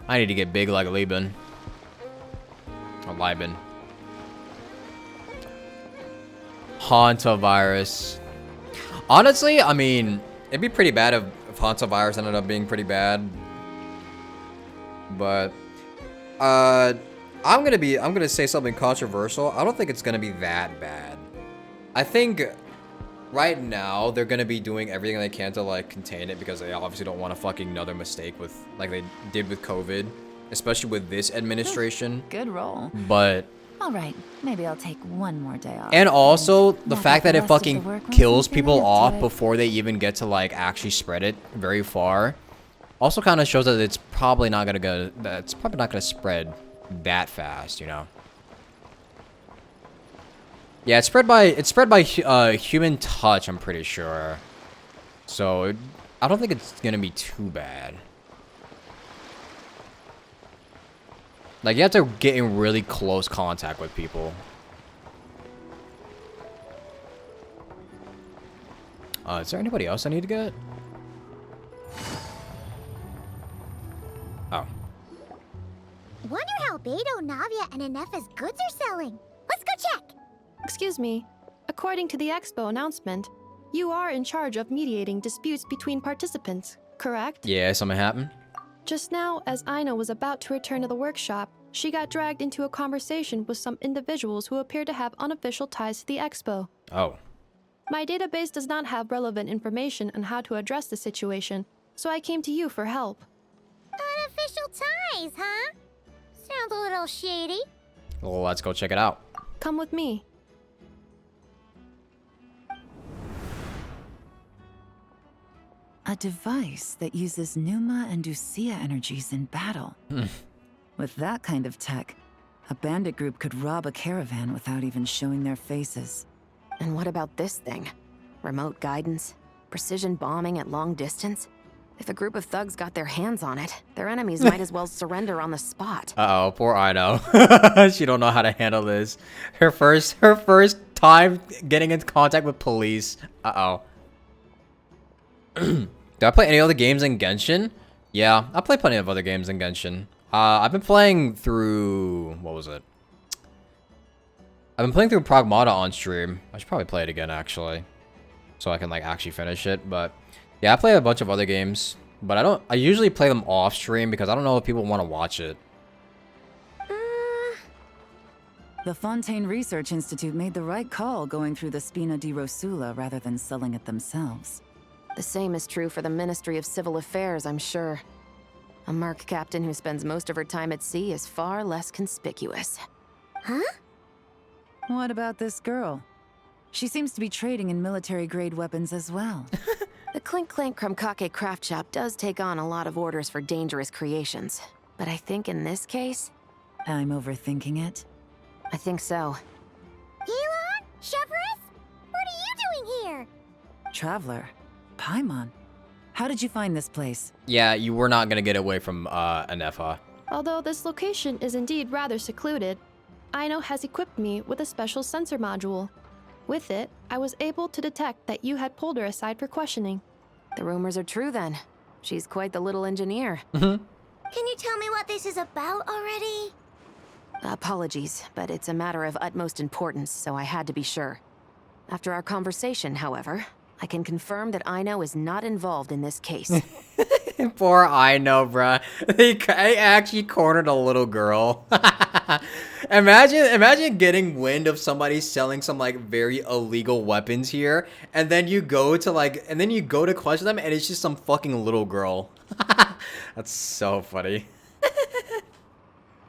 I need to get big like Lieben. Or Lieben. Hanta virus. Honestly, I mean, it'd be pretty bad if Hanta virus ended up being pretty bad. But I'm gonna say something controversial. I don't think it's gonna be that bad. I think right now they're gonna be doing everything they can to like contain it because they obviously don't want a fucking another mistake with like they did with COVID, especially with this administration. Good roll. But all right, maybe I'll take one more day off. and also the fact that it fucking kills people off before they even get to like actually spread it very far also kind of shows that it's probably not gonna spread that fast, you know. Yeah, it's spread by human touch, I'm pretty sure. So I don't think it's gonna be too bad. Like, you have to get in really close contact with people. Is there anybody else I need to get? Oh. Wonder how Beto, Navia, and Ineffa's goods are selling. Let's go check. Excuse me. According to the expo announcement, you are in charge of mediating disputes between participants, correct? Yeah, something happened? Just now, as Aino was about to return to the workshop, she got dragged into a conversation with some individuals who appear to have unofficial ties to the expo. Oh. My database does not have relevant information on how to address the situation, so I came to you for help. Unofficial ties, huh? Sounds a little shady. Well, let's go check it out. Come with me. A device that uses Numa and Ducia energies in battle. With that kind of tech, a bandit group could rob a caravan without even showing their faces. And what about this thing? Remote guidance? Precision bombing at long distance? If a group of thugs got their hands on it, their enemies might as well surrender on the spot. Uh-oh, poor Ino. She don't know how to handle this. Her first time getting into contact with police. Uh-oh. Do I play any other games in Genshin? Yeah, I play plenty of other games in Genshin. I've been playing through... what was it? I've been playing through Pragmata on stream. I should probably play it again, actually. So I can, like, actually finish it. But, yeah, I play a bunch of other games. But I usually play them off stream because I don't know if people want to watch it. The Fontaine Research Institute made the right call going through the Spina di Rosula rather than selling it themselves. The same is true for the Ministry of Civil Affairs, I'm sure. A merc captain who spends most of her time at sea is far less conspicuous. Huh? What about this girl? She seems to be trading in military-grade weapons as well. The Clink Clank Krumkake craft shop does take on a lot of orders for dangerous creations. But I think in this case... I'm overthinking it. I think so. Elon? Chevrolet? What are you doing here? Traveler. Paimon. How did you find this place? Yeah, you were not gonna get away from Anefa. Although this location is indeed rather secluded, Ino has equipped me with a special sensor module. With it, I was able to detect that you had pulled her aside for questioning. The rumors are true then. She's quite the little engineer. Can you tell me what this is about already? Apologies, but it's a matter of utmost importance, so I had to be sure. After our conversation, however, I can confirm that Ino is not involved in this case. Poor Ino, bruh. They actually cornered a little girl. Imagine getting wind of somebody selling some like very illegal weapons here, and then you go to question them, and it's just some fucking little girl. That's so funny.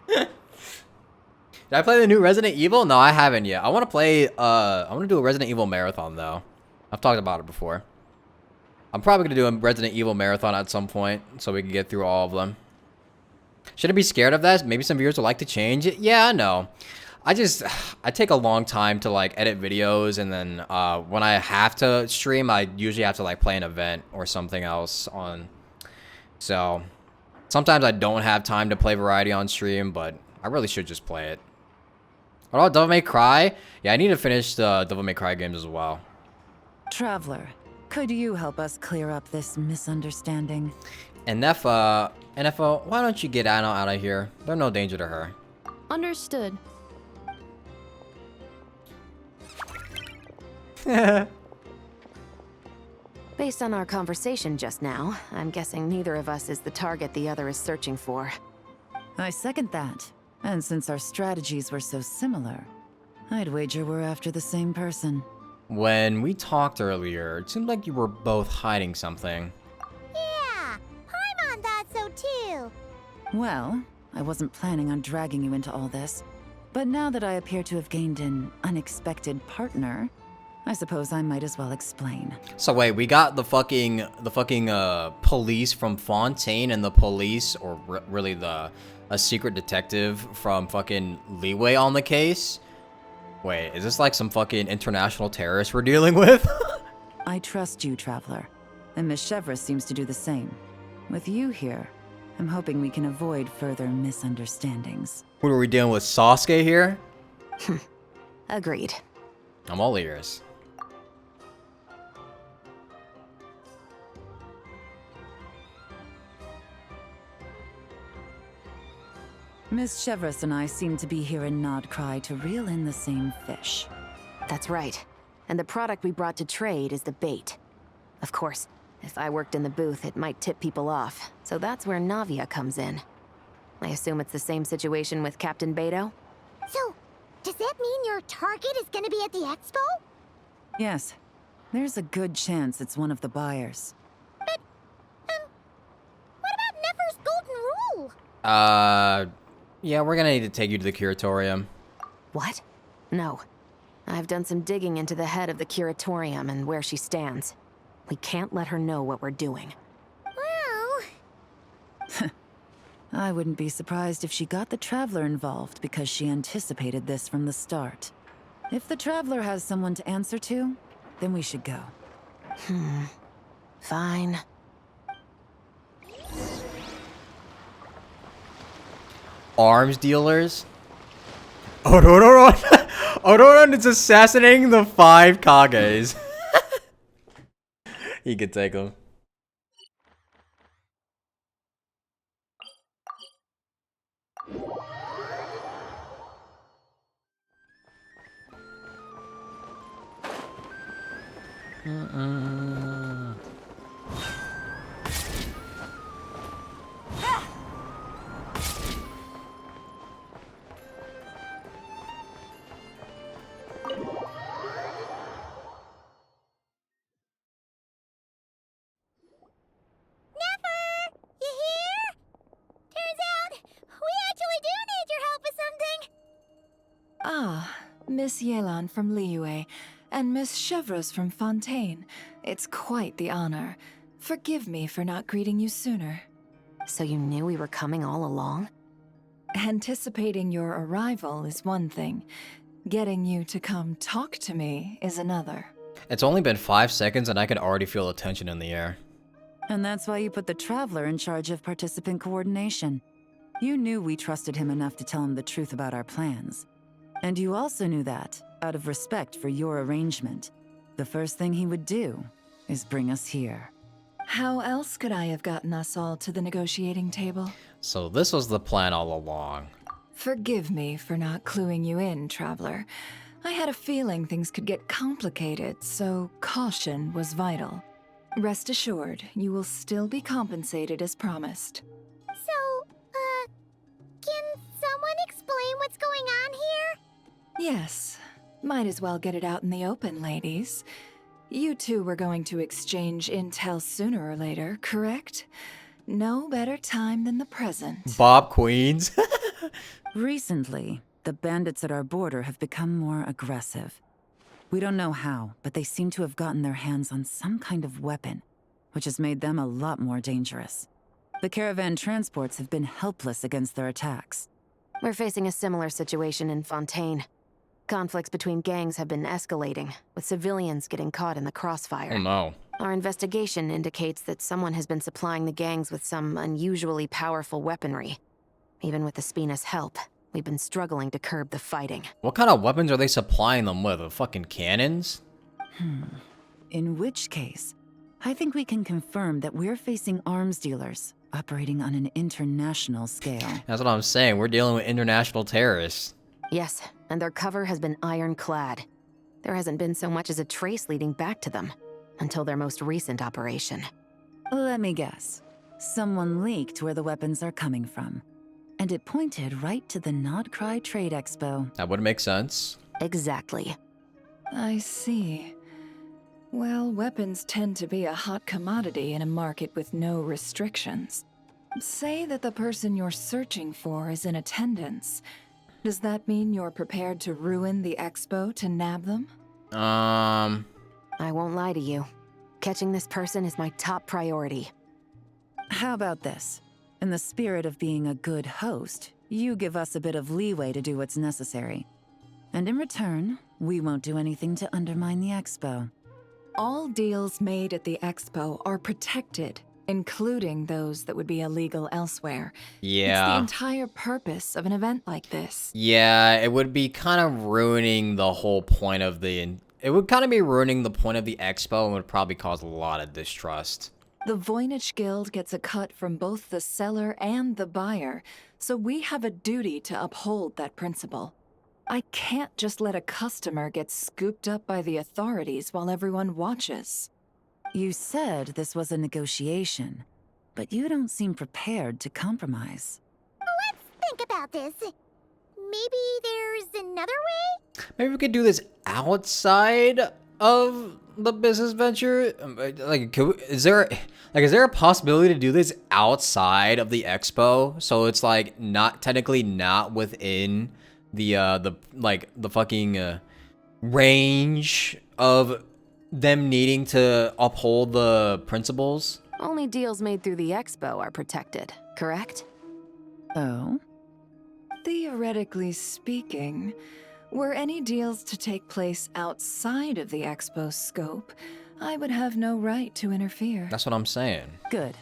Did I play the new Resident Evil? No, I haven't yet. I want to play. I want to do a Resident Evil marathon though. I've talked about it before. I'm probably gonna do a Resident Evil marathon at some point, so we can get through all of them. Should I be scared of that? Maybe some viewers would like to change it. Yeah, I know. I take a long time to like edit videos, and then when I have to stream, I usually have to like play an event or something else on. So sometimes I don't have time to play variety on stream, but I really should just play it. Oh, Devil May Cry? Yeah, I need to finish the Devil May Cry games as well. Traveler, could you help us clear up this misunderstanding? Anefa, why don't you get Anna out of here? There's no danger to her. Understood. Based on our conversation just now, I'm guessing neither of us is the target the other is searching for. I second that. And since our strategies were so similar, I'd wager we're after the same person. When we talked earlier, it seemed like you were both hiding something. Yeah, Paimon thought so too. Well, I wasn't planning on dragging you into all this, but now that I appear to have gained an unexpected partner, I suppose I might as well explain. So wait, we got the fucking police from Fontaine and the police, or really a secret detective from fucking Leeway on the case? Wait, is this like some fucking international terrorist we're dealing with? I trust you, Traveler, and Miss Chevrolet seems to do the same. With you here, I'm hoping we can avoid further misunderstandings. What are we dealing with, Sasuke here? Agreed. I'm all ears. Miss Chevrolet and I seem to be here in Nodcry to reel in the same fish. That's right. And the product we brought to trade is the bait. Of course, if I worked in the booth, it might tip people off. So that's where Navia comes in. I assume it's the same situation with Captain Beto? So, does that mean your target is gonna be at the expo? Yes. There's a good chance it's one of the buyers. But, what about Nefer's golden rule? Yeah, we're gonna need to take you to the curatorium. What? No. I've done some digging into the head of the curatorium and where she stands. We can't let her know what we're doing. Well... I wouldn't be surprised if she got the Traveler involved because she anticipated this from the start. If the Traveler has someone to answer to, then we should go. Fine. Arms dealers? Ororon! Ororon is assassinating the 5 Kages. He could take them. You here? Turns out, we actually do need your help with something. Ah, Miss Yelan from Liyue, and Miss Chevreuse from Fontaine. It's quite the honor. Forgive me for not greeting you sooner. So you knew we were coming all along? Anticipating your arrival is one thing. Getting you to come talk to me is another. It's only been 5 seconds and I can already feel the tension in the air. And that's why you put the Traveler in charge of participant coordination. You knew we trusted him enough to tell him the truth about our plans. And you also knew that, out of respect for your arrangement, the first thing he would do is bring us here. How else could I have gotten us all to the negotiating table? So this was the plan all along. Forgive me for not cluing you in, Traveler. I had a feeling things could get complicated, so caution was vital. Rest assured, you will still be compensated as promised. So, can someone explain what's going on here? Yes. Might as well get it out in the open, ladies. You two were going to exchange intel sooner or later, correct? No better time than the present. Bob Queens. Recently, the bandits at our border have become more aggressive. We don't know how, but they seem to have gotten their hands on some kind of weapon, which has made them a lot more dangerous. The caravan transports have been helpless against their attacks. We're facing a similar situation in Fontaine. Conflicts between gangs have been escalating, with civilians getting caught in the crossfire. Oh no. Our investigation indicates that someone has been supplying the gangs with some unusually powerful weaponry. Even with the Spina's help, we've been struggling to curb the fighting. What kind of weapons are they supplying them with? Fucking cannons? In which case, I think we can confirm that we're facing arms dealers operating on an international scale. That's what I'm saying. We're dealing with international terrorists. Yes, and their cover has been ironclad. There hasn't been so much as a trace leading back to them, until their most recent operation. Let me guess. Someone leaked where the weapons are coming from. And it pointed right to the Nodcry Trade Expo. That would make sense. Exactly. I see. Well, weapons tend to be a hot commodity in a market with no restrictions. Say that the person you're searching for is in attendance. Does that mean you're prepared to ruin the expo to nab them? I won't lie to you. Catching this person is my top priority. How about this? In the spirit of being a good host, you give us a bit of leeway to do what's necessary. And in return, we won't do anything to undermine the expo. All deals made at the expo are protected, including those that would be illegal elsewhere. Yeah. It's the entire purpose of an event like this. Yeah, it would be kind of ruining the whole point of the... It would kind of be ruining the point of the expo and would probably cause a lot of distrust. The Voynich Guild gets a cut from both the seller and the buyer, so we have a duty to uphold that principle. I can't just let a customer get scooped up by the authorities while everyone watches. You said this was a negotiation, but you don't seem prepared to compromise. Let's think about this. Maybe there's another way? Maybe we could do this outside of the business venture. Like, is there a possibility to do this outside of the expo? So it's like not technically not within the fucking range of them needing to uphold the principles. Only deals made through the expo are protected, correct? Oh? Theoretically speaking, were any deals to take place outside of the expo's scope, I would have no right to interfere. That's what I'm saying. Good.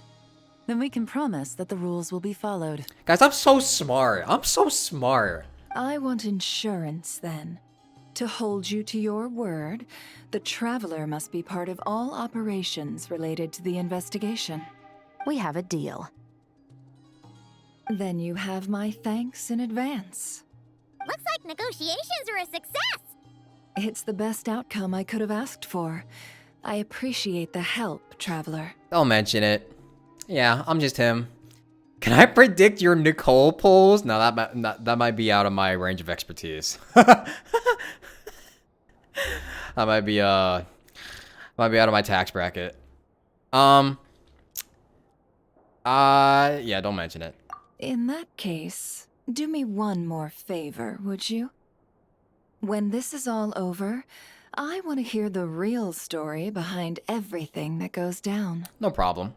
Then we can promise that the rules will be followed. Guys, I'm so smart. I'm so smart. I want insurance, then. To hold you to your word, the Traveler must be part of all operations related to the investigation. We have a deal. Then you have my thanks in advance. Looks like negotiations are a success! It's the best outcome I could have asked for. I appreciate the help, Traveler. Don't mention it. Yeah, I'm just him. Can I predict your Nicole polls? No, that might be out of my range of expertise. That might be out of my tax bracket. Yeah, don't mention it. In that case, do me one more favor, would you? When this is all over, I want to hear the real story behind everything that goes down. No problem.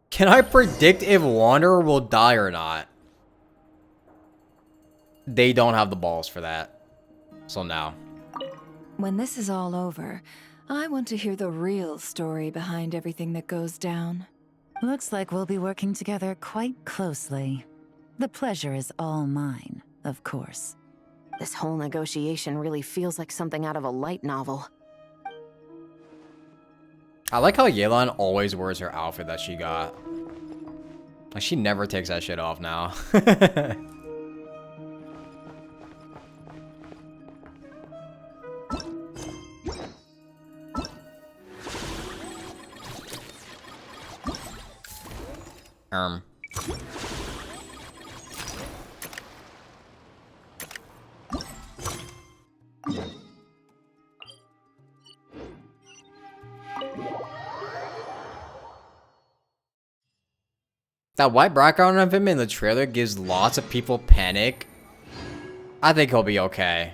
Can I predict if Wanderer will die or not? They don't have the balls for that. So now. When this is all over, I want to hear the real story behind everything that goes down. Looks like we'll be working together quite closely. The pleasure is all mine, of course. This whole negotiation really feels like something out of a light novel. I like how Yelan always wears her outfit that she got. Like, she never takes that shit off now. That white background of him in the trailer gives lots of people panic. I think he'll be okay.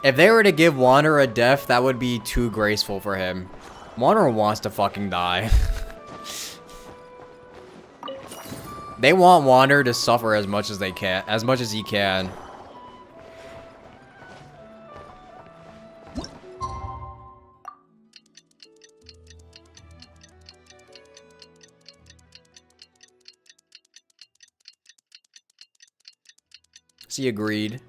If they were to give Wanderer a death, that would be too graceful for him. Wanderer wants to fucking die. They want Wanderer to suffer as much as they can, as much as he can. He agreed.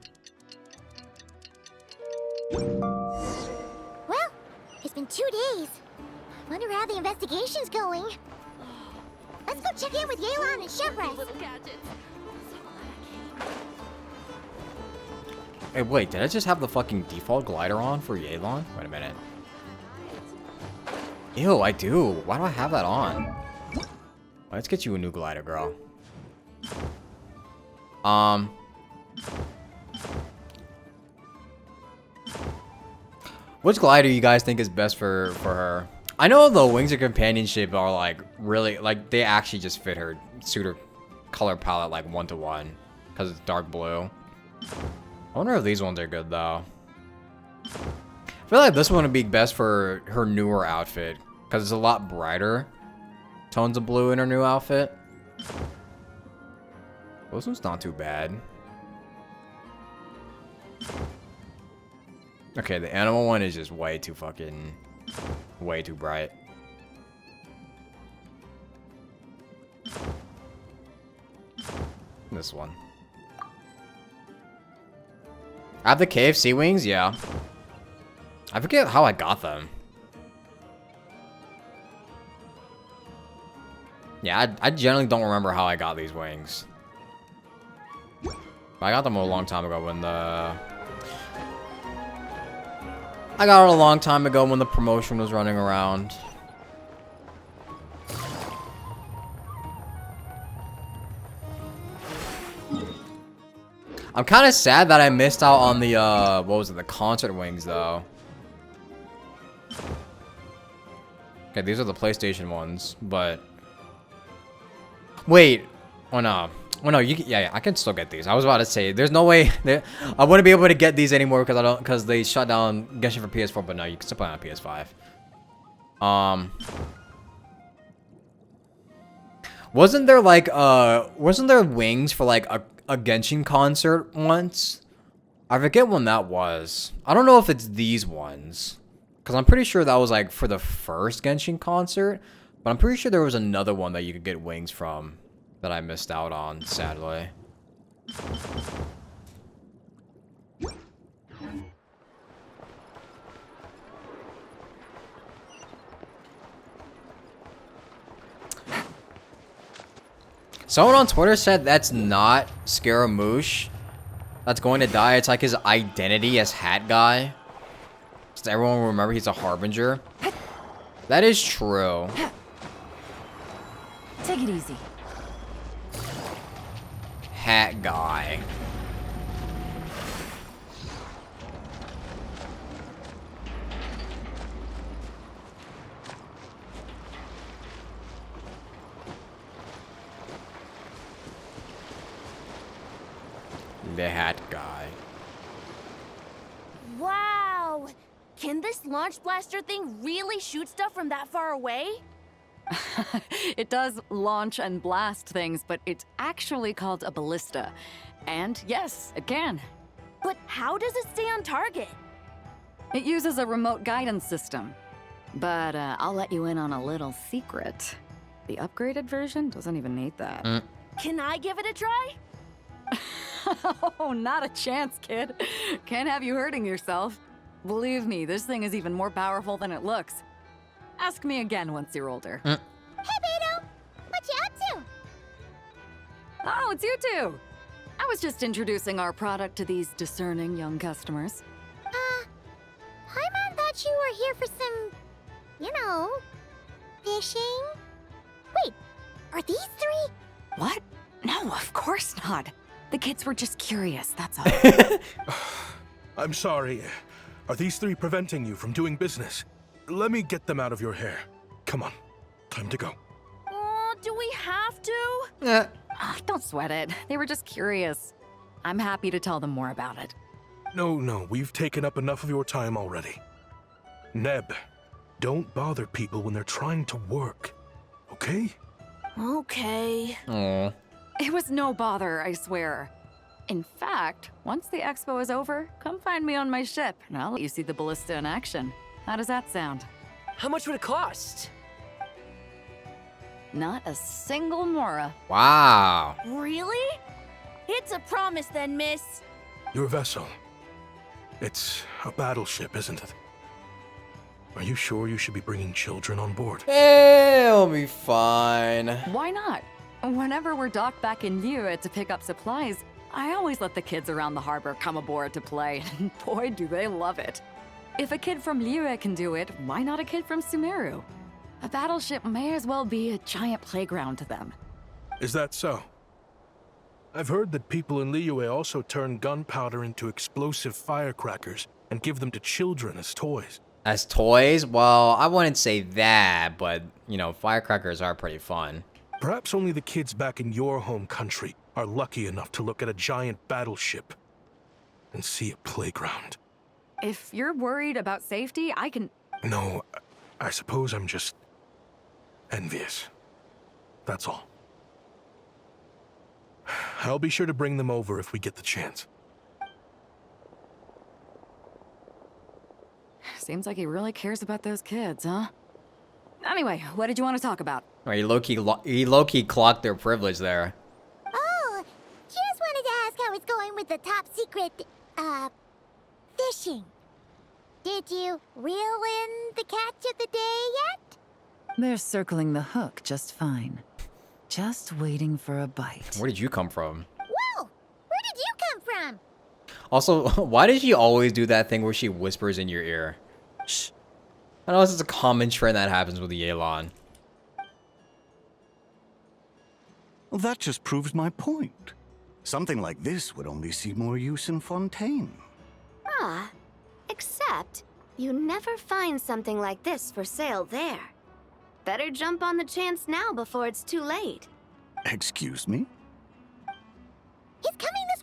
Well, it's been 2 days. Wonder how the investigation's going. Let's go check in with Yelan and Shepres. Hey, wait, did I just have the fucking default glider on for Yelan? Wait a minute. Ew, I do. Why do I have that on? Let's get you a new glider, girl. Which glider do you guys think is best for her? I know the Wings of Companionship are like really like they actually just fit her, suit her color palette like 1-to-1 because it's dark blue. I wonder if these ones are good though. I feel like this one would be best for her newer outfit because it's a lot brighter tones of blue in her new outfit. This one's not too bad. Okay, the animal one is just way too fucking, way too bright. This one. I have the KFC wings? Yeah. I forget how I got them. Yeah, I generally don't remember how I got these wings. I got them a long time ago when the... I got it a long time ago when the promotion was running around. I'm kind of sad that I missed out on the, what was it, the concert wings, though. Okay, these are the PlayStation ones, but... Wait. Oh, no. Well, no, yeah, I can still get these. I was about to say, there's no way that I wouldn't be able to get these anymore because they shut down Genshin for PS4. But no, you can still play on PS5. Wasn't there like wasn't there wings for like a Genshin concert once? I forget when that was. I don't know if it's these ones, because I'm pretty sure that was like for the first Genshin concert. But I'm pretty sure there was another one that you could get wings from that I missed out on, sadly. Someone on Twitter said that's not Scaramouche that's going to die. It's like his identity as Hat Guy. So everyone will remember he's a Harbinger. That is true. Take it easy. Hat Guy. The Hat Guy. Wow! Can this launch blaster thing really shoot stuff from that far away? It does launch and blast things, but it's actually called a ballista. And yes, it can. But how does it stay on target? It uses a remote guidance system. But I'll let you in on a little secret. The upgraded version doesn't even need that. Can I give it a try? Oh, not a chance, kid. Can't have you hurting yourself. Believe me, this thing is even more powerful than it looks. Ask me again once you're older. Hey, Beto! What you up to? Oh, it's you two! I was just introducing our product to these discerning young customers. Paimon thought you were here for some, you know, fishing? Wait, are these three? What? No, of course not. The kids were just curious, that's all. I'm sorry. Are these three preventing you from doing business? Let me get them out of your hair. Come on, time to go. Do we have to? Oh, don't sweat it. They were just curious. I'm happy to tell them more about it. No, we've taken up enough of your time already. Neb, don't bother people when they're trying to work, okay? Okay. Aww. It was no bother, I swear. In fact, once the expo is over, come find me on my ship, and I'll let you see the ballista in action. How does that sound? How much would it cost? Not a single mora. Wow. Really? It's a promise then, miss. Your vessel. It's a battleship, isn't it? Are you sure you should be bringing children on board? It'll be fine. Why not? Whenever we're docked back in Liyue to pick up supplies, I always let the kids around the harbor come aboard to play. Boy, do they love it. If a kid from Liyue can do it, why not a kid from Sumeru? A battleship may as well be a giant playground to them. Is that so? I've heard that people in Liyue also turn gunpowder into explosive firecrackers and give them to children as toys. As toys? Well, I wouldn't say that, but, you know, firecrackers are pretty fun. Perhaps only the kids back in your home country are lucky enough to look at a giant battleship and see a playground. If you're worried about safety, I can... No, I suppose I'm just envious. That's all. I'll be sure to bring them over if we get the chance. Seems like he really cares about those kids, huh? Anyway, what did you want to talk about? Right, he low-key clocked their privilege there. Oh, just wanted to ask how it's going with the top secret, fishing. Did you reel in the catch of the day yet? They're circling the hook just fine. Just waiting for a bite. Where did you come from? Whoa! Where did you come from? Also, why does she always do that thing where she whispers in your ear? Shh. I know this is a common trend that happens with the Yelan. Well, that just proves my point. Something like this would only see more use in Fontaine. Except you never find something like this for sale there. Better jump on the chance now before it's too late. Excuse me? He's coming this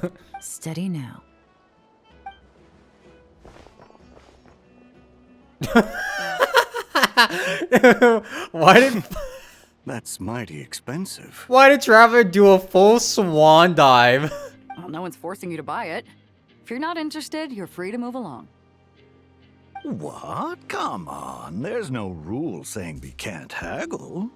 way! Steady now. Why did... That's mighty expensive. Why did Traveler do a full swan dive? Well, no one's forcing you to buy it. If you're not interested, you're free to move along. What? Come on. There's no rule saying we can't haggle.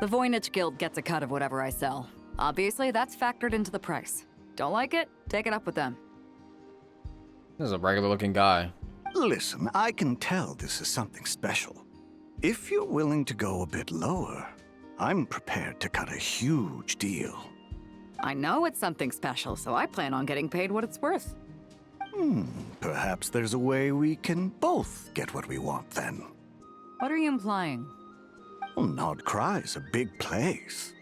The Voynich Guild gets a cut of whatever I sell. Obviously, that's factored into the price. Don't like it? Take it up with them. This is a regular looking guy. Listen, I can tell this is something special. If you're willing to go a bit lower, I'm prepared to cut a huge deal. I know it's something special, so I plan on getting paid what it's worth. Perhaps there's a way we can both get what we want then. What are you implying? Well, Nod Cry's a big place.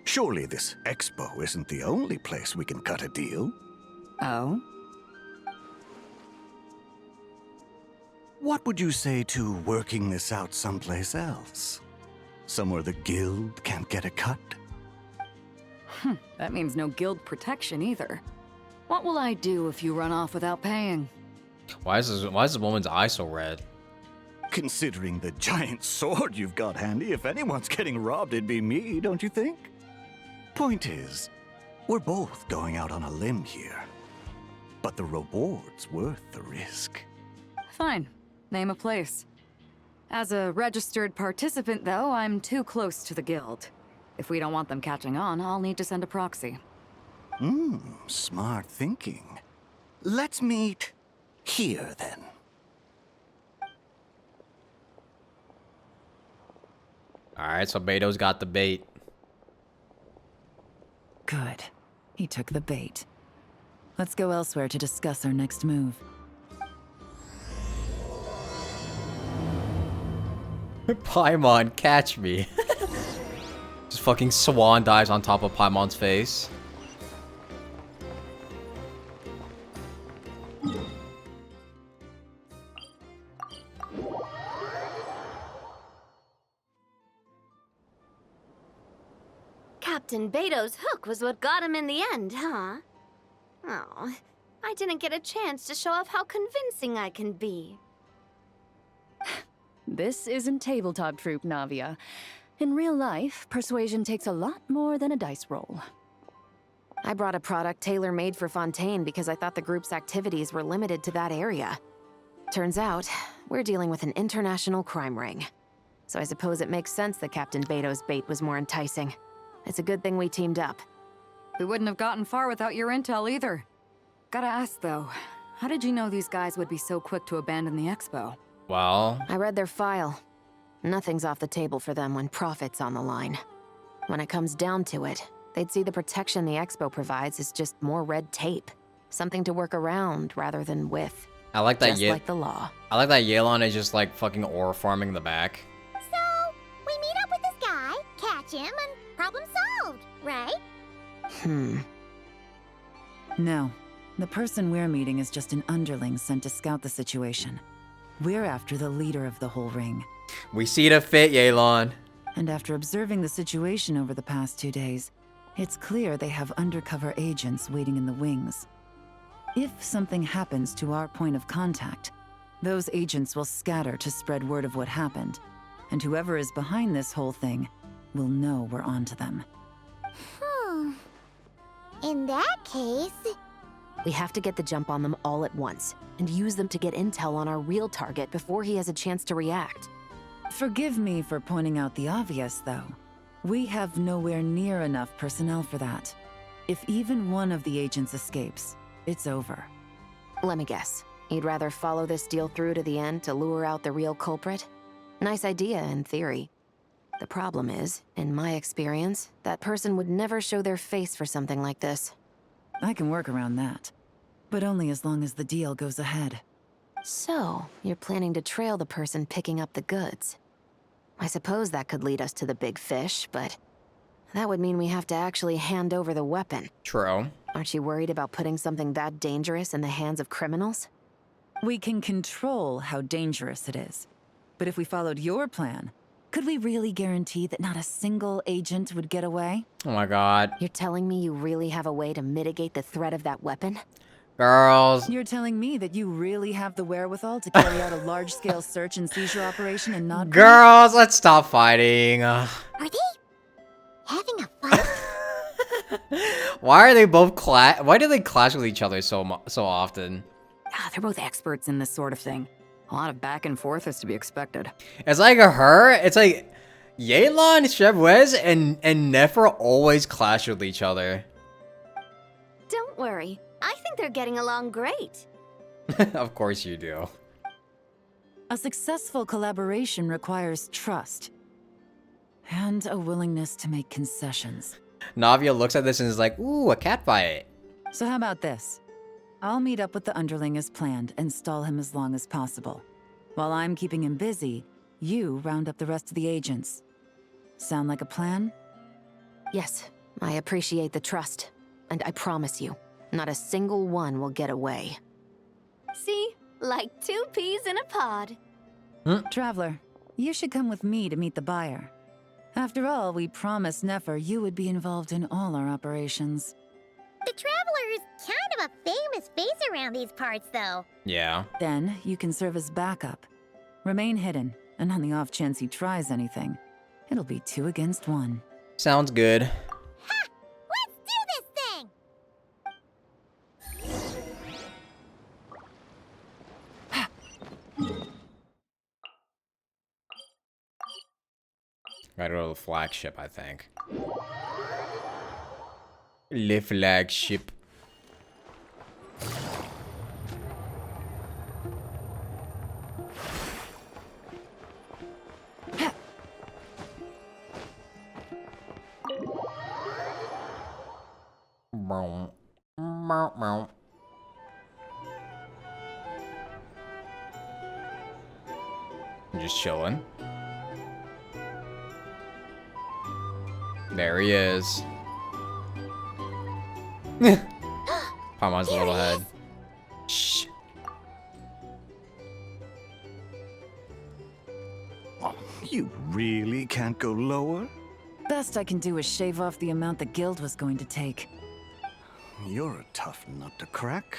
Surely this expo isn't the only place we can cut a deal. Oh? What would you say to working this out someplace else? Somewhere the guild can't get a cut? That means no guild protection either. What will I do if you run off without paying? Why is this woman's eye so red? Considering the giant sword you've got handy, if anyone's getting robbed, it'd be me, don't you think? Point is, we're both going out on a limb here. But the reward's worth the risk. Fine. Name a place. As a registered participant, though, I'm too close to the guild. If we don't want them catching on, I'll need to send a proxy. Smart thinking. Let's meet here, then. Alright, so Beto's got the bait. Good. He took the bait. Let's go elsewhere to discuss our next move. Paimon, catch me. Just fucking swan dives on top of Paimon's face. Captain Beto's hook was what got him in the end, huh? Oh, I didn't get a chance to show off how convincing I can be. This isn't tabletop troop, Navia. In real life, persuasion takes a lot more than a dice roll. I brought a product tailor-made for Fontaine because I thought the group's activities were limited to that area. Turns out, we're dealing with an international crime ring. So I suppose it makes sense that Captain Beto's bait was more enticing. It's a good thing we teamed up. We wouldn't have gotten far without your intel either. Gotta ask though, how did you know these guys would be so quick to abandon the expo? Well, I read their file. Nothing's off the table for them when profit's on the line. When it comes down to it, they'd see the protection the expo provides as just more red tape. Something to work around rather than with. I like that. Just like the law. I like that Yelan is just like fucking ore farming in the back. So, we meet up with this guy, catch him, and problem solved, right? No. The person we're meeting is just an underling sent to scout the situation. We're after the leader of the whole ring. We see the fit, Yelan. And after observing the situation over the past 2 days, it's clear they have undercover agents waiting in the wings. If something happens to our point of contact, those agents will scatter to spread word of what happened, and whoever is behind this whole thing will know we're onto them. In that case... We have to get the jump on them all at once, and use them to get intel on our real target before he has a chance to react. Forgive me for pointing out the obvious, though. We have nowhere near enough personnel for that. If even one of the agents escapes, it's over. Let me guess. You'd rather follow this deal through to the end to lure out the real culprit? Nice idea, in theory. The problem is, in my experience, that person would never show their face for something like this. I can work around that. But only as long as the deal goes ahead. So, you're planning to trail the person picking up the goods. I suppose that could lead us to the big fish, but that would mean we have to actually hand over the weapon. True. Aren't you worried about putting something that dangerous in the hands of criminals? We can control how dangerous it is. But if we followed your plan, Could we really guarantee that not a single agent would get away? Oh my god. You're telling me you really have a way to mitigate the threat of that weapon? Girls. You're telling me that you really have the wherewithal to carry out a large-scale search and seizure operation and not... Girls, let's stop fighting. Are they having a fight? Why are they both why do they clash with each other so often? They're both experts in this sort of thing. A lot of back and forth is to be expected. It's like it's like Yelan, Chevwez, and Nefer always clash with each other. Don't worry. I think they're getting along great. Of course you do. A successful collaboration requires trust. And a willingness to make concessions. Navia looks at this and is like, ooh, a cat fight. So how about this? I'll meet up with the underling as planned and stall him as long as possible. While I'm keeping him busy, you round up the rest of the agents. Sound like a plan? Yes, I appreciate the trust. And I promise you, not a single one will get away. See? Like 2 peas in a pod. Traveler, you should come with me to meet the buyer. After all, we promised Nefer you would be involved in all our operations. The Traveler is kind of a famous face around these parts, though. Yeah. Then you can serve as backup. Remain hidden, and on the off chance he tries anything, it'll be 2 against 1. Sounds good. Let's do this thing! Gotta go to the flagship, I think. Le flagship. Just chilling. There he is. Paimon's little head. Shh. Oh, you really can't go lower? Best I can do is shave off the amount the guild was going to take. You're a tough nut to crack.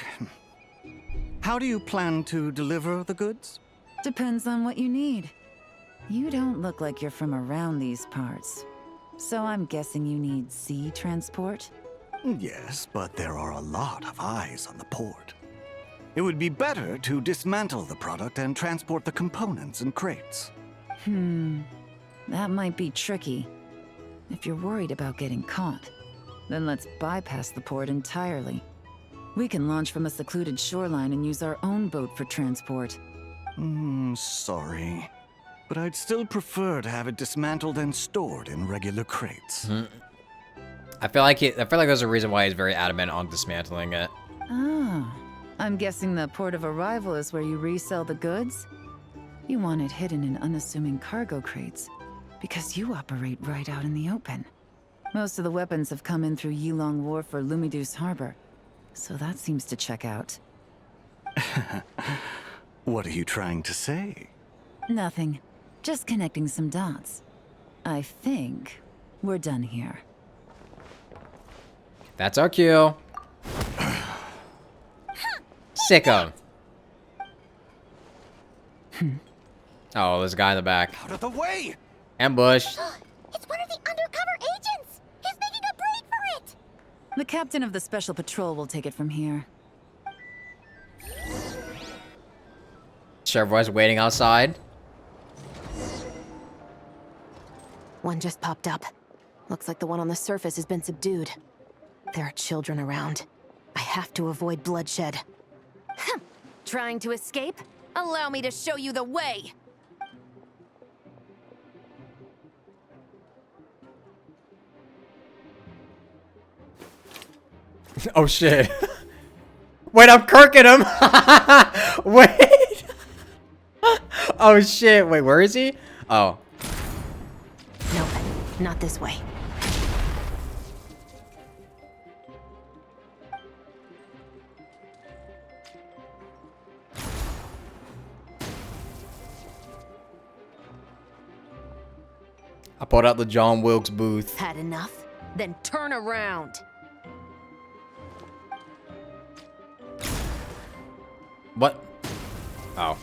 How do you plan to deliver the goods? Depends on what you need. You don't look like you're from around these parts. So I'm guessing you need sea transport? Yes, but there are a lot of eyes on the port. It would be better to dismantle the product and transport the components in crates. That might be tricky. If you're worried about getting caught, then let's bypass the port entirely. We can launch from a secluded shoreline and use our own boat for transport. Sorry. But I'd still prefer to have it dismantled and stored in regular crates. I feel like there's a reason why he's very adamant on dismantling it. Ah, I'm guessing the port of arrival is where you resell the goods? You want it hidden in unassuming cargo crates, because you operate right out in the open. Most of the weapons have come in through Yilong Wharf or Lumidus Harbor, so that seems to check out. What are you trying to say? Nothing. Just connecting some dots. I think we're done here. That's our cue. Sicko. Oh, there's a guy in the back. Out of the way! Ambush. It's one of the undercover agents! He's making a break for it! The captain of the special patrol will take it from here. Chevrolet's waiting outside. One just popped up. Looks like the one on the surface has been subdued. There are children around. I have to avoid bloodshed. Trying to escape? Allow me to show you the way! Oh shit. Wait, I'm kirking him. Wait. Oh shit. Wait, where is he? Oh. Nope, not this way. I pulled out the John Wilkes Booth. Had enough? Then turn around. What? Oh.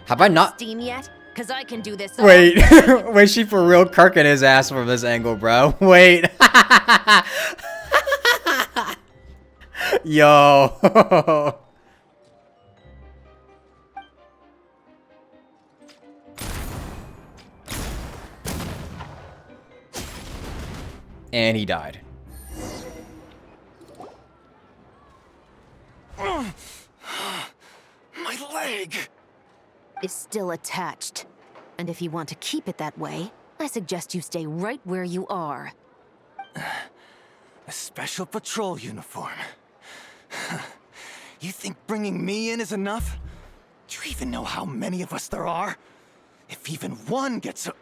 Have I not? Steam yet? Cause I can do this. Wait, wait, she for real kirking his ass from this angle, bro. Wait. Yo. And he died. My leg is still attached. And if you want to keep it that way, I suggest you stay right where you are. A special patrol uniform. You think bringing me in is enough? Do you even know how many of us there are? If even one gets a...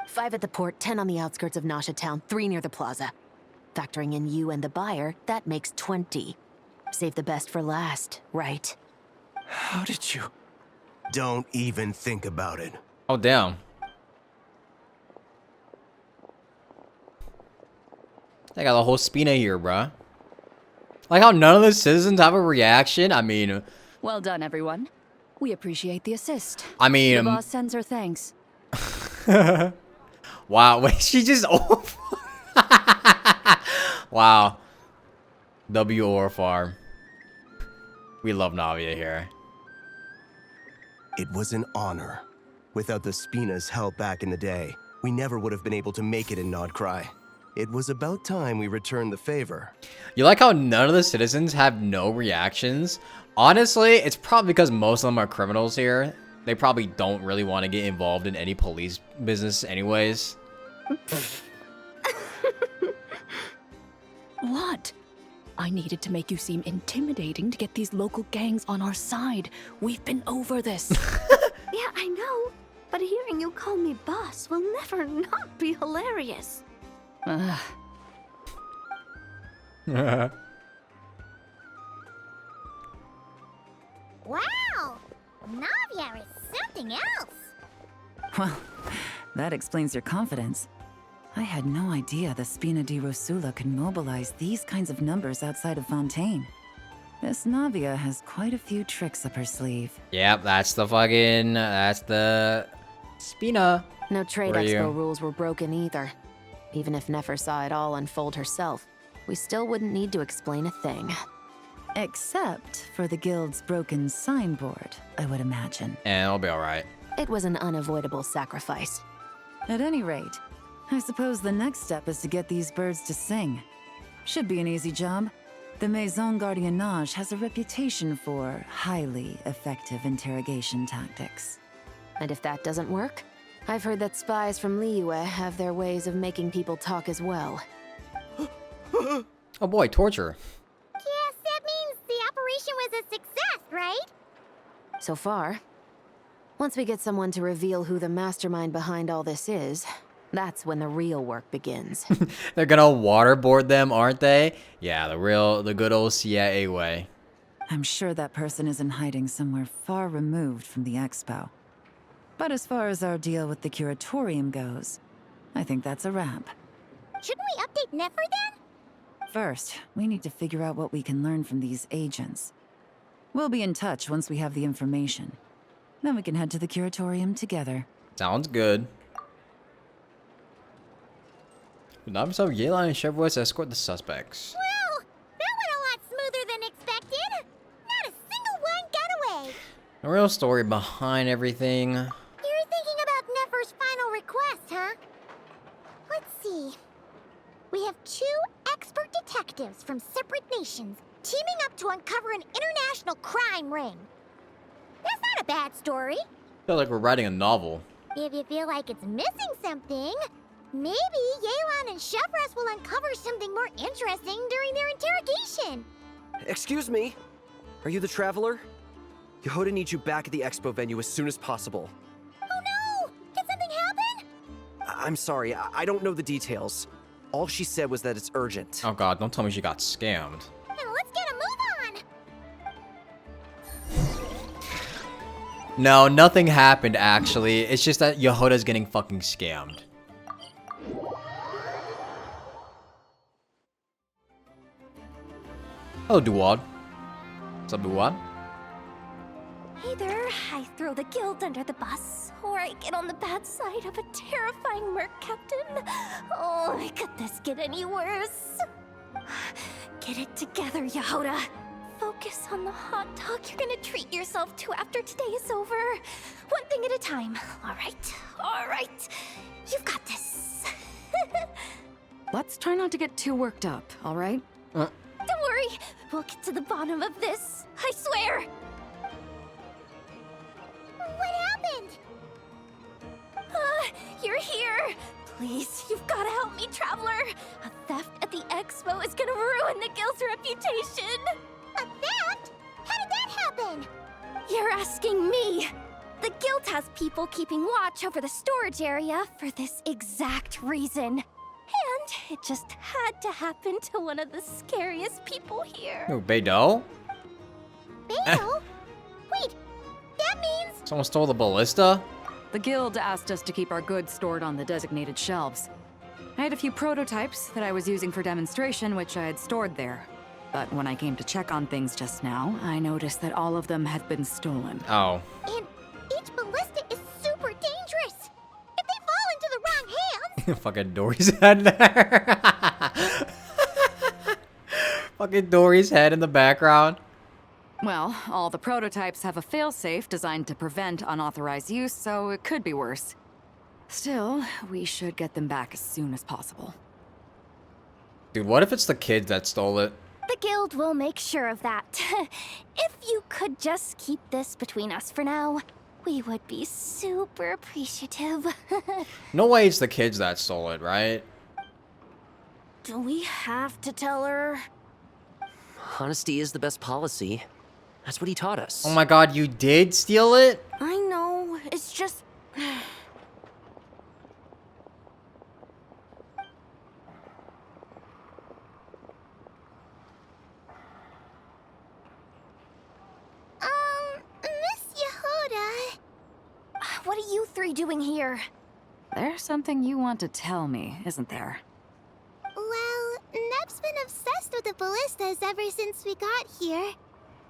5 at the port, 10 on the outskirts of Nasha Town, 3 near the plaza. Factoring in you and the buyer, that makes 20. Save the best for last, right? How did you... Don't even think about it. Oh, damn. They got the whole Spina here, bruh. Like how none of the citizens have a reaction? I mean... Well done, everyone. We appreciate the assist. I mean... The boss sends her thanks. Wow, wait, she just... Wow. W or farm. We love Navia here. It was an honor. Without the Spina's help back in the day, we never would have been able to make it in Nodcry. It was about time we returned the favor. You like how none of the citizens have no reactions? Honestly, it's probably because most of them are criminals here. They probably don't really want to get involved in any police business anyways. What? I needed to make you seem intimidating to get these local gangs on our side. We've been over this. Yeah, I know. But hearing you call me boss will never not be hilarious. Ah. Wow! Navia is something else! Well, that explains your confidence. I had no idea the Spina di Rosula could mobilize these kinds of numbers outside of Fontaine. This Navia has quite a few tricks up her sleeve. Yep, that's the Spina. No trade Where are you? expo rules were broken either. Even if Nefer saw it all unfold herself, we still wouldn't need to explain a thing. Except for the guild's broken signboard, I would imagine. And it'll be alright. It was an unavoidable sacrifice. At any rate, I suppose the next step is to get these birds to sing. Should be an easy job. The Maison Gardiennage has a reputation for highly effective interrogation tactics. And if that doesn't work, I've heard that spies from Liyue have their ways of making people talk as well. Oh boy, torture. Yes, that means the operation was a success, right? So far. Once we get someone to reveal who the mastermind behind all this is, that's when the real work begins. They're gonna waterboard them, aren't they? Yeah, the good old CIA way. I'm sure that person is in hiding somewhere far removed from the expo. But as far as our deal with the curatorium goes, I think that's a wrap. Shouldn't we update Nefer then? First, we need to figure out what we can learn from these agents. We'll be in touch once we have the information. Then we can head to the curatorium together. Sounds good. So Yelan and Chevrolet escort the suspects. Well, that went a lot smoother than expected. Not a single one got away. The real story behind everything. You're thinking about Nefer's final request, huh? Let's see. We have 2 expert detectives from separate nations teaming up to uncover an international crime ring. That's not a bad story. I feel like we're writing a novel. If you feel like it's missing something, maybe Yelan and Chevrolet will uncover something more interesting during their interrogation. Excuse me? Are you the traveler? Yehoda needs you back at the expo venue as soon as possible. Oh no! Did something happen? I'm sorry, I don't know the details. All she said was that it's urgent. Oh god, don't tell me she got scammed. Then let's get a move on! No, nothing happened actually. It's just that Yehoda's getting fucking scammed. Hello, Duwad. What's up, Duwad? Either I throw the guild under the bus, or I get on the bad side of a terrifying merc captain. Oh, could this get any worse? Get it together, Yehoda. Focus on the hot dog you're gonna treat yourself to after today is over. One thing at a time. All right. You've got this. Let's try not to get too worked up, all right? Don't worry, we'll get to the bottom of this. I swear. What happened? You're here. Please, you've got to help me, Traveler. A theft at the expo is gonna ruin the guild's reputation. A theft? How did that happen? You're asking me. The guild has people keeping watch over the storage area for this exact reason. And it just had to happen to one of the scariest people here. Oh, Beidou? Beidou? Wait, that means... Someone stole the ballista? The guild asked us to keep our goods stored on the designated shelves. I had a few prototypes that I was using for demonstration, which I had stored there. But when I came to check on things just now, I noticed that all of them had been stolen. Oh. And each ballista is super dangerous. If they fall into the wrong hands... Fucking Dory's head there. Fucking Dory's head in the background. Well, all the prototypes have a failsafe designed to prevent unauthorized use, so it could be worse. Still, we should get them back as soon as possible. Dude, what if it's the kids that stole it? The guild will make sure of that. If you could just keep this between us for now, we would be super appreciative. No way it's the kids that stole it, right? Do we have to tell her? Honesty is the best policy. That's what he taught us. Oh my god, you did steal it? I know, it's just... Miss Yehoda... What are you three doing here? There's something you want to tell me, isn't there? Well, Neb's been obsessed with the ballistas ever since we got here.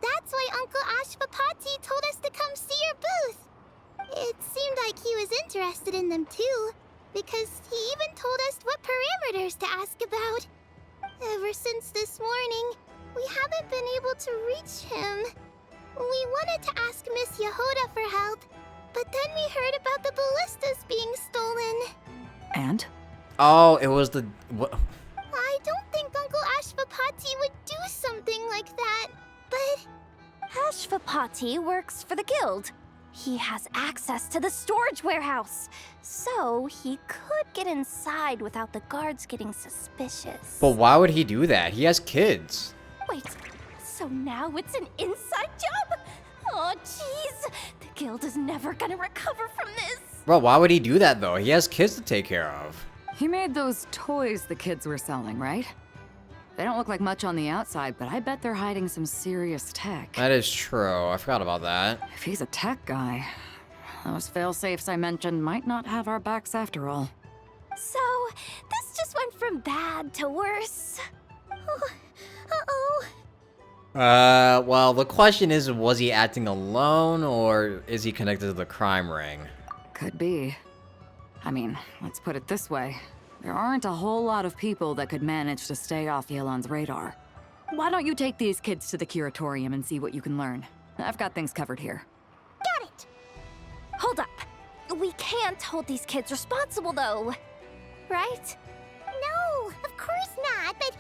That's why Uncle Ashvapati told us to come see your booth. It seemed like he was interested in them too, because he even told us what parameters to ask about. Ever since this morning, we haven't been able to reach him. We wanted to ask Miss Yehoda for help, but then we heard about the ballistas being stolen. And? Oh, it was the... What? I don't think Uncle Ashvapati would do something like that, but... Ashvapati works for the guild. He has access to the storage warehouse, so he could get inside without the guards getting suspicious. But why would he do that? He has kids. Wait, so now it's an inside job? Oh, jeez. The guild is never gonna recover from this. Bro, why would he do that though? He has kids to take care of. He made those toys the kids were selling, right? They don't look like much on the outside, but I bet they're hiding some serious tech. That is true. I forgot about that. If he's a tech guy, those fail-safes I mentioned might not have our backs after all. So, this just went from bad to worse. Uh-oh. Well, the question is, was he acting alone, or is he connected to the crime ring? Could be. I mean, let's put it this way. There aren't a whole lot of people that could manage to stay off Yelan's radar. Why don't you take these kids to the curatorium and see what you can learn? I've got things covered here. Got it! Hold up. We can't hold these kids responsible, though. Right? No, of course not, but...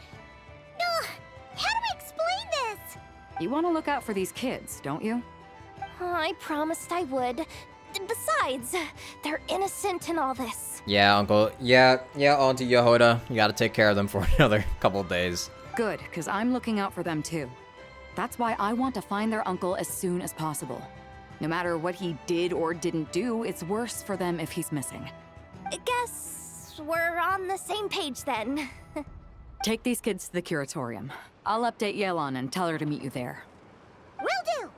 how do we explain this? You want to look out for these kids, don't you? I promised I would. Besides, they're innocent in all this. Yeah, Uncle. Yeah, Auntie Yehoda. You gotta take care of them for another couple days. Good, because I'm looking out for them too. That's why I want to find their uncle as soon as possible. No matter what he did or didn't do, it's worse for them if he's missing. I guess we're on the same page then. Take these kids to the curatorium. I'll update Yelan and tell her to meet you there. Will do!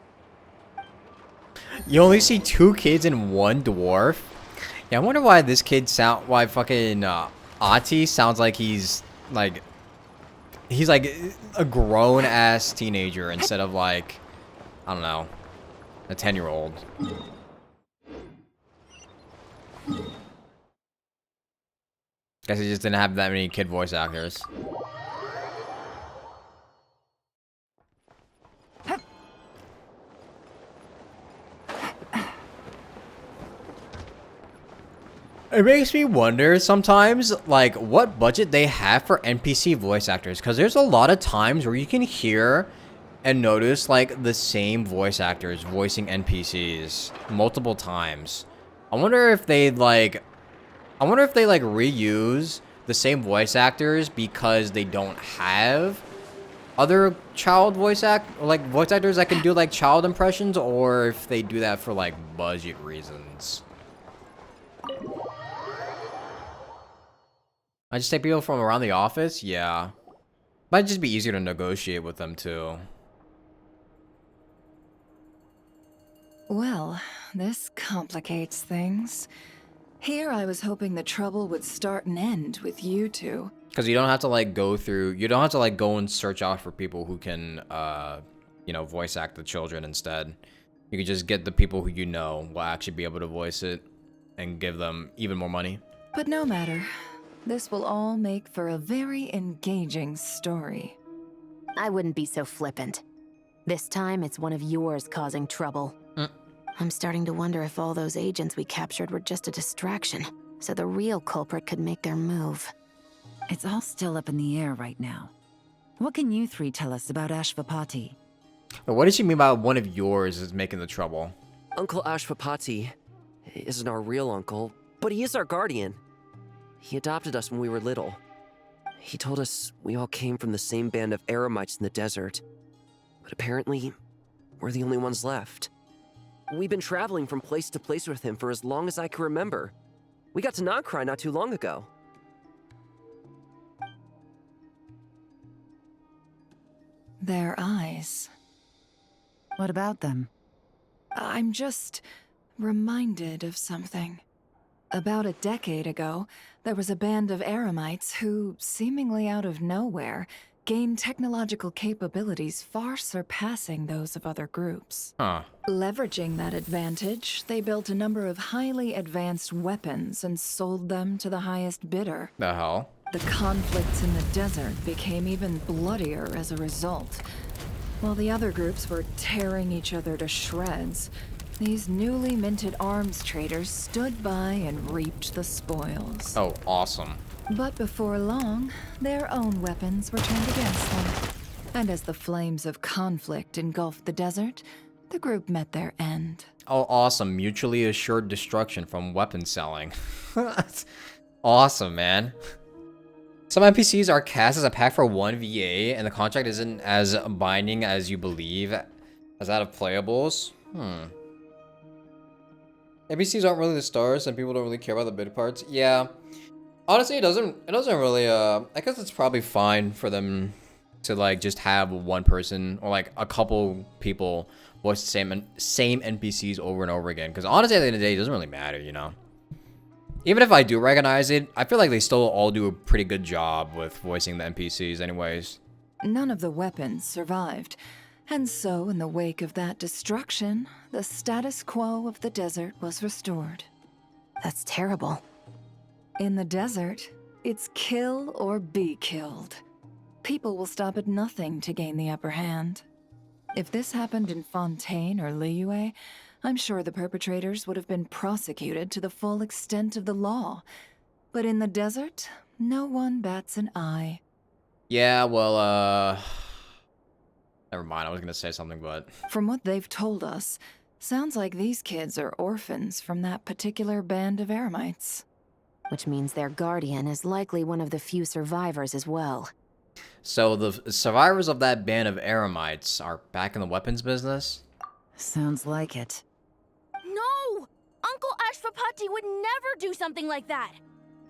You only see 2 kids and 1 dwarf? Yeah, I wonder why this kid why fucking Ati sounds like he's, like, he's like a grown-ass teenager instead of like, I don't know, a 10-year-old. Guess he just didn't have that many kid voice actors. It makes me wonder sometimes, like, what budget they have for NPC voice actors. Because there's a lot of times where you can hear and notice, like, the same voice actors voicing NPCs multiple times. I wonder if they, like, reuse the same voice actors because they don't have other child voice voice actors that can do, like, child impressions, or if they do that for, like, budget reasons. I just take people from around the office? Yeah. Might just be easier to negotiate with them, too. Well, this complicates things. Here I was hoping the trouble would start and end with you two. Because you don't have to, like, go and search out for people who can, you know, voice act the children instead. You can just get the people who you know will actually be able to voice it and give them even more money. But no matter. This will all make for a very engaging story. I wouldn't be so flippant. This time, it's one of yours causing trouble. I'm starting to wonder if all those agents we captured were just a distraction, so the real culprit could make their move. It's all still up in the air right now. What can you three tell us about Ashvapati? What does she mean by one of yours is making the trouble? Uncle Ashvapati isn't our real uncle, but he is our guardian. He adopted us when we were little. He told us we all came from the same band of eremites in the desert. But apparently, we're the only ones left. We've been traveling from place to place with him for as long as I can remember. We got to Nagcry not too long ago. Their eyes. What about them? I'm just reminded of something. About a decade ago, there was a band of eremites who, seemingly out of nowhere, gained technological capabilities far surpassing those of other groups. Huh. Leveraging that advantage, they built a number of highly advanced weapons and sold them to the highest bidder. The hell? The conflicts in the desert became even bloodier as a result. While the other groups were tearing each other to shreds, these newly minted arms traders stood by and reaped the spoils. Oh, awesome. But before long, their own weapons were turned against them. And as the flames of conflict engulfed the desert, the group met their end. Oh, awesome. Mutually assured destruction from weapon selling. That's awesome, man. Some NPCs are cast as a pack for 1 VA, and the contract isn't as binding as you believe as that of playables. NPCs aren't really the stars, and people don't really care about the bid parts. Yeah. Honestly, it doesn't really, I guess it's probably fine for them to, like, just have one person or, like, a couple people voice the same NPCs over and over again. Because honestly, at the end of the day, it doesn't really matter, you know? Even if I do recognize it, I feel like they still all do a pretty good job with voicing the NPCs anyways. None of the weapons survived. And so, in the wake of that destruction, the status quo of the desert was restored. That's terrible. In the desert, it's kill or be killed. People will stop at nothing to gain the upper hand. If this happened in Fontaine or Liyue, I'm sure the perpetrators would have been prosecuted to the full extent of the law. But in the desert, no one bats an eye. Yeah, well, never mind, I was gonna say something, but... From what they've told us, sounds like these kids are orphans from that particular band of eremites. Which means their guardian is likely one of the few survivors as well. So the survivors of that band of eremites are back in the weapons business? Sounds like it. No! Uncle Ashvapati would never do something like that!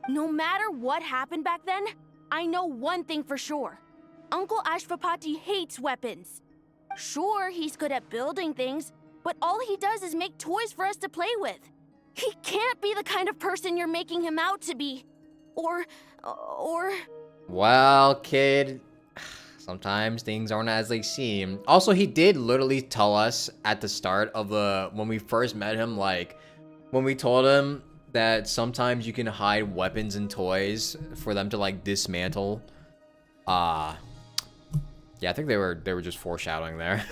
No matter what happened back then, I know one thing for sure. Uncle Ashvapati hates weapons. Sure, he's good at building things, but all he does is make toys for us to play with. He can't be the kind of person you're making him out to be. Or... Well, kid, Sometimes things aren't as they seem. Also, he did literally tell us at the start of when we first met him, like, when we told him that sometimes you can hide weapons and toys for them to, like, dismantle. Yeah, I think they were just foreshadowing there.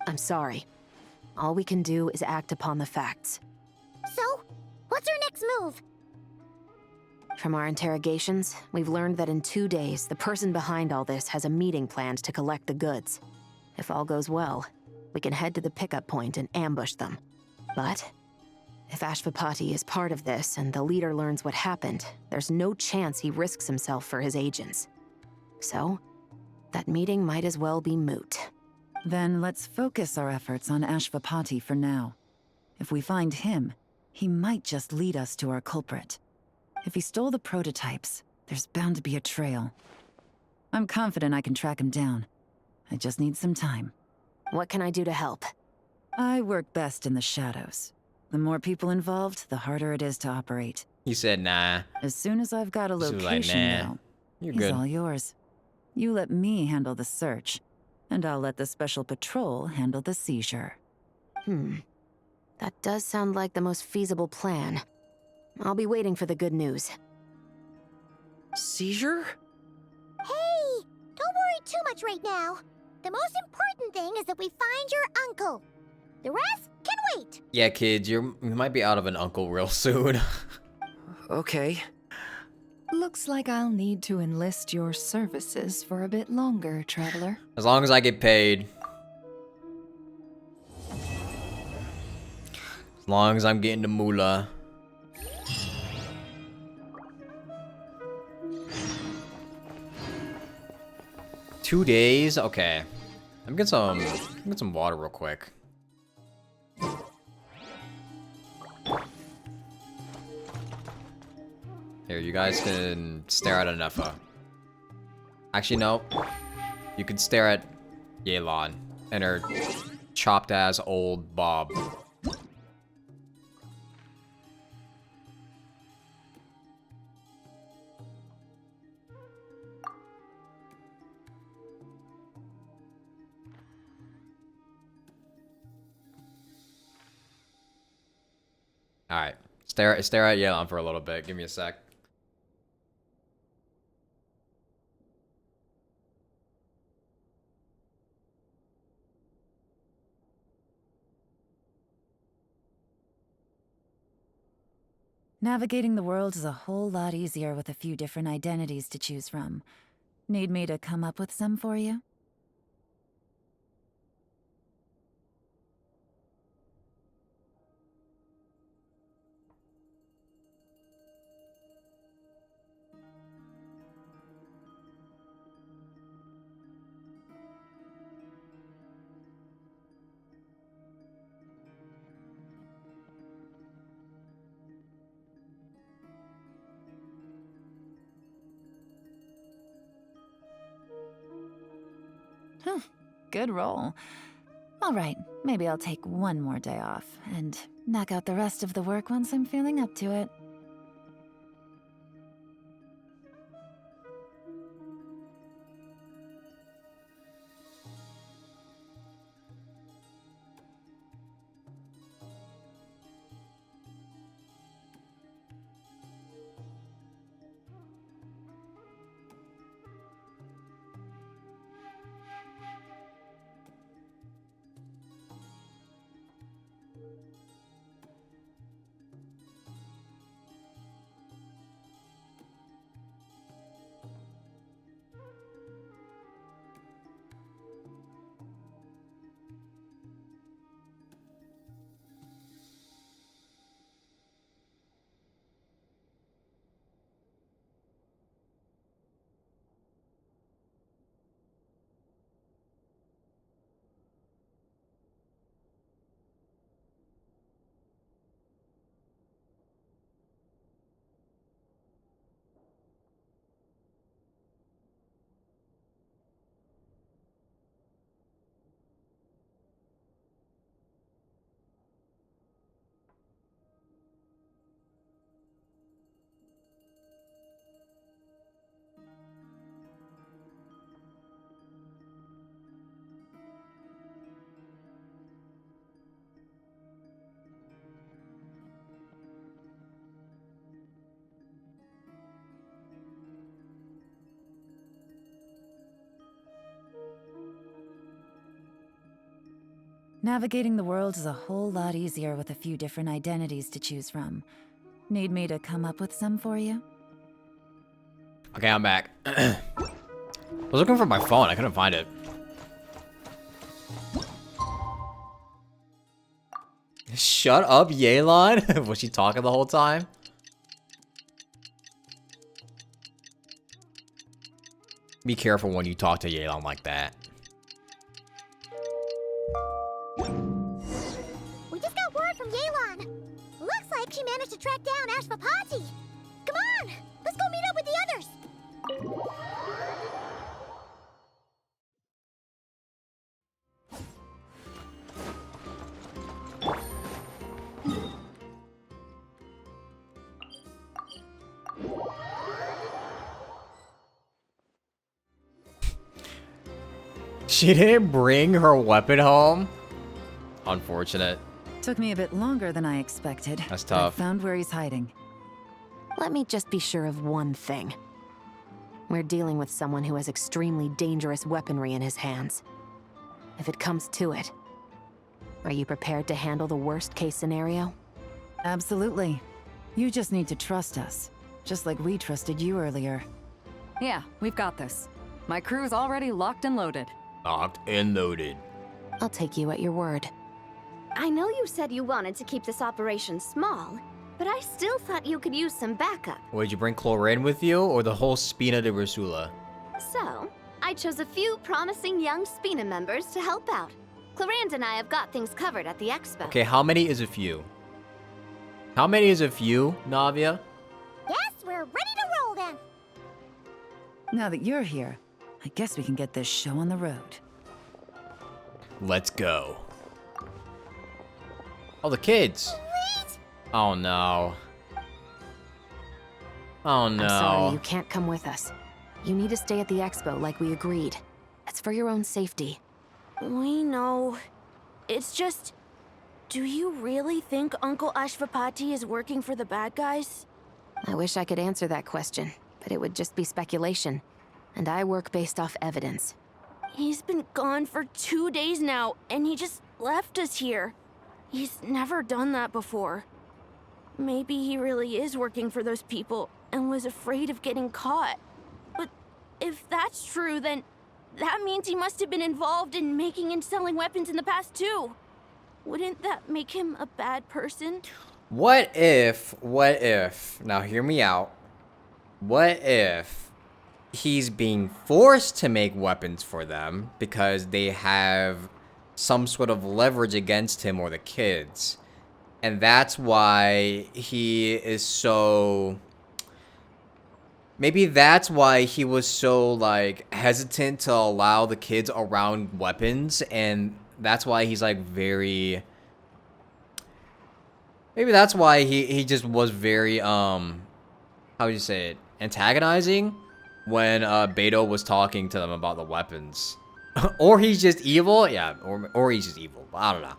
I'm sorry. All we can do is act upon the facts. So, what's our next move? From our interrogations, we've learned that in 2 days, the person behind all this has a meeting planned to collect the goods. If all goes well, we can head to the pickup point and ambush them. But if Ashvapati is part of this and the leader learns what happened, there's no chance he risks himself for his agents. So, that meeting might as well be moot. Then let's focus our efforts on Ashvapati for now. If we find him, he might just lead us to our culprit. If he stole the prototypes, there's bound to be a trail. I'm confident I can track him down. I just need some time. What can I do to help? I work best in the shadows. The more people involved, the harder it is to operate. He said, nah. As soon as I've got a She was like, location, nah. though, You're he's good. all yours. You let me handle the search, and I'll let the special patrol handle the seizure. That does sound like the most feasible plan. I'll be waiting for the good news. Seizure? Hey, don't worry too much right now. The most important thing is that we find your uncle. The rest can wait. Yeah, kids, you might be out of an uncle real soon. Okay. Looks like I'll need to enlist your services for a bit longer, Traveler. As long as I get paid. As long as I'm getting the moolah. 2 days? Okay. Let me get some water real quick. Here, you guys can stare at Anefa. Actually, no. You can stare at Yelan and her chopped ass old bob. Alright. Stare at Yelan for a little bit. Give me a sec. Navigating the world is a whole lot easier with a few different identities to choose from. Need me to come up with some for you? Good roll. All right, maybe I'll take one more day off and knock out the rest of the work once I'm feeling up to it. Navigating the world is a whole lot easier with a few different identities to choose from. Need me to come up with some for you? Okay, I'm back. I was looking for my phone. I couldn't find it. Shut up, Yelan. Was she talking the whole time? Be careful when you talk to Yelan like that. We just got word from Yelan. Looks like she managed to track down Ashvapati. Come on, let's go meet up with the others. She didn't bring her weapon home? Unfortunate. Took me a bit longer than I expected. That's but I tough. found where he's hiding. Let me just be sure of one thing. We're dealing with someone who has extremely dangerous weaponry in his hands. If it comes to it, are you prepared to handle the worst-case scenario? Absolutely. You just need to trust us. Just like we trusted you earlier. Yeah, we've got this. My crew's already locked and loaded. Locked and loaded. I'll take you at your word. I know you said you wanted to keep this operation small, but I still thought you could use some backup. Did you bring Chlorine with you, or the whole Spina de Rasula? So, I chose a few promising young Spina members to help out. Clarand and I have got things covered at the expo. Okay, how many is a few? How many is a few, Navia? Yes, we're ready to roll then. Now that you're here, I guess we can get this show on the road. Let's go. Oh, the kids. Wait. Oh, no. Oh, no. I'm sorry, you can't come with us. You need to stay at the expo like we agreed. It's for your own safety. We know. It's just... Do you really think Uncle Ashvapati is working for the bad guys? I wish I could answer that question, but it would just be speculation. And I work based off evidence. He's been gone for 2 days now, and he just left us here. He's never done that before. Maybe he really is working for those people and was afraid of getting caught. But if that's true, then that means he must have been involved in making and selling weapons in the past too. Wouldn't that make him a bad person? What if, now hear me out. What if he's being forced to make weapons for them because they have some sort of leverage against him or the kids? And that's why he is so... Maybe that's why he was so, like, hesitant to allow the kids around weapons, and that's why he's, like, very... Maybe that's why he just was very, how would you say it? Antagonizing when, Beto was talking to them about the weapons. Or he's just evil? Yeah, or he's just evil. I don't know.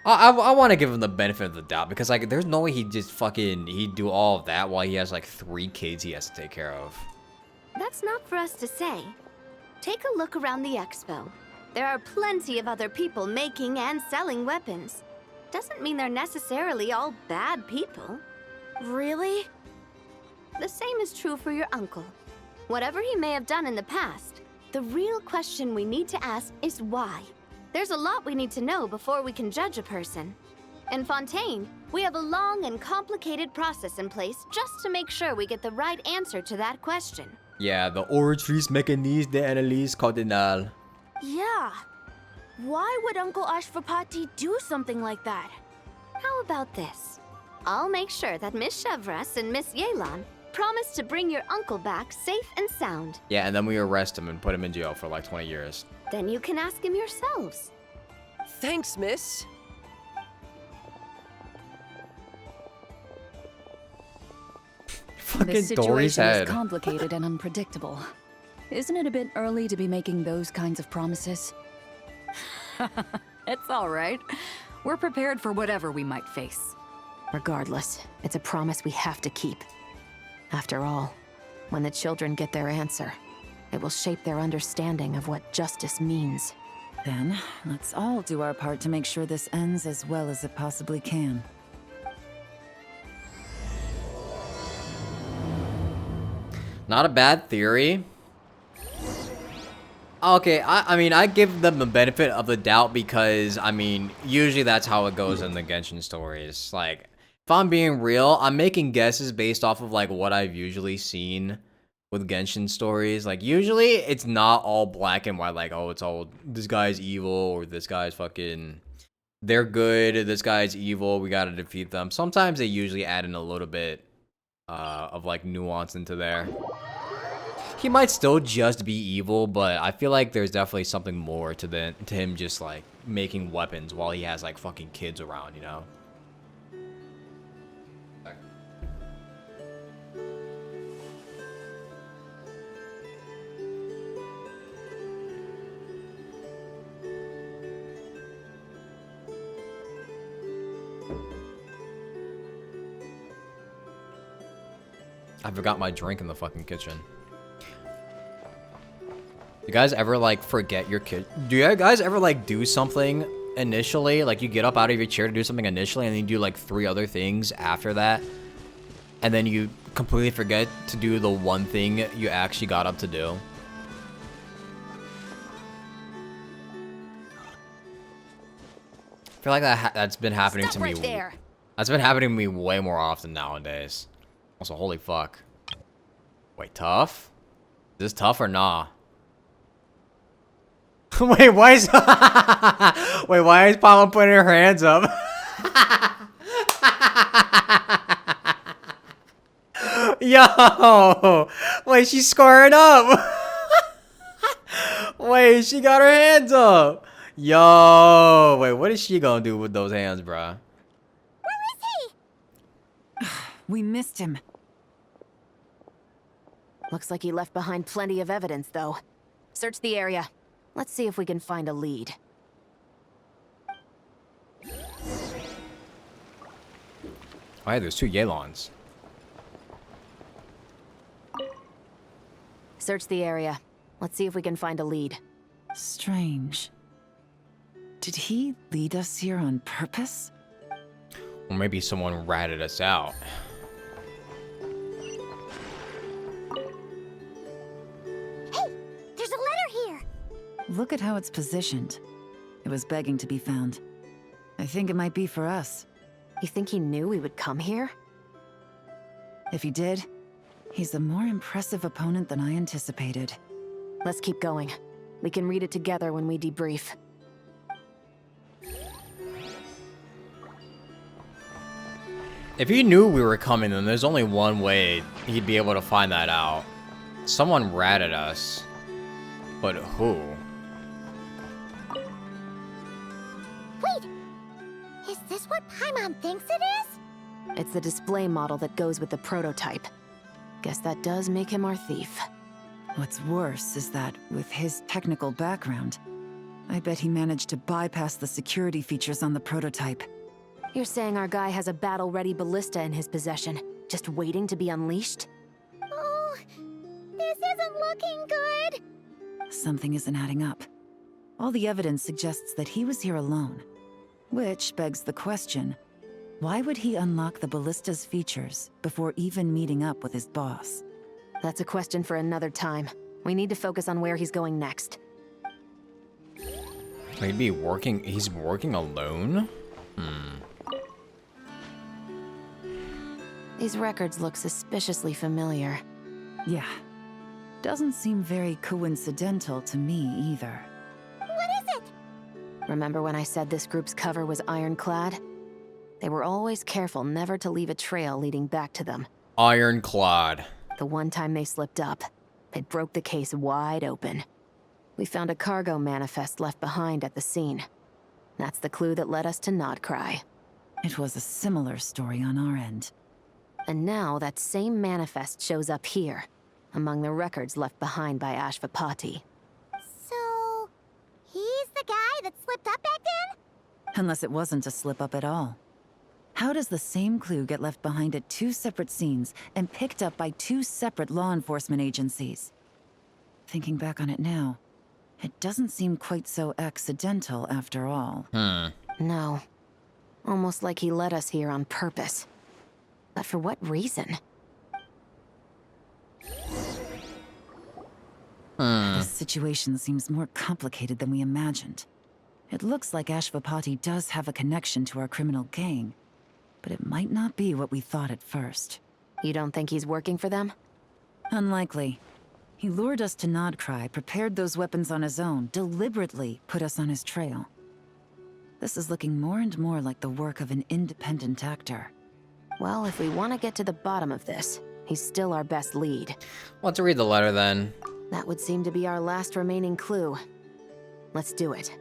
I want to give him the benefit of the doubt because, like, there's no way he'd do all of that while he has, like, 3 kids he has to take care of. That's not for us to say. Take a look around the expo. There are plenty of other people making and selling weapons. Doesn't mean they're necessarily all bad people. Really? The same is true for your uncle. Whatever he may have done in the past, the real question we need to ask is why. There's a lot we need to know before we can judge a person. In Fontaine, we have a long and complicated process in place just to make sure we get the right answer to that question. Yeah, the Oratrice Mécanique d'Analyse Cardinale. Yeah. Why would Uncle Ashvapati do something like that? How about this? I'll make sure that Miss Chevras and Miss Yelan promise to bring your uncle back safe and sound. Yeah, and then we arrest him and put him in jail for like 20 years. Then you can ask him yourselves. Thanks, miss. Fucking This Dory's situation head. is complicated and unpredictable. Isn't it a bit early to be making those kinds of promises? It's all right. We're prepared for whatever we might face. Regardless, it's a promise we have to keep. After all, when the children get their answer, it will shape their understanding of what justice means. Then, let's all do our part to make sure this ends as well as it possibly can. Not a bad theory. Okay, I mean, I give them the benefit of the doubt because, I mean, usually that's how it goes in the Genshin stories. Like, if I'm being real, I'm making guesses based off of, like, what I've usually seen with Genshin stories. Like, usually it's not all black and white, like, oh, it's all, this guy's evil, or this guy's fucking, they're good, this guy's evil, we gotta defeat them. Sometimes they usually add in a little bit of, like, nuance into there. He might still just be evil, but I feel like there's definitely something more to him just, like, making weapons while he has, like, fucking kids around, you know? I forgot my drink in the fucking kitchen. You guys ever, like, forget your kid? Do you guys ever, like, do something initially? Like, you get up out of your chair to do something initially, and then you do, like, 3 other things after that? And then you completely forget to do the one thing you actually got up to do? I feel like that's been happening to me. That's been happening to me way more often nowadays. Also, holy fuck. Wait, tough? Is this tough or nah? Wait, why is wait, why is Paula putting her hands up? Yo! Wait, she's squaring up! Wait, she got her hands up! Yo! Wait, what is she gonna do with those hands, bruh? We missed him. Looks like he left behind plenty of evidence, though. Search the area. Let's see if we can find a lead. Oh, hey, there's 2 Yealons. Search the area. Let's see if we can find a lead. Strange. Did he lead us here on purpose? Or maybe someone ratted us out. There's a letter here. Look at how it's positioned. It was begging to be found. I think it might be for us. You think he knew we would come here? If he did, he's a more impressive opponent than I anticipated. Let's keep going. We can read it together when we debrief. If he knew we were coming, then there's only one way he'd be able to find that out. Someone ratted us. But who? Wait! Is this what Paimon thinks it is? It's the display model that goes with the prototype. Guess that does make him our thief. What's worse is that, with his technical background, I bet he managed to bypass the security features on the prototype. You're saying our guy has a battle-ready ballista in his possession, just waiting to be unleashed? Oh, this isn't looking good. Something isn't adding up. All the evidence suggests that he was here alone. Which begs the question, why would he unlock the ballista's features before even meeting up with his boss? That's a question for another time. We need to focus on where he's going next. He's working alone? These records look suspiciously familiar. Yeah. Doesn't seem very coincidental to me either. What is it? Remember when I said this group's cover was ironclad? They were always careful never to leave a trail leading back to them. Ironclad. The one time they slipped up, it broke the case wide open. We found a cargo manifest left behind at the scene. That's the clue that led us to Nodcry. It was a similar story on our end. And now that same manifest shows up here, among the records left behind by Ashvapati. So, he's the guy that slipped up back then? Unless it wasn't a slip-up at all. How does the same clue get left behind at 2 separate scenes and picked up by 2 separate law enforcement agencies? Thinking back on it now, It doesn't seem quite so accidental after all. No. Almost like he led us here on purpose. But for what reason? This situation seems more complicated than we imagined. It looks like Ashvapati does have a connection to our criminal gang, but it might not be what we thought at first. You don't think he's working for them? Unlikely. He lured us to Nodcry, prepared those weapons on his own, deliberately put us on his trail. This is looking more and more like the work of an independent actor. Well, if we want to get to the bottom of this, he's still our best lead. Want to read the letter then? That would seem to be our last remaining clue. Let's do it.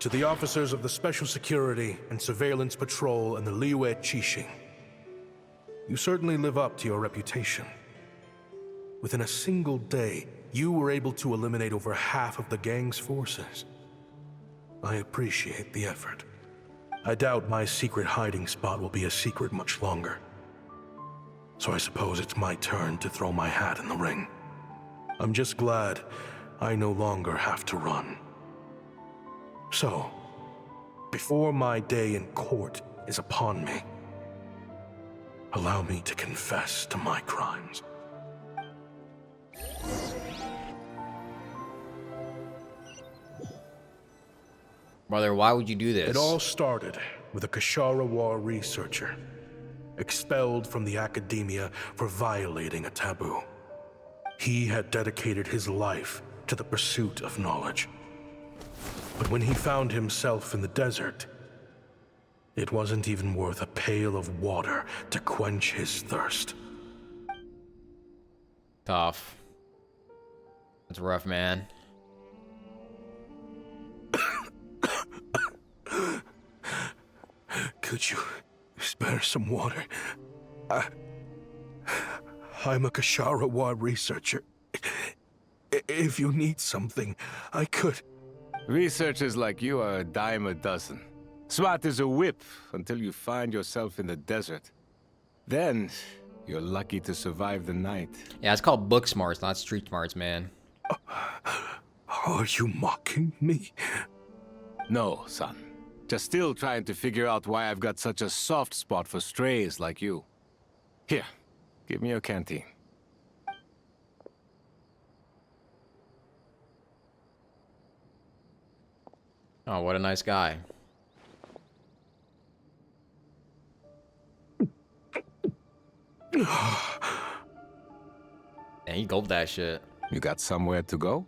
To the officers of the Special Security and Surveillance Patrol and the Liyue Qixing, you certainly live up to your reputation. Within a single day, you were able to eliminate over half of the gang's forces. I appreciate the effort. I doubt my secret hiding spot will be a secret much longer. So I suppose it's my turn to throw my hat in the ring. I'm just glad I no longer have to run. So, before my day in court is upon me, allow me to confess to my crimes. Brother, why would you do this? It all started with a Ksharawar researcher, expelled from the academia for violating a taboo. He had dedicated his life to the pursuit of knowledge. But when he found himself in the desert, it wasn't even worth a pail of water to quench his thirst. Tough. That's rough, man. Could you spare some water? I'm a Ksharawar researcher. If you need something, I could... Researchers like you are a dime a dozen. Smart as a whip until you find yourself in the desert. Then, you're lucky to survive the night. Yeah, it's called book smarts, not street smarts, man. Are you mocking me? No, son. Just still trying to figure out why I've got such a soft spot for strays like you. Here, give me your canteen. Oh, what a nice guy. And he gulped that shit. You got somewhere to go?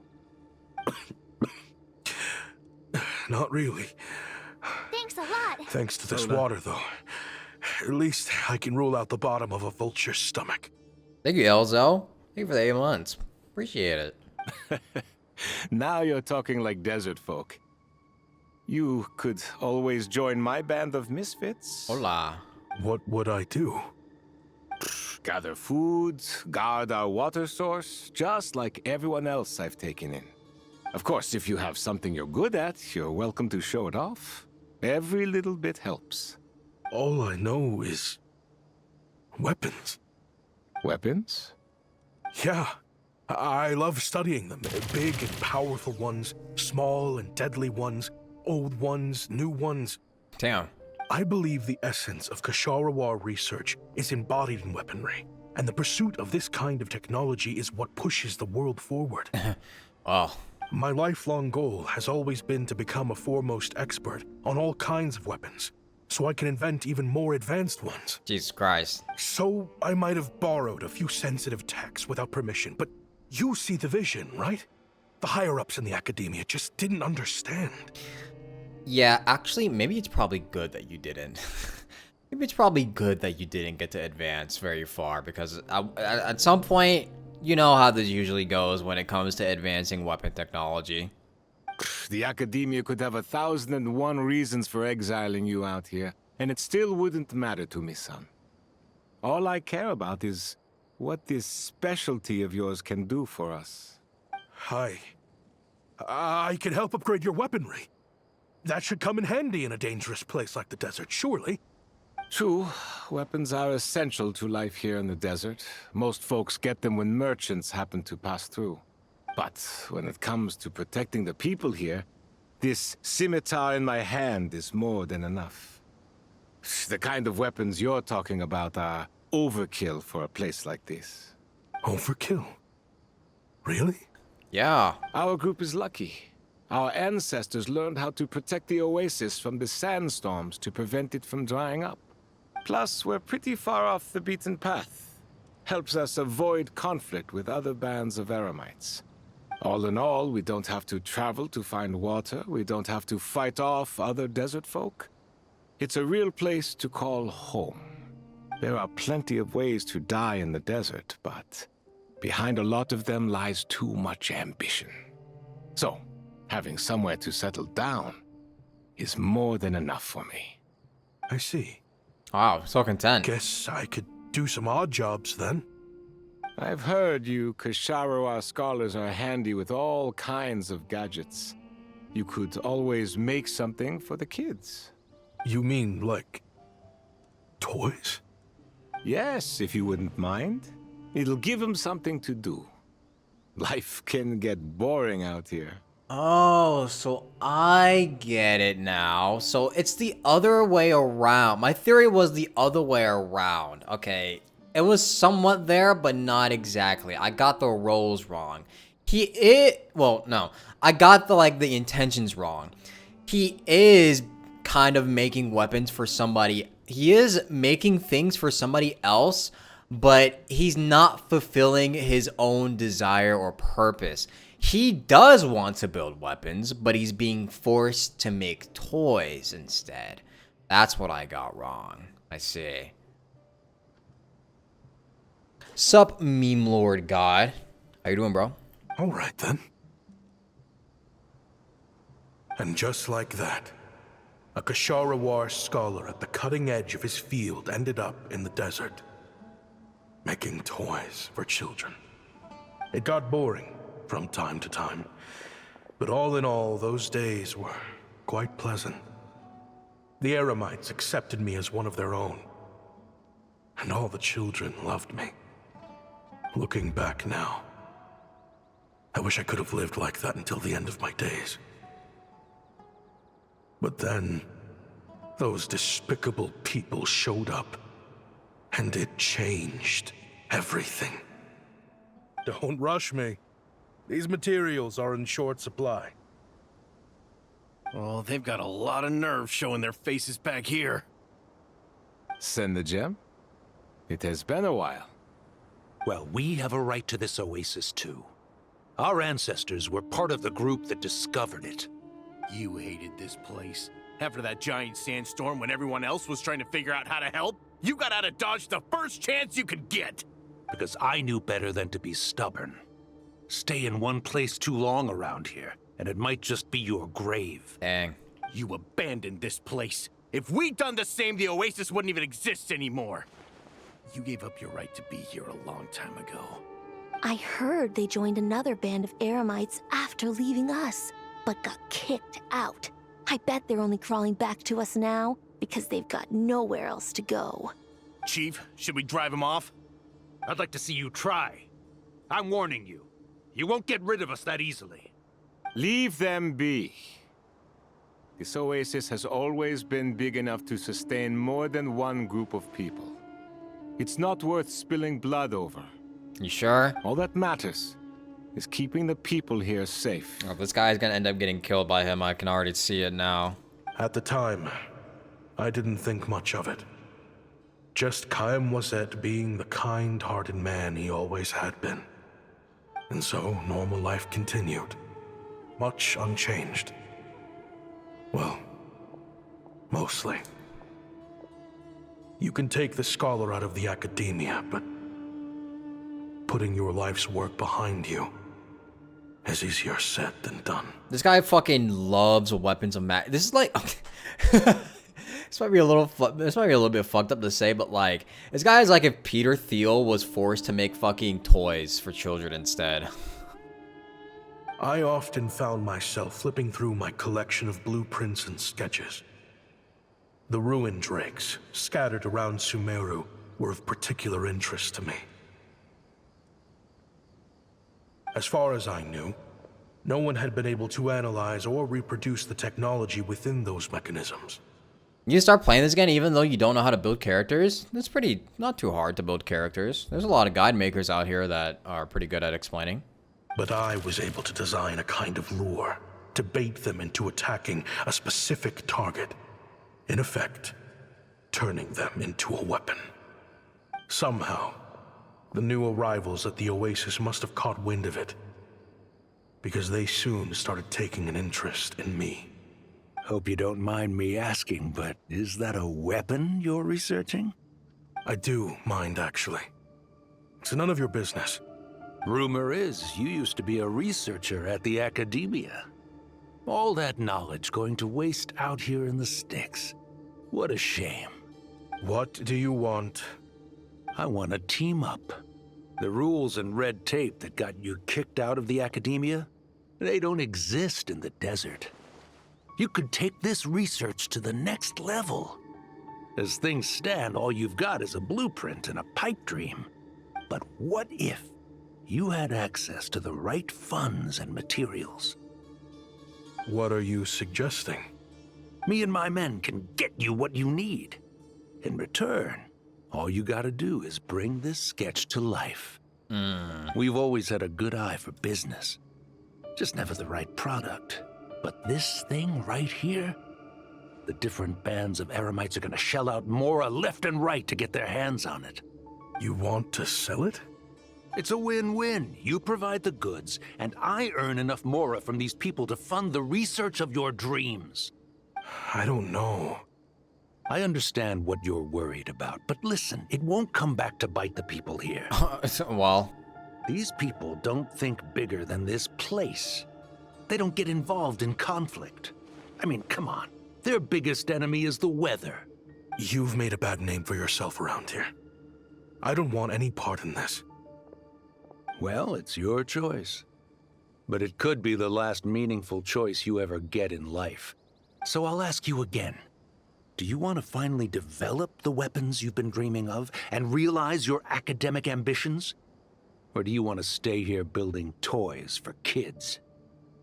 Not really. Thanks a lot. Thanks to this water, though. At least I can rule out the bottom of a vulture's stomach. Thank you, Elzo. Thank you for the 8 months. Appreciate it. Now you're talking like desert folk. You could always join my band of misfits. Hola. What would I do? Gather food, guard our water source, just like everyone else I've taken in. Of course, if you have something you're good at, you're welcome to show it off. Every little bit helps. All I know is... weapons. Weapons? Yeah. I love studying them. Big and powerful ones, small and deadly ones, old ones, new ones. Damn. I believe the essence of Ksharawar research is embodied in weaponry, and the pursuit of this kind of technology is what pushes the world forward. Oh. My lifelong goal has always been to become a foremost expert on all kinds of weapons, so I can invent even more advanced ones. Jesus Christ. So I might have borrowed a few sensitive techs without permission, but you see the vision, right? The higher-ups in the academia just didn't understand. Yeah, actually, maybe it's probably good that you didn't. Maybe it's probably good that you didn't get to advance very far, because at some point, you know how this usually goes when it comes to advancing weapon technology. The academia could have 1,001 reasons for exiling you out here, and it still wouldn't matter to me, son. All I care about is what this specialty of yours can do for us. Hi. I can help upgrade your weaponry. That should come in handy in a dangerous place like the desert, surely. True, weapons are essential to life here in the desert. Most folks get them when merchants happen to pass through. But when it comes to protecting the people here, this scimitar in my hand is more than enough. The kind of weapons you're talking about are overkill for a place like this. Overkill? Really? Yeah. Our group is lucky. Our ancestors learned how to protect the oasis from the sandstorms to prevent it from drying up. Plus, we're pretty far off the beaten path. Helps us avoid conflict with other bands of Eremites. All in all, we don't have to travel to find water. We don't have to fight off other desert folk. It's a real place to call home. There are plenty of ways to die in the desert, but behind a lot of them lies too much ambition. So, having somewhere to settle down is more than enough for me. I see. Wow, so content. Guess I could do some odd jobs then. I've heard you Kasharawa scholars are handy with all kinds of gadgets. You could always make something for the kids. You mean, like, toys? Yes, if you wouldn't mind. It'll give them something to do. Life can get boring out here. Oh, so I get it now. So it's the other way around. My theory was the other way around. Okay, it was somewhat there, but not exactly. I got the roles wrong. Well, no. I got the intentions wrong. He is kind of making weapons for somebody. He is making things for somebody else, but he's not fulfilling his own desire or purpose. He does want to build weapons, but he's being forced to make toys instead. That's what I got wrong. I see. Sup, meme lord god. How you doing, bro? All right, then. And just like that, a Kasharawar scholar at the cutting edge of his field ended up in the desert, making toys for children. It got boring from time to time, but all in all, those days were quite pleasant. The Eremites accepted me as one of their own, and all the children loved me. Looking back now, I wish I could have lived like that until the end of my days. But then, those despicable people showed up, and it changed everything. Don't rush me. These materials are in short supply. Oh, they've got a lot of nerve showing their faces back here. Send the gem? It has been a while. Well, we have a right to this oasis too. Our ancestors were part of the group that discovered it. You hated this place. After that giant sandstorm when everyone else was trying to figure out how to help, you got out of Dodge the first chance you could get. Because I knew better than to be stubborn. Stay in one place too long around here, and it might just be your grave. Dang. You abandoned this place. If we'd done the same, the oasis wouldn't even exist anymore. You gave up your right to be here a long time ago. I heard they joined another band of Eremites after leaving us, but got kicked out. I bet they're only crawling back to us now because they've got nowhere else to go. Chief, should we drive him off? I'd like to see you try. I'm warning you. You won't get rid of us that easily. Leave them be. This oasis has always been big enough to sustain more than one group of people. It's not worth spilling blood over. You sure? All that matters is keeping the people here safe. Oh, this guy's gonna end up getting killed by him. I can already see it now. At the time, I didn't think much of it. Just Chaim Wazet being the kind-hearted man he always had been. And so, normal life continued. Much unchanged. Well, mostly. You can take the scholar out of the academia, but putting your life's work behind you is easier said than done. This guy fucking loves weapons of mass. This is like... This might be a little bit fucked up to say, but like, this guy is like if Peter Thiel was forced to make fucking toys for children instead. I often found myself flipping through my collection of blueprints and sketches. The ruin drakes scattered around Sumeru were of particular interest to me. As far as I knew, no one had been able to analyze or reproduce the technology within those mechanisms. You start playing this again even though you don't know how to build characters? It's pretty, not too hard to build characters. There's a lot of guide makers out here that are pretty good at explaining. But I was able to design a kind of lure to bait them into attacking a specific target. In effect, turning them into a weapon. Somehow, the new arrivals at the Oasis must have caught wind of it, because they soon started taking an interest in me. Hope you don't mind me asking, but is that a weapon you're researching? I do mind, actually. It's none of your business. Rumor is you used to be a researcher at the Academia. All that knowledge going to waste out here in the sticks. What a shame. What do you want? I want to team up. The rules and red tape that got you kicked out of the Academia, they don't exist in the desert. You could take this research to the next level. As things stand, all you've got is a blueprint and a pipe dream. But what if you had access to the right funds and materials? What are you suggesting? Me and my men can get you what you need. In return, all you gotta do is bring this sketch to life. We've always had a good eye for business. Just never the right product. But this thing right here, the different bands of Eremites are gonna shell out Mora left and right to get their hands on it. You want to sell it? It's a win-win. You provide the goods, and I earn enough Mora from these people to fund the research of your dreams. I don't know. I understand what you're worried about, but listen, it won't come back to bite the people here. Well, these people don't think bigger than this place. They don't get involved in conflict. I mean, come on. Their biggest enemy is the weather. You've made a bad name for yourself around here. I don't want any part in this. Well, it's your choice. But it could be the last meaningful choice you ever get in life. So I'll ask you again. Do you want to finally develop the weapons you've been dreaming of and realize your academic ambitions? Or do you want to stay here building toys for kids?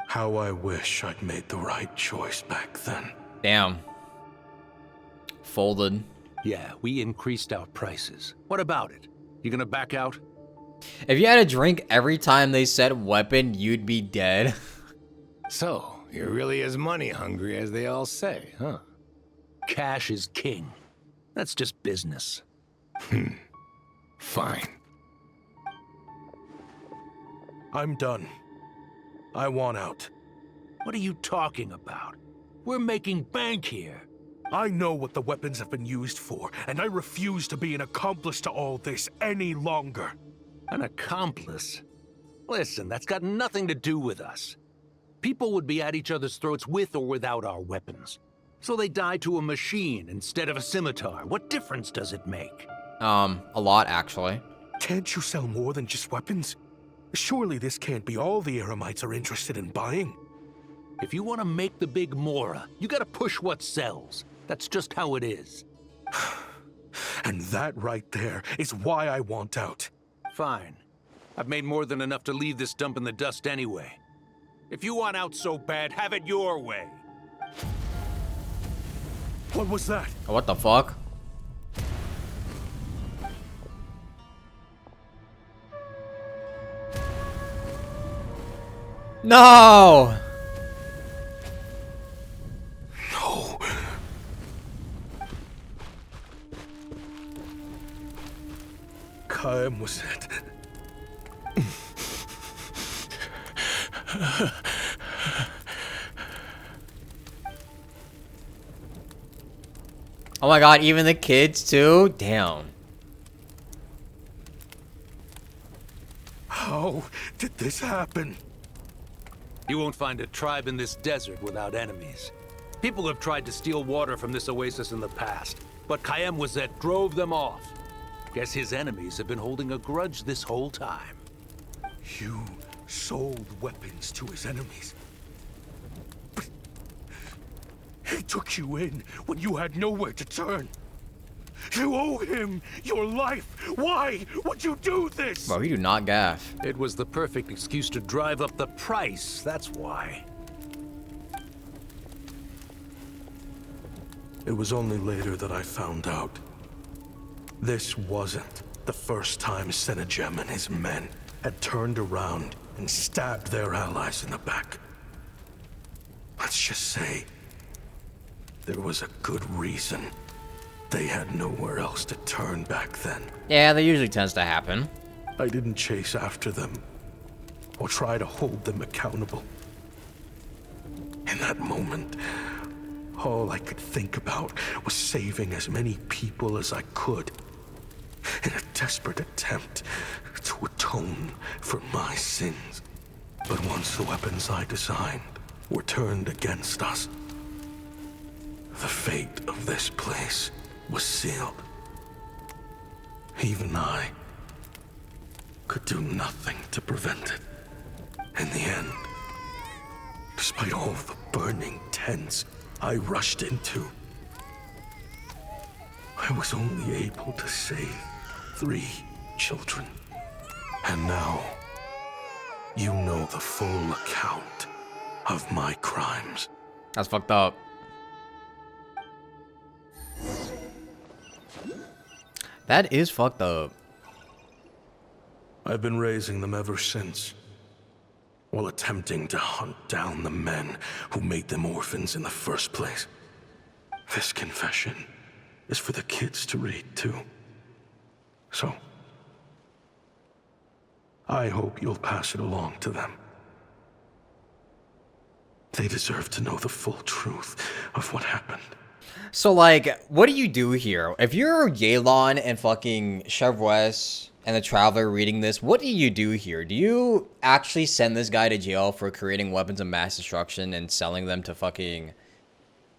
How I wish I'd made the right choice back then. Damn. Folded. Yeah, we increased our prices. What about it? You gonna back out? If you had a drink every time they said weapon, you'd be dead. So, you're really as money hungry as they all say, huh? Cash is king. That's just business. Fine. I'm done. I want out. What are you talking about? We're making bank here. I know what the weapons have been used for, and I refuse to be an accomplice to all this any longer. An accomplice? Listen, that's got nothing to do with us. People would be at each other's throats with or without our weapons. So they die to a machine instead of a scimitar. What difference does it make? A lot, actually. Can't you sell more than just weapons? Surely this can't be all the Eremites are interested in buying. If you want to make the big Mora, you gotta push what sells. That's just how it is. And that right there is why I want out. Fine. I've made more than enough to leave this dump in the dust anyway. If you want out so bad, have it your way. What was that? What the fuck? No! No. Kaim was it. Oh my god, even the kids too? Damn. How did this happen? You won't find a tribe in this desert without enemies. People have tried to steal water from this oasis in the past, but Kaim Wazet drove them off. Guess his enemies have been holding a grudge this whole time. You sold weapons to his enemies. But He took you in when you had nowhere to turn. You owe him your life. Why would you do this? Bro, you do not gaff. It was the perfect excuse to drive up the price, that's why. It was only later that I found out. This wasn't the first time Senegem and his men had turned around and stabbed their allies in the back. Let's just say there was a good reason they had nowhere else to turn back then. Yeah, that usually tends to happen. I didn't chase after them or try to hold them accountable. In that moment, all I could think about was saving as many people as I could in a desperate attempt to atone for my sins. But once the weapons I designed were turned against us, the fate of this place was sealed. Even I could do nothing to prevent it. In the end, despite all the burning tents I rushed into, I was only able to save 3 children. And now, you know the full account of my crimes. That's fucked up. That is fucked up. I've been raising them ever since, while attempting to hunt down the men who made them orphans in the first place. This confession is for the kids to read too. So, I hope you'll pass it along to them. They deserve to know the full truth of what happened. So, like, what do you do here? If you're Yelan and fucking Chevrolet and the Traveler reading this, what do you do here? Do you actually send this guy to jail for creating weapons of mass destruction and selling them to fucking...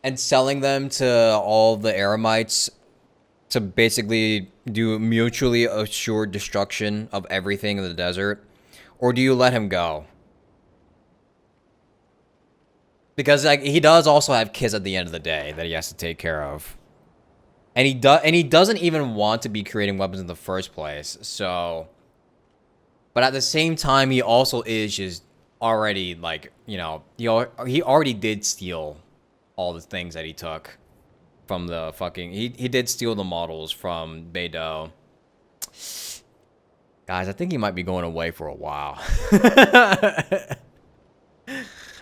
and selling them to all the Eremites to basically do mutually assured destruction of everything in the desert? Or do you let him go? Because like he does also have kids at the end of the day that he has to take care of. And he doesn't even want to be creating weapons in the first place. So, but at the same time, he also is just already like, you know, he already did steal all the things that he took from the fucking... He did steal the models from Beidou. Guys, I think he might be going away for a while.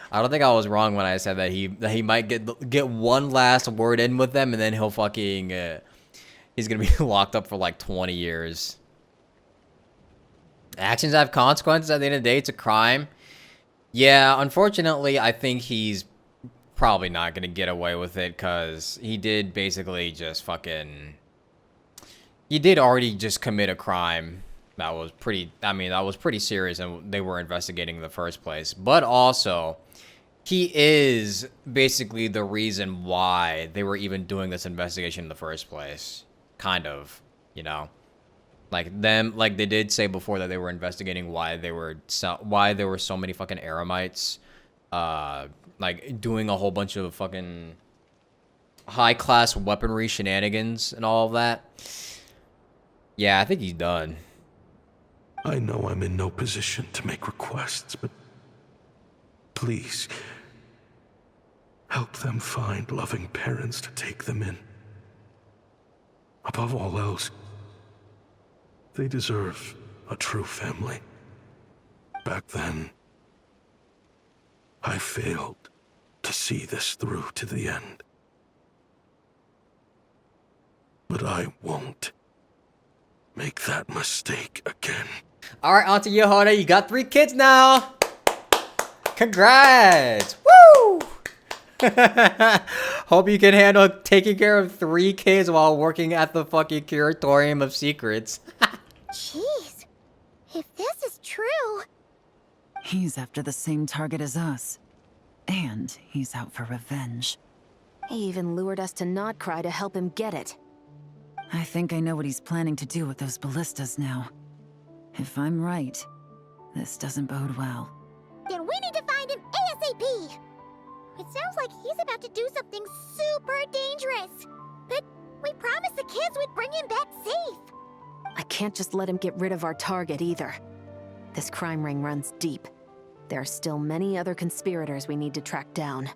I don't think I was wrong when I said that he might get one last word in with them, and then he'll fucking... he's gonna be locked up for like 20 years. Actions have consequences at the end of the day. It's a crime. Yeah, unfortunately, I think he's probably not gonna get away with it, because he did basically just fucking... He did already just commit a crime that was pretty... I mean, that was pretty serious, and they were investigating in the first place. But also, he is basically the reason why they were even doing this investigation in the first place. Kind of, you know? Like they did say before that they were investigating why there were so many fucking Eremites, like doing a whole bunch of fucking high-class weaponry shenanigans and all of that. Yeah, I think he's done. I know I'm in no position to make requests, but please, help them find loving parents to take them in. Above all else, they deserve a true family. Back then, I failed to see this through to the end. But I won't make that mistake again. All right, on to you, Hoda. You got 3 kids now. Congrats. Woo! Hope you can handle taking care of 3 kids while working at the fucking Curatorium of Secrets. Jeez. If this is true... He's after the same target as us. And he's out for revenge. He even lured us to Nodcry to help him get it. I think I know what he's planning to do with those ballistas now. If I'm right, this doesn't bode well. Then we need to find him ASAP! It sounds like he's about about to do something super dangerous. But we promised the kids we'd bring him back safe. I can't just let him get rid of our target either. This crime ring runs deep. There are still many other conspirators we need to track down.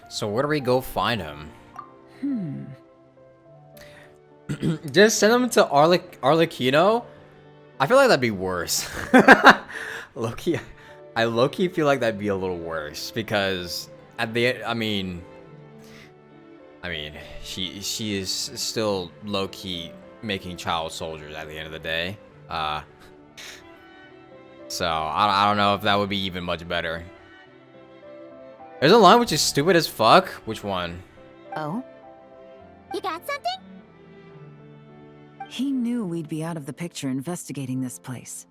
So where do we go find him? Just send him to Arlecchino? I feel like that'd be worse. Low-key, I low-key feel like that'd be a little worse because at the end, I mean, she is still low-key making child soldiers at the end of the day. So I don't know if that would be even much better. There's a line which is stupid as fuck. Which one? Oh? You got something? He knew we'd be out of the picture investigating this place.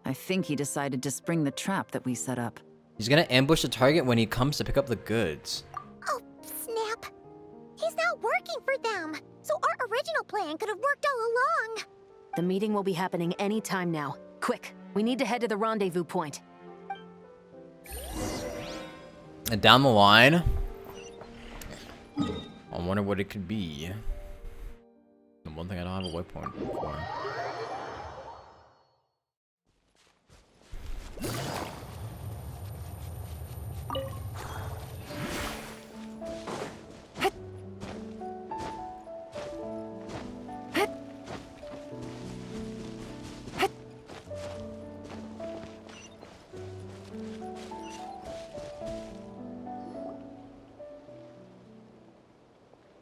I think he decided to spring the trap that we set up. He's gonna ambush the target when he comes to pick up the goods. Oh, snap. He's not working for them. So our original plan could have worked all along. The meeting will be happening any time now. Quick, we need to head to the rendezvous point. And down the line, I wonder what it could be. The one thing I don't have a waypoint for.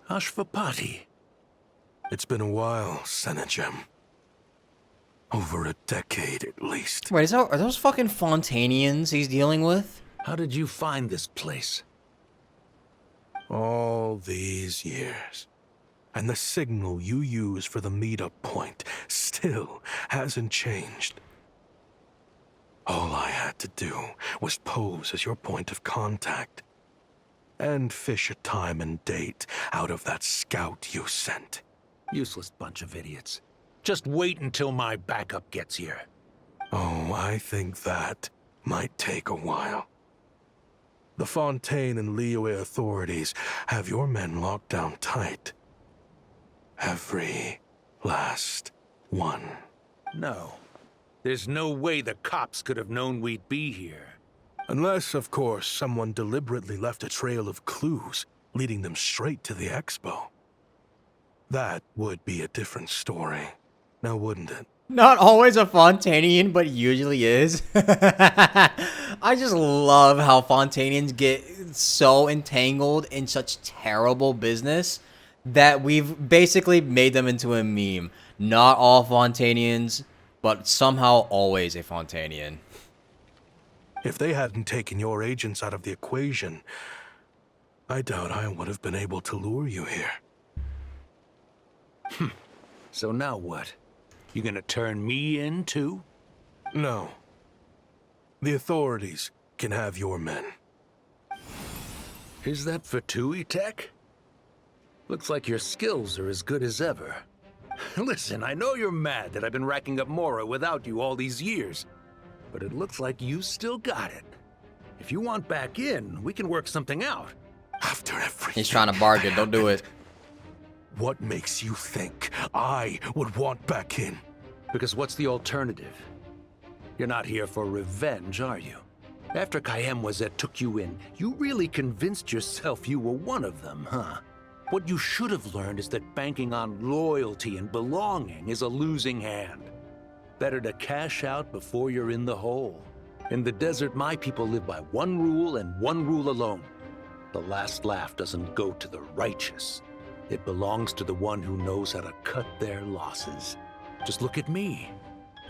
Ashvapati. It's been a while, Senegem. Over a decade at least. Wait, are those fucking Fontanians he's dealing with? How did you find this place? All these years. And the signal you use for the meetup point still hasn't changed. All I had to do was pose as your point of contact. And fish a time and date out of that scout you sent. Useless bunch of idiots. Just wait until my backup gets here. Oh, I think that might take a while. The Fontaine and Liyue authorities have your men locked down tight. Every last one. No. There's no way the cops could have known we'd be here. Unless, of course, someone deliberately left a trail of clues, leading them straight to the expo. That would be a different story, now wouldn't it? Not always a Fontanian, but usually is. I just love how Fontanians get so entangled in such terrible business that we've basically made them into a meme. Not all Fontanians, but somehow always a Fontanian. If they hadn't taken your agents out of the equation, I doubt I would have been able to lure you here. So now what? You gonna turn me in too? No. The authorities can have your men. Is that for Tui Tech? Looks like your skills are as good as ever. Listen, I know you're mad that I've been racking up Mora without you all these years. But it looks like you still got it. If you want back in, we can work something out. After everything he's trying to bargain, don't do it. What makes you think I would want back in? Because what's the alternative? You're not here for revenge, are you? After Kayemwazet took you in, you really convinced yourself you were one of them, huh? What you should have learned is that banking on loyalty and belonging is a losing hand. Better to cash out before you're in the hole. In the desert, my people live by one rule and one rule alone. The last laugh doesn't go to the righteous. It belongs to the one who knows how to cut their losses. Just look at me.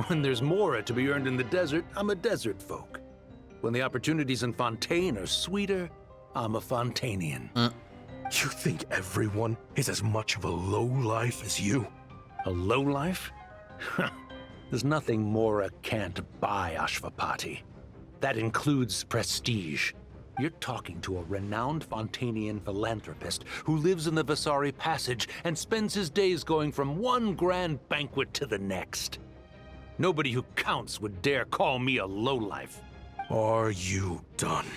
When there's Mora to be earned in the desert, I'm a desert folk. When the opportunities in Fontaine are sweeter, I'm a Fontanian. You think everyone is as much of a lowlife as you? A lowlife? There's nothing Mora can't buy, Ashvapati. That includes prestige. You're talking to a renowned Fontanian philanthropist who lives in the Vasari Passage and spends his days going from one grand banquet to the next. Nobody who counts would dare call me a lowlife. Are you done?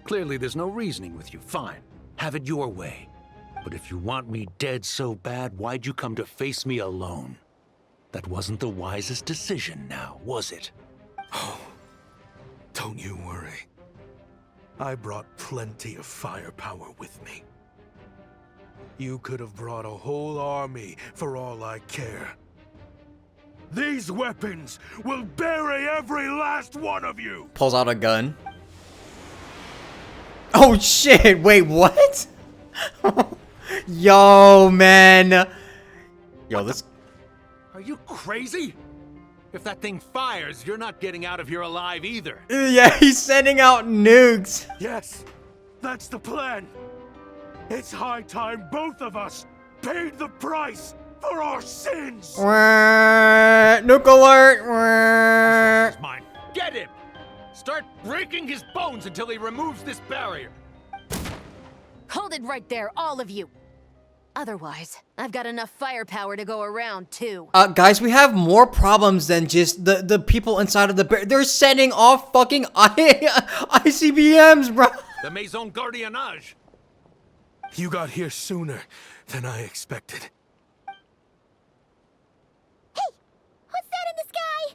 Clearly there's no reasoning with you. Fine. Have it your way. But if you want me dead so bad, why'd you come to face me alone? That wasn't the wisest decision now, was it? Oh, don't you worry. I brought plenty of firepower with me. You could have brought a whole army for all I care. These weapons will bury every last one of you! Pulls out a gun. Oh shit, wait, what? Yo, man. Yo, this... Are you crazy? If that thing fires, you're not getting out of here alive either. Yeah, he's sending out nukes. Yes, that's the plan. It's high time both of us paid the price for our sins. Nuke alert. He's mine. Get him. Start breaking his bones until he removes this barrier. Hold it right there, all of you. Otherwise, I've got enough firepower to go around, too. Guys, we have more problems than just the people inside of the bear. They're sending off fucking ICBMs, bro. The Maison Gardiennage. You got here sooner than I expected. Hey, what's that in the sky?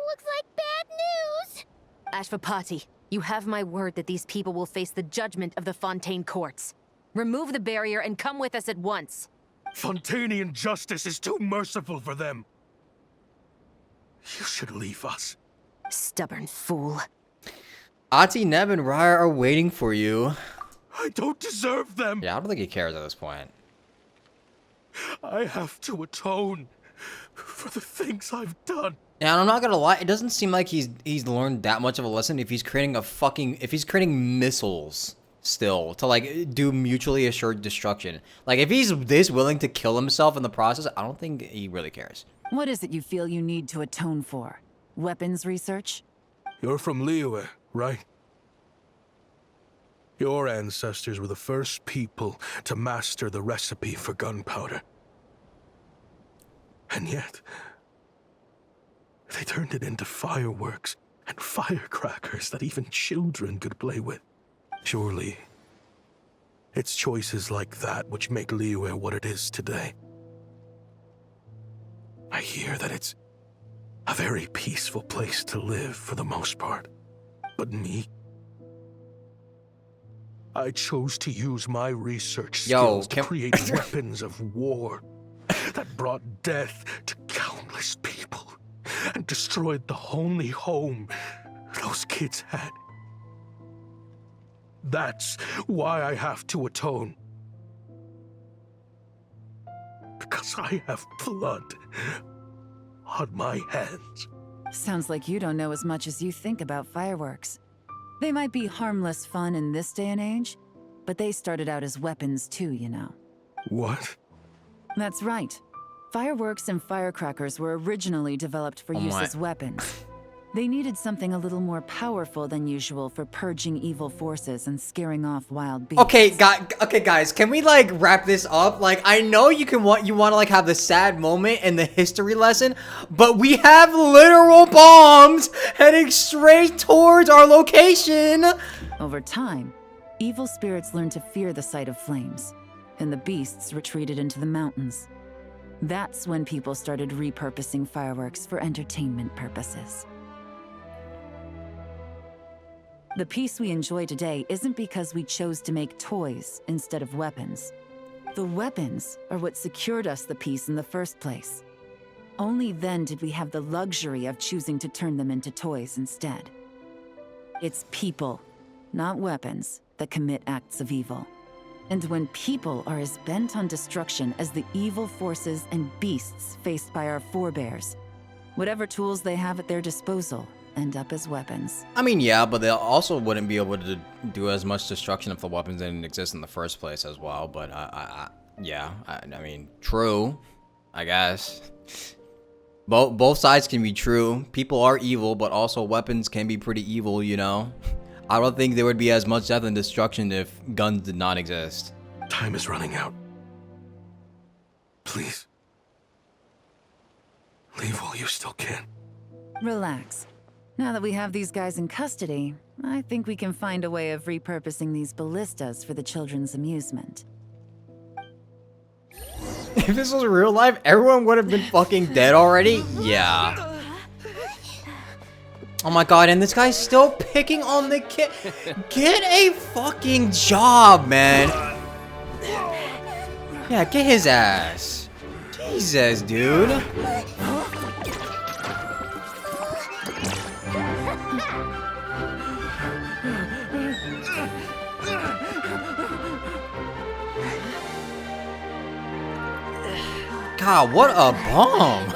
Looks like bad news. Ashvapati, you have my word that these people will face the judgment of the Fontaine courts. Remove the barrier and come with us at once. Fontainian justice is too merciful for them. You should leave us. Stubborn fool. Ati, Neb, and Raya are waiting for you. I don't deserve them. Yeah, I don't think he cares at this point. I have to atone for the things I've done. And I'm not gonna lie, it doesn't seem like he's learned that much of a lesson if he's creating missiles still to like do mutually assured destruction. Like if he's this willing to kill himself in the process, I don't think he really cares. What is it you feel you need to atone for? Weapons research? You're from Liyue, right? Your ancestors were the first people to master the recipe for gunpowder. And yet, they turned it into fireworks and firecrackers that even children could play with. Surely, it's choices like that which make Liyue what it is today. I hear that it's a very peaceful place to live for the most part. But me, I chose to use my research skills to create weapons of war that brought death to countless people and destroyed the only home those kids had. That's why I have to atone. Because I have blood on my hands. Sounds like you don't know as much as you think about fireworks. They might be harmless fun in this day and age, but they started out as weapons too, you know. What? That's right. Fireworks and firecrackers were originally developed for use as weapons. They needed something a little more powerful than usual for purging evil forces and scaring off wild beasts. Okay, guys, can we like wrap this up? Like, I know you want to like have the sad moment and the history lesson, but we have literal bombs heading straight towards our location. Over time, evil spirits learned to fear the sight of flames, and the beasts retreated into the mountains. That's when people started repurposing fireworks for entertainment purposes. The peace we enjoy today isn't because we chose to make toys instead of weapons. The weapons are what secured us the peace in the first place. Only then did we have the luxury of choosing to turn them into toys instead. It's people, not weapons, that commit acts of evil. And when people are as bent on destruction as the evil forces and beasts faced by our forebears, whatever tools they have at their disposal end up as weapons. I mean, yeah, but they also wouldn't be able to do as much destruction if the weapons didn't exist in the first place as well. But yeah, I mean, true, I guess. Both sides can be true. People are evil, but also weapons can be pretty evil, you know? I don't think there would be as much death and destruction if guns did not exist. Time is running out. Please. Leave while you still can. Relax. Now that we have these guys in custody, I think we can find a way of repurposing these ballistas for the children's amusement. If this was real life, everyone would have been fucking dead already? Yeah. Oh my god, and this guy's still picking on the kid. Get a fucking job, man. Yeah, get his ass. Jesus, dude. God, what a bum.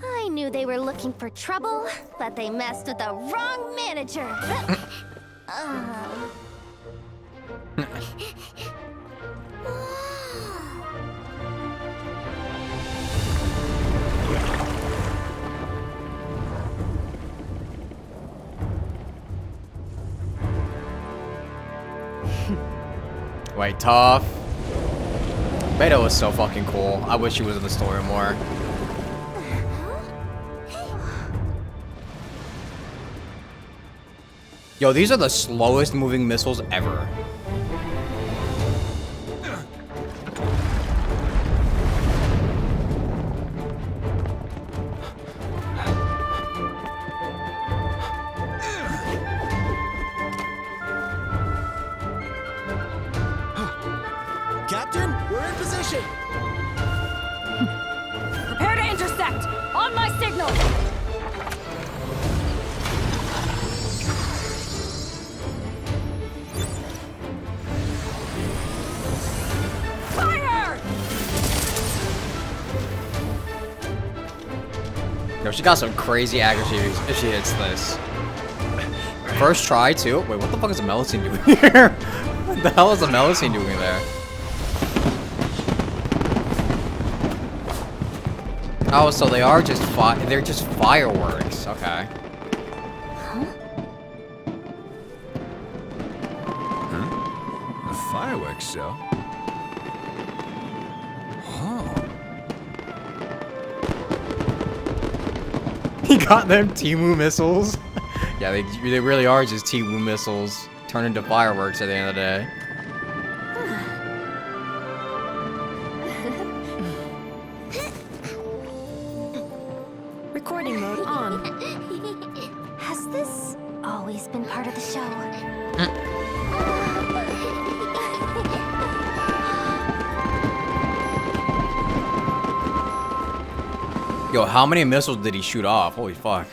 I knew they were looking for trouble, but they messed with the wrong manager. Wait, tough. Beta was so fucking cool. I wish he was in the story more. Yo, these are the slowest moving missiles ever. Captain, we're in position. Prepare to intersect! On my signal! Fire! Yo, she got some crazy accuracy if she hits this. First try, too. Wait, what the fuck is the Melusine doing here? What the hell is the Melusine doing there? Oh, so they are just they're just fireworks. Okay. Huh? A fireworks show? He got them Timu missiles. Yeah, they really are just Timu missiles turned into fireworks at the end of the day. Recording mode on. Has this always been part of the show? Yo, how many missiles did he shoot off? Holy fuck.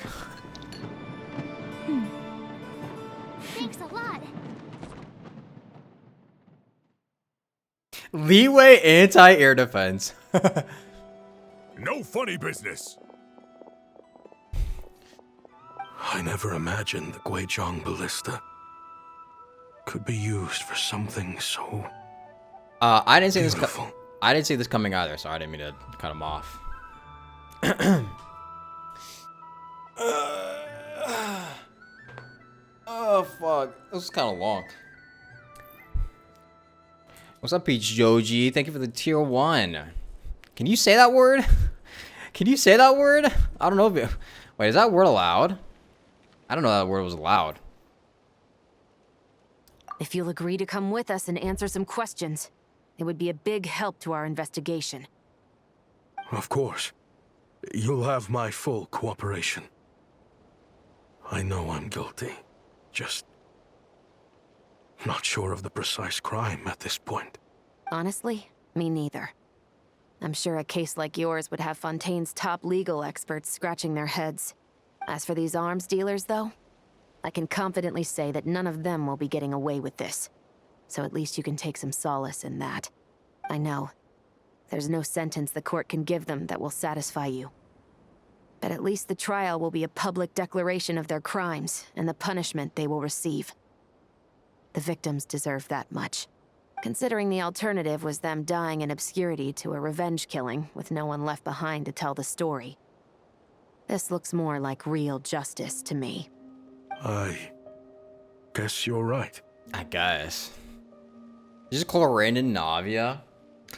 Thanks a lot. Leeway anti-air defense. No funny business. I never imagined the Guizhong ballista could be used for something so. I didn't see this. I didn't see this coming either, so I didn't mean to cut him off. Oh fuck, this was kind of long. What's up, Peach Joji? Thank you for the tier 1. Can you say that word? Can you say that word? I don't know if you... Wait, is that word allowed? I don't know that word was allowed. If you'll agree to come with us and answer some questions, it would be a big help to our investigation. Of course. You'll have my full cooperation. I know I'm guilty. Just not sure of the precise crime at this point. Honestly, me neither. I'm sure a case like yours would have Fontaine's top legal experts scratching their heads. As for these arms dealers, though, I can confidently say that none of them will be getting away with this. So at least you can take some solace in that. I know. There's no sentence the court can give them that will satisfy you. But at least the trial will be a public declaration of their crimes and the punishment they will receive. The victims deserve that much, considering the alternative was them dying in obscurity to a revenge killing with no one left behind to tell the story. This looks more like real justice to me. I guess you're right. I guess. You just call Randon Navia?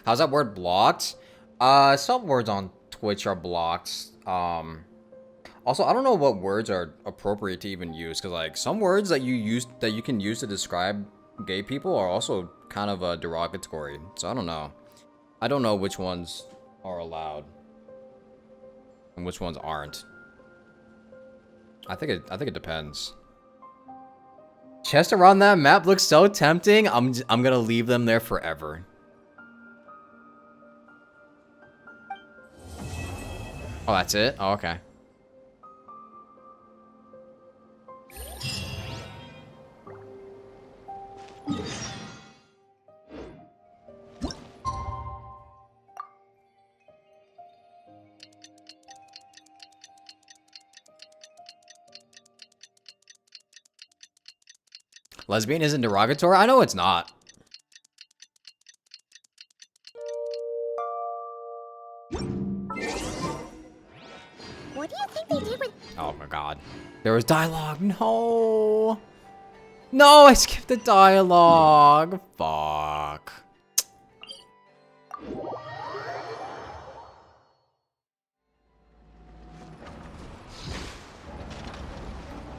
How's that word blocked? Some words on Twitch are blocked. Also, I don't know what words are appropriate to even use, because like some words that you can use to describe gay people are also kind of derogatory. So I don't know. I don't know which ones are allowed and which ones aren't. I think it depends. Chests around that map looks so tempting. I'm gonna leave them there forever. Oh, that's it? Oh, okay. Lesbian isn't derogatory? I know it's not. What do you think they did with... Oh my god. There was dialogue. No. No, I skipped the dialogue. Fuck.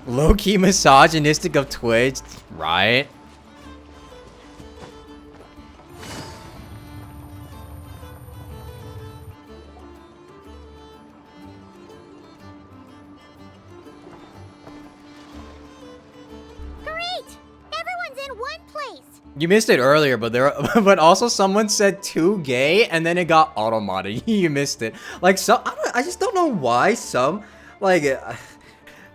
Low-key misogynistic of Twitch, right? Great! Everyone's in one place! You missed it earlier, but but also someone said too gay, and then it got automated. You missed it. Like I just don't know why some like.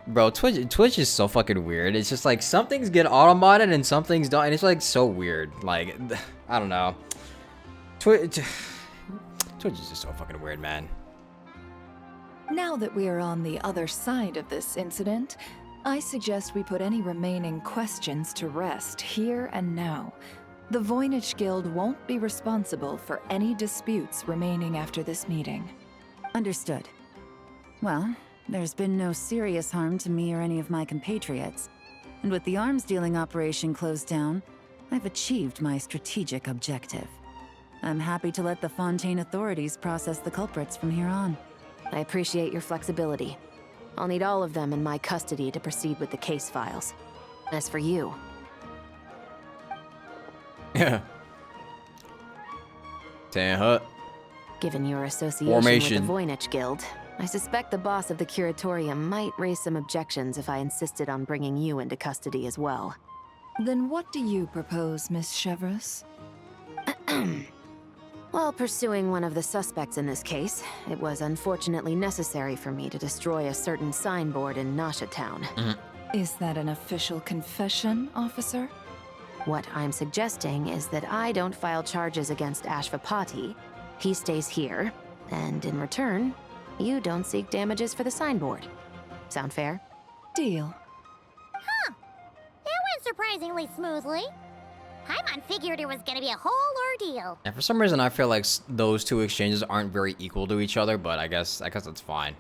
Bro, Twitch is so fucking weird. It's just like some things get automated and some things don't, and it's like so weird. Like, I don't know. Twitch is just so fucking weird, man. Now that we are on the other side of this incident, I suggest we put any remaining questions to rest here and now. The Voynich Guild won't be responsible for any disputes remaining after this meeting. Understood. Well, there's been no serious harm to me or any of my compatriots. And with the arms dealing operation closed down, I've achieved my strategic objective. I'm happy to let the Fontaine authorities process the culprits from here on. I appreciate your flexibility. I'll need all of them in my custody to proceed with the case files. As for you... Yeah. Hut. Given your association with the Voynich Guild, I suspect the boss of the Curatorium might raise some objections if I insisted on bringing you into custody as well. Then what do you propose, Miss Chevreuse? While pursuing one of the suspects in this case, it was unfortunately necessary for me to destroy a certain signboard in Nasha Town. Is that an official confession, officer? What I'm suggesting is that I don't file charges against Ashvapati. He stays here, and in return, you don't seek damages for the signboard. Sound fair? Deal. Huh. That went surprisingly smoothly. Paimon figured it was gonna be a whole ordeal. And for some reason, I feel like those two exchanges aren't very equal to each other, but I guess that's fine.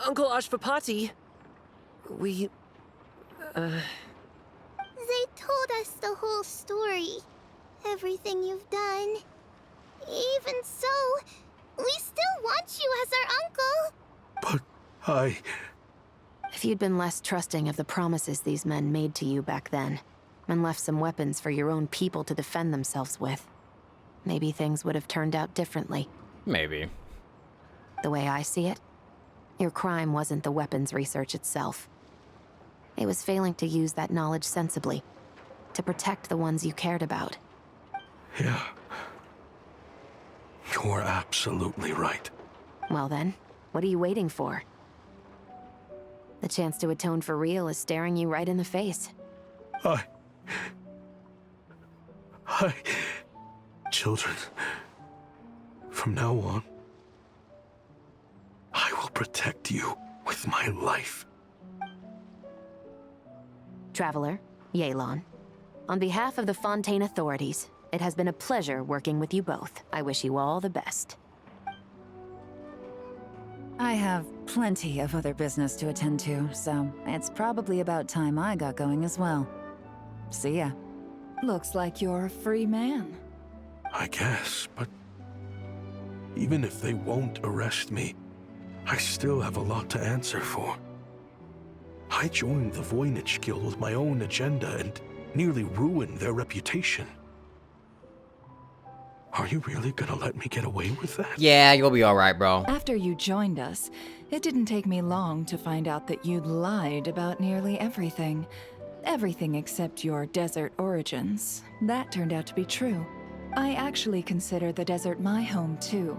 Uncle Ashvapati, we... They told us the whole story. Everything you've done. Even so, we still want you as our uncle. But If you'd been less trusting of the promises these men made to you back then, and left some weapons for your own people to defend themselves with, maybe things would have turned out differently. Maybe. The way I see it, your crime wasn't the weapons research itself. It was failing to use that knowledge sensibly, to protect the ones you cared about. Yeah. You're absolutely right. Well then, what are you waiting for? The chance to atone for real is staring you right in the face. Children, from now on, I will protect you with my life. Traveler, Yelan, on behalf of the Fontaine authorities, it has been a pleasure working with you both. I wish you all the best. I have plenty of other business to attend to, so it's probably about time I got going as well. See ya. Looks like you're a free man. I guess, but Even if they won't arrest me, I still have a lot to answer for. I joined the Voynich Guild with my own agenda and nearly ruined their reputation. Are you really gonna let me get away with that? Yeah, you'll be alright, bro. After you joined us, it didn't take me long to find out that you'd lied about nearly everything. Everything except your desert origins. That turned out to be true. I actually consider the desert my home too,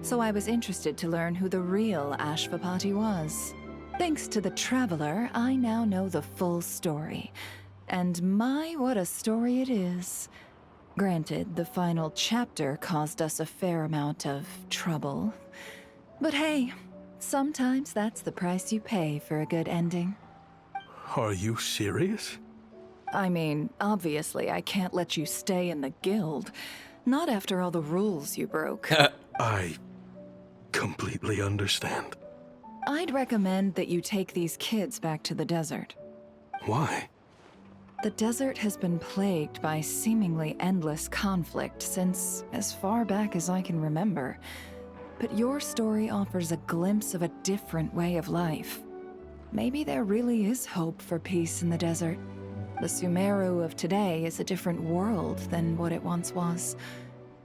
so I was interested to learn who the real Ashvapati was. Thanks to the Traveler, I now know the full story. And my, what a story it is. Granted, the final chapter caused us a fair amount of trouble. But hey, sometimes that's the price you pay for a good ending. Are you serious? I mean, obviously I can't let you stay in the guild. Not after all the rules you broke. I completely understand. I'd recommend that you take these kids back to the desert. Why? The desert has been plagued by seemingly endless conflict since as far back as I can remember. But your story offers a glimpse of a different way of life. Maybe there really is hope for peace in the desert. The Sumeru of today is a different world than what it once was.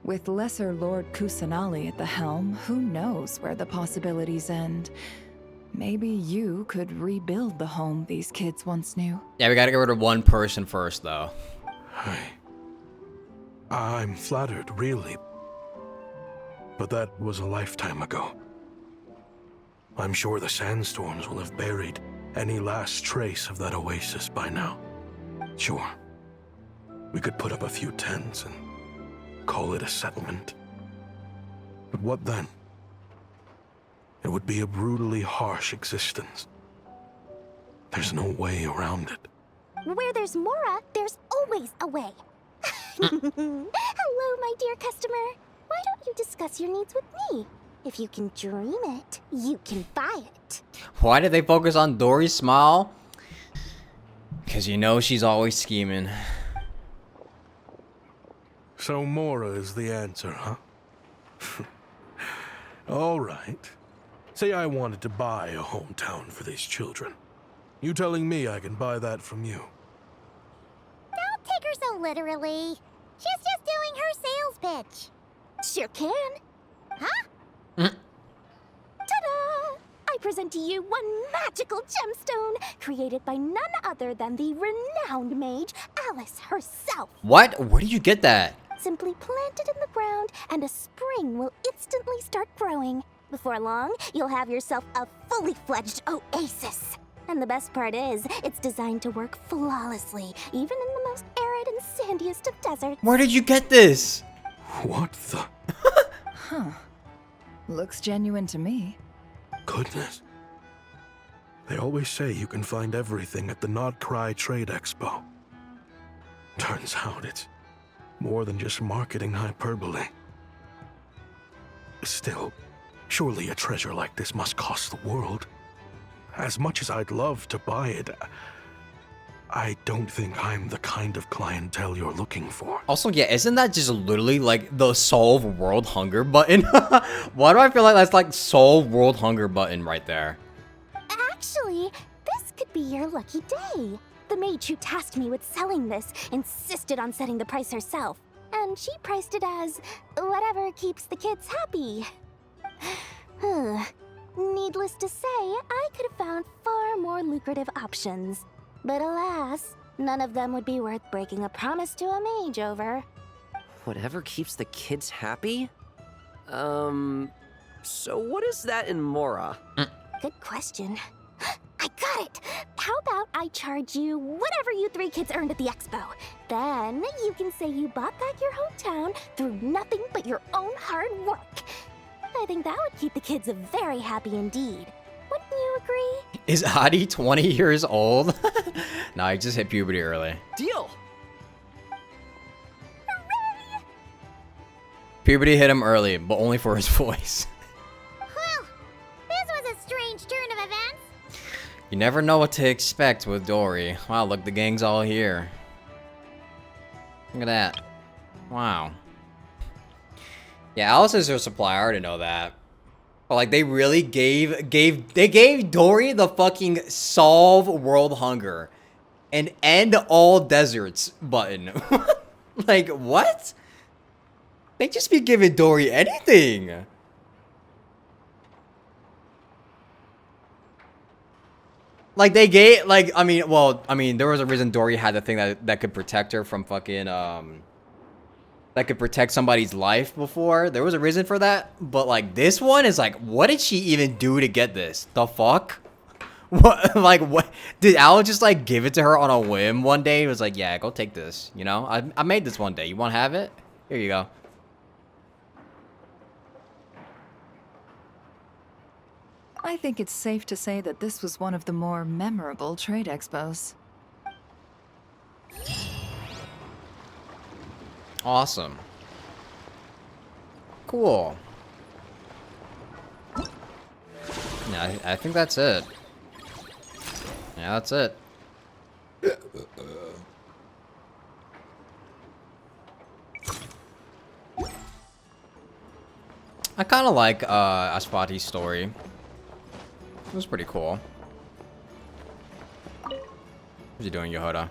With Lesser Lord Kusanali at the helm, who knows where the possibilities end? Maybe you could rebuild the home these kids once knew. Yeah, we gotta get rid of one person first, though. I'm flattered, really. But that was a lifetime ago. I'm sure the sandstorms will have buried any last trace of that oasis by now. Sure, we could put up a few tents and call it a settlement. But what then? It would be a brutally harsh existence. There's no way around it. Where there's Mora, there's always a way. Hello, my dear customer. Why don't you discuss your needs with me? If you can dream it, you can buy it. Why did they focus on Dory's smile? Because you know she's always scheming. So Mora is the answer, huh? All right. Say I wanted to buy a hometown for these children. You telling me I can buy that from you? Don't take her so literally. She's just doing her sales pitch. Sure can. Huh? Ta-da! I present to you one magical gemstone created by none other than the renowned mage Alice herself. What? Where did you get that? Simply plant it in the ground and a spring will instantly start growing. Before long, you'll have yourself a fully fledged oasis. And the best part is, it's designed to work flawlessly, even in the most arid and sandiest of deserts. Where did you get this? What the? Huh. Looks genuine to me. Goodness. They always say you can find everything at the Not Cry Trade Expo. Turns out it's more than just marketing hyperbole. Still, surely a treasure like this must cost the world. As much as I'd love to buy it, I don't think I'm the kind of clientele you're looking for. Also, yeah, isn't that just literally like the solve world hunger button? Why do I feel like that's like solve world hunger button right there? Actually, this could be your lucky day. The mage who tasked me with selling this insisted on setting the price herself, and she priced it as whatever keeps the kids happy. Needless to say, I could have found far more lucrative options. But alas, none of them would be worth breaking a promise to a mage over. Whatever keeps the kids happy? So what is that in Mora? Good question. I got it! How about I charge you whatever you three kids earned at the expo? Then you can say you bought back your hometown through nothing but your own hard work. I think that would keep the kids very happy indeed. Wouldn't you agree? Is Adi 20 years old? Nah, he just hit puberty early. Deal! Hooray! Puberty hit him early, but only for his voice. Well, this was a strange turn of events. You never know what to expect with Dory. Wow, look, the gang's all here. Look at that. Wow. Yeah, Alice is her supply. I already know that. But like, they really gave Dory the fucking solve world hunger and end all deserts button. Like, what? They just be giving Dory anything. Like, they gave, like, I mean, well, I mean, there was a reason Dory had the thing that could protect her from fucking, that could protect somebody's life before. There was a reason for that. But, like, this one is like, what did she even do to get this? The fuck? What, like, what? Did Al just, like, give it to her on a whim one day? He was like, yeah, go take this, you know? I made this one day. You want to have it? Here you go. I think it's safe to say that this was one of the more memorable trade expos. Awesome. Cool. Yeah, I think that's it. Yeah, that's it. I kind of like Aspati's story. It was pretty cool. What you doing, Yehoda?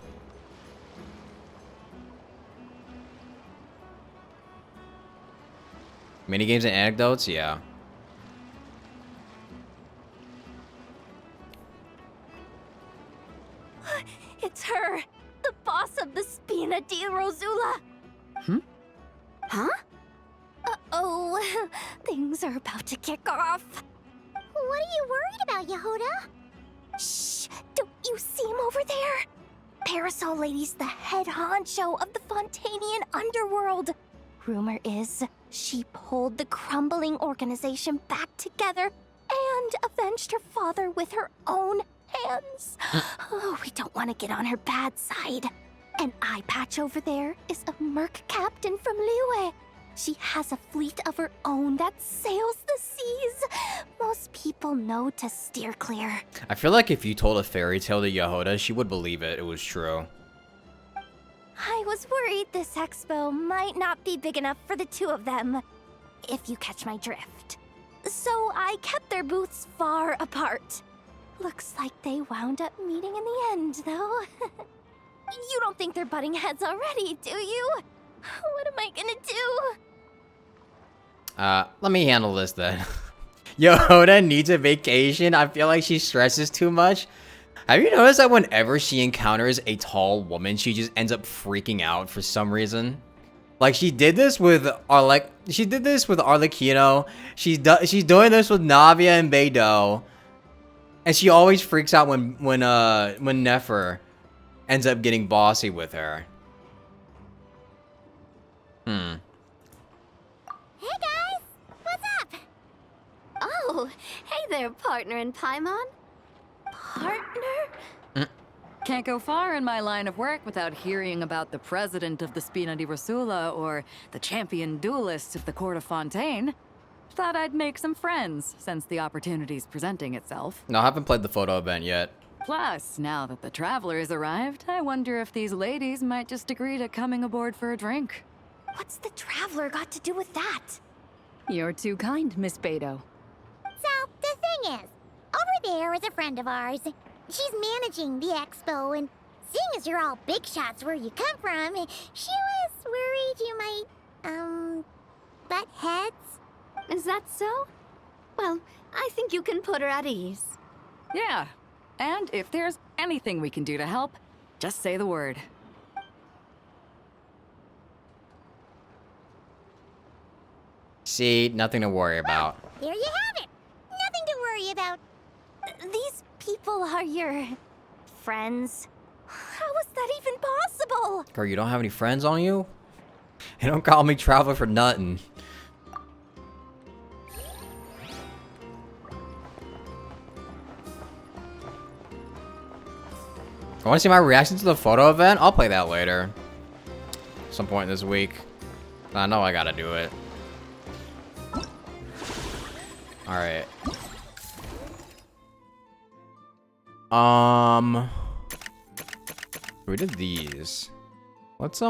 Minigames and anecdotes? Yeah. It's her! The boss of the Spina di Rosula! Hmm? Huh? Uh-oh. Things are about to kick off. What are you worried about, Yehoda? Shh! Don't you see him over there? Parasol Lady's the head honcho of the Fontanian underworld. Rumor is she pulled the crumbling organization back together and avenged her father with her own hands. Oh, we don't want to get on her bad side. An eye patch over there is a merc captain from Liyue. She has a fleet of her own that sails the seas. Most people know to steer clear. I feel like if you told a fairy tale to Yehoda, she would believe it. It was true. I was worried this expo might not be big enough for the two of them, if you catch my drift. So I kept their booths far apart. Looks like they wound up meeting in the end, though. You don't think they're butting heads already, do you? What am I gonna do? Let me handle this then. Yehoda needs a vacation. I feel like she stresses too much. Have you noticed that whenever she encounters a tall woman, she just ends up freaking out for some reason? Like, she did this with Arlecchino. She's doing this with Navia and Beidou. And she always freaks out when Nefer ends up getting bossy with her. Hey guys! What's up? Oh, hey there, partner in Paimon. Partner? Can't go far in my line of work without hearing about the president of the Spina di Rosula or the champion duelists of the court of Fontaine. Thought I'd make some friends since the opportunity's presenting itself. No, I haven't played the photo event yet. Plus, now that the traveler's arrived, I wonder if these ladies might just agree to coming aboard for a drink. What's the traveler got to do with that? You're too kind, Miss Beidou. So, the thing is, over there is a friend of ours. She's managing the expo, and seeing as you're all big shots where you come from, she was worried you might, butt heads. Is that so? Well, I think you can put her at ease. Yeah, and if there's anything we can do to help, just say the word. See, nothing to worry about. There you have it. Nothing to worry about. These people are your friends. How is that even possible? Girl, you don't have any friends on you? You don't call me traveler for nothing. I want to see my reaction to the photo event? I'll play that later. Some point this week. I know I gotta do it. Alright. We did these. Let's,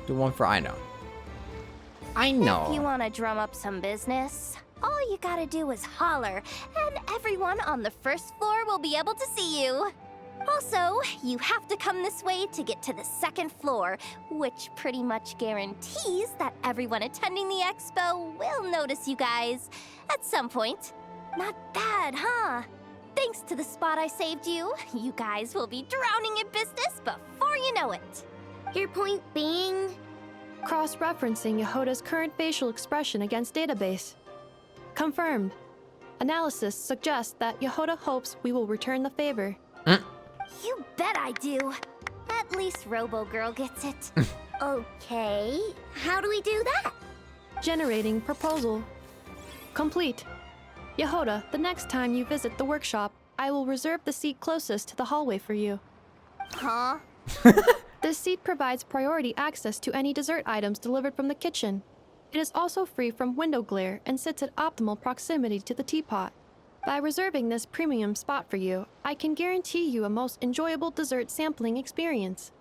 Do one for I know. I know. If you want to drum up some business, all you gotta do is holler, and everyone on the first floor will be able to see you. Also, you have to come this way to get to the second floor, which pretty much guarantees that everyone attending the expo will notice you guys at some point. Not bad, huh? Thanks to the spot I saved you, you guys will be drowning in business before you know it. Your point being? Cross-referencing Yehoda's current facial expression against database. Confirmed. Analysis suggests that Yehoda hopes we will return the favor. You bet I do. At least Robo-Girl gets it. Okay, how do we do that? Generating proposal. Complete. Yehoda, the next time you visit the workshop, I will reserve the seat closest to the hallway for you. Huh? This seat provides priority access to any dessert items delivered from the kitchen. It is also free from window glare and sits at optimal proximity to the teapot. By reserving this premium spot for you, I can guarantee you a most enjoyable dessert sampling experience.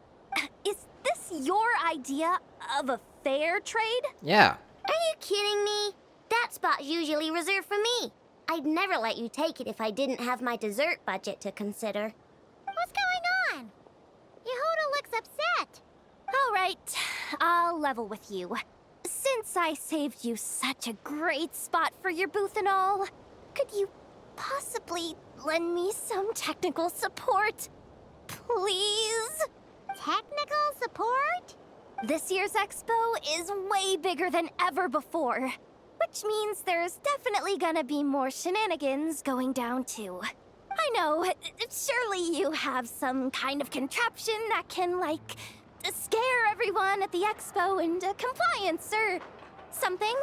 Is this your idea of a fair trade? Yeah. Are you kidding me? That spot's usually reserved for me. I'd never let you take it if I didn't have my dessert budget to consider. What's going on? Yehoda looks upset. All right, I'll level with you. Since I saved you such a great spot for your booth and all, could you possibly lend me some technical support? Please? Technical support? This year's expo is way bigger than ever before, which means there's definitely gonna be more shenanigans going down too. I know, surely you have some kind of contraption that can, like, scare everyone at the expo into compliance or something.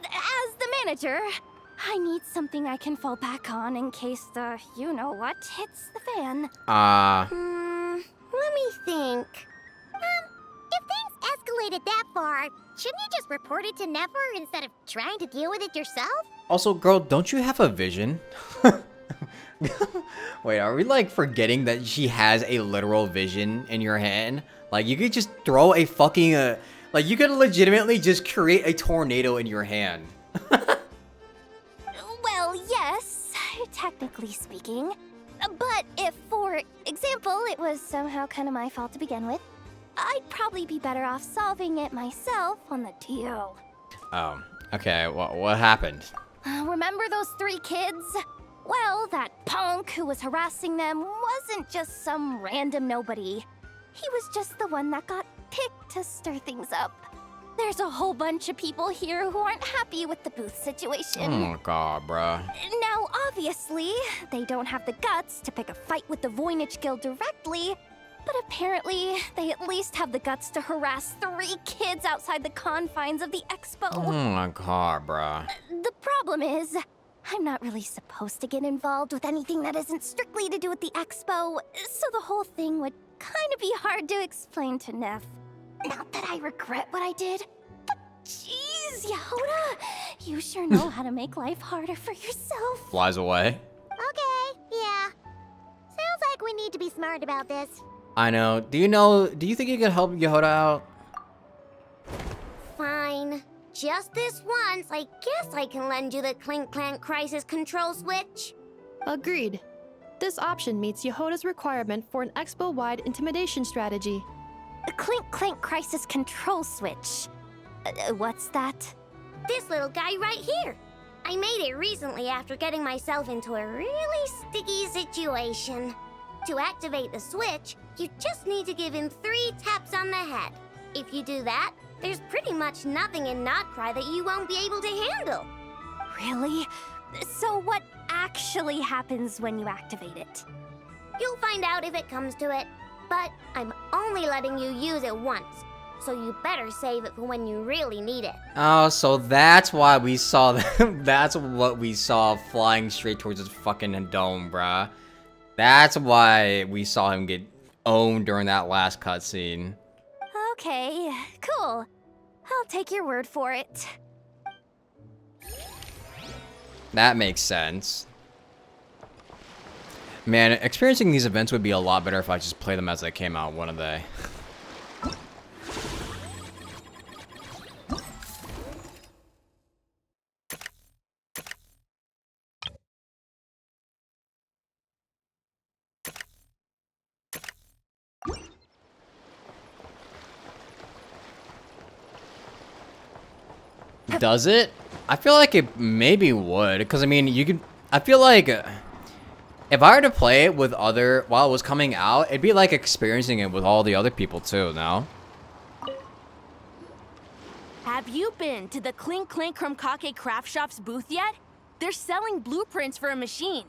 As the manager, I need something I can fall back on in case the you-know-what hits the fan. Let me think. If things escalated that far, shouldn't you just report it to Never instead of trying to deal with it yourself? Also, girl, don't you have a vision? Wait, are we like forgetting that she has a literal vision in your hand? Like, you could just throw a fucking, like, you could legitimately just create a tornado in your hand. Well, yes, technically speaking. But if, for example, it was somehow kind of my fault to begin with, I'd probably be better off solving it myself on the DO. Oh, okay, what happened? Remember those 3 kids? Well, that punk who was harassing them wasn't just some random nobody. He was just the one that got picked to stir things up. There's a whole bunch of people here who aren't happy with the booth situation. Oh my god, bruh. Now, obviously, they don't have the guts to pick a fight with the Voynich Guild directly, but apparently, they at least have the guts to harass 3 kids outside the confines of the expo. Oh my god, bruh. The problem is, I'm not really supposed to get involved with anything that isn't strictly to do with the expo, so the whole thing would kind of be hard to explain to Neff. Not that I regret what I did, but jeez, Yehoda, you sure know how to make life harder for yourself. Flies away. Okay, yeah. Sounds like we need to be smart about this. I know. Do you think you could help Yehoda out? Fine. Just this once, I guess I can lend you the Clink Clank Crisis Control Switch. Agreed. This option meets Yehoda's requirement for an expo-wide intimidation strategy. A Clink Clank Crisis Control Switch. What's that? This little guy right here. I made it recently after getting myself into a really sticky situation. To activate the switch, you just need to give him 3 taps on the head. If you do that, there's pretty much nothing in Notcry that you won't be able to handle. Really? So what actually happens when you activate it? You'll find out if it comes to it, but I'm only letting you use it once, so you better save it for when you really need it. Oh, so that's why we saw that's what we saw flying straight towards his fucking dome, bruh. That's why we saw him get owned during that last cutscene. Okay, cool. I'll take your word for it. That makes sense. Man, experiencing these events would be a lot better if I just play them as they came out, wouldn't they? does it? I feel like it maybe would, because I mean, you could. I feel like if I were to play it with other while it was coming out, it'd be like experiencing it with all the other people too. Now. Have you been to the Clink Clink Krumkake Craft Shop's booth yet? They're selling blueprints for a machine.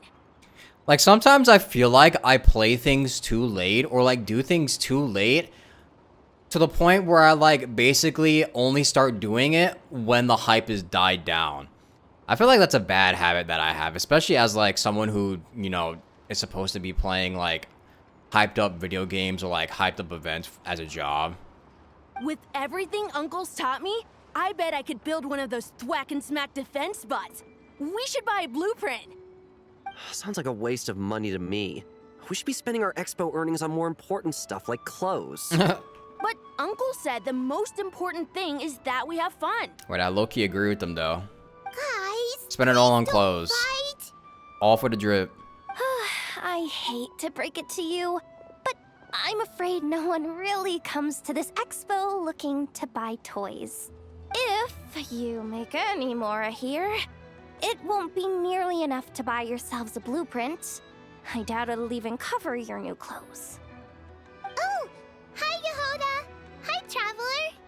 Like sometimes I feel like I play things too late or like do things too late to the point where I like basically only start doing it when the hype is died down. I feel like that's a bad habit that I have, especially as like someone who, you know, is supposed to be playing like hyped up video games or like hyped up events as a job. With everything Uncle's taught me, I bet I could build one of those thwack and smack defense bots. We should buy a blueprint. Sounds like a waste of money to me. We should be spending our expo earnings on more important stuff like clothes. But Uncle said the most important thing is that we have fun. Wait, I low-key agree with them though. Guys, Spend it all on clothes. fight. All for the drip. I hate to break it to you, but I'm afraid no one really comes to this expo looking to buy toys. If you make any more here, it won't be nearly enough to buy yourselves a blueprint. I doubt it'll even cover your new clothes. Oh, hi, Yehoda. Hi, Traveler.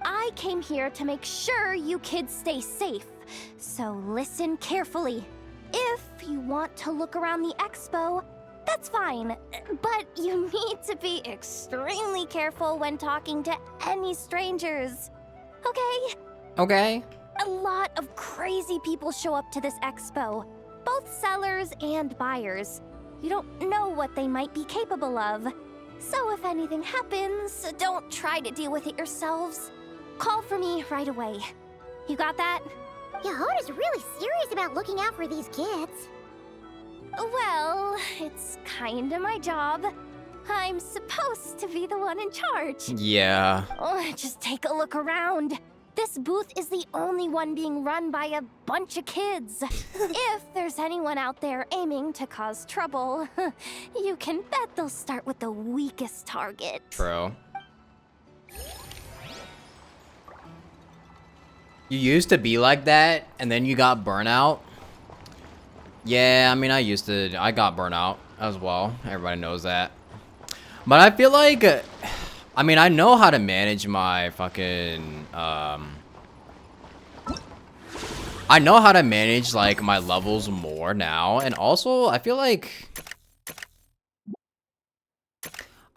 I came here to make sure you kids stay safe, so listen carefully. If you want to look around the expo, that's fine, but you need to be extremely careful when talking to any strangers, okay? Okay. A lot of crazy people show up to this expo, both sellers and buyers. You don't know what they might be capable of. So if anything happens, don't try to deal with it yourselves. Call for me right away. You got that? Yehoda's really serious about looking out for these kids. Well, it's kinda my job. I'm supposed to be the one in charge. Yeah. Oh, just take a look around. This booth is the only one being run by a bunch of kids. If there's anyone out there aiming to cause trouble, you can bet they'll start with the weakest target. True. You used to be like that, and then you got burnout. Yeah, I mean, I got burnout as well. Everybody knows that. But I feel like, I mean, I know how to manage my fucking, I know how to manage, like, my levels more now. And also, I feel like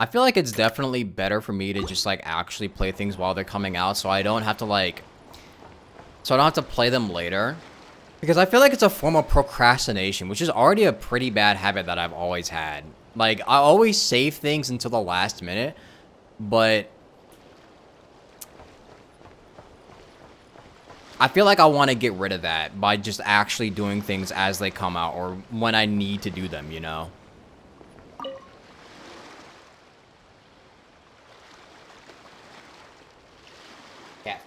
it's definitely better for me to just, like, actually play things while they're coming out. So I don't have to, like, play them later. Because I feel like it's a form of procrastination, which is already a pretty bad habit that I've always had. Like, I always save things until the last minute, but I feel like I want to get rid of that by just actually doing things as they come out or when I need to do them, you know? Yeah.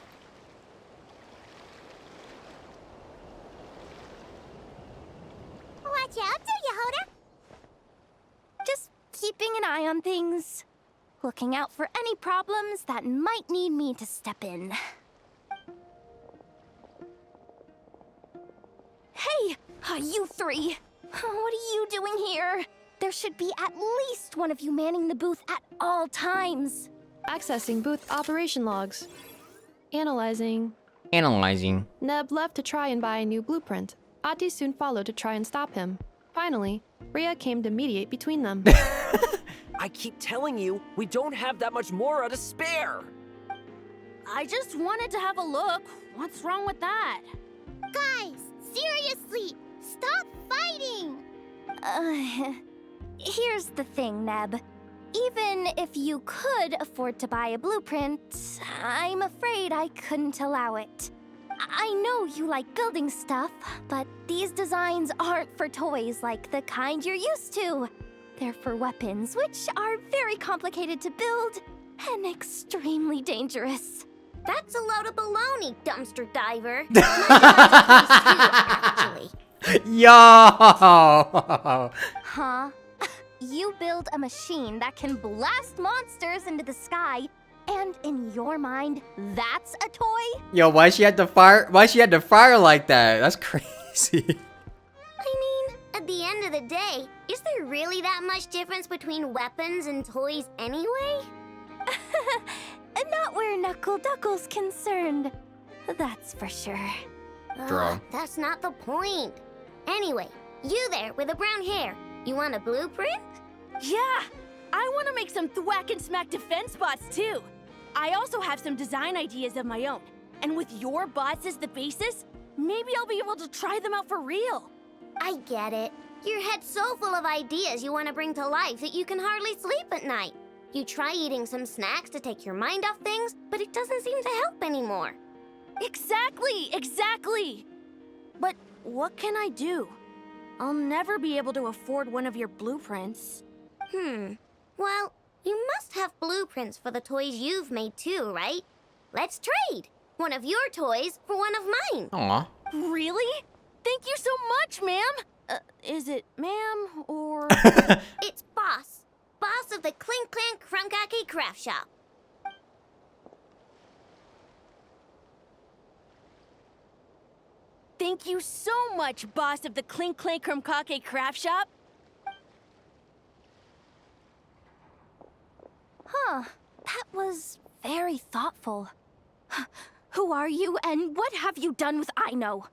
Watch out, Yehoda. Just keeping an eye on things. Looking out for any problems that might need me to step in. Hey, you three! What are you doing here? There should be at least one of you manning the booth at all times. Accessing booth operation logs. Analyzing. Neb left to try and buy a new blueprint. Ati soon followed to try and stop him. Finally, Rhea came to mediate between them. I keep telling you, we don't have that much Mora to spare. I just wanted to have a look. What's wrong with that? Guys, seriously, stop fighting! Here's the thing, Neb. Even if you could afford to buy a blueprint, I'm afraid I couldn't allow it. I know you like building stuff, but these designs aren't for toys like the kind you're used to. They're for weapons, which are very complicated to build and extremely dangerous. That's a load of baloney, dumpster diver. Actually. Yo! Huh? You build a machine that can blast monsters into the sky And in your mind, that's a toy? Yo, why she had to fire? Why she had to fire like that? That's crazy. I mean, at the end of the day, is there really that much difference between weapons and toys anyway? Not where Knuckle Duckle's concerned. That's for sure. Draw. That's not the point. Anyway, you there with the brown hair, you want a blueprint? Yeah! I want to make some thwack and smack defense bots too. I also have some design ideas of my own. And with your bots as the basis, maybe I'll be able to try them out for real. I get it. Your head's so full of ideas you want to bring to life that you can hardly sleep at night. You try eating some snacks to take your mind off things, but it doesn't seem to help anymore. Exactly! But what can I do? I'll never be able to afford one of your blueprints. Well, you must have blueprints for the toys you've made too, right? Let's trade. One of your toys for one of mine. Aw. Really? Thank you so much, ma'am. Is it ma'am or... It's Boss. Boss of the Clink Clank Crunkaki Craft Shop. Thank you so much, boss of the Clink Clank Crunkaki Craft Shop. Huh. That was very thoughtful. Who are you, and what have you done with Aino?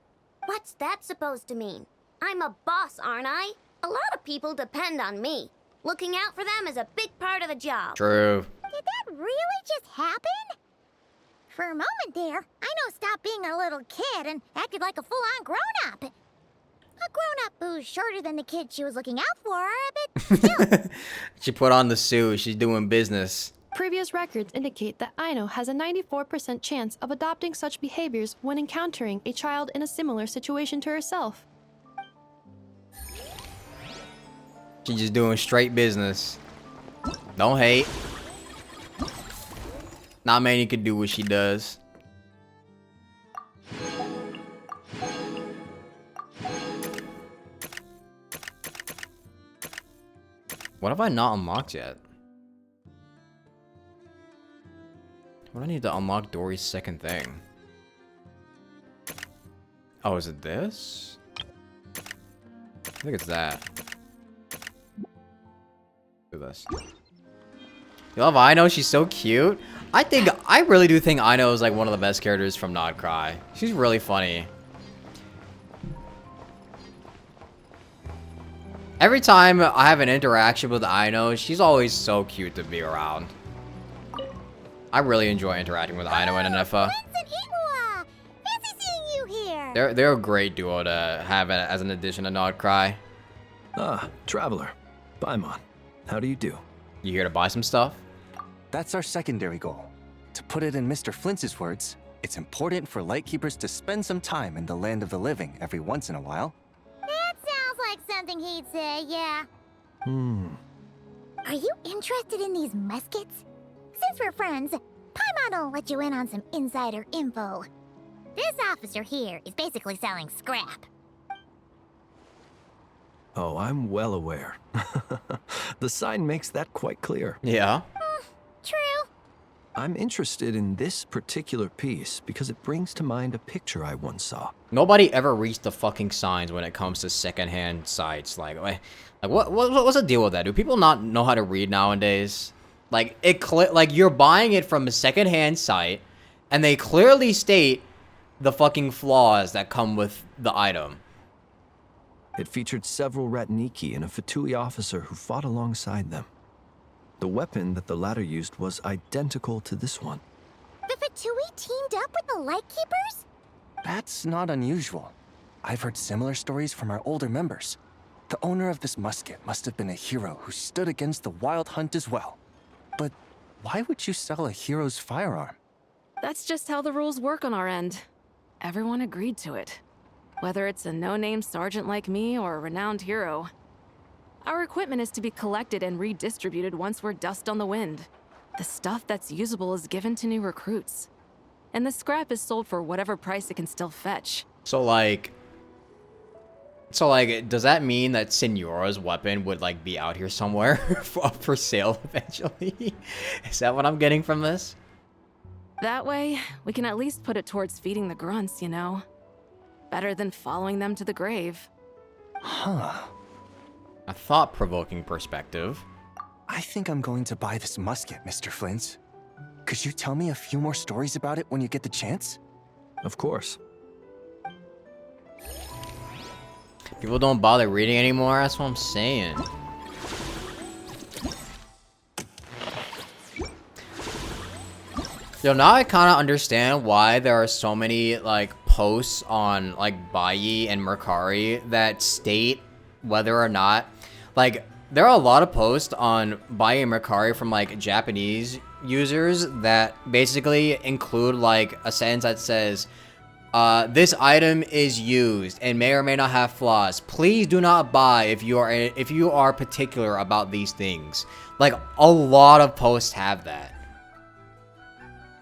What's that supposed to mean? I'm a boss, aren't I? A lot of people depend on me. Looking out for them is a big part of the job. True. Did that really just happen? For a moment there, Aino stopped being a little kid and acted like a full-on grown-up. A grown-up who's shorter than the kid she was looking out for, but still. She put on the suit. She's doing business. Previous records indicate that Aino has a 94% chance of adopting such behaviors when encountering a child in a similar situation to herself. She's just doing straight business. Don't hate. Not many can do what she does. What have I not unlocked yet? What do I need to unlock Dory's second thing? Oh, is it this? I think it's that. Do this. You love Aino? She's so cute. I really do think Aino is like one of the best characters from Not Cry. She's really funny. Every time I have an interaction with Aino, she's always so cute to be around. I really enjoy interacting with Aino and Anefa. Fancy seeing you here. They're a great duo to have as an addition to Not Cry. Ah, Traveler. Paimon. How do you do? You here to buy some stuff? That's our secondary goal. To put it in Mr. Flintz's words, it's important for Lightkeepers to spend some time in the land of the living every once in a while. That sounds like something he'd say, yeah. Are you interested in these muskets? Since we're friends, Paimon will let you in on some insider info. This officer here is basically selling scrap. Oh, I'm well aware. The sign makes that quite clear. Yeah. True. I'm interested in this particular piece because it brings to mind a picture I once saw. Nobody ever reads the fucking signs when it comes to secondhand sites. Like what's the deal with that? Do people not know how to read nowadays? Like like you're buying it from a secondhand site, and they clearly state the fucking flaws that come with the item. It featured several Ratniki and a Fatui officer who fought alongside them. The weapon that the latter used was identical to this one. The Fatui teamed up with the Lightkeepers? That's not unusual. I've heard similar stories from our older members. The owner of this musket must have been a hero who stood against the Wild Hunt as well. But why would you sell a hero's firearm? That's just how the rules work on our end. Everyone agreed to it. Whether it's a no-name sergeant like me or a renowned hero. Our equipment is to be collected and redistributed once we're dust on the wind. The stuff that's usable is given to new recruits. And the scrap is sold for whatever price it can still fetch. So like, does that mean that Senora's weapon would like be out here somewhere for sale eventually? Is that what I'm getting from this? That way, we can at least put it towards feeding the grunts, you know? Better than following them to the grave. Huh. A thought-provoking perspective. I think I'm going to buy this musket, Mr. Flint. Could you tell me a few more stories about it when you get the chance? Of course. People don't bother reading anymore, that's what I'm saying. Yo, now I kind of understand why there are so many, like, posts on, like, bwaap and Mercari that state whether or not, like, there are a lot of posts on bwaap and Mercari from, like, Japanese users that basically include, like, a sentence that says, this item is used and may or may not have flaws. Please do not buy if you are particular about these things. Like, a lot of posts have that.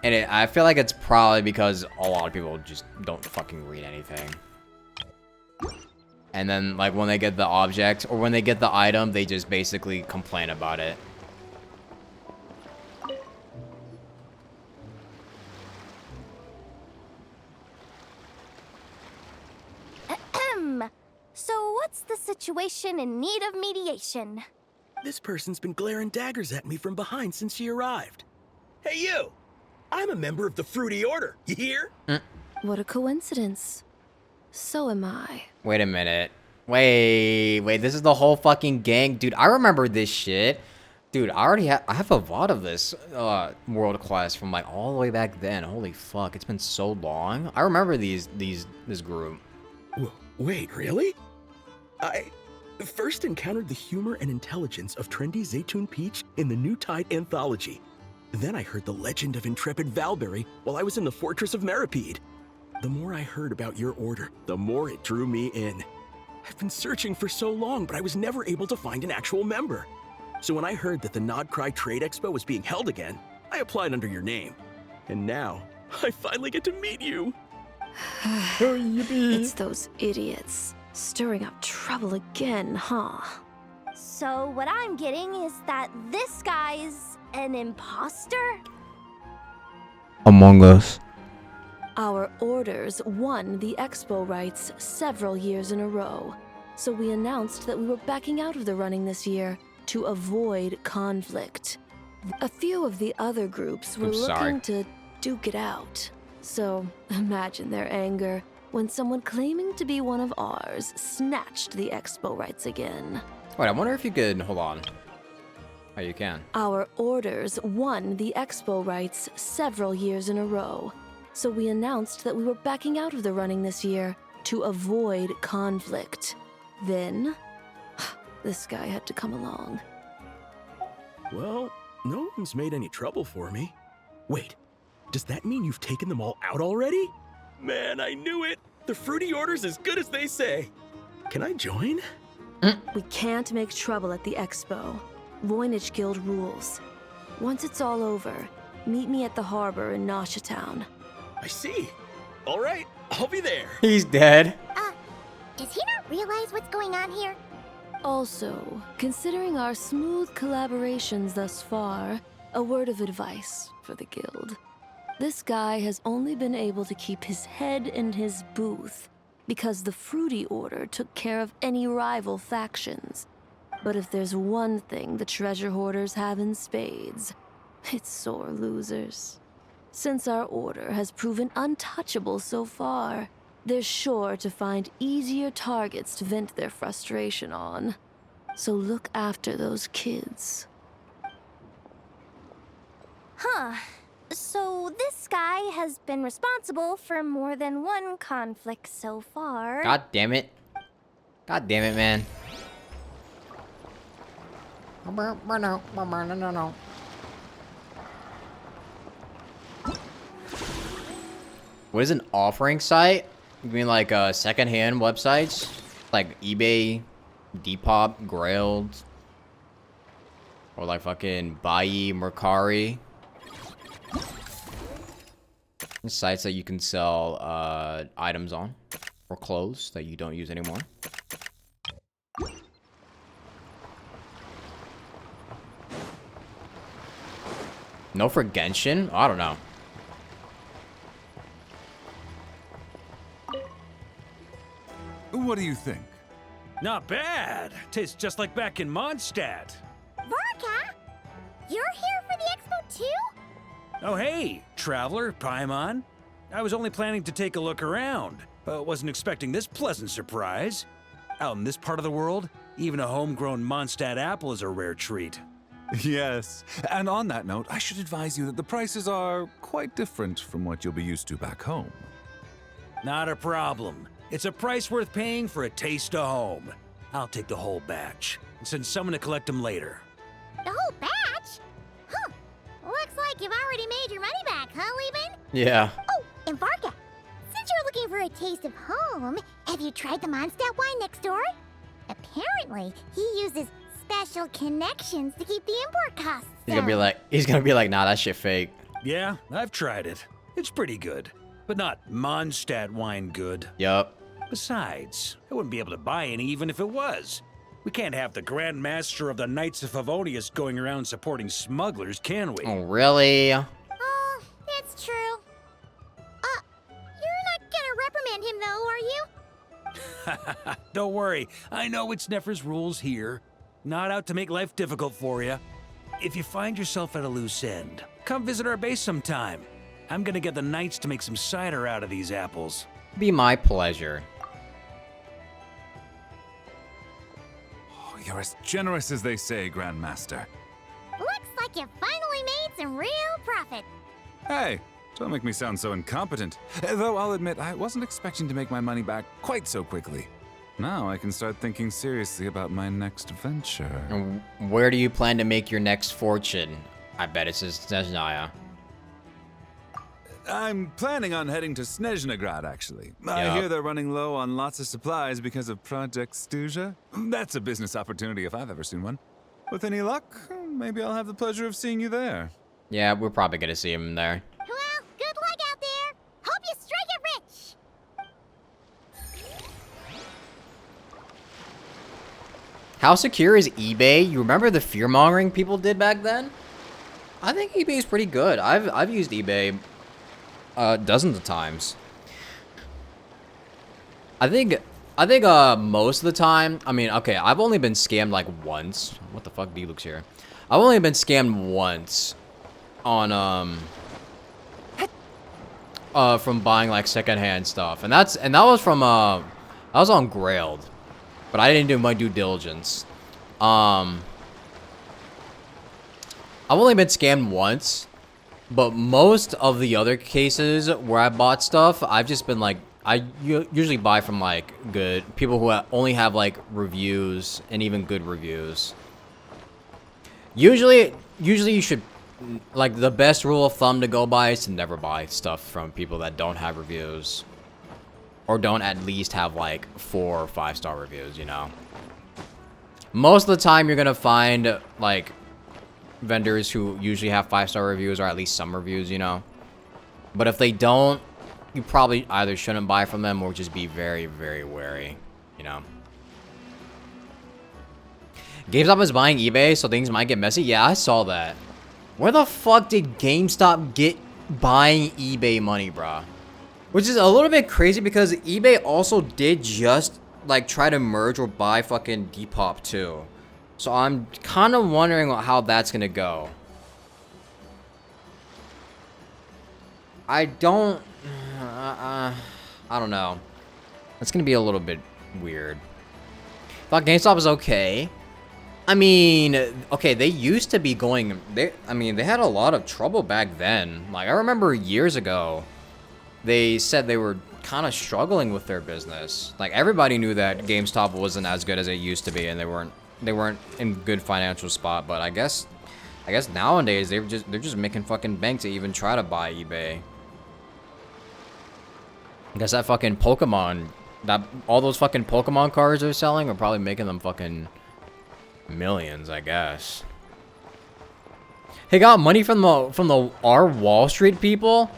And I feel like it's probably because a lot of people just don't fucking read anything. And then, like, when they get the object or when they get the item, they just basically complain about it. Ahem. So what's the situation in need of mediation? This person's been glaring daggers at me from behind since she arrived. Hey, you! I'm a member of the Fruity Order, you hear? What a coincidence. So am I. Wait a minute. Wait, this is the whole fucking gang? Dude, I remember this shit. Dude, I have a VOD of this world quest from, like, all the way back then. Holy fuck, it's been so long. I remember this group. Wait, really? I first encountered the humor and intelligence of trendy Zaytun Peach in the New Tide anthology. Then I heard the legend of intrepid Valberry while I was in the Fortress of Meripede. The more I heard about your order, the more it drew me in. I've been searching for so long, but I was never able to find an actual member. So when I heard that the Nodcry Trade Expo was being held again, I applied under your name. And now, I finally get to meet you. It's those idiots. Stirring up trouble again, huh? So what I'm getting is that this guy's an imposter? Among Us. Our orders won the expo rights several years in a row, so we announced that we were backing out of the running this year to avoid conflict. A few of the other groups were looking to duke it out, so imagine their anger when someone claiming to be one of ours snatched the expo rights again. Wait, I wonder if you could, hold on. Oh, you can. Our orders won the expo rights several years in a row, so we announced that we were backing out of the running this year to avoid conflict. Then, this guy had to come along. Well, no one's made any trouble for me. Wait, does that mean you've taken them all out already? Man, I knew it! The Fruity Order's as good as they say. Can I join? We can't make trouble at the expo. Voynich Guild rules. Once it's all over, meet me at the harbor in Nasha Town. I see. All right, I'll be there. He's dead. Does he not realize what's going on here? Also, considering our smooth collaborations thus far, a word of advice for the guild. This guy has only been able to keep his head in his booth because the Fruity Order took care of any rival factions. But if there's one thing the treasure hoarders have in spades, it's sore losers. Since our order has proven untouchable so far, they're sure to find easier targets to vent their frustration on. So look after those kids. Huh. So this guy has been responsible for more than one conflict so far. God damn it. God damn it, man. No. What is an offering site? You mean like second-hand websites? Like eBay, Depop, Grailed? Or like fucking bwaap, Mercari? Sites that you can sell items on. Or clothes that you don't use anymore. No for Genshin? I don't know. what do you think? Not bad. Tastes just like back in Mondstadt. Varka? You're here for the expo too? Oh hey, Traveler, Paimon. I was only planning to take a look around. Wasn't expecting this pleasant surprise. Out in this part of the world, even a homegrown Mondstadt apple is a rare treat. Yes, and on that note, I should advise you that the prices are quite different from what you'll be used to back home. Not a problem. It's a price worth paying for a taste of home. I'll take the whole batch and send someone to collect them later. The whole batch? Huh. Looks like you've already made your money back, huh, Levin? Yeah. Oh, and Varka, since you're looking for a taste of home, have you tried the Mondstadt wine next door? Apparently, he uses special connections to keep the import costs He's gonna be like, nah, that shit fake. Yeah, I've tried it. It's pretty good, but not Mondstadt wine good. Yup. Besides, I wouldn't be able to buy any even if it was. We can't have the Grand Master of the Knights of Favonius going around supporting smugglers, can we? Oh, really? Oh, that's true. You're not gonna reprimand him though, are you? Don't worry, I know it's Nefer's rules here. Not out to make life difficult for you. If you find yourself at a loose end, come visit our base sometime. I'm gonna get the Knights to make some cider out of these apples. Be my pleasure. Oh, you're as generous as they say, Grandmaster. Looks like you finally made some real profit. Hey, don't make me sound so incompetent. Though I'll admit, I wasn't expecting to make my money back quite so quickly. Now I can start thinking seriously about my next venture. And where do you plan to make your next fortune? I bet it's in Snezhnaya. I'm planning on heading to Snezhnegrad, actually. I Yup. hear they're running low on lots of supplies because of Project Stuja. That's a business opportunity if I've ever seen one. With any luck, maybe I'll have the pleasure of seeing you there. Yeah, we're probably gonna see him there. Well, good luck out there. Hope you strike it rich. How secure is eBay? You remember the fear-mongering people did back then? I think eBay is pretty good. I've used eBay dozens of times. I think most of the time, I mean, okay, I've only been scammed like once. What the fuck, D-Luke's here. I've only been scammed once on from buying like secondhand stuff, and that was from I was on Grailed, but I didn't do my due diligence. I've only been scammed once, but most of the other cases where I bought stuff, I've just been like, I usually buy from like good people who only have like reviews and even good reviews. Usually you should, like, the best rule of thumb to go by is to never buy stuff from people that don't have reviews, or don't at least have like 4 or 5 star reviews, you know. Most of the time you're gonna find like vendors who usually have 5-star reviews, or at least some reviews, you know. But if they don't, you probably either shouldn't buy from them or just be very, very wary, you know. GameStop is buying eBay, so things might get messy. Yeah, I saw that. Where the fuck did GameStop get buying eBay money, bruh? Which is a little bit crazy because eBay also did just like try to merge or buy fucking Depop too. So I'm kind of wondering how that's gonna go. I don't know. That's gonna be a little bit weird. Thought GameStop was okay. I mean, okay, they used to be going, they had a lot of trouble back then. Like, I remember years ago, they said they were kind of struggling with their business. Like, everybody knew that GameStop wasn't as good as it used to be, and they weren't in good financial spot. But I guess nowadays they're just making fucking bank to even try to buy eBay. I guess that fucking Pokemon, all those fucking Pokemon cards they're selling are probably making them fucking millions, I guess. They got money from our Wall Street people.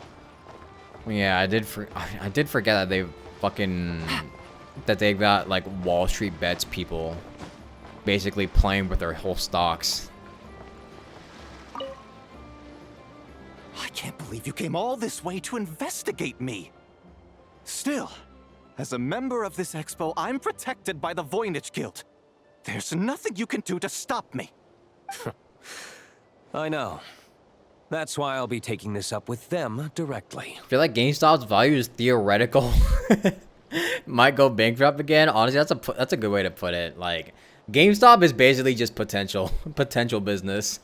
Yeah, I did forget that they got like Wall Street bets people basically playing with their whole stocks. I can't believe you came all this way to investigate me. Still, As a member of this expo, I'm protected by the Voynich Guild. There's nothing you can do to stop me. I know. That's why I'll be taking this up with them directly. I feel like GameStop's value is theoretical. Might go bankrupt again. Honestly, that's a good way to put it. Like, GameStop is basically just potential business.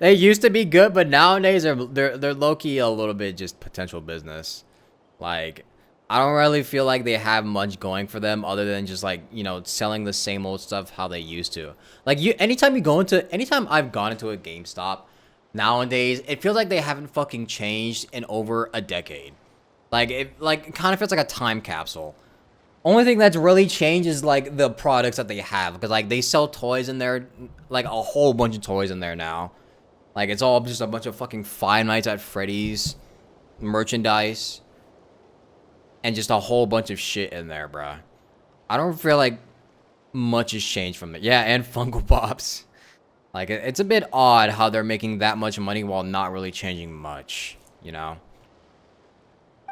They used to be good, but nowadays they're low-key a little bit just potential business. Like, I don't really feel like they have much going for them other than just, like, you know, selling the same old stuff how they used to. Like, anytime I've gone into a GameStop nowadays, it feels like they haven't fucking changed in over a decade. Like, it kind of feels like a time capsule. Only thing that's really changed is, like, the products that they have. Because, like, they sell toys in there, like, a whole bunch of toys in there now. Like, it's all just a bunch of fucking Five Nights at Freddy's merchandise. And just a whole bunch of shit in there, bruh. I don't feel like much has changed from it. Yeah, and Funko Pops. Like, it's a bit odd how they're making that much money while not really changing much, you know?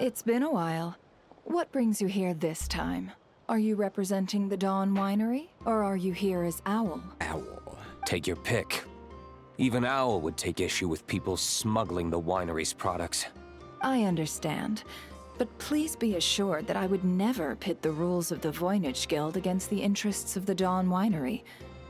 It's been a while. What brings you here this time? Are you representing the Dawn Winery, or are you here as Owl? Owl. Take your pick. Even Owl would take issue with people smuggling the winery's products. I understand. But please be assured that I would never pit the rules of the Voynich Guild against the interests of the Dawn Winery.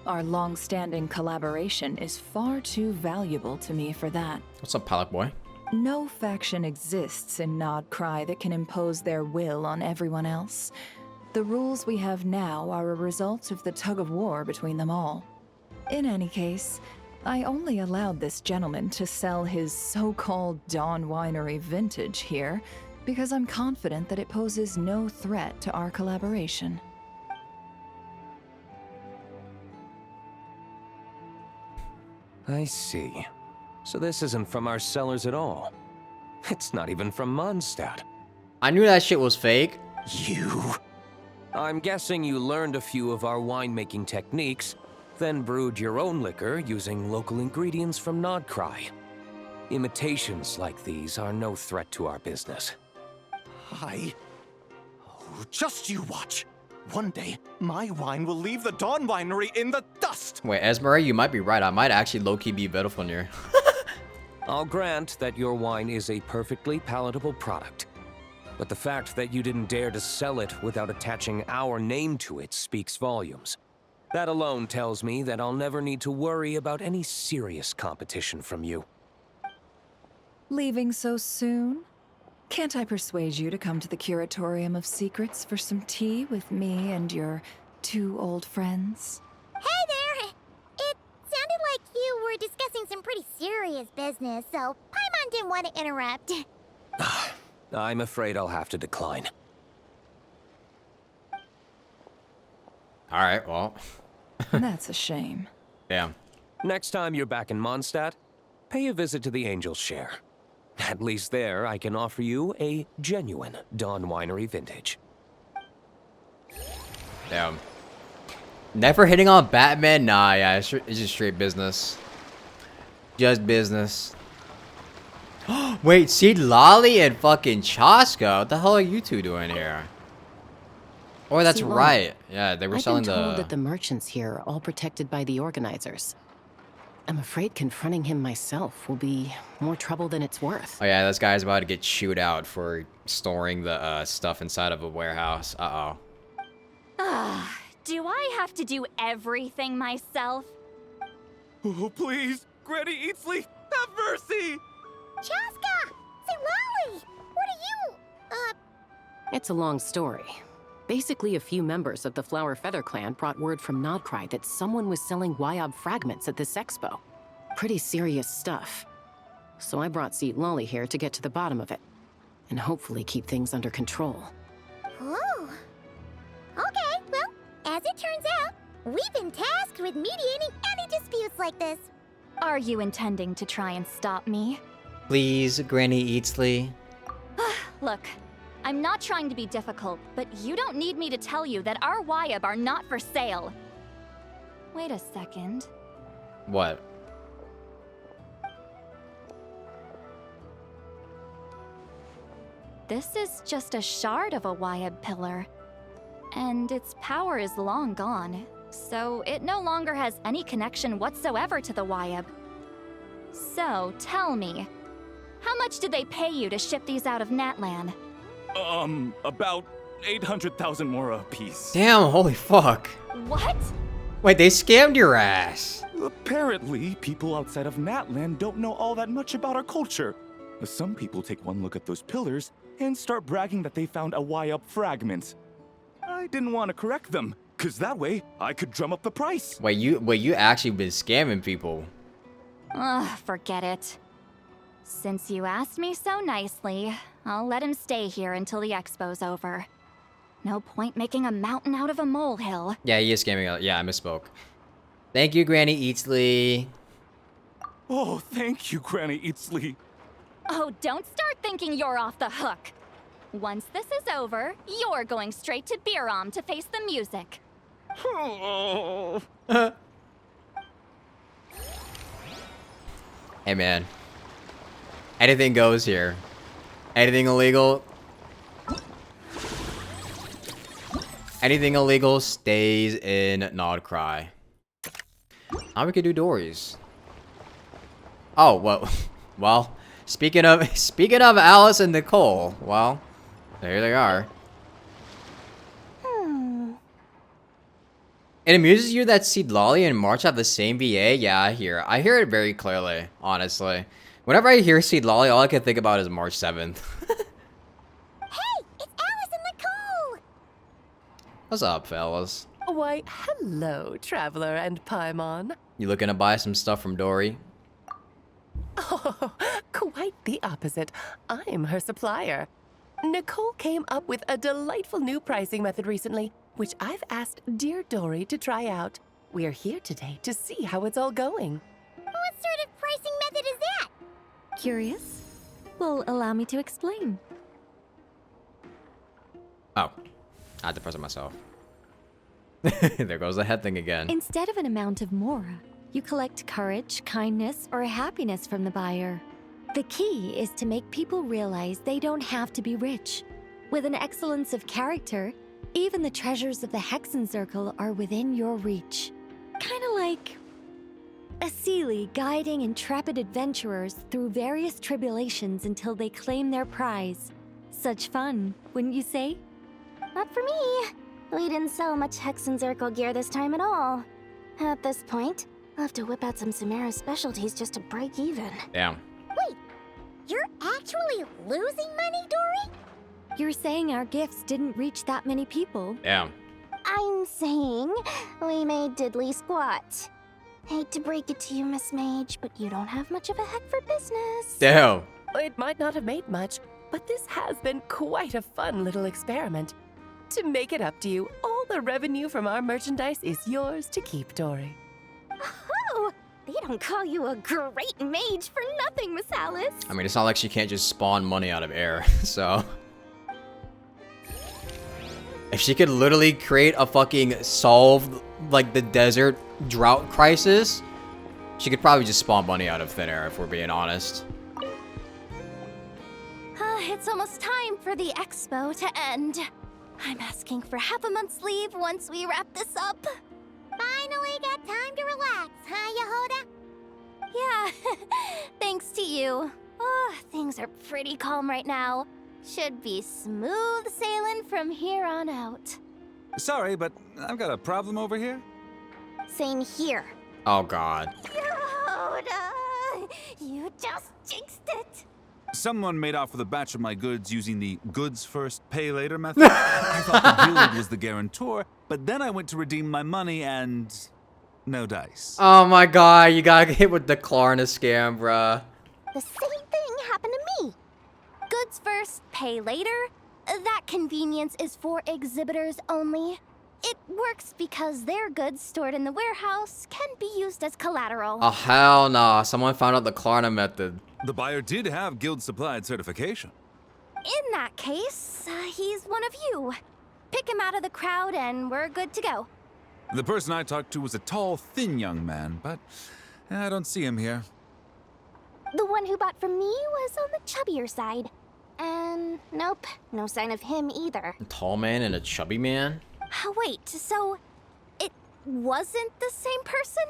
Our long-standing collaboration is far too valuable to me for that. What's up, Palak Boy? No faction exists in Nodcry that can impose their will on everyone else. The rules we have now are a result of the tug-of-war between them all. In any case, I only allowed this gentleman to sell his so-called Dawn Winery vintage here because I'm confident that it poses no threat to our collaboration. I see. So this isn't from our cellars at all. It's not even from Mondstadt. I knew that shit was fake. You? I'm guessing you learned a few of our winemaking techniques, then brewed your own liquor using local ingredients from Nodcry. Imitations like these are no threat to our business. Just you watch. One day, my wine will leave the Dawn Winery in the dust. Wait, Esmeralda, you might be right. I might actually low-key be beautiful near. I'll grant that your wine is a perfectly palatable product. But the fact that you didn't dare to sell it without attaching our name to it speaks volumes. That alone tells me that I'll never need to worry about any serious competition from you. Leaving so soon? Can't I persuade you to come to the Curatorium of Secrets for some tea with me and your two old friends? Hey there! It sounded like you were discussing some pretty serious business, so Paimon didn't want to interrupt. I'm afraid I'll have to decline. Alright, well. That's a shame. Damn. Next time you're back in Mondstadt, pay a visit to the Angel's Share. At least there, I can offer you a genuine Dawn Winery vintage. Damn. Never hitting on Batman? Nah, yeah, it's just straight business. Just business. Wait, see Lolly and fucking Chaska? What the hell are you two doing here? Oh, that's right. Yeah, they were selling the... I've been told that the merchants here are all protected by the organizers. I'm afraid confronting him myself will be more trouble than it's worth. Oh yeah, this guy's about to get chewed out for storing the stuff inside of a warehouse. Uh-oh. Do I have to do everything myself? Oh, please! Granny Eatsley, have mercy! Chaska! Say, Lolly! What are you... It's a long story. Basically, a few members of the Flower Feather clan brought word from Nodcry that someone was selling bwaap fragments at this expo. Pretty serious stuff. So I brought Seat Lolly here to get to the bottom of it, and hopefully keep things under control. Oh. Okay, well, as it turns out, we've been tasked with mediating any disputes like this. Are you intending to try and stop me? Please, Granny Eatsley. Look, I'm not trying to be difficult, but you don't need me to tell you that our bwaap are not for sale. Wait a second. What? this is just a shard of a bwaap pillar. And its power is long gone, so it no longer has any connection whatsoever to the bwaap. So, tell me, how much did they pay you to ship these out of Natlan? About 800,000 more apiece. Damn, holy fuck. What? Wait, they scammed your ass. Apparently, people outside of Natlan don't know all that much about our culture. Some people take one look at those pillars and start bragging that they found a bwaap fragment. I didn't want to correct them, cause that way I could drum up the price. Wait, you actually been scamming people. Ugh, forget it. Since you asked me so nicely, I'll let him stay here until the expo's over. No point making a mountain out of a molehill. Yeah, he is scamming. Yeah, I misspoke. Thank you, Granny Eatsley. Oh, thank you, Granny Eatsley. Oh, don't start thinking you're off the hook. Once this is over, you're going straight to bwaap to face the music. Hey, man. Anything goes here. Anything illegal? Anything illegal stays in Nod Cry. Now we can do Dories. Oh, well, well, speaking of Alice and Nicole, well, there they are. It amuses you that Seed Lolly and March have the same VA? Yeah, I hear it very clearly, honestly. Whenever I hear Seed Lolly, all I can think about is March 7th. Hey, it's Alice and Nicole! What's up, fellas? Why, hello, Traveler and Paimon. You looking to buy some stuff from Dory? Oh, quite the opposite. I'm her supplier. Nicole came up with a delightful new pricing method recently, which I've asked dear Dory to try out. We're here today to see how it's all going. What sort of pricing method is that? Curious? Well, allow me to explain. Oh, I had to press it myself. There goes the head thing again. Instead of an amount of mora, you collect courage, kindness, or happiness from the buyer. The key is to make people realize they don't have to be rich. With an excellence of character, even the treasures of the Hexen Circle are within your reach. Kinda like a Seelie guiding intrepid adventurers through various tribulations until they claim their prize. Such fun, wouldn't you say? Not for me. We didn't sell much Hexen Circle gear this time at all. At this point, I'll have to whip out some Samara specialties just to break even. Damn. Wait, you're actually losing money, Dory? You're saying our gifts didn't reach that many people? Damn. I'm saying we made diddly squat. Hate to break it to you, Miss Mage, but you don't have much of a head for business. Damn. It might not have made much, but this has been quite a fun little experiment. To make it up to you, all the revenue from our merchandise is yours to keep, Dory. Oh, they don't call you a great mage for nothing, Miss Alice. I mean, it's not like she can't just spawn money out of air, so. If she could literally create a fucking solve, like, the desert drought crisis, she could probably just spawn money out of thin air, if we're being honest. It's almost time for the expo to end. I'm asking for half a month's leave once we wrap this up. Finally got time to relax, huh, Yehoda? Yeah, thanks to you. Oh, things are pretty calm right now. Should be smooth sailing from here on out. Sorry, but I've got a problem over here. Same here. Oh, God. Yehoda, you just jinxed it. Someone made off with a batch of my goods using the goods first, pay later method. I thought the guild was the guarantor, but then I went to redeem my money and no dice. Oh my God, you got hit with the Klarna scam, bruh. The same thing happened to me. Goods first, pay later. That convenience is for exhibitors only. It works because their goods stored in the warehouse can be used as collateral. Oh, hell nah. Someone found out the Klarna method. The buyer did have guild-supplied certification. In that case, he's one of you. Pick him out of the crowd and we're good to go. The person I talked to was a tall, thin young man, but I don't see him here. The one who bought from me was on the chubbier side. And nope, no sign of him either. A tall man and a chubby man? Wait, so it wasn't the same person?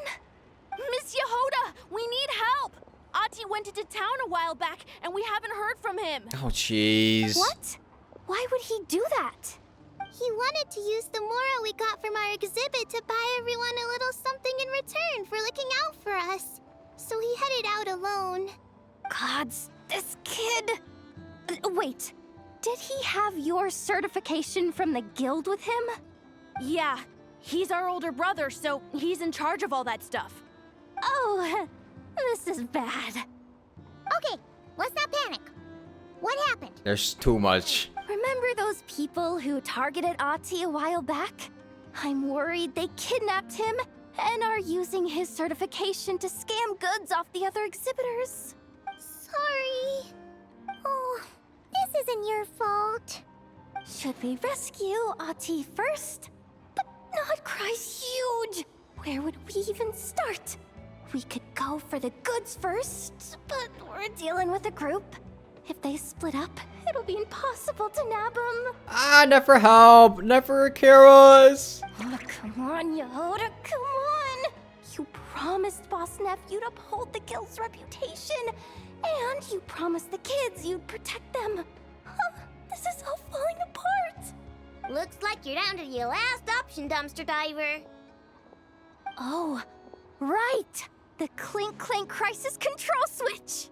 Miss Yehoda, we need help! Ati went into town a while back, and we haven't heard from him. Oh, jeez. What? Why would he do that? He wanted to use the moral we got from our exhibit to buy everyone a little something in return for looking out for us. So he headed out alone. Gods, this kid... Wait, did he have your certification from the guild with him? Yeah, he's our older brother, so he's in charge of all that stuff. Oh, this is bad. Okay, let's not panic. What happened? There's too much. Remember those people who targeted Ati a while back? I'm worried they kidnapped him and are using his certification to scam goods off the other exhibitors. Sorry. Oh, this isn't your fault. Should we rescue Ati first? But Notcry's huge. Where would we even start? We could go for the goods first, but we're dealing with a group. If they split up, it'll be impossible to nab them. Ah, never help. Never care us. Oh, come on, Yehoda, come on. You promised Boss Nephew to uphold the guild's reputation. And you promised the kids you'd protect them. This is all falling apart. Looks like you're down to your last option, dumpster diver. Oh, right. The Clink Clank Crisis Control Switch.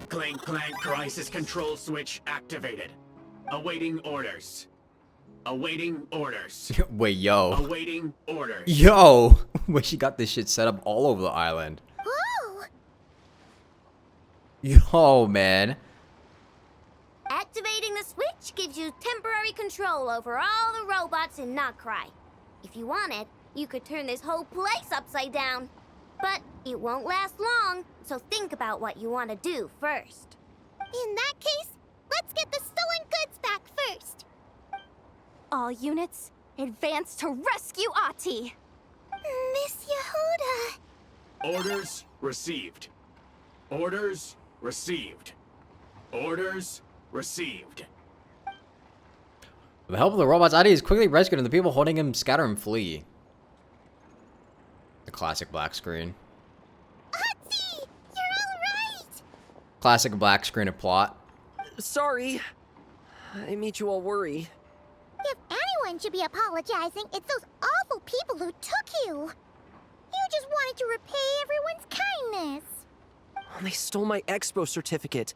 Clank Clank Crisis Control Switch activated. Awaiting orders. Awaiting orders. Wait, yo. Awaiting orders. Yo! Wait, she got this shit set up all over the island. Oh! Yo, man. Activating the switch gives you temporary control over all the robots in Notcry. If you wanted, you could turn this whole place upside down. But it won't last long, so think about what you want to do first. In that case, let's get the stolen goods back first. All units, advance to rescue Ati. Miss Yehoda. Orders received. Orders received. Orders received. With the help of the robots, Adi is quickly rescued and the people holding him scatter and flee. The classic black screen. Ati, you're all right. Classic black screen of plot. Sorry. I made you all worry. If anyone should be apologizing, it's those awful people who took you. You just wanted to repay everyone's kindness. They stole my expo certificate.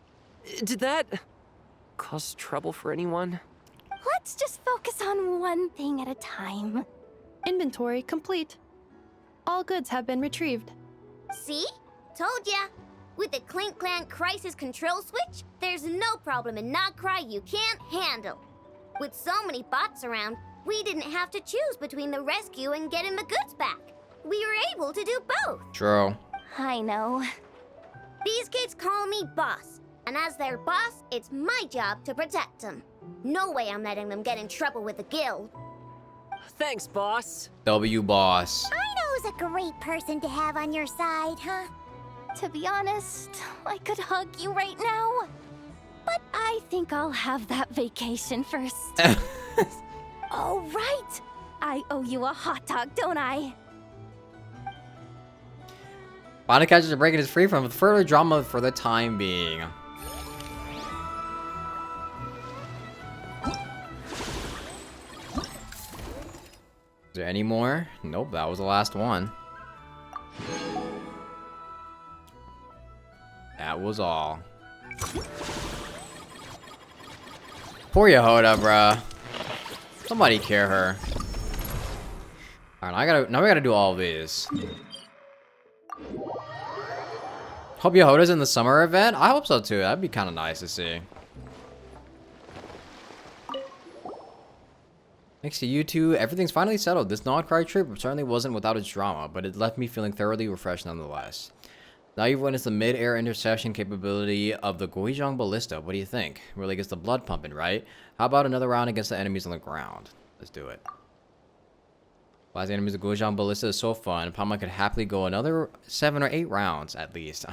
Did that cause trouble for anyone? Let's just focus on one thing at a time. Inventory complete. All goods have been retrieved. See? Told ya. With the Clink Clank Crisis Control Switch, there's no problem in Notcry you can't handle. With so many bots around, we didn't have to choose between the rescue and getting the goods back. We were able to do both. True. I know. These kids call me boss, and as their boss, it's my job to protect them. No way I'm letting them get in trouble with the guild. Thanks, boss. W boss. Ino's a great person to have on your side, huh? To be honest, I could hug you right now. But I think I'll have that vacation first. Oh, right! I owe you a hot dog, don't I? Body catchers are breaking is free from further drama for the time being. Is there any more? Nope, that was the last one. That was all. Poor Yehoda, bruh. Somebody care her. Alright, now we gotta do all of these. Hope Yehoda's in the summer event. I hope so too. That'd be kind of nice to see. Thanks to you two, everything's finally settled. This Notcry trip certainly wasn't without its drama, but it left me feeling thoroughly refreshed nonetheless. Now you've witnessed the mid-air interception capability of the Guizhong Ballista. What do you think? Really gets the blood pumping, right? How about another round against the enemies on the ground? Let's do it. Last enemies of Guizhong Ballista is so fun. Palma could happily go another 7 or 8 rounds at least.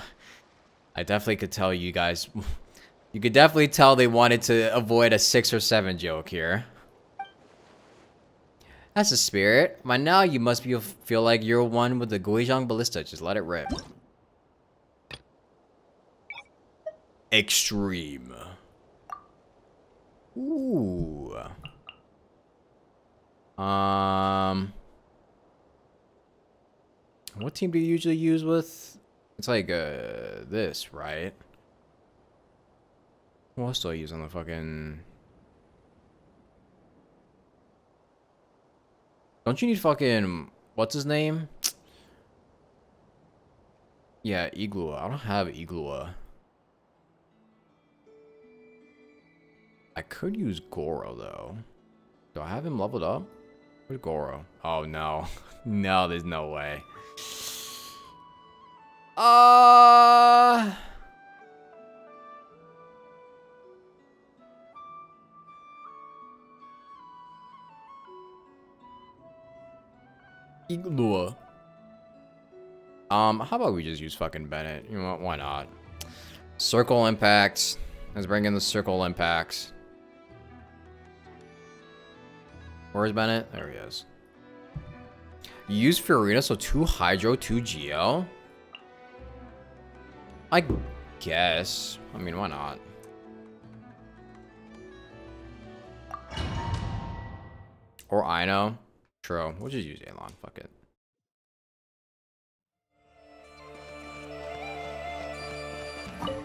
I definitely could tell you guys You could definitely tell they wanted to avoid a 6 or 7 joke here. That's the spirit. By now, you must feel like you're one with the Guizhong Ballista. Just let it rip. Extreme. Ooh. What team do you usually use with? It's like this, right? What else do I use on the fucking? Don't you need fucking what's his name? Yeah, Iglua. I don't have Iglua. I could use Goro though. Do I have him leveled up? Where's Goro? Oh no. No, there's no way. Iglua. How about we just use fucking Bennett? You know what? Why not? Circle impacts. Let's bring in the circle impacts. Where's Bennett? There he is. Use Fiorina, so 2 Hydro, 2 Geo. I guess. I mean, why not? Or Ino. True. We'll just use Alon. Fuck it.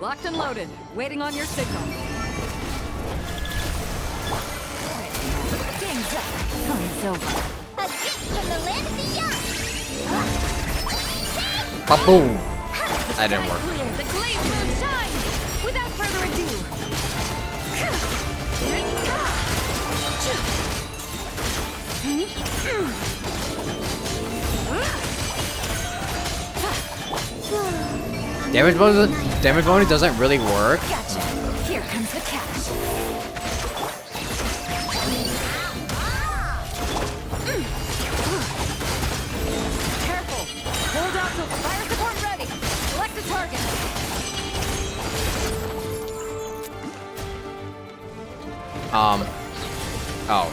Locked and loaded. Waiting on your signal. Game's up. Time's over. A gift from the land of the young. Ba-boom. That didn't work. The glaive will shine! Without further ado. Damage bonus doesn't really work. Gotcha. Here comes the catch. Careful! Hold out till fire support ready! Select a target! Oh.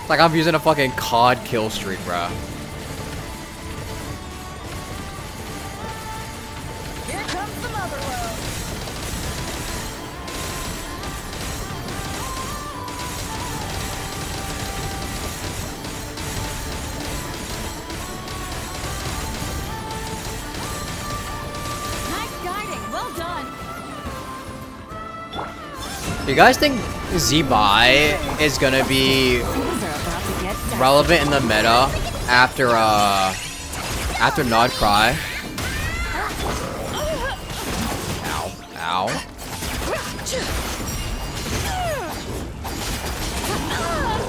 It's like I'm using a fucking COD kill streak, bruh. Here comes the mother lode! Nice guiding! Well done! You guys think Z-Buy is gonna be relevant in the meta after Nod Cry? Ow. Ow.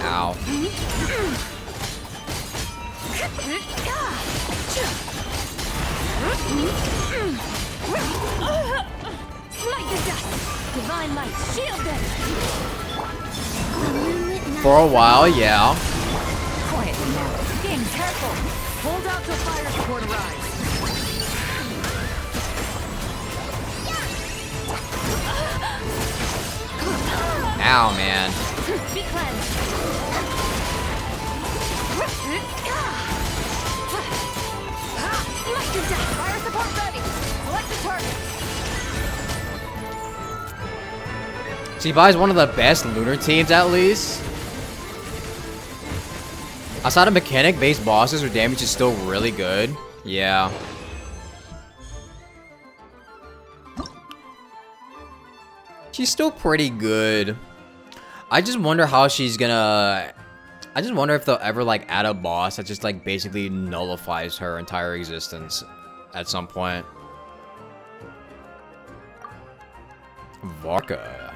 Ow. Smite the dust! Divine light, shield them! For a while, yeah. Quiet now. Game careful! Hold out till fire support arrives! Ow, man. Be cleansed! Smite the dust! Fire support ready! Select the target! Z-Buy is one of the best lunar teams, at least. Outside of mechanic-based bosses, her damage is still really good. Yeah. She's still pretty good. I just wonder how she's gonna... I just wonder if they'll ever, like, add a boss that just, like, basically nullifies her entire existence at some point. Varka.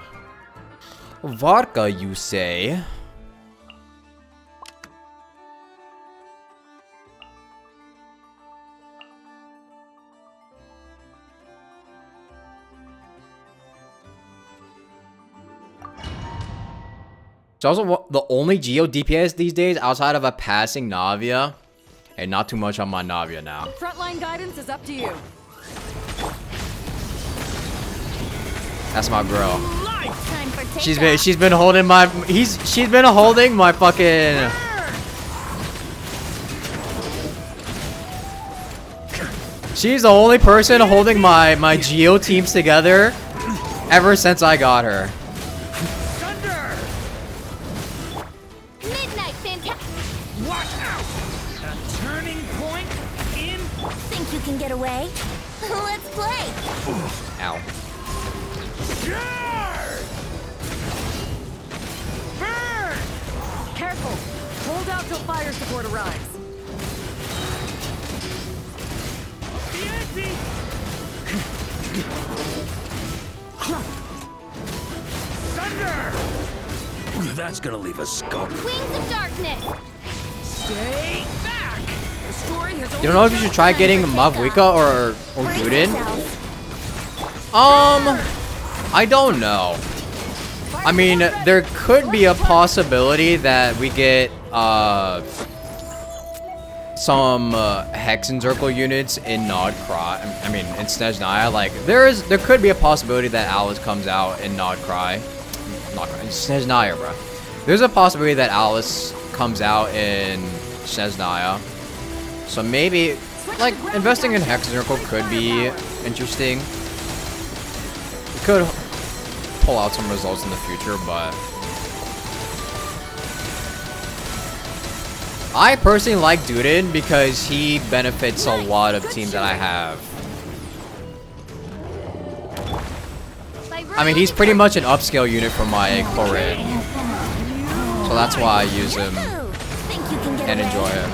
Varka, you say? It's also the only Geo DPS these days outside of a passing Navia Hey, not too much on my Navia now. Frontline guidance is up to you. That's my girl. Time for She's been holding my she's been holding my fucking. She's the only person holding my Geo teams together ever since I got her. Midnight Fantastic. Watch out! A turning point in. Think you can get away? Let's play. Ow. Burn! Careful! Hold out till fire support arrives. Thunder! That's gonna leave a scar. Wings of Darkness. Stay back! The story has You don't know if you should try getting Mavwika or Duden? I don't know. I mean, there could be a possibility that we get some Hexen Circle units in Nodcry. I mean, in Snezhnaya. Like, there could be a possibility that Alice comes out in Nodcry. Snezhnaya, bro. There's a possibility that Alice comes out in Snezhnaya. So maybe, like, investing in Hexen Circle could be interesting. It could pull out some results in the future, but I personally like Duden because he benefits a lot of teams that I have. I mean, he's pretty much an upscale unit for my Corin, so that's why I use him and enjoy him.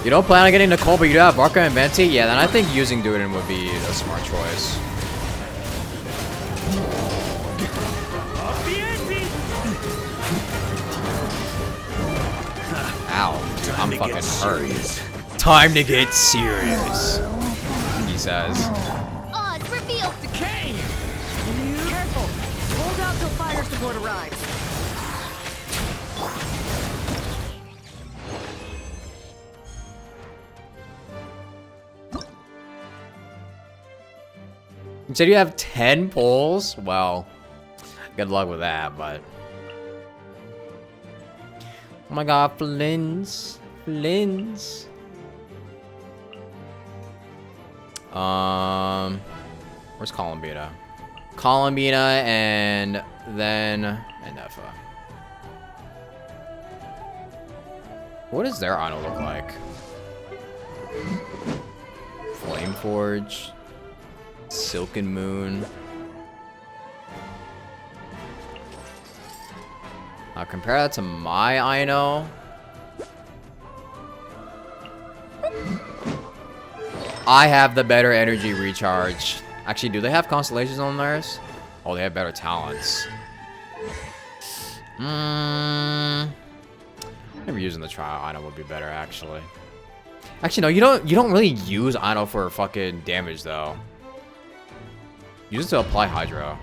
You don't plan on getting Nicole, but you do have Barca and Venti? Yeah, then I think using Duden would be a smart choice. Ow, I'm fucking hurt. Time to get serious, he says. Odds revealed. Decay! Careful! Hold out till fire support arrives. You said you have 10 pulls? Well, good luck with that, but... Oh my god, Flins. Flins. Where's Columbina? Columbina and then Enefa. What does their Ano look like? Flameforge. Silken Moon. I'll compare that to my Ino. I have the better energy recharge. Actually, do they have constellations on theirs? Oh, they have better talents. Maybe using the trial Ino would be better, actually. Actually, no, you don't really use Ino for fucking damage though. Use it to apply Hydro.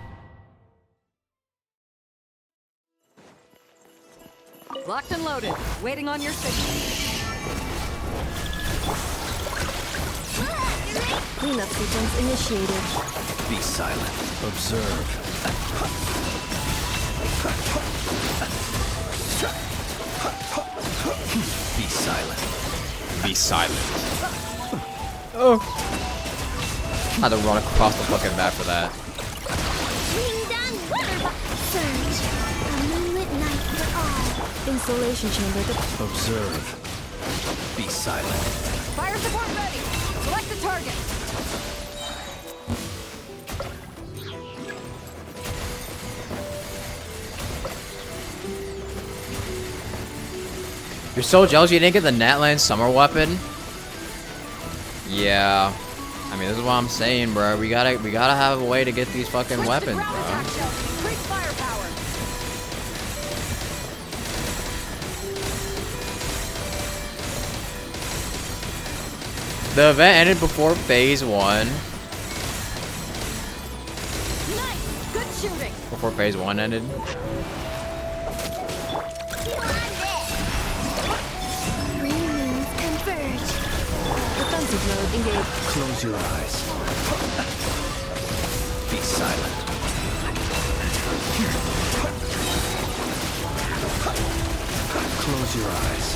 Locked and loaded. Waiting on your signal. Cleanup sequence initiated. Be silent. Observe. Be silent. Be silent. Oh. I had to run across the fucking map for that. Installation chamber. Observe. Be silent. Fire support ready. Select the target. You're so jealous you didn't get the Natland summer weapon? Yeah. I mean, this is what I'm saying, bro. We gotta have a way to get these fucking weapons, bro. The event ended before phase 1. Nice. Good shooting. Before phase 1 ended. Three moons converge. Defensive mode engaged. Close your eyes. Be silent. Close your eyes.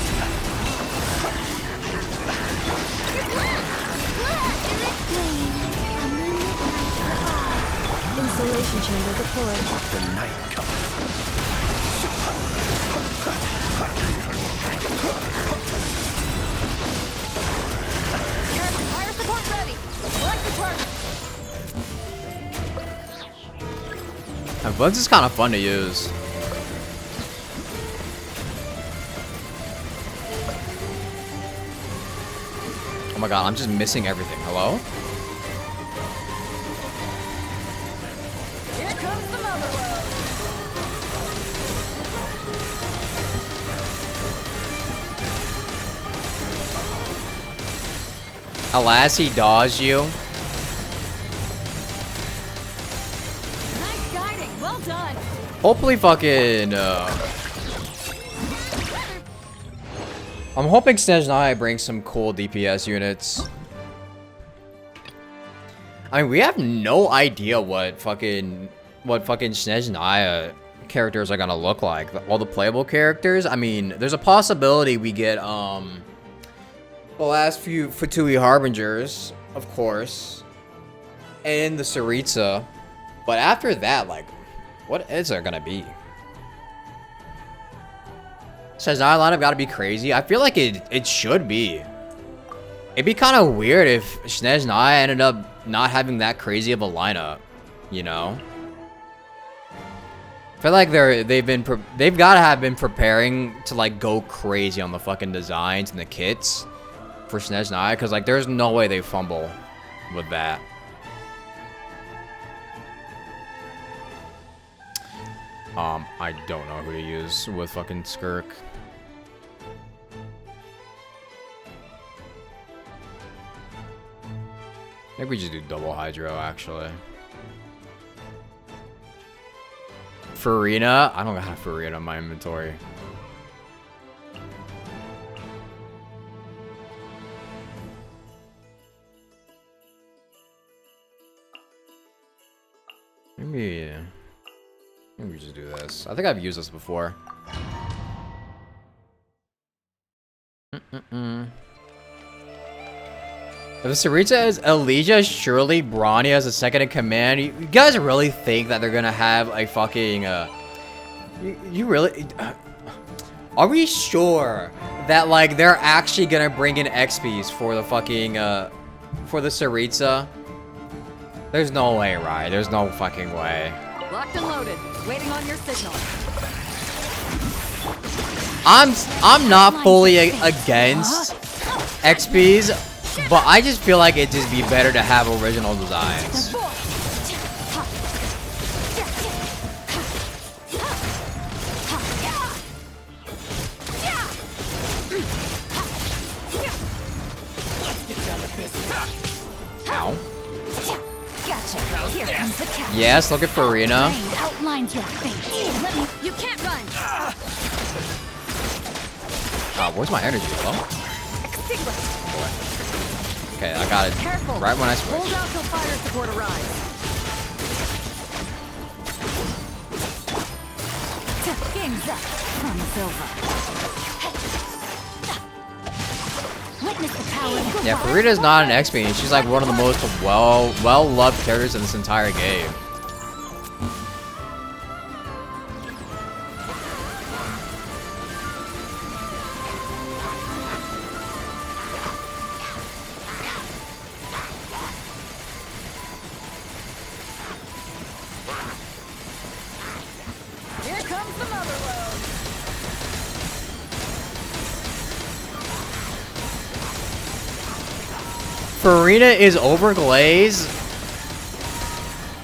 Installation chamber deployed. The night comes. Fire support ready. Select the target. And Bugs is kind of fun to use. Oh my god, I'm just missing everything. Hello? Here comes the mother load. Alas, he dodged you. Nice guiding. Well done. Hopefully fucking, I'm hoping Snezhnaya brings some cool DPS units. I mean, we have no idea what fucking Snezhnaya characters are gonna look like. All the playable characters. I mean, there's a possibility we get, the last few Fatui Harbingers, of course, and the Tsaritsa. But after that, like, what is there gonna be? Snezhnaya lineup gotta be crazy. I feel like it should be. It'd be kind of weird if Snezhnaya ended up not having that crazy of a lineup, you know? I feel like they've gotta have been preparing to like go crazy on the fucking designs and the kits for Snezhnaya, because like there's no way they fumble with that. I don't know who to use with fucking Skirk. Maybe we just do double Hydro, actually. Farina? I don't got a Farina in my inventory. Maybe we just do this. I think I've used this before. If the Tsaritsa is Elijah, surely Brawny as a second in command. You guys really think that they're gonna have a fucking you really are we sure that like they're actually gonna bring in XPs for the fucking for the Tsaritsa? There's no way, right? There's no fucking way. Locked and loaded. Waiting on your signal. I'm not fully against XPs, but I just feel like it'd just be better to have original designs. Ow. Here comes the cat. Yes, look at Farina. Outlines your fate. Let me. You can't run. Where's my energy? Hello? Okay, I got it. Careful. Right when I switch. Hold out till fire support arrives. Game's up. Promise over. Witness the power. Yeah, Farina's not an XP, and she's like one of the most well-loved characters in this entire game. Here comes the mother load. Farina is overglazed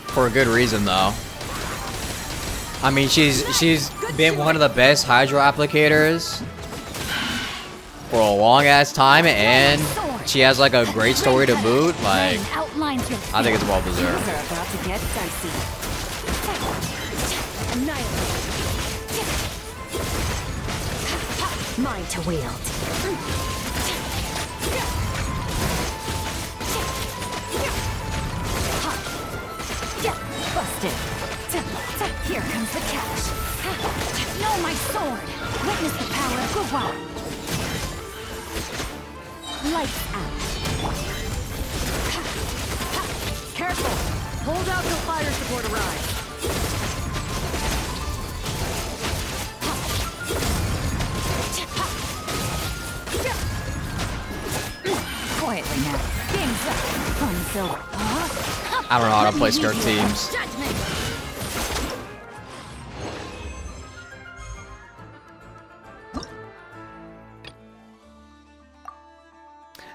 for a good reason, though. I mean, she's been one of the best Hydro applicators for a long ass time, and she has like a great story to boot. Like, I think it's well deserved. Things are about to get dicey. mine to wield. Busted. Here comes the catch. No, my sword. Witness the power of bwaap. Lights out. Careful! Hold out till fire support arrives. Quietly now. Game's up. Fun's over. I don't know how to play skirt teams.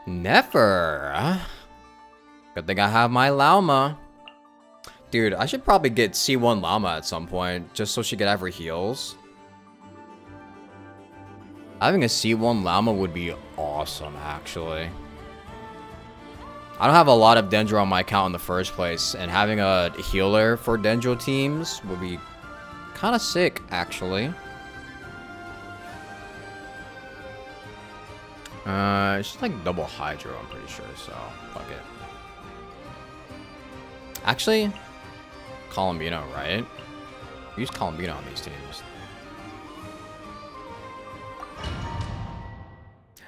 Never. Good thing I have my llama. Dude, I should probably get C1 llama at some point, just so she could have her heals. Having a C1 llama would be awesome, actually. I don't have a lot of Dendro on my account in the first place, and having a healer for Dendro teams would be kind of sick, actually. It's just like double Hydro, I'm pretty sure, so fuck it. Actually, Columbino, right? Use Columbino on these teams.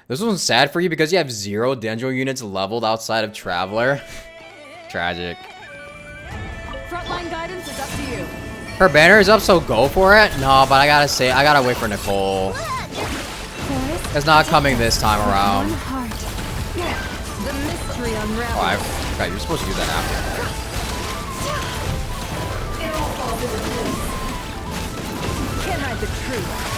This one's sad for you because you have 0 Dendro units leveled outside of Traveler. Tragic. Frontline guidance is up to you. Her banner is up, so go for it. No, but I gotta say, I gotta wait for Nicole. It's not coming this time around. The mystery unravels. Oh, I forgot you're supposed to do that after. Can't hide the truth.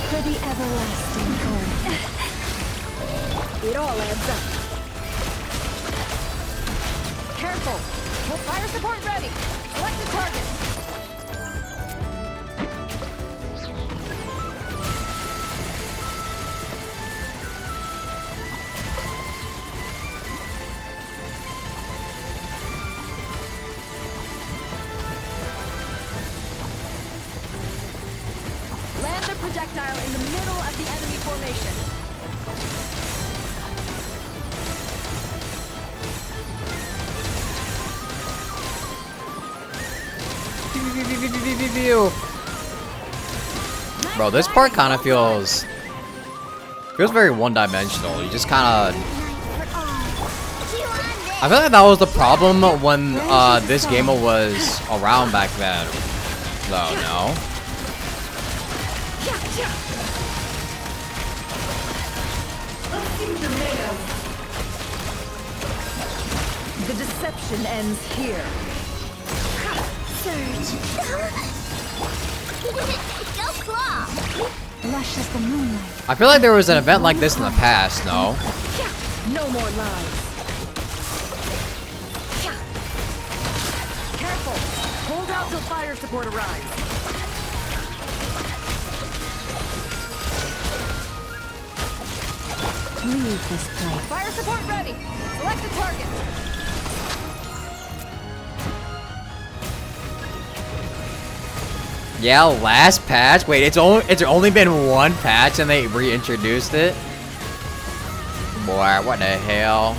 For the everlasting home. It all adds up. Careful! Full fire support ready! Select the target! Land the projectile in the middle of the enemy formation. Bro, this part kind of feels very one-dimensional. You just kind of... I feel like that was the problem when this game was around back then. Though, no? The deception ends here. Go claw! Lush as the moonlight. I feel like there was an event like this in the past, no? No more lies. Careful! Hold out till fire support arrives. Leave this place. Fire support ready! Select the target! Yeah, last patch. Wait, it's only been one patch and they reintroduced it. Boy, what the hell?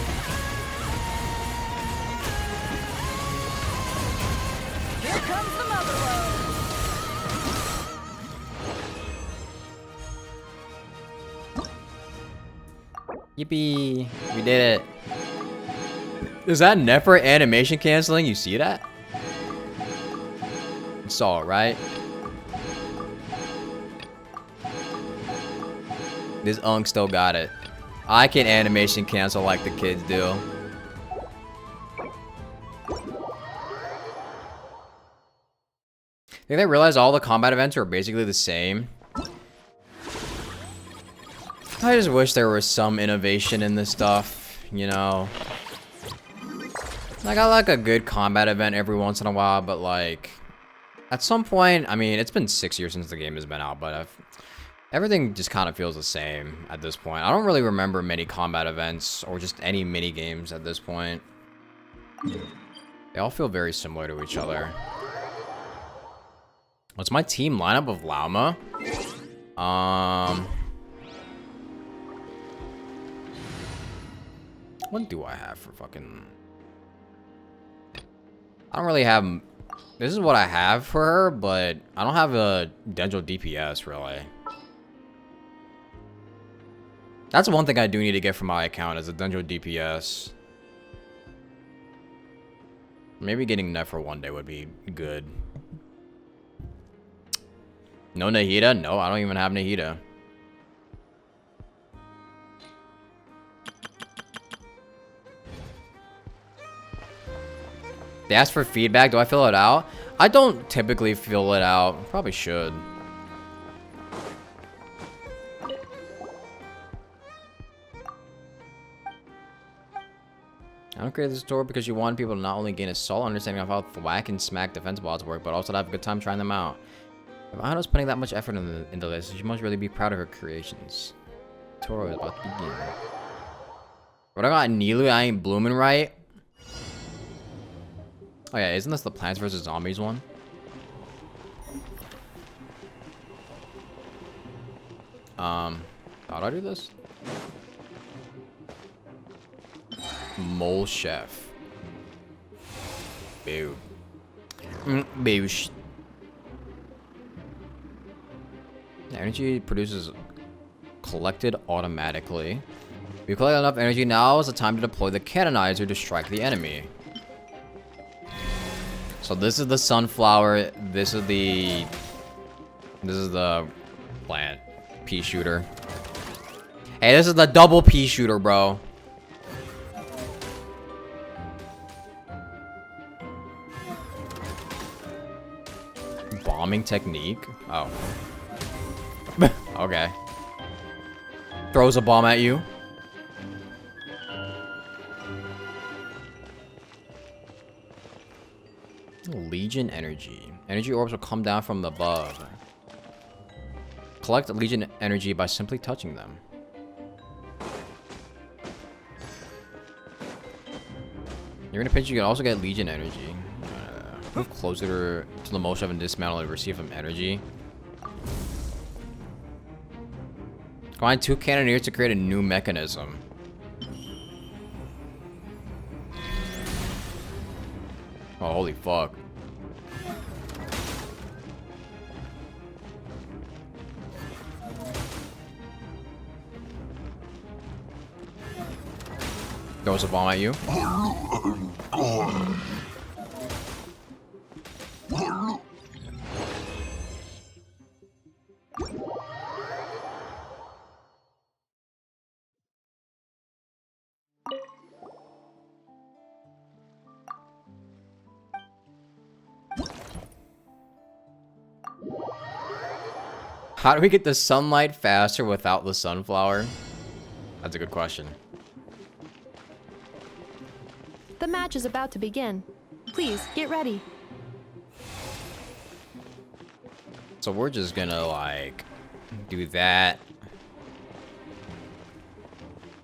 Here comes the mother load. Yippee! We did it. Is that Nefer animation canceling? You see that? You saw it, right? This Unk still got it. I can animation cancel like the kids do. Think they realize all the combat events are basically the same? I just wish there was some innovation in this stuff, you know? Like, I like a good combat event every once in a while, but like... At some point, I mean, it's been 6 years since the game has been out, but Everything just kind of feels the same at this point. I don't really remember many combat events or just any mini games at this point. They all feel very similar to each other. What's my team lineup of Llama? What do I have for fucking... I don't really have... This is what I have for her, but I don't have a Dendro DPS, really. That's one thing I do need to get from my account, is a Dendro DPS. Maybe getting that for one day would be good. No Nahida? No, I don't even have Nahida. They asked for feedback. Do I fill it out? I don't typically fill it out. Probably should. I don't create this store because you want people to not only gain a solid understanding of how thwack and smack defense bots work, but also to have a good time trying them out. If Ano's putting that much effort into this, she must really be proud of her creations. Toro is about to begin. What I got Nilu, I ain't blooming right. Oh yeah, isn't this the Plants vs. Zombies one? How do I do this? Mole Chef. Boo. Boosh. Energy produces collected automatically. We collect enough energy, now is the time to deploy the cannonizer to strike the enemy. So this is the sunflower, this is the plant pea shooter. Hey, this is the double pea shooter, bro. Bombing technique? Oh. Okay. Throws a bomb at you. Legion energy. Energy orbs will come down from above. Collect Legion energy by simply touching them. You're gonna pinch, you can also get Legion energy. Move closer to the motion and dismantle and receive some energy. Combine 2 cannoneers to create a new mechanism. Oh, holy fuck. Throws a bomb at you. How do we get the sunlight faster without the sunflower? That's a good question. The match is about to begin. Please, get ready. So we're just gonna, like, do that.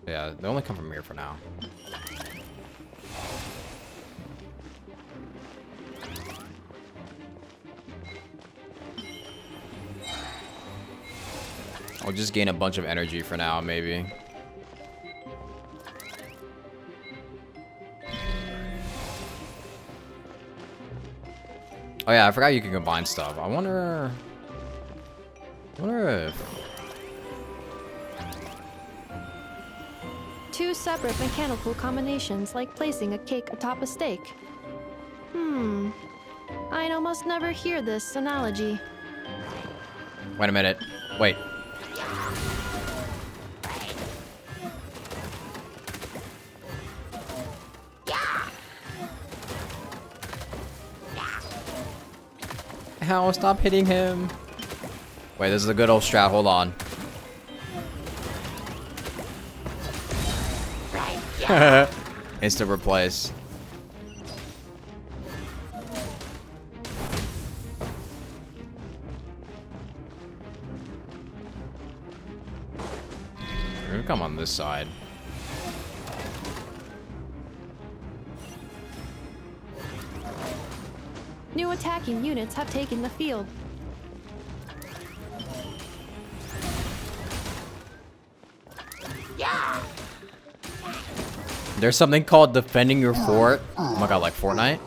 Yeah, they only come from here for now. I'll just gain a bunch of energy for now, maybe. Oh yeah, I forgot you can combine stuff. I wonder if... 2 separate mechanical combinations, like placing a cake atop a steak. I'd almost never hear this analogy. Wait a minute. Wait. Ow, stop hitting him. Wait, this is a good old strat. Hold on. Instant replace. We're gonna come on this side. New attacking units have taken the field. There's something called defending your fort. Oh my god, like Fortnite?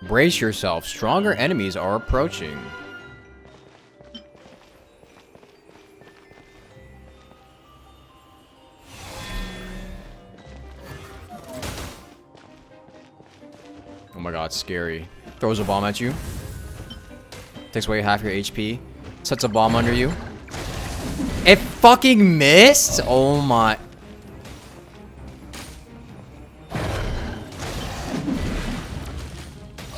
Brace yourself. Stronger enemies are approaching. Oh my god, scary. Throws a bomb at you. Takes away half your HP. Sets a bomb under you. It fucking missed? Oh my.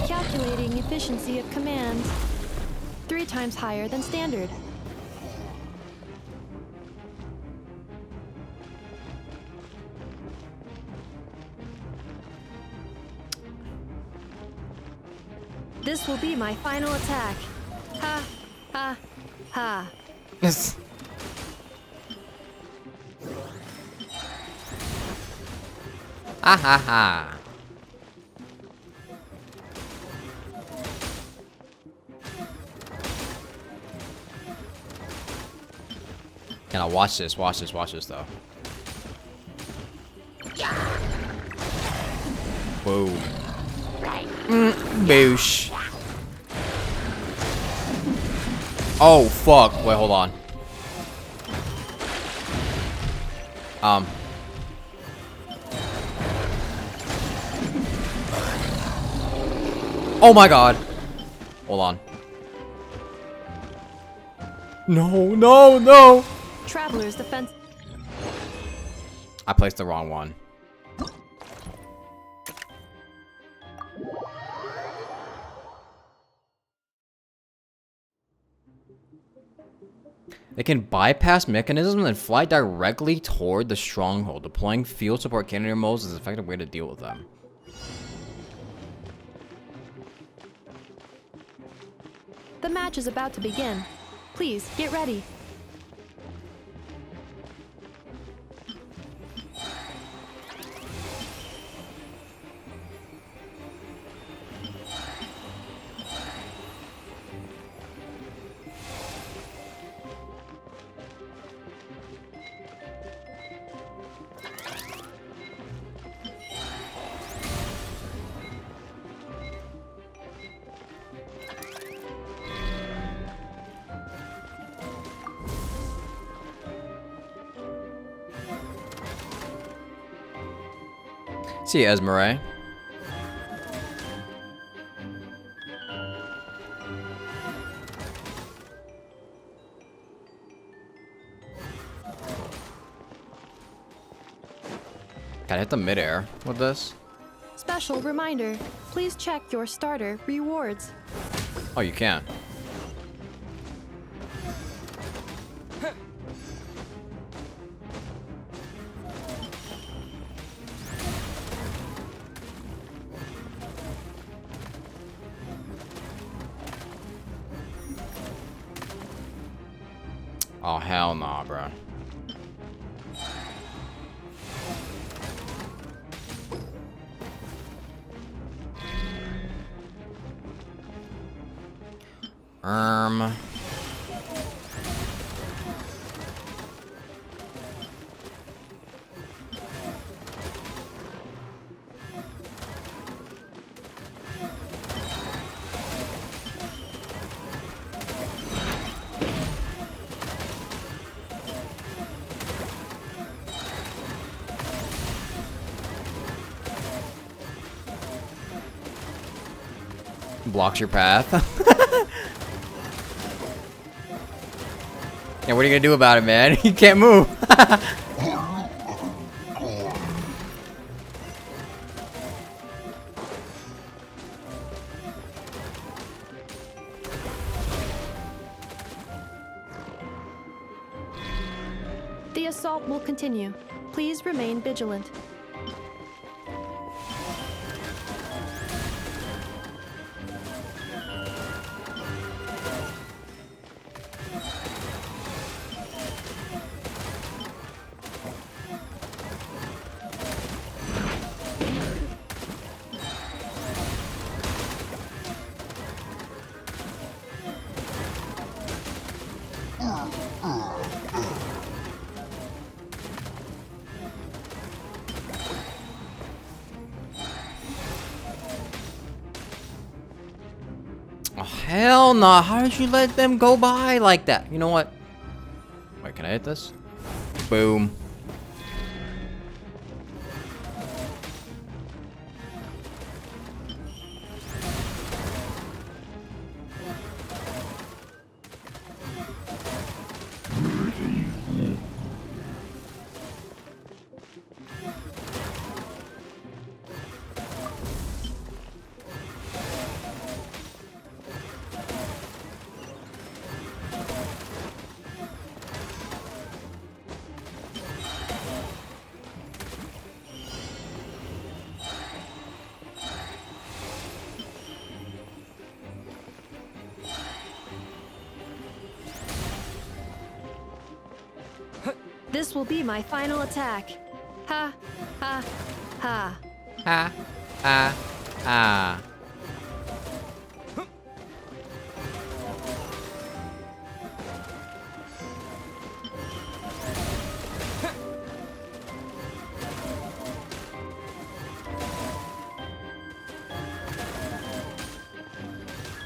Calculating efficiency of commands. 3 times higher than standard. This will be my final attack. Ha, ha, ha. Yes. Ah ha ha. Can I watch this? Watch this though. Boom. Boosh. Oh fuck. Wait, hold on. Oh my god. Hold on. No, no, no. Traveler's defense. I placed the wrong one. They can bypass mechanisms and fly directly toward the stronghold. Deploying field support cannoneer modes is an effective way to deal with them. The match is about to begin. Please, get ready. See you, Esmeralda. Gotta hit the midair with this. Special reminder, please check your starter rewards. Oh, you can. Oh, hell nah, bro. Blocks your path. Yeah, what are you gonna do about it, man? You can't move. The assault will continue. Please remain vigilant. Oh, hell no. How did you let them go by like that? You know what? Wait, can I hit this? Boom. This will be my final attack. Ha, ha, ha. Ha, ha, ha.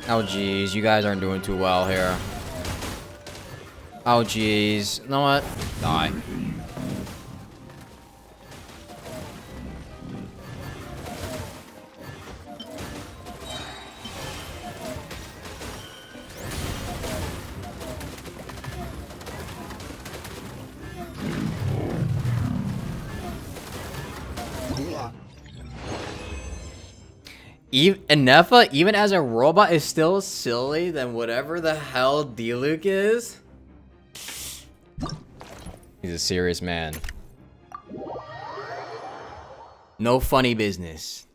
Oh geez, you guys aren't doing too well here. Oh geez, you know what? Die. Nefa, even as a robot, is still silly than whatever the hell D-Luke is. He's a serious man. No funny business.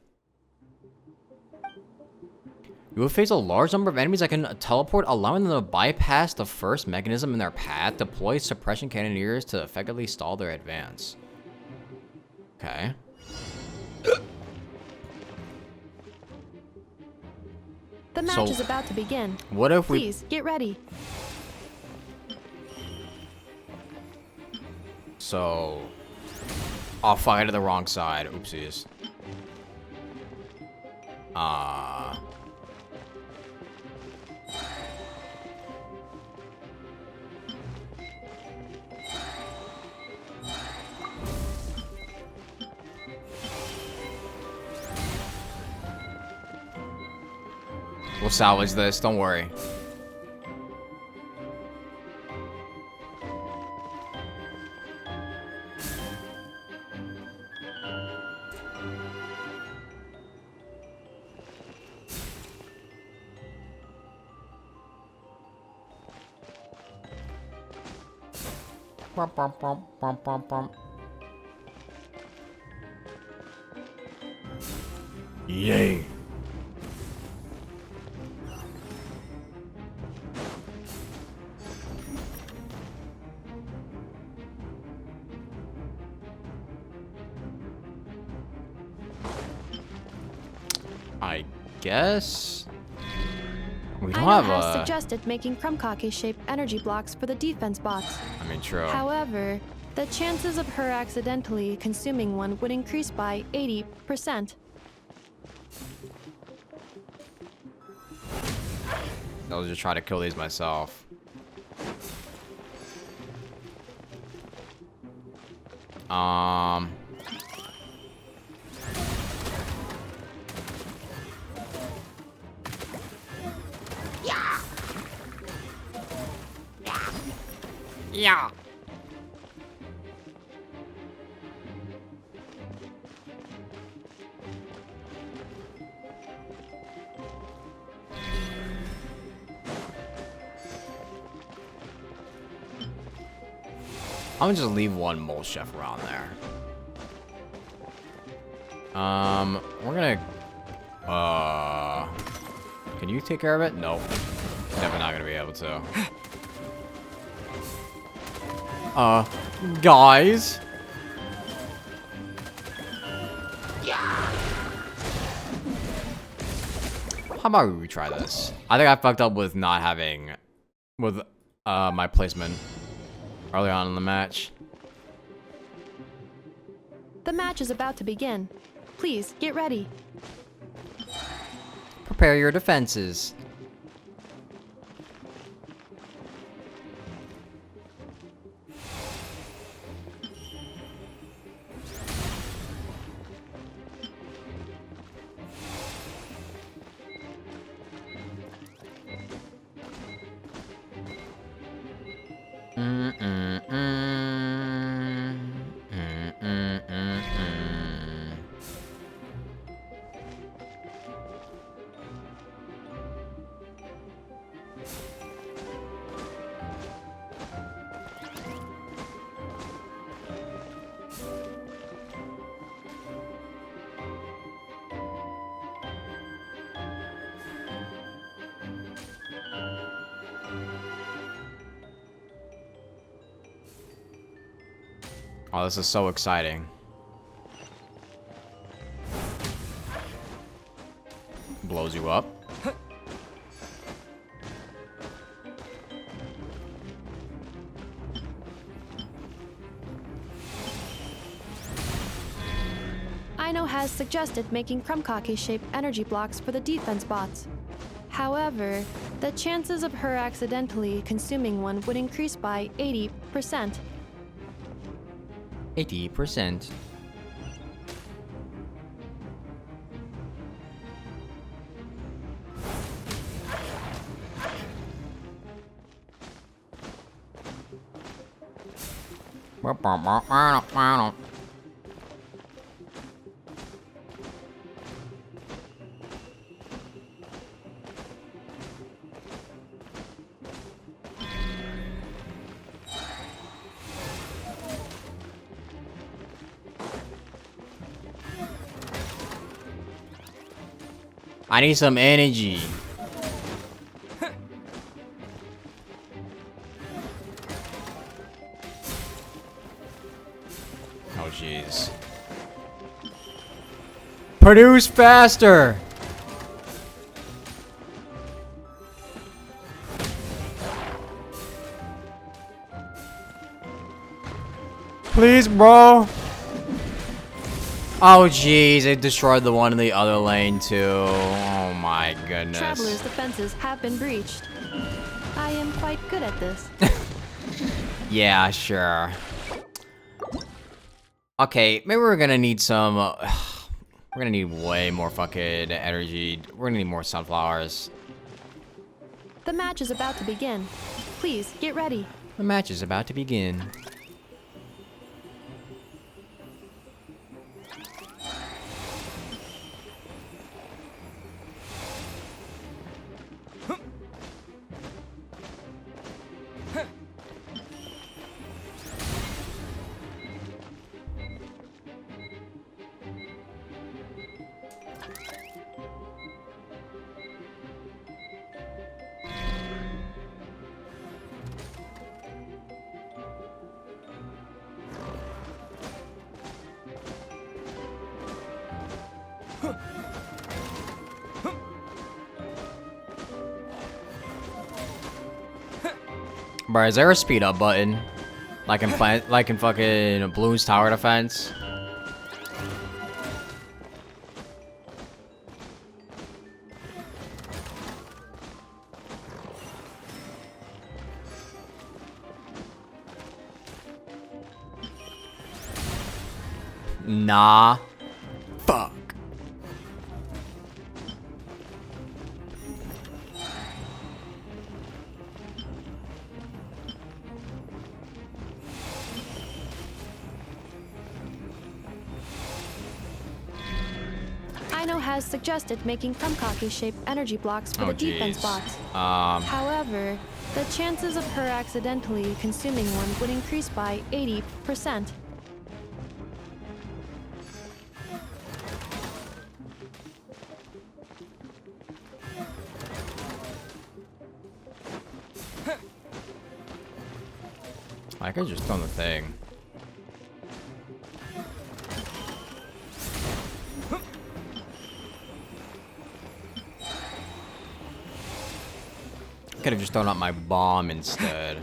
You will face a large number of enemies that can teleport, allowing them to bypass the first mechanism in their path. Deploy suppression cannoneers to effectively stall their advance. Okay. The match is about to begin. What if Please, get ready. So... I'll fire to the wrong side. Oopsies. We'll salvage this, don't worry. Yay. I guess we don't have has a... suggested making Krumkake-shaped energy blocks for the defense bots. I mean, true. However, the chances of her accidentally consuming one would increase by 80%. I'll just try to kill these myself. Yeah. I'm gonna just leave one mole chef around there. We're gonna, can you take care of it? Nope. Definitely not gonna be able to. Guys? How about we retry this? I think I fucked up with not having, with, my placement early on in the match. The match is about to begin. Please, get ready. Prepare your defenses. Oh, this is so exciting. Blows you up. Ino has suggested making Krumkake-shaped energy blocks for the defense bots. However, the chances of her accidentally consuming one would increase by 80%. 80%. I need some energy. Oh, jeez. Produce faster! Please, bro! Oh, jeez, it destroyed the one in the other lane, too. Oh, my goodness. Traveler's defenses have been breached. I am quite good at this. Yeah, sure. Okay, maybe we're gonna need some... we're gonna need way more fucking energy. We're gonna need more sunflowers. The match is about to begin. Please, get ready. The match is about to begin. Bro, is there a speed up button? Like in fucking Bloons Tower Defense? Nah. Fuck. has suggested making Kumkake-shaped energy blocks for the defense box. However, the chances of her accidentally consuming one would increase by 80%. I could just on the thing. Could have just thrown out my bomb instead.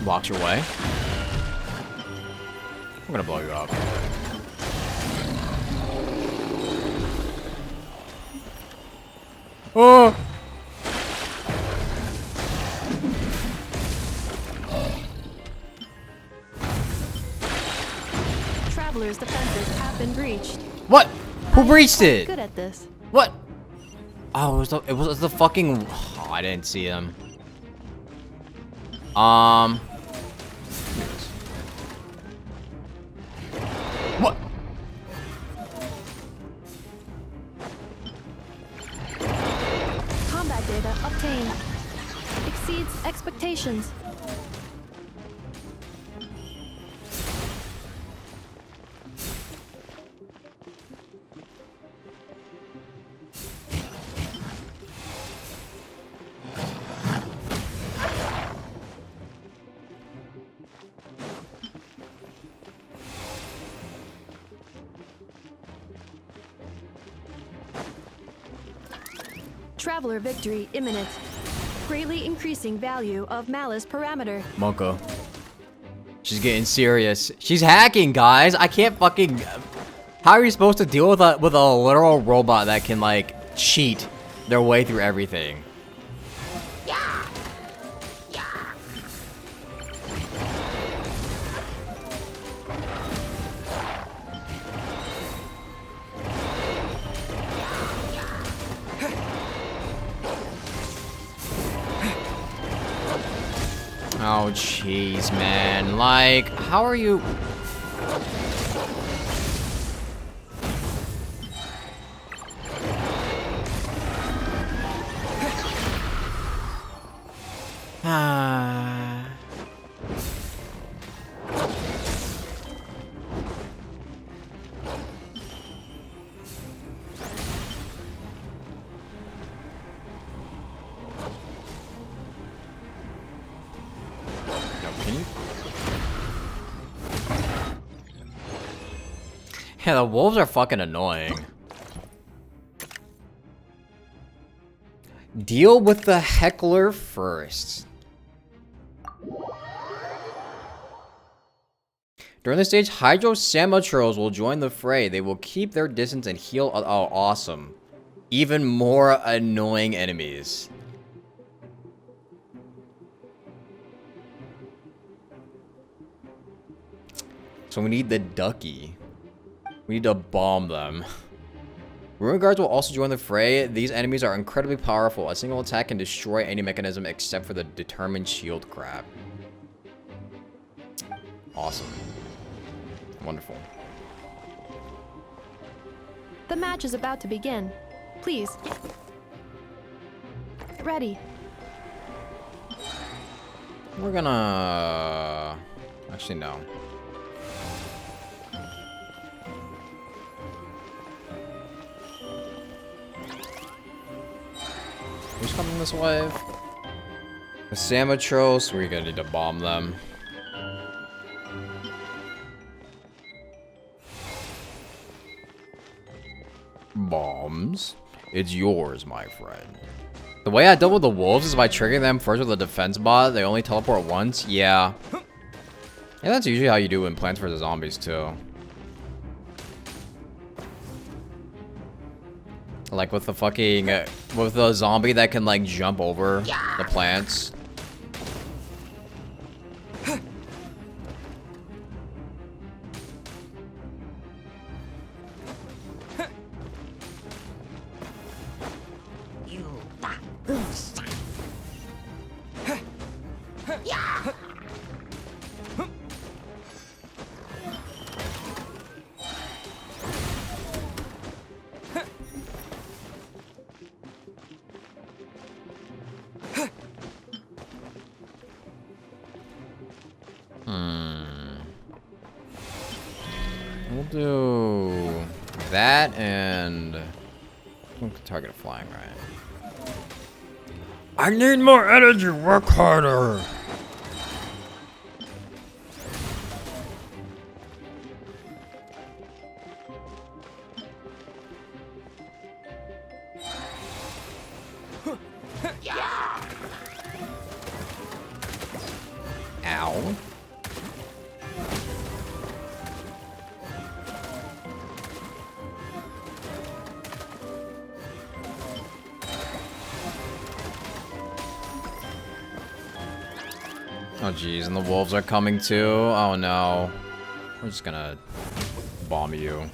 Blocks your way. I'm gonna blow you up. Oh! Traveler's defenses have been breached. What? Who breached it? Good at this. What? Oh, it was the fucking. Oh, I didn't see him. What? Combat data obtained. Exceeds expectations. Traveler victory imminent. Greatly increasing value of malice parameter. Monko. She's getting serious. She's hacking, guys. I can't fucking. How are you supposed to deal with a literal robot that can like cheat their way through everything? Oh, jeez, man. Like, how are you... Yeah, the wolves are fucking annoying. Deal with the heckler first. During this stage, Hydro Samatros will join the fray. They will keep their distance and heal. Oh, awesome. Even more annoying enemies. So we need the ducky. We need to bomb them. Ruin guards will also join the fray. These enemies are incredibly powerful. A single attack can destroy any mechanism except for the determined shield crab. Awesome. Wonderful. The match is about to begin. Please. Get ready. We're gonna... Actually, no. Who's coming this way? The Samatros, we're gonna need to bomb them. Bombs? It's yours, my friend. The way I dealt with the wolves is by triggering them first with a defense bot. They only teleport once. Yeah. Yeah, that's usually how you do in Plants vs. Zombies, too. Like with the fucking, with the zombie that can like jump over the plants. We'll do that and we'll target a flying right. I need more energy, work harder. Ow. Oh geez, and the wolves are coming too? Oh no. We're just gonna bomb you.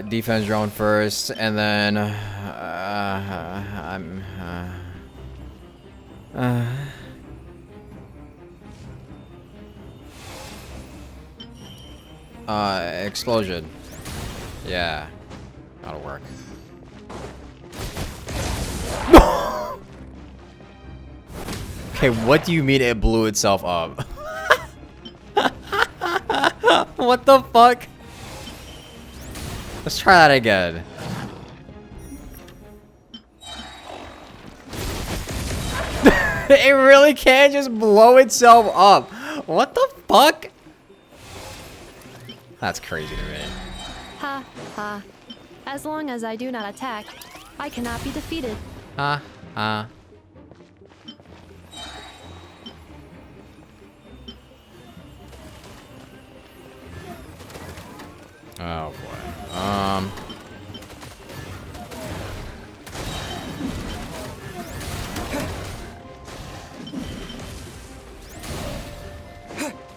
Defense drone first, and then explosion. Yeah, that'll work. Okay, what do you mean it blew itself up? What the fuck? Let's try that again. It really can't just blow itself up. What the fuck? That's crazy to me. Ha ha. As long as I do not attack, I cannot be defeated. Ha ha. Oh boy.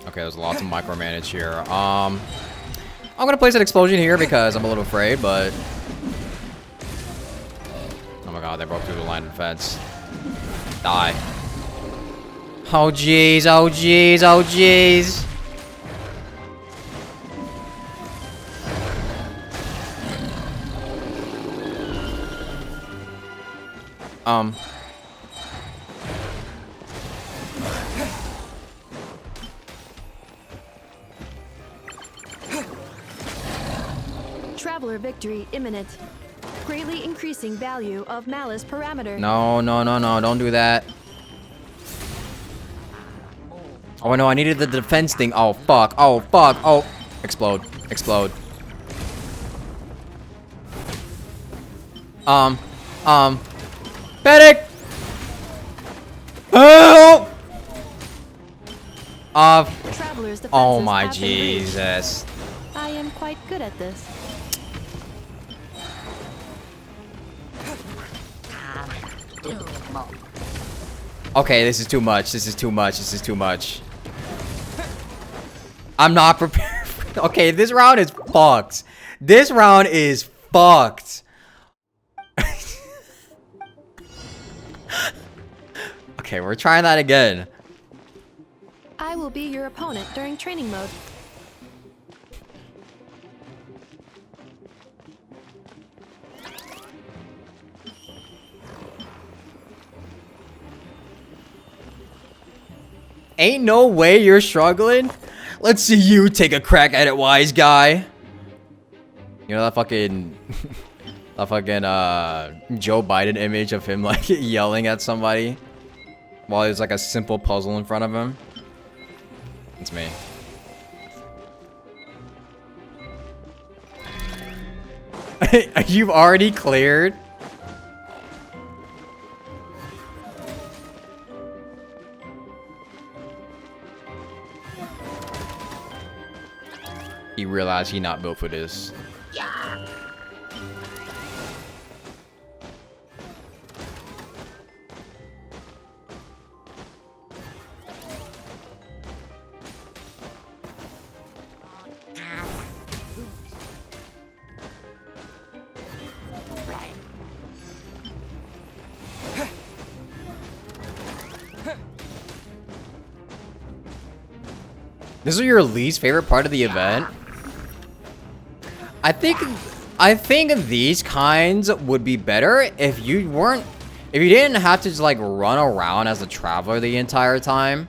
Okay, there's lots of micromanage here. I'm gonna place an explosion here because I'm a little afraid, but oh my god, they broke through the line of defense. Die. Oh jeez, oh jeez, oh jeez. Traveler victory imminent. Greatly increasing value of malice parameter. No, no, no, no, don't do that. Oh no, I needed the defense thing. Oh fuck, oh fuck, oh. Explode, explode. Medic! Oh! Traveler's Oh my defenses have been reached. Jesus. I am quite good at this. Okay, this is too much. This is too much. This is too much. I'm not prepared. Okay, this round is fucked. This round is fucked. Okay, we're trying that again. I will be your opponent during training mode. Ain't no way you're struggling. Let's see you take a crack at it, wise guy. You know that fucking that fucking Joe Biden image of him like yelling at somebody while there's like a simple puzzle in front of him? It's me. You've already cleared? He realized he not built for this. This is your least favorite part of the event? I think these kinds would be better if you didn't have to just like run around as a traveler the entire time.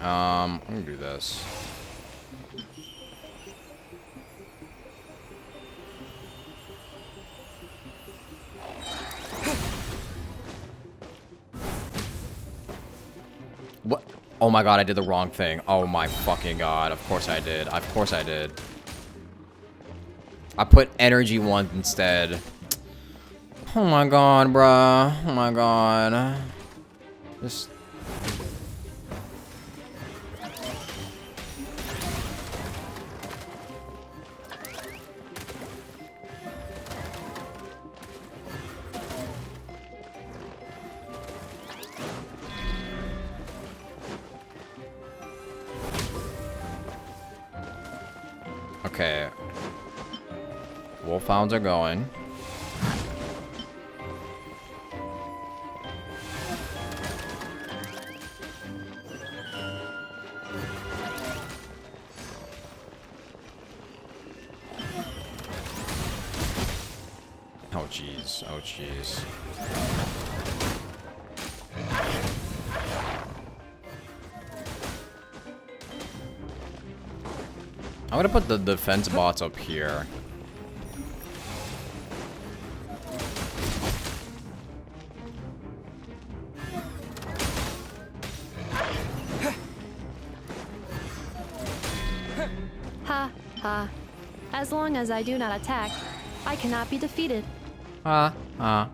I'm gonna do this. What? Oh my god, I did the wrong thing. Oh my fucking god. Of course I did. Of course I did. I put energy one instead. Oh my god, bruh. Oh my god. Just... Okay. Wolfhounds are going. Oh jeez. Oh jeez. I'm gonna put the defense bots up here. Ha ha. As long as I do not attack, I cannot be defeated. Ha ha.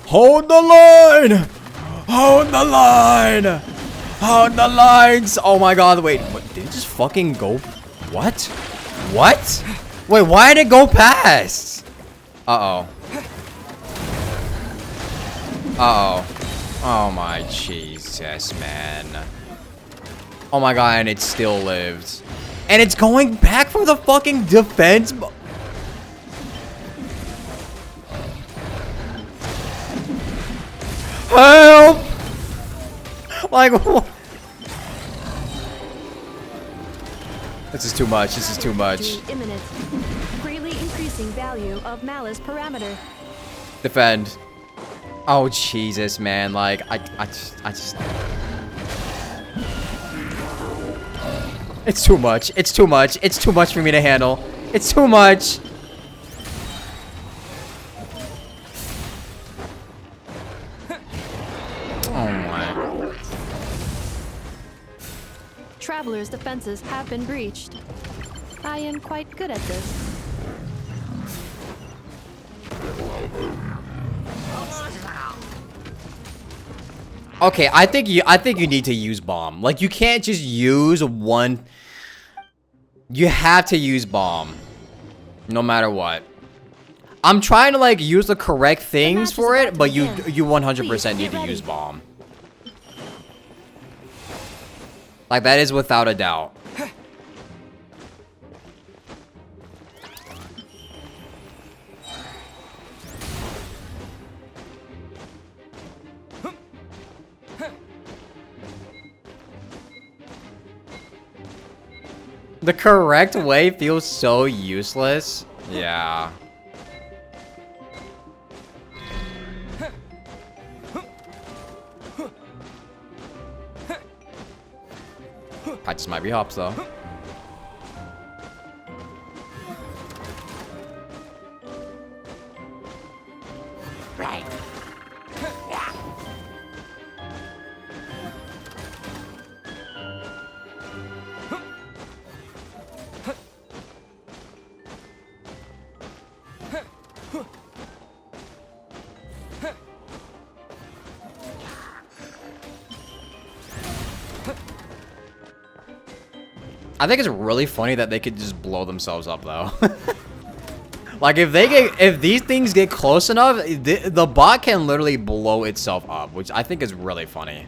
Hold the line! Hold the line! Hold the lines! Oh my god, wait, what, did it just fucking go? What? What? Wait, why did it go past? Uh-oh. Uh-oh. Oh my Jesus, man. Oh my god, and it still lived. And it's going back for the fucking defense. Help! Like, what? This is too much. This is too much. Imminent. Greatly increasing value of malice parameter. Defend. Oh Jesus, man! Like, I just. It's too much. It's too much. It's too much for me to handle. It's too much. Oh my. Traveler's defenses have been breached. I am quite good at this. Okay, I think you need to use bomb. Like, you can't just use one. You have to use bomb, no matter what. I'm trying to like use the correct things for it, but you 100% need to use bomb. Like, that is without a doubt. The correct way feels so useless. Yeah. Patches might be hops though. Right. I think it's really funny that they could just blow themselves up though. Like if these things get close enough, the bot can literally blow itself up, which I think is really funny.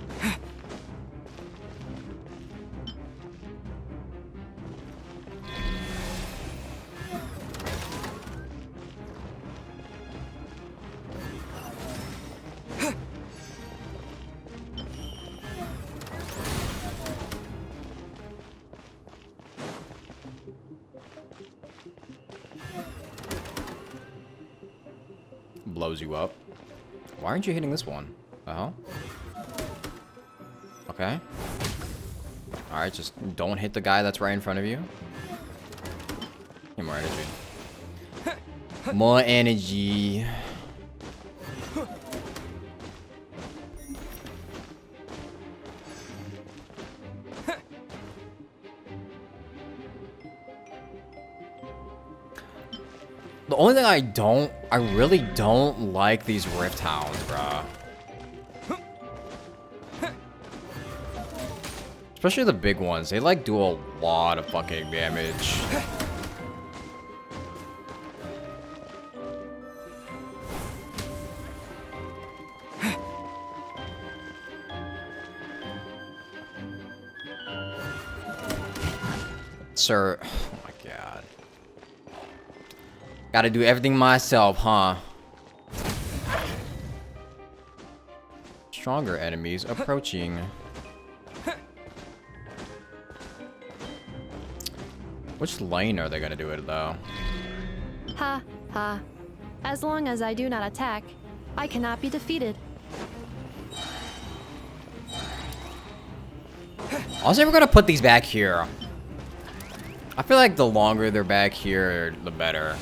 Blows you up. Why aren't you hitting this one? The hell? Okay. Alright, just don't hit the guy that's right in front of you. Get more energy. More energy. The only thing I really don't like these Rift Hounds, bruh. Especially the big ones. They like do a lot of fucking damage. Sir, oh my god. Gotta do everything myself, huh? Stronger enemies approaching. Which lane are they gonna do it though? Ha, ha. As long as I do not attack, I cannot be defeated. Also, we're gonna put these back here. I feel like the longer they're back here, the better.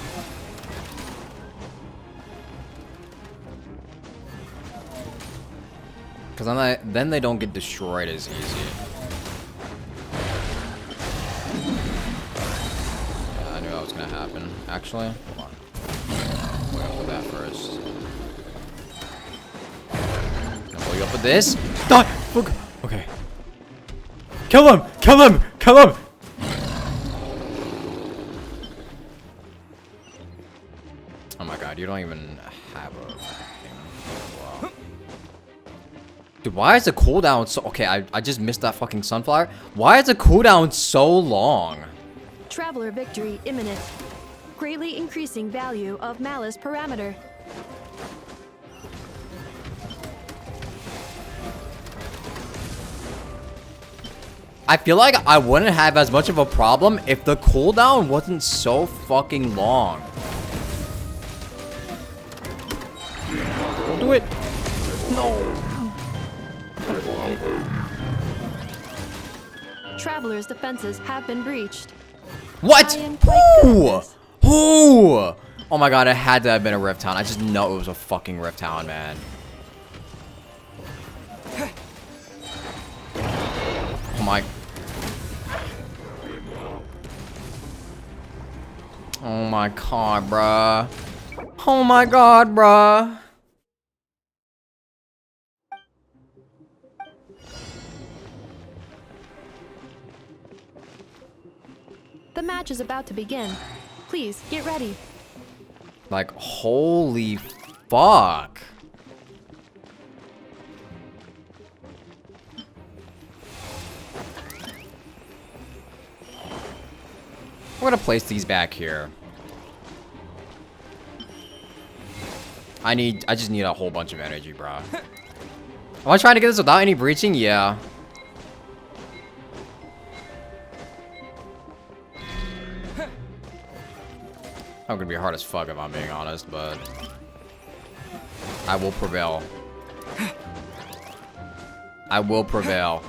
Because then they don't get destroyed as easy. Yeah, I knew that was gonna happen. Actually, hold on. We're gonna put that first. Gonna blow you up with this. Die! Look. Okay. Kill him! Kill him! Kill him! Oh my god, you don't even have a... Wow. Dude, why is the cooldown so... Okay, I just missed that fucking sunflower. Why is the cooldown so long? Traveler victory imminent. Greatly increasing value of malice parameter. I feel like I wouldn't have as much of a problem if the cooldown wasn't so fucking long. Don't do it. No. Traveler's defenses have been breached. What? Who? Who? Oh my god, it had to have been a Rift Town. I just know it was a fucking Rift Town, man. Oh my. Oh my god, bruh. Oh my god, bruh. The match is about to begin. Please, get ready. Like, holy fuck. We're gonna place these back here. I just need a whole bunch of energy, bro. Am I trying to get this without any breaching? Yeah. I'm gonna be hard as fuck if I'm being honest, but I will prevail. I will prevail.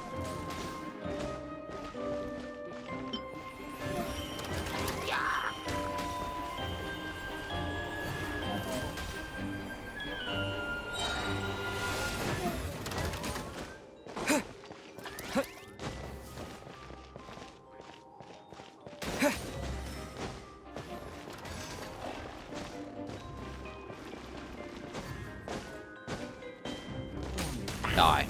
Die.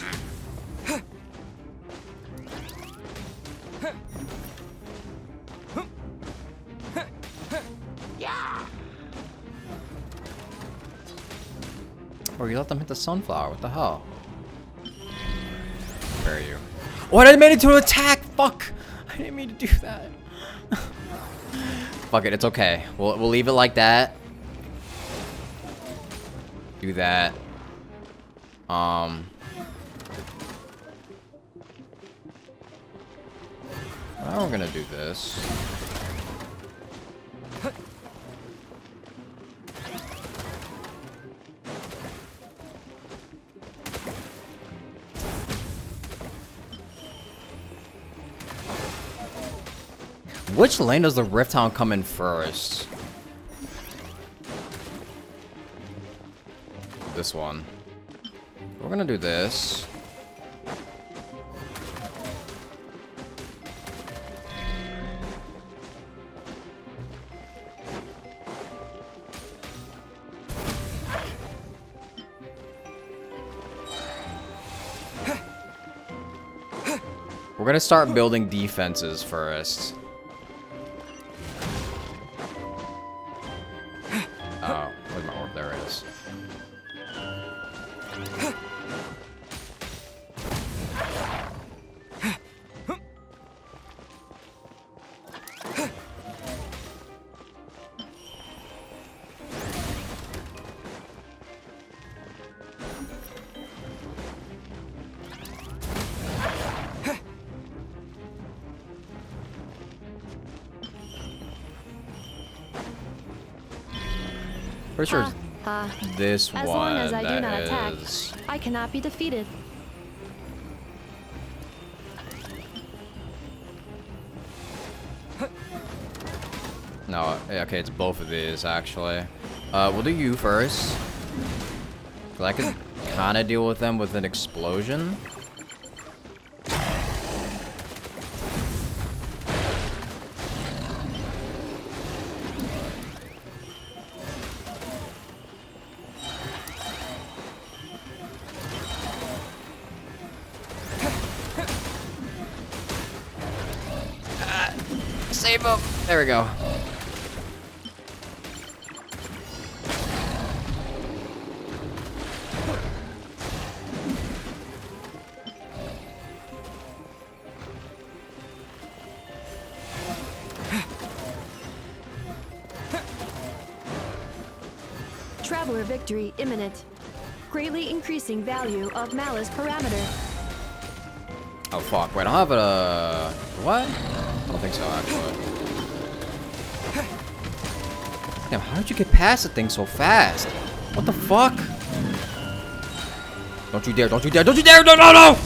Bro, you let them hit the sunflower. What the hell? Where are you? Oh, I didn't mean it to attack! Fuck! I didn't mean to do that. Fuck it, it's okay. We'll leave it like that. Do that. Now we're gonna do this. Which lane does the Rift Hound come in first? This one. We're gonna do this. We're gonna start building defenses first. Oh, where's my orb? There it is. Pretty sure this one. As long as I do not attack, is... I cannot be defeated. No, okay, it's both of these actually. We'll do you first. 'Cause I could kind of deal with them with an explosion. Save him. There we go. Traveler victory imminent. Greatly increasing value of malice parameter. Oh fuck, wait, I don't have a... What? I don't think so, actually. Damn, how did you get past the thing so fast? What the fuck? Don't you dare, don't you dare, don't you dare! No, no, no!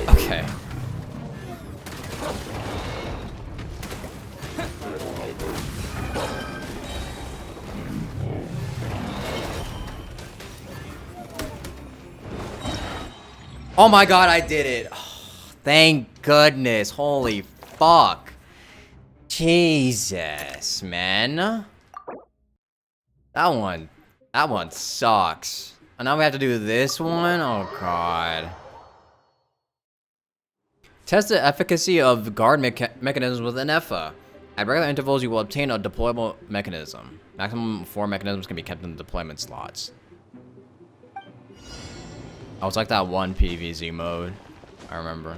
Okay. Oh my god, I did it. Oh, thank goodness. Holy fuck. Jesus, man. That one sucks. And now we have to do this one? Oh god. Test the efficacy of guard mechanisms with an EFA. At regular intervals, you will obtain a deployable mechanism. Maximum 4 mechanisms can be kept in the deployment slots. Oh, it's like that one PvZ mode. I remember.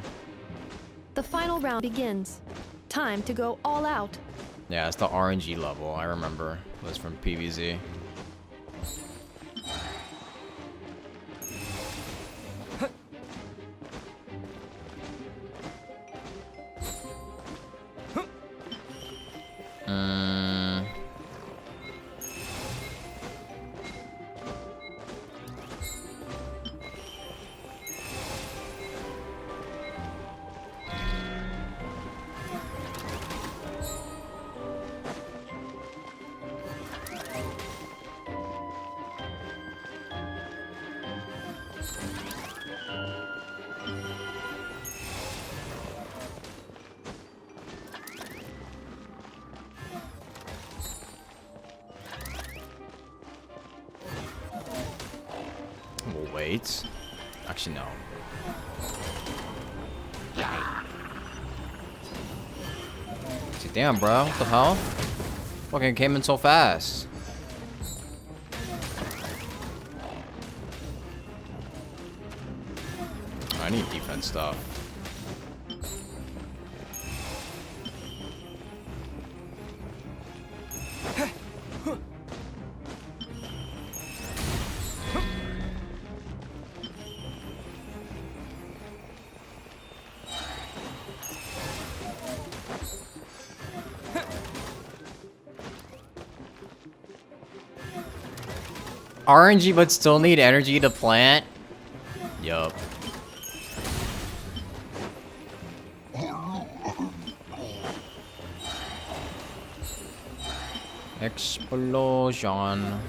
The final round begins. Time to go all out. Yeah, it's the RNG level. I remember. It was from PvZ. wait. Actually, no. See, damn, bro. What the hell? Fucking came in so fast. I need defense stuff. RNG but still need energy to plant? Yup. Explosion.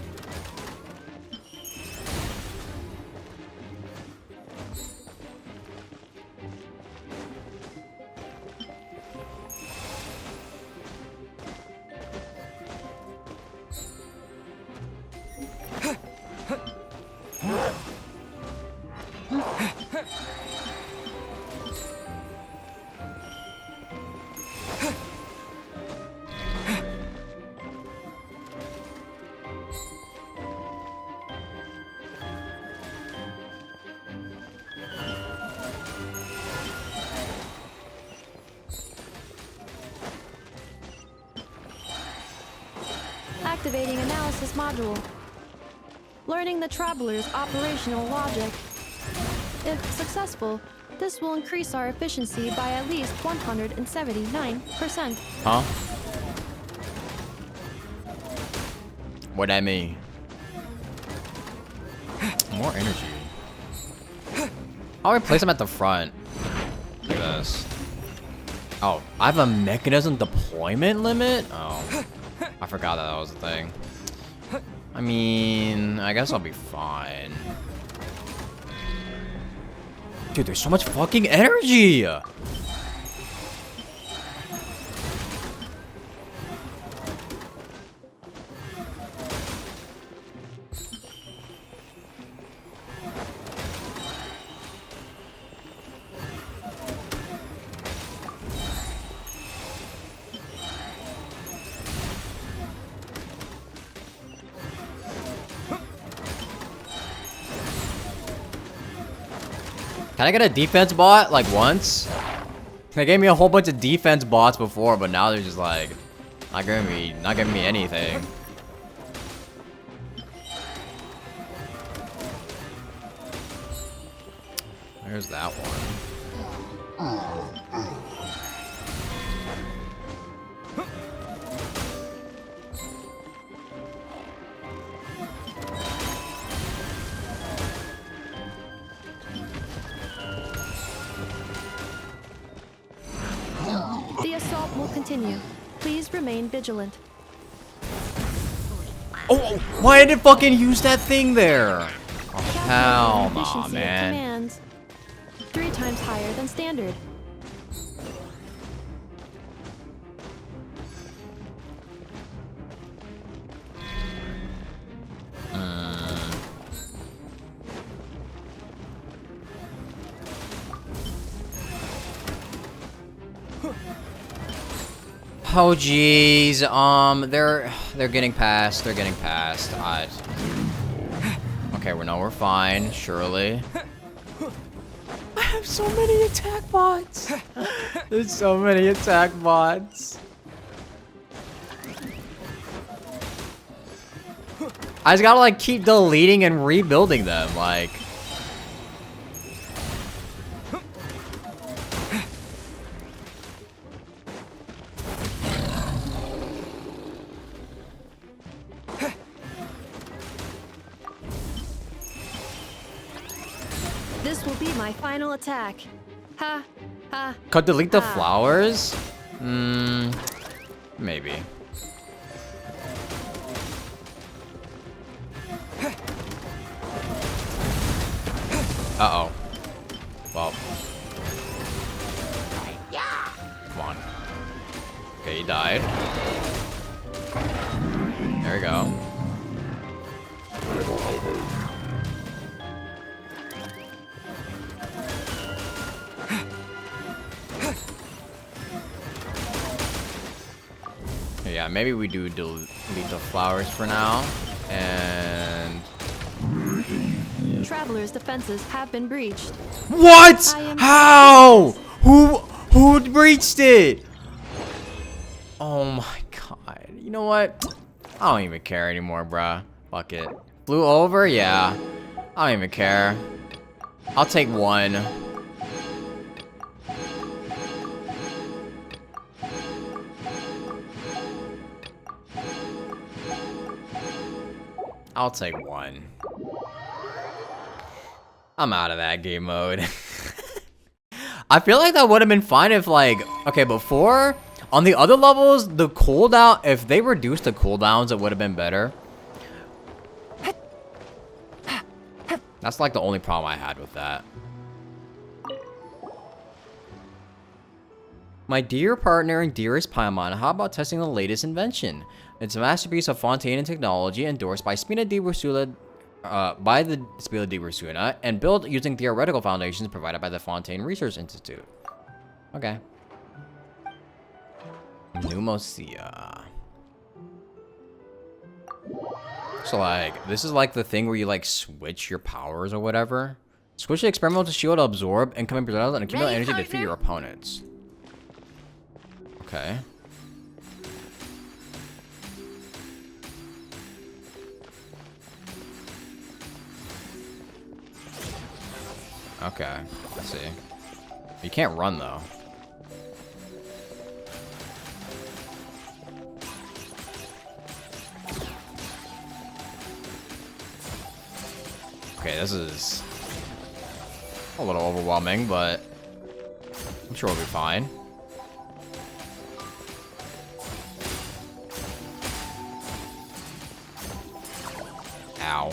Activating analysis module. Learning the traveler's operational logic. If successful, this will increase our efficiency by at least 179%. Huh? What I mean? More energy. How do I place them at the front? Look at this. Oh, I have a mechanism deployment limit? Oh. I forgot that was a thing. I mean, I guess I'll be fine. Dude, there's so much fucking energy! Can I get a defense bot, like, once? They gave me a whole bunch of defense bots before, but now they're just, like, not giving me anything. There's that one. The assault will continue. Please remain vigilant. Oh, why did it fucking use that thing there? Oh, hell nah, Efficiency of man. commands. 3 times higher than standard. Oh jeez, they're getting past. They're getting past. Okay, we're fine. Surely. I have so many attack bots. There's so many attack bots. I just gotta like keep deleting and rebuilding them, like. This will be my final attack. Ha, ha. Could delete the ha. flowers? Maybe. Uh-oh. Well. Come on. Okay, he died. There we go. Yeah, maybe we do delete the flowers for now. And Travelers' defenses have been breached. what? How? Who breached it? Oh my god. You know what? I don't even care anymore, bruh. Fuck it. Flew over? Yeah. I don't even care. I'll take one. I'll take one. I'm out of that game mode. I feel like that would have been fine if, like, okay, before, on the other levels, the cooldown, if they reduced the cooldowns, it would have been better. That's like the only problem I had with that. My dear partner and dearest Paimon, how about testing the latest invention? It's a masterpiece of Fontaine technology endorsed by Spina di Ursula, by the Spina di Ursula, and built using theoretical foundations provided by the Fontaine Research Institute. Okay. Pneumosia. So, like, this is like the thing where you, like, switch your powers or whatever. Switch the experimental shield to absorb incoming projectiles and accumulate energy to defeat your opponents. Okay. Okay, let's see. You can't run, though. Okay, this is a little overwhelming, but I'm sure we'll be fine. Ow.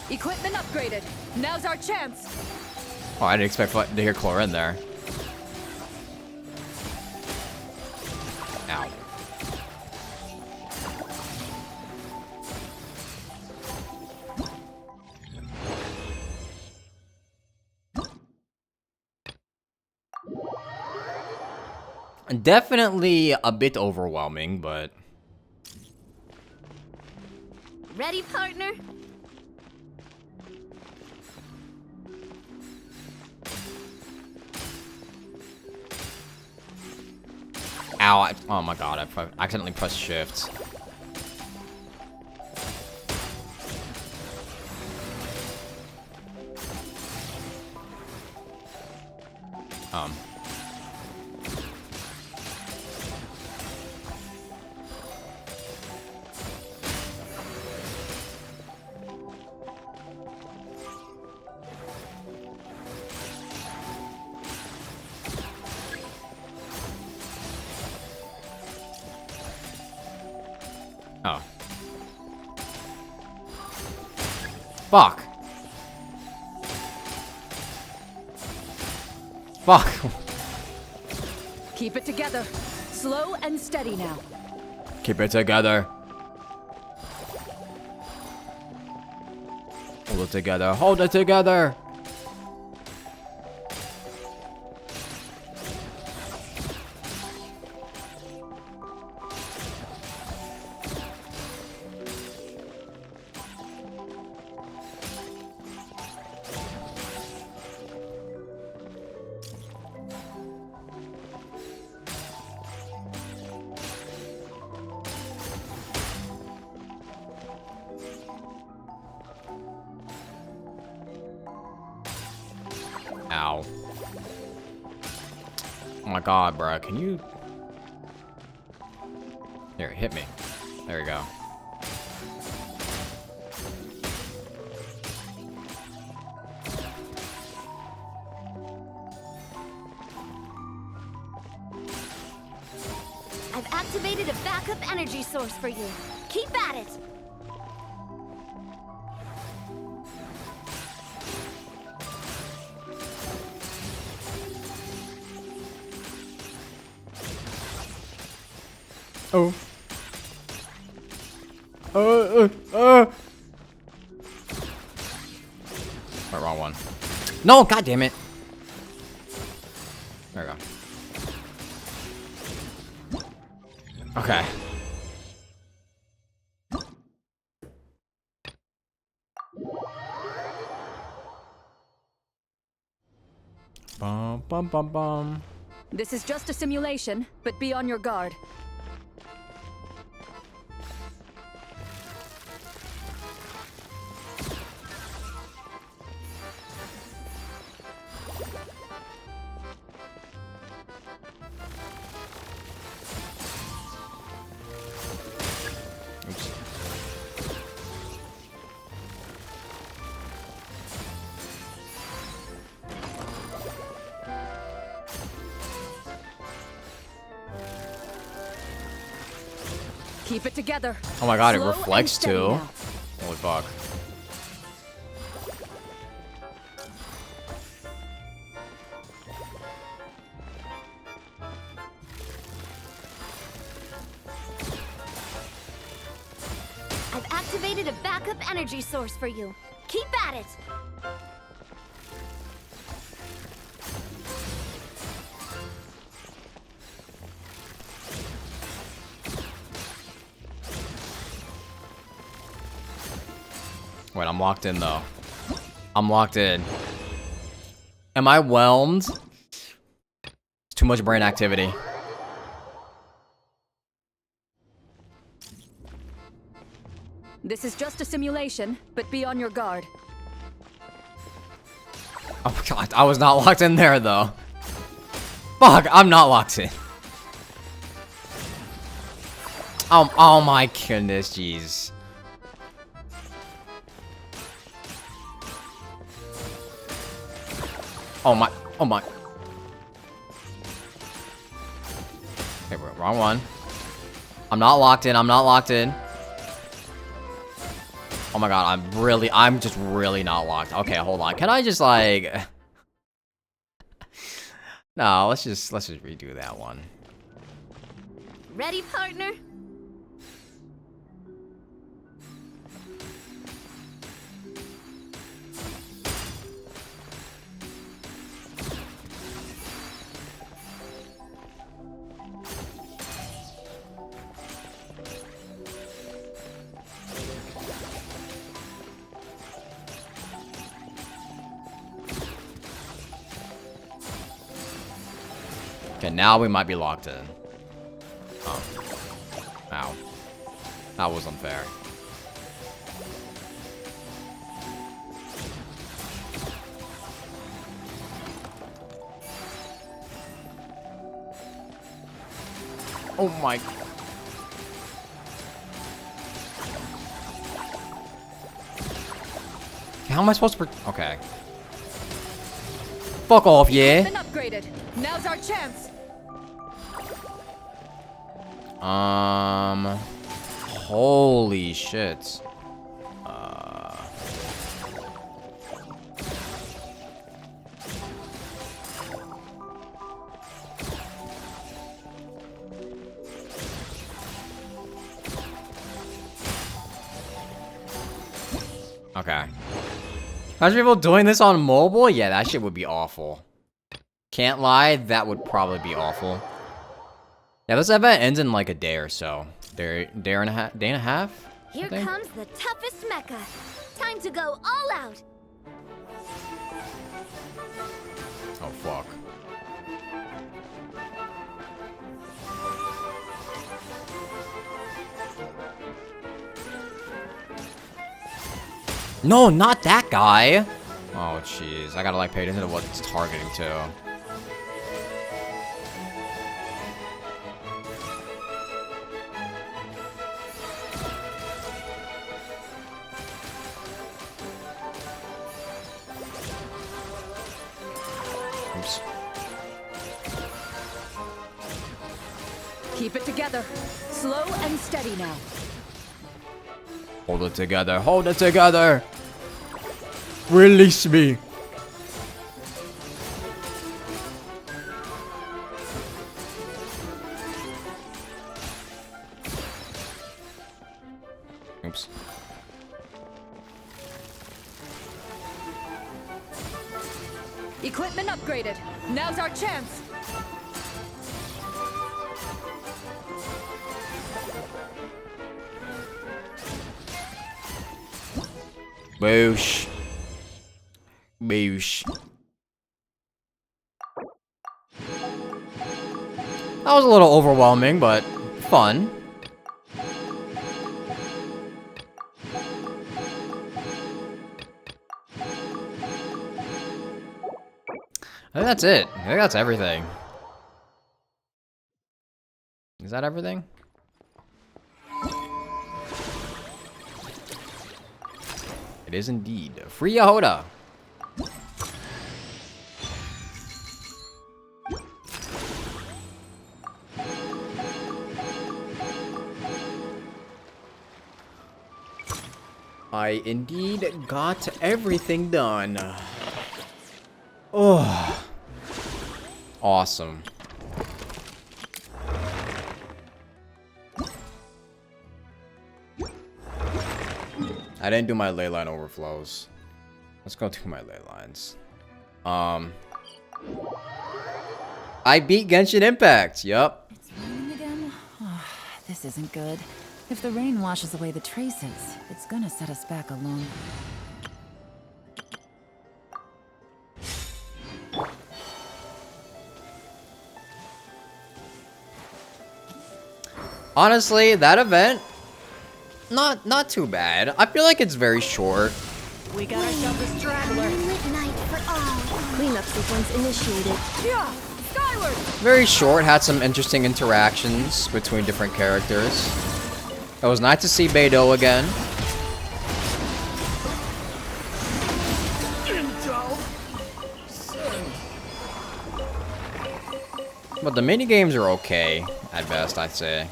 Equipment upgraded. Now's our chance. Oh, I didn't expect to hear Chlorine there. Ow. Definitely a bit overwhelming, but... Ready, partner? Ow, oh my god, I accidentally pressed shift. Oh. Fuck. Fuck. Keep it together. Slow and steady now. Keep it together. Hold it together. Hold it together. Ow. Oh my god, bro. Can you... Here, hit me. There we go. I've activated a backup energy source for you. Keep at it. Oh. Wait, wrong one. No, god damn it. There we go. Okay. Bum bum bum bum. This is just a simulation, but be on your guard. Oops. Keep it together. Oh my god, it Slow and reflects steady too. now. Holy fuck. I've activated a backup energy source for you. Keep at it. Wait, I'm locked in though. I'm locked in. Am I whelmed? It's too much brain activity. This is just a simulation, but be on your guard. Oh my god, I was not locked in there though. Fuck, I'm not locked in. Oh my goodness, jeez. Oh my. Okay, wrong one. I'm not locked in, I'm not locked in. Oh my god, I'm just really not locked. Okay, hold on. Can I just like... No, let's just redo that one. Ready, partner? Okay, now we might be locked in. Oh. Ow. That was unfair. Oh my... How am I supposed to... Okay. Fuck off, yeah? Been upgraded. Now's our chance. Holy shit. Okay. Imagine people doing this on mobile? Yeah, that shit would be awful. Can't lie, that would probably be awful. Yeah, this event ends in like a day or so. Day and a half? Here comes the toughest mecha. Time to go all out. Oh, fuck. No, not that guy. Oh, jeez. I gotta like pay attention to what it's targeting to. Oops. Keep it together. Slow and steady now. Hold it together. Hold it together. Release me. Oops. Equipment upgraded. Now's our chance. Boosh. Boosh. That was a little overwhelming, but fun. I think that's it. I think that's everything. Is that everything? It is indeed. Free Yahoda. I indeed got everything done. Oh. Awesome. I didn't do my ley line overflows. Let's go do my ley lines. I beat Genshin Impact. Yup. It's raining again? Oh, this isn't good. If the rain washes away the traces, it's gonna set us back a long way. Honestly, that event, not too bad. I feel like it's very short. We got ourselves a straggler. Midnight for all. Cleanup sequence initiated. Yeah, Skyward. Very short, had some interesting interactions between different characters. It was nice to see Beidou again. But the mini games are okay, at best, I'd say.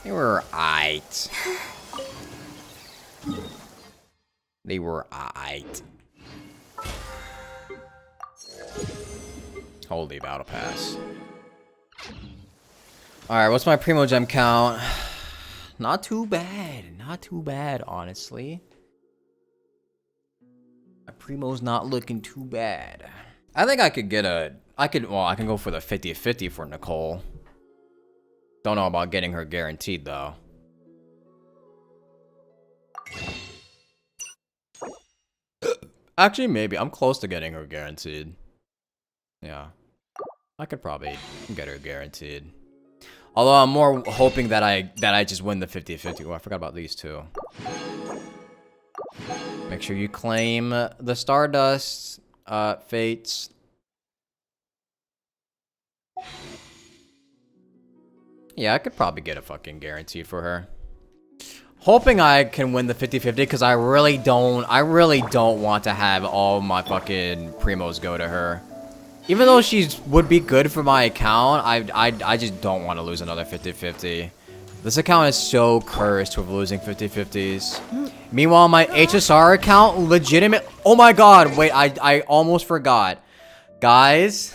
They were aight. They were aight. Holy battle pass. Alright, what's my Primo Gem count? Not too bad. Not too bad, honestly. My Primo's not looking too bad. I think I could get a... I can go for the 50-50 for Nicole. Don't know about getting her guaranteed, though. Actually, maybe. I'm close to getting her guaranteed. Yeah. I could probably get her guaranteed. Although I'm more hoping that I just win the 50-50. Oh, I forgot about these two. Make sure you claim the Stardust Fates. Yeah, I could probably get a fucking guarantee for her. Hoping I can win the 50-50 because I really don't want to have all my fucking Primos go to her. Even though she would be good for my account, I just don't want to lose another 50-50. This account is so cursed with losing 50-50s. Meanwhile, my HSR account, legitimate. Oh my god, wait, I almost forgot. Guys,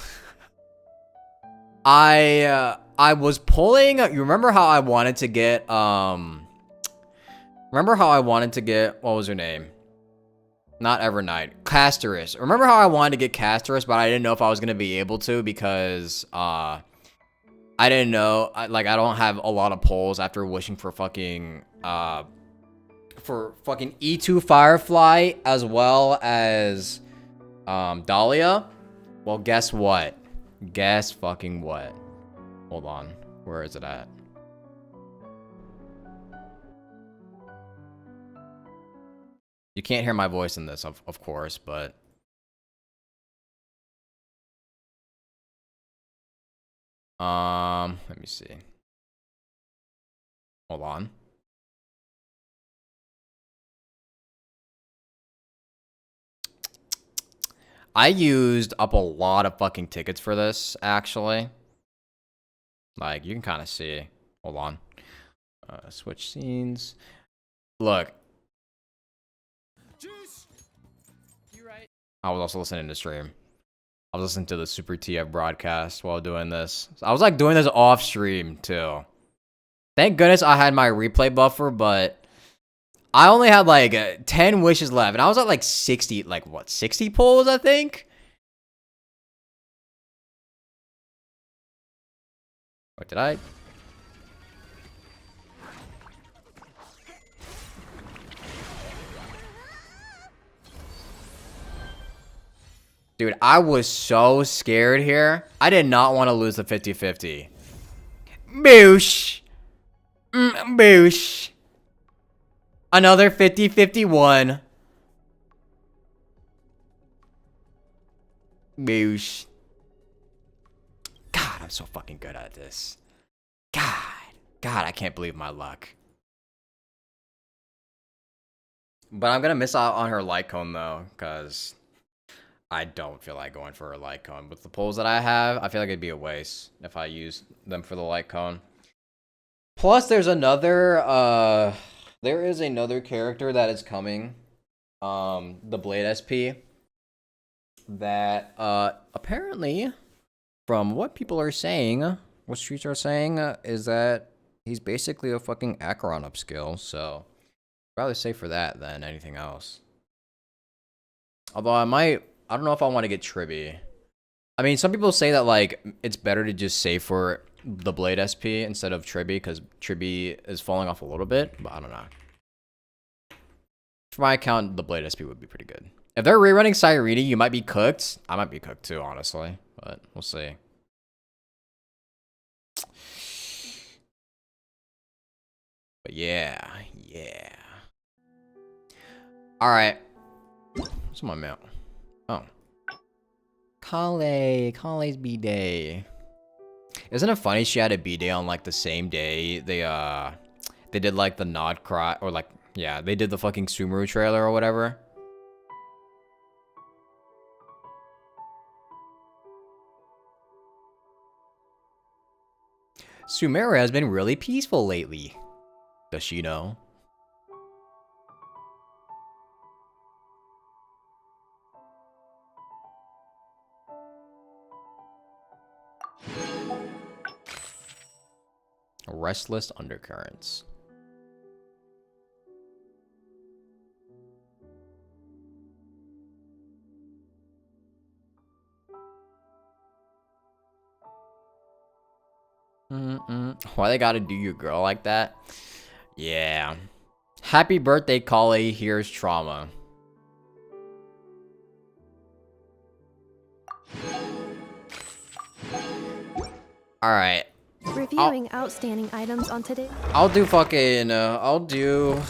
I was pulling, you remember how I wanted to get, what was her name? Not Evernight, Casterus. Remember how I wanted to get Casterus, but I didn't know if I was going to be able to because, I didn't know, I don't have a lot of pulls after wishing for fucking, E2 Firefly as well as, Dahlia. Well, guess what? Guess fucking what? Hold on. Where is it at? You can't hear my voice in this, of course, but... let me see. Hold on. I used up a lot of fucking tickets for this, actually. Like, you can kind of see. Hold on. Switch scenes. Look. I was also listening to stream. I was listening to the Super TF broadcast while doing this. So I was like doing this off stream too. Thank goodness I had my replay buffer, but I only had like 10 wishes left, and I was at like 60, like what, 60 pulls, I think? What did I? Dude, I was so scared here. I did not want to lose the 50-50. Boosh. Boosh. Another 50-51. Boosh. God, I'm so fucking good at this. God, I can't believe my luck. But I'm gonna miss out on her light cone though, because I don't feel like going for a light cone. With the pulls that I have, I feel like it'd be a waste if I use them for the light cone. Plus, there's another, there is another character that is coming, the Blade SP, that, apparently, from what people are saying, what streets are saying, is that he's basically a fucking Acheron upskill, so I'd rather say for that than anything else. Although I don't know if I want to get Tribby. I mean, some people say that, like, it's better to just save for the Blade SP instead of Tribby, because Tribby is falling off a little bit, but I don't know. For my account, the Blade SP would be pretty good. If they're rerunning Cyrene, you might be cooked. I might be cooked too, honestly, but we'll see. But yeah. Alright. What's my mail? Oh. Kale's B-Day. Isn't it funny she had a B-Day on like the same day they did like the Nod Cry, or like, yeah, they did the fucking Sumeru trailer or whatever. Sumeru has been really peaceful lately. Does she know? Restless undercurrents. Why they gotta do your girl like that? Yeah. Happy birthday, Kale. Here's trauma. Alright. Reviewing outstanding items on today. I'll do fucking, I'll do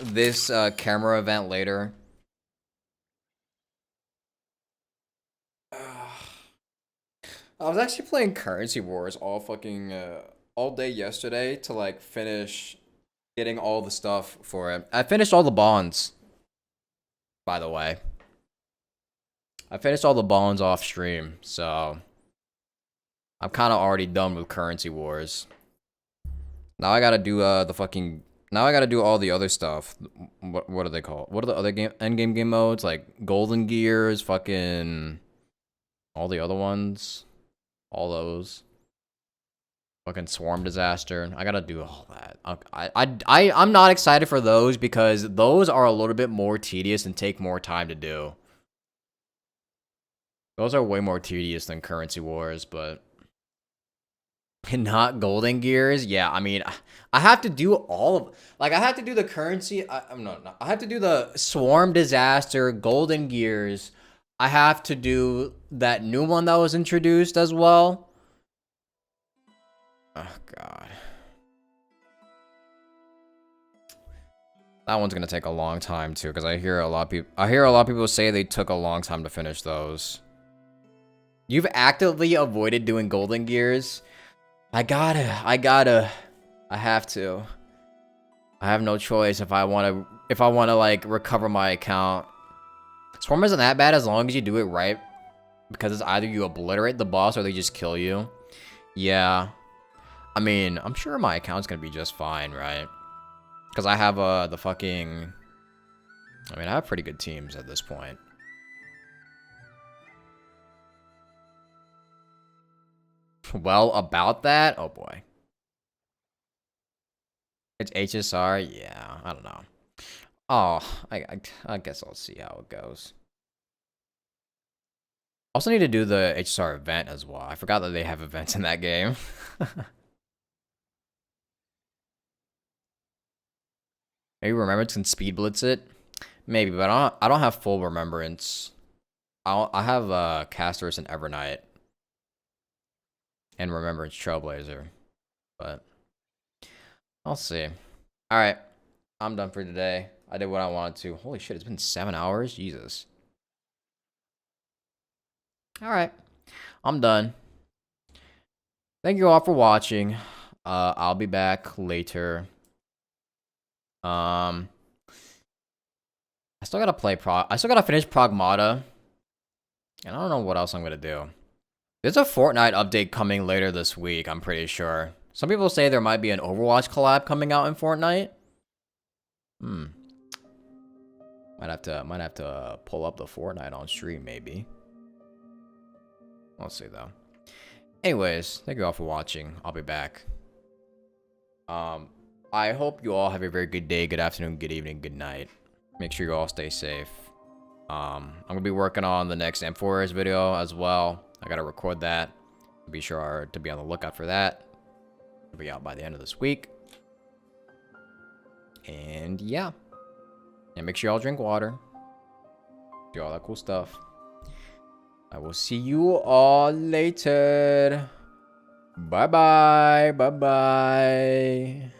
this camera event later. I was actually playing Currency Wars all fucking, all day yesterday to like finish getting all the stuff for it. I finished all the bonds, by the way. I finished all the bonds off stream, so I'm kind of already done with Currency Wars. Now I gotta do the fucking. Now I gotta do all the other stuff. What are they called? What are the other game modes? Like Golden Gears, fucking all the other ones, all those. Fucking Swarm Disaster. I gotta do all that. I'm not excited for those because those are a little bit more tedious and take more time to do. Those are way more tedious than Currency Wars, but not Golden Gears. Yeah, I mean, I have to do all of, like, I have to do the currency. I have to do the Swarm Disaster, Golden Gears. I have to do that new one that was introduced as well. Oh god, that one's gonna take a long time too, because I hear a lot of people say they took a long time to finish those. You've actively avoided doing Golden Gears. I have to. I have no choice if I want to like recover my account. Swarm isn't that bad as long as you do it right, because it's either you obliterate the boss or they just kill you. Yeah. I mean, I'm sure my account's gonna be just fine, right? Because I have the fucking. I mean, I have pretty good teams at this point. Well, about that, oh boy. It's HSR, yeah, I don't know. Oh, I guess I'll see how it goes. Also need to do the HSR event as well. I forgot that they have events in that game. Maybe Remembrance can speed blitz it. Maybe, but I don't have full Remembrance. I have Casters and Evernight and Remembrance Trailblazer, but I'll see. All right, I'm done for today. I did what I wanted to. Holy shit, it's been 7 hours. Jesus. All right, I'm done. Thank you all for watching. I'll be back later. I still gotta play I still gotta finish Pragmata. And I don't know what else I'm gonna do. There's a Fortnite update coming later this week, I'm pretty sure. Some people say there might be an Overwatch collab coming out in Fortnite. Might have to pull up the Fortnite on stream, maybe. We'll see though. Anyways, thank you all for watching. I'll be back. I hope you all have a very good day, good afternoon, good evening, good night. Make sure you all stay safe. I'm gonna be working on the next M4's video as well. I gotta record that. Be sure to be on the lookout for that. It'll be out by the end of this week. And yeah. And make sure y'all drink water. Do all that cool stuff. I will see you all later. Bye bye. Bye bye.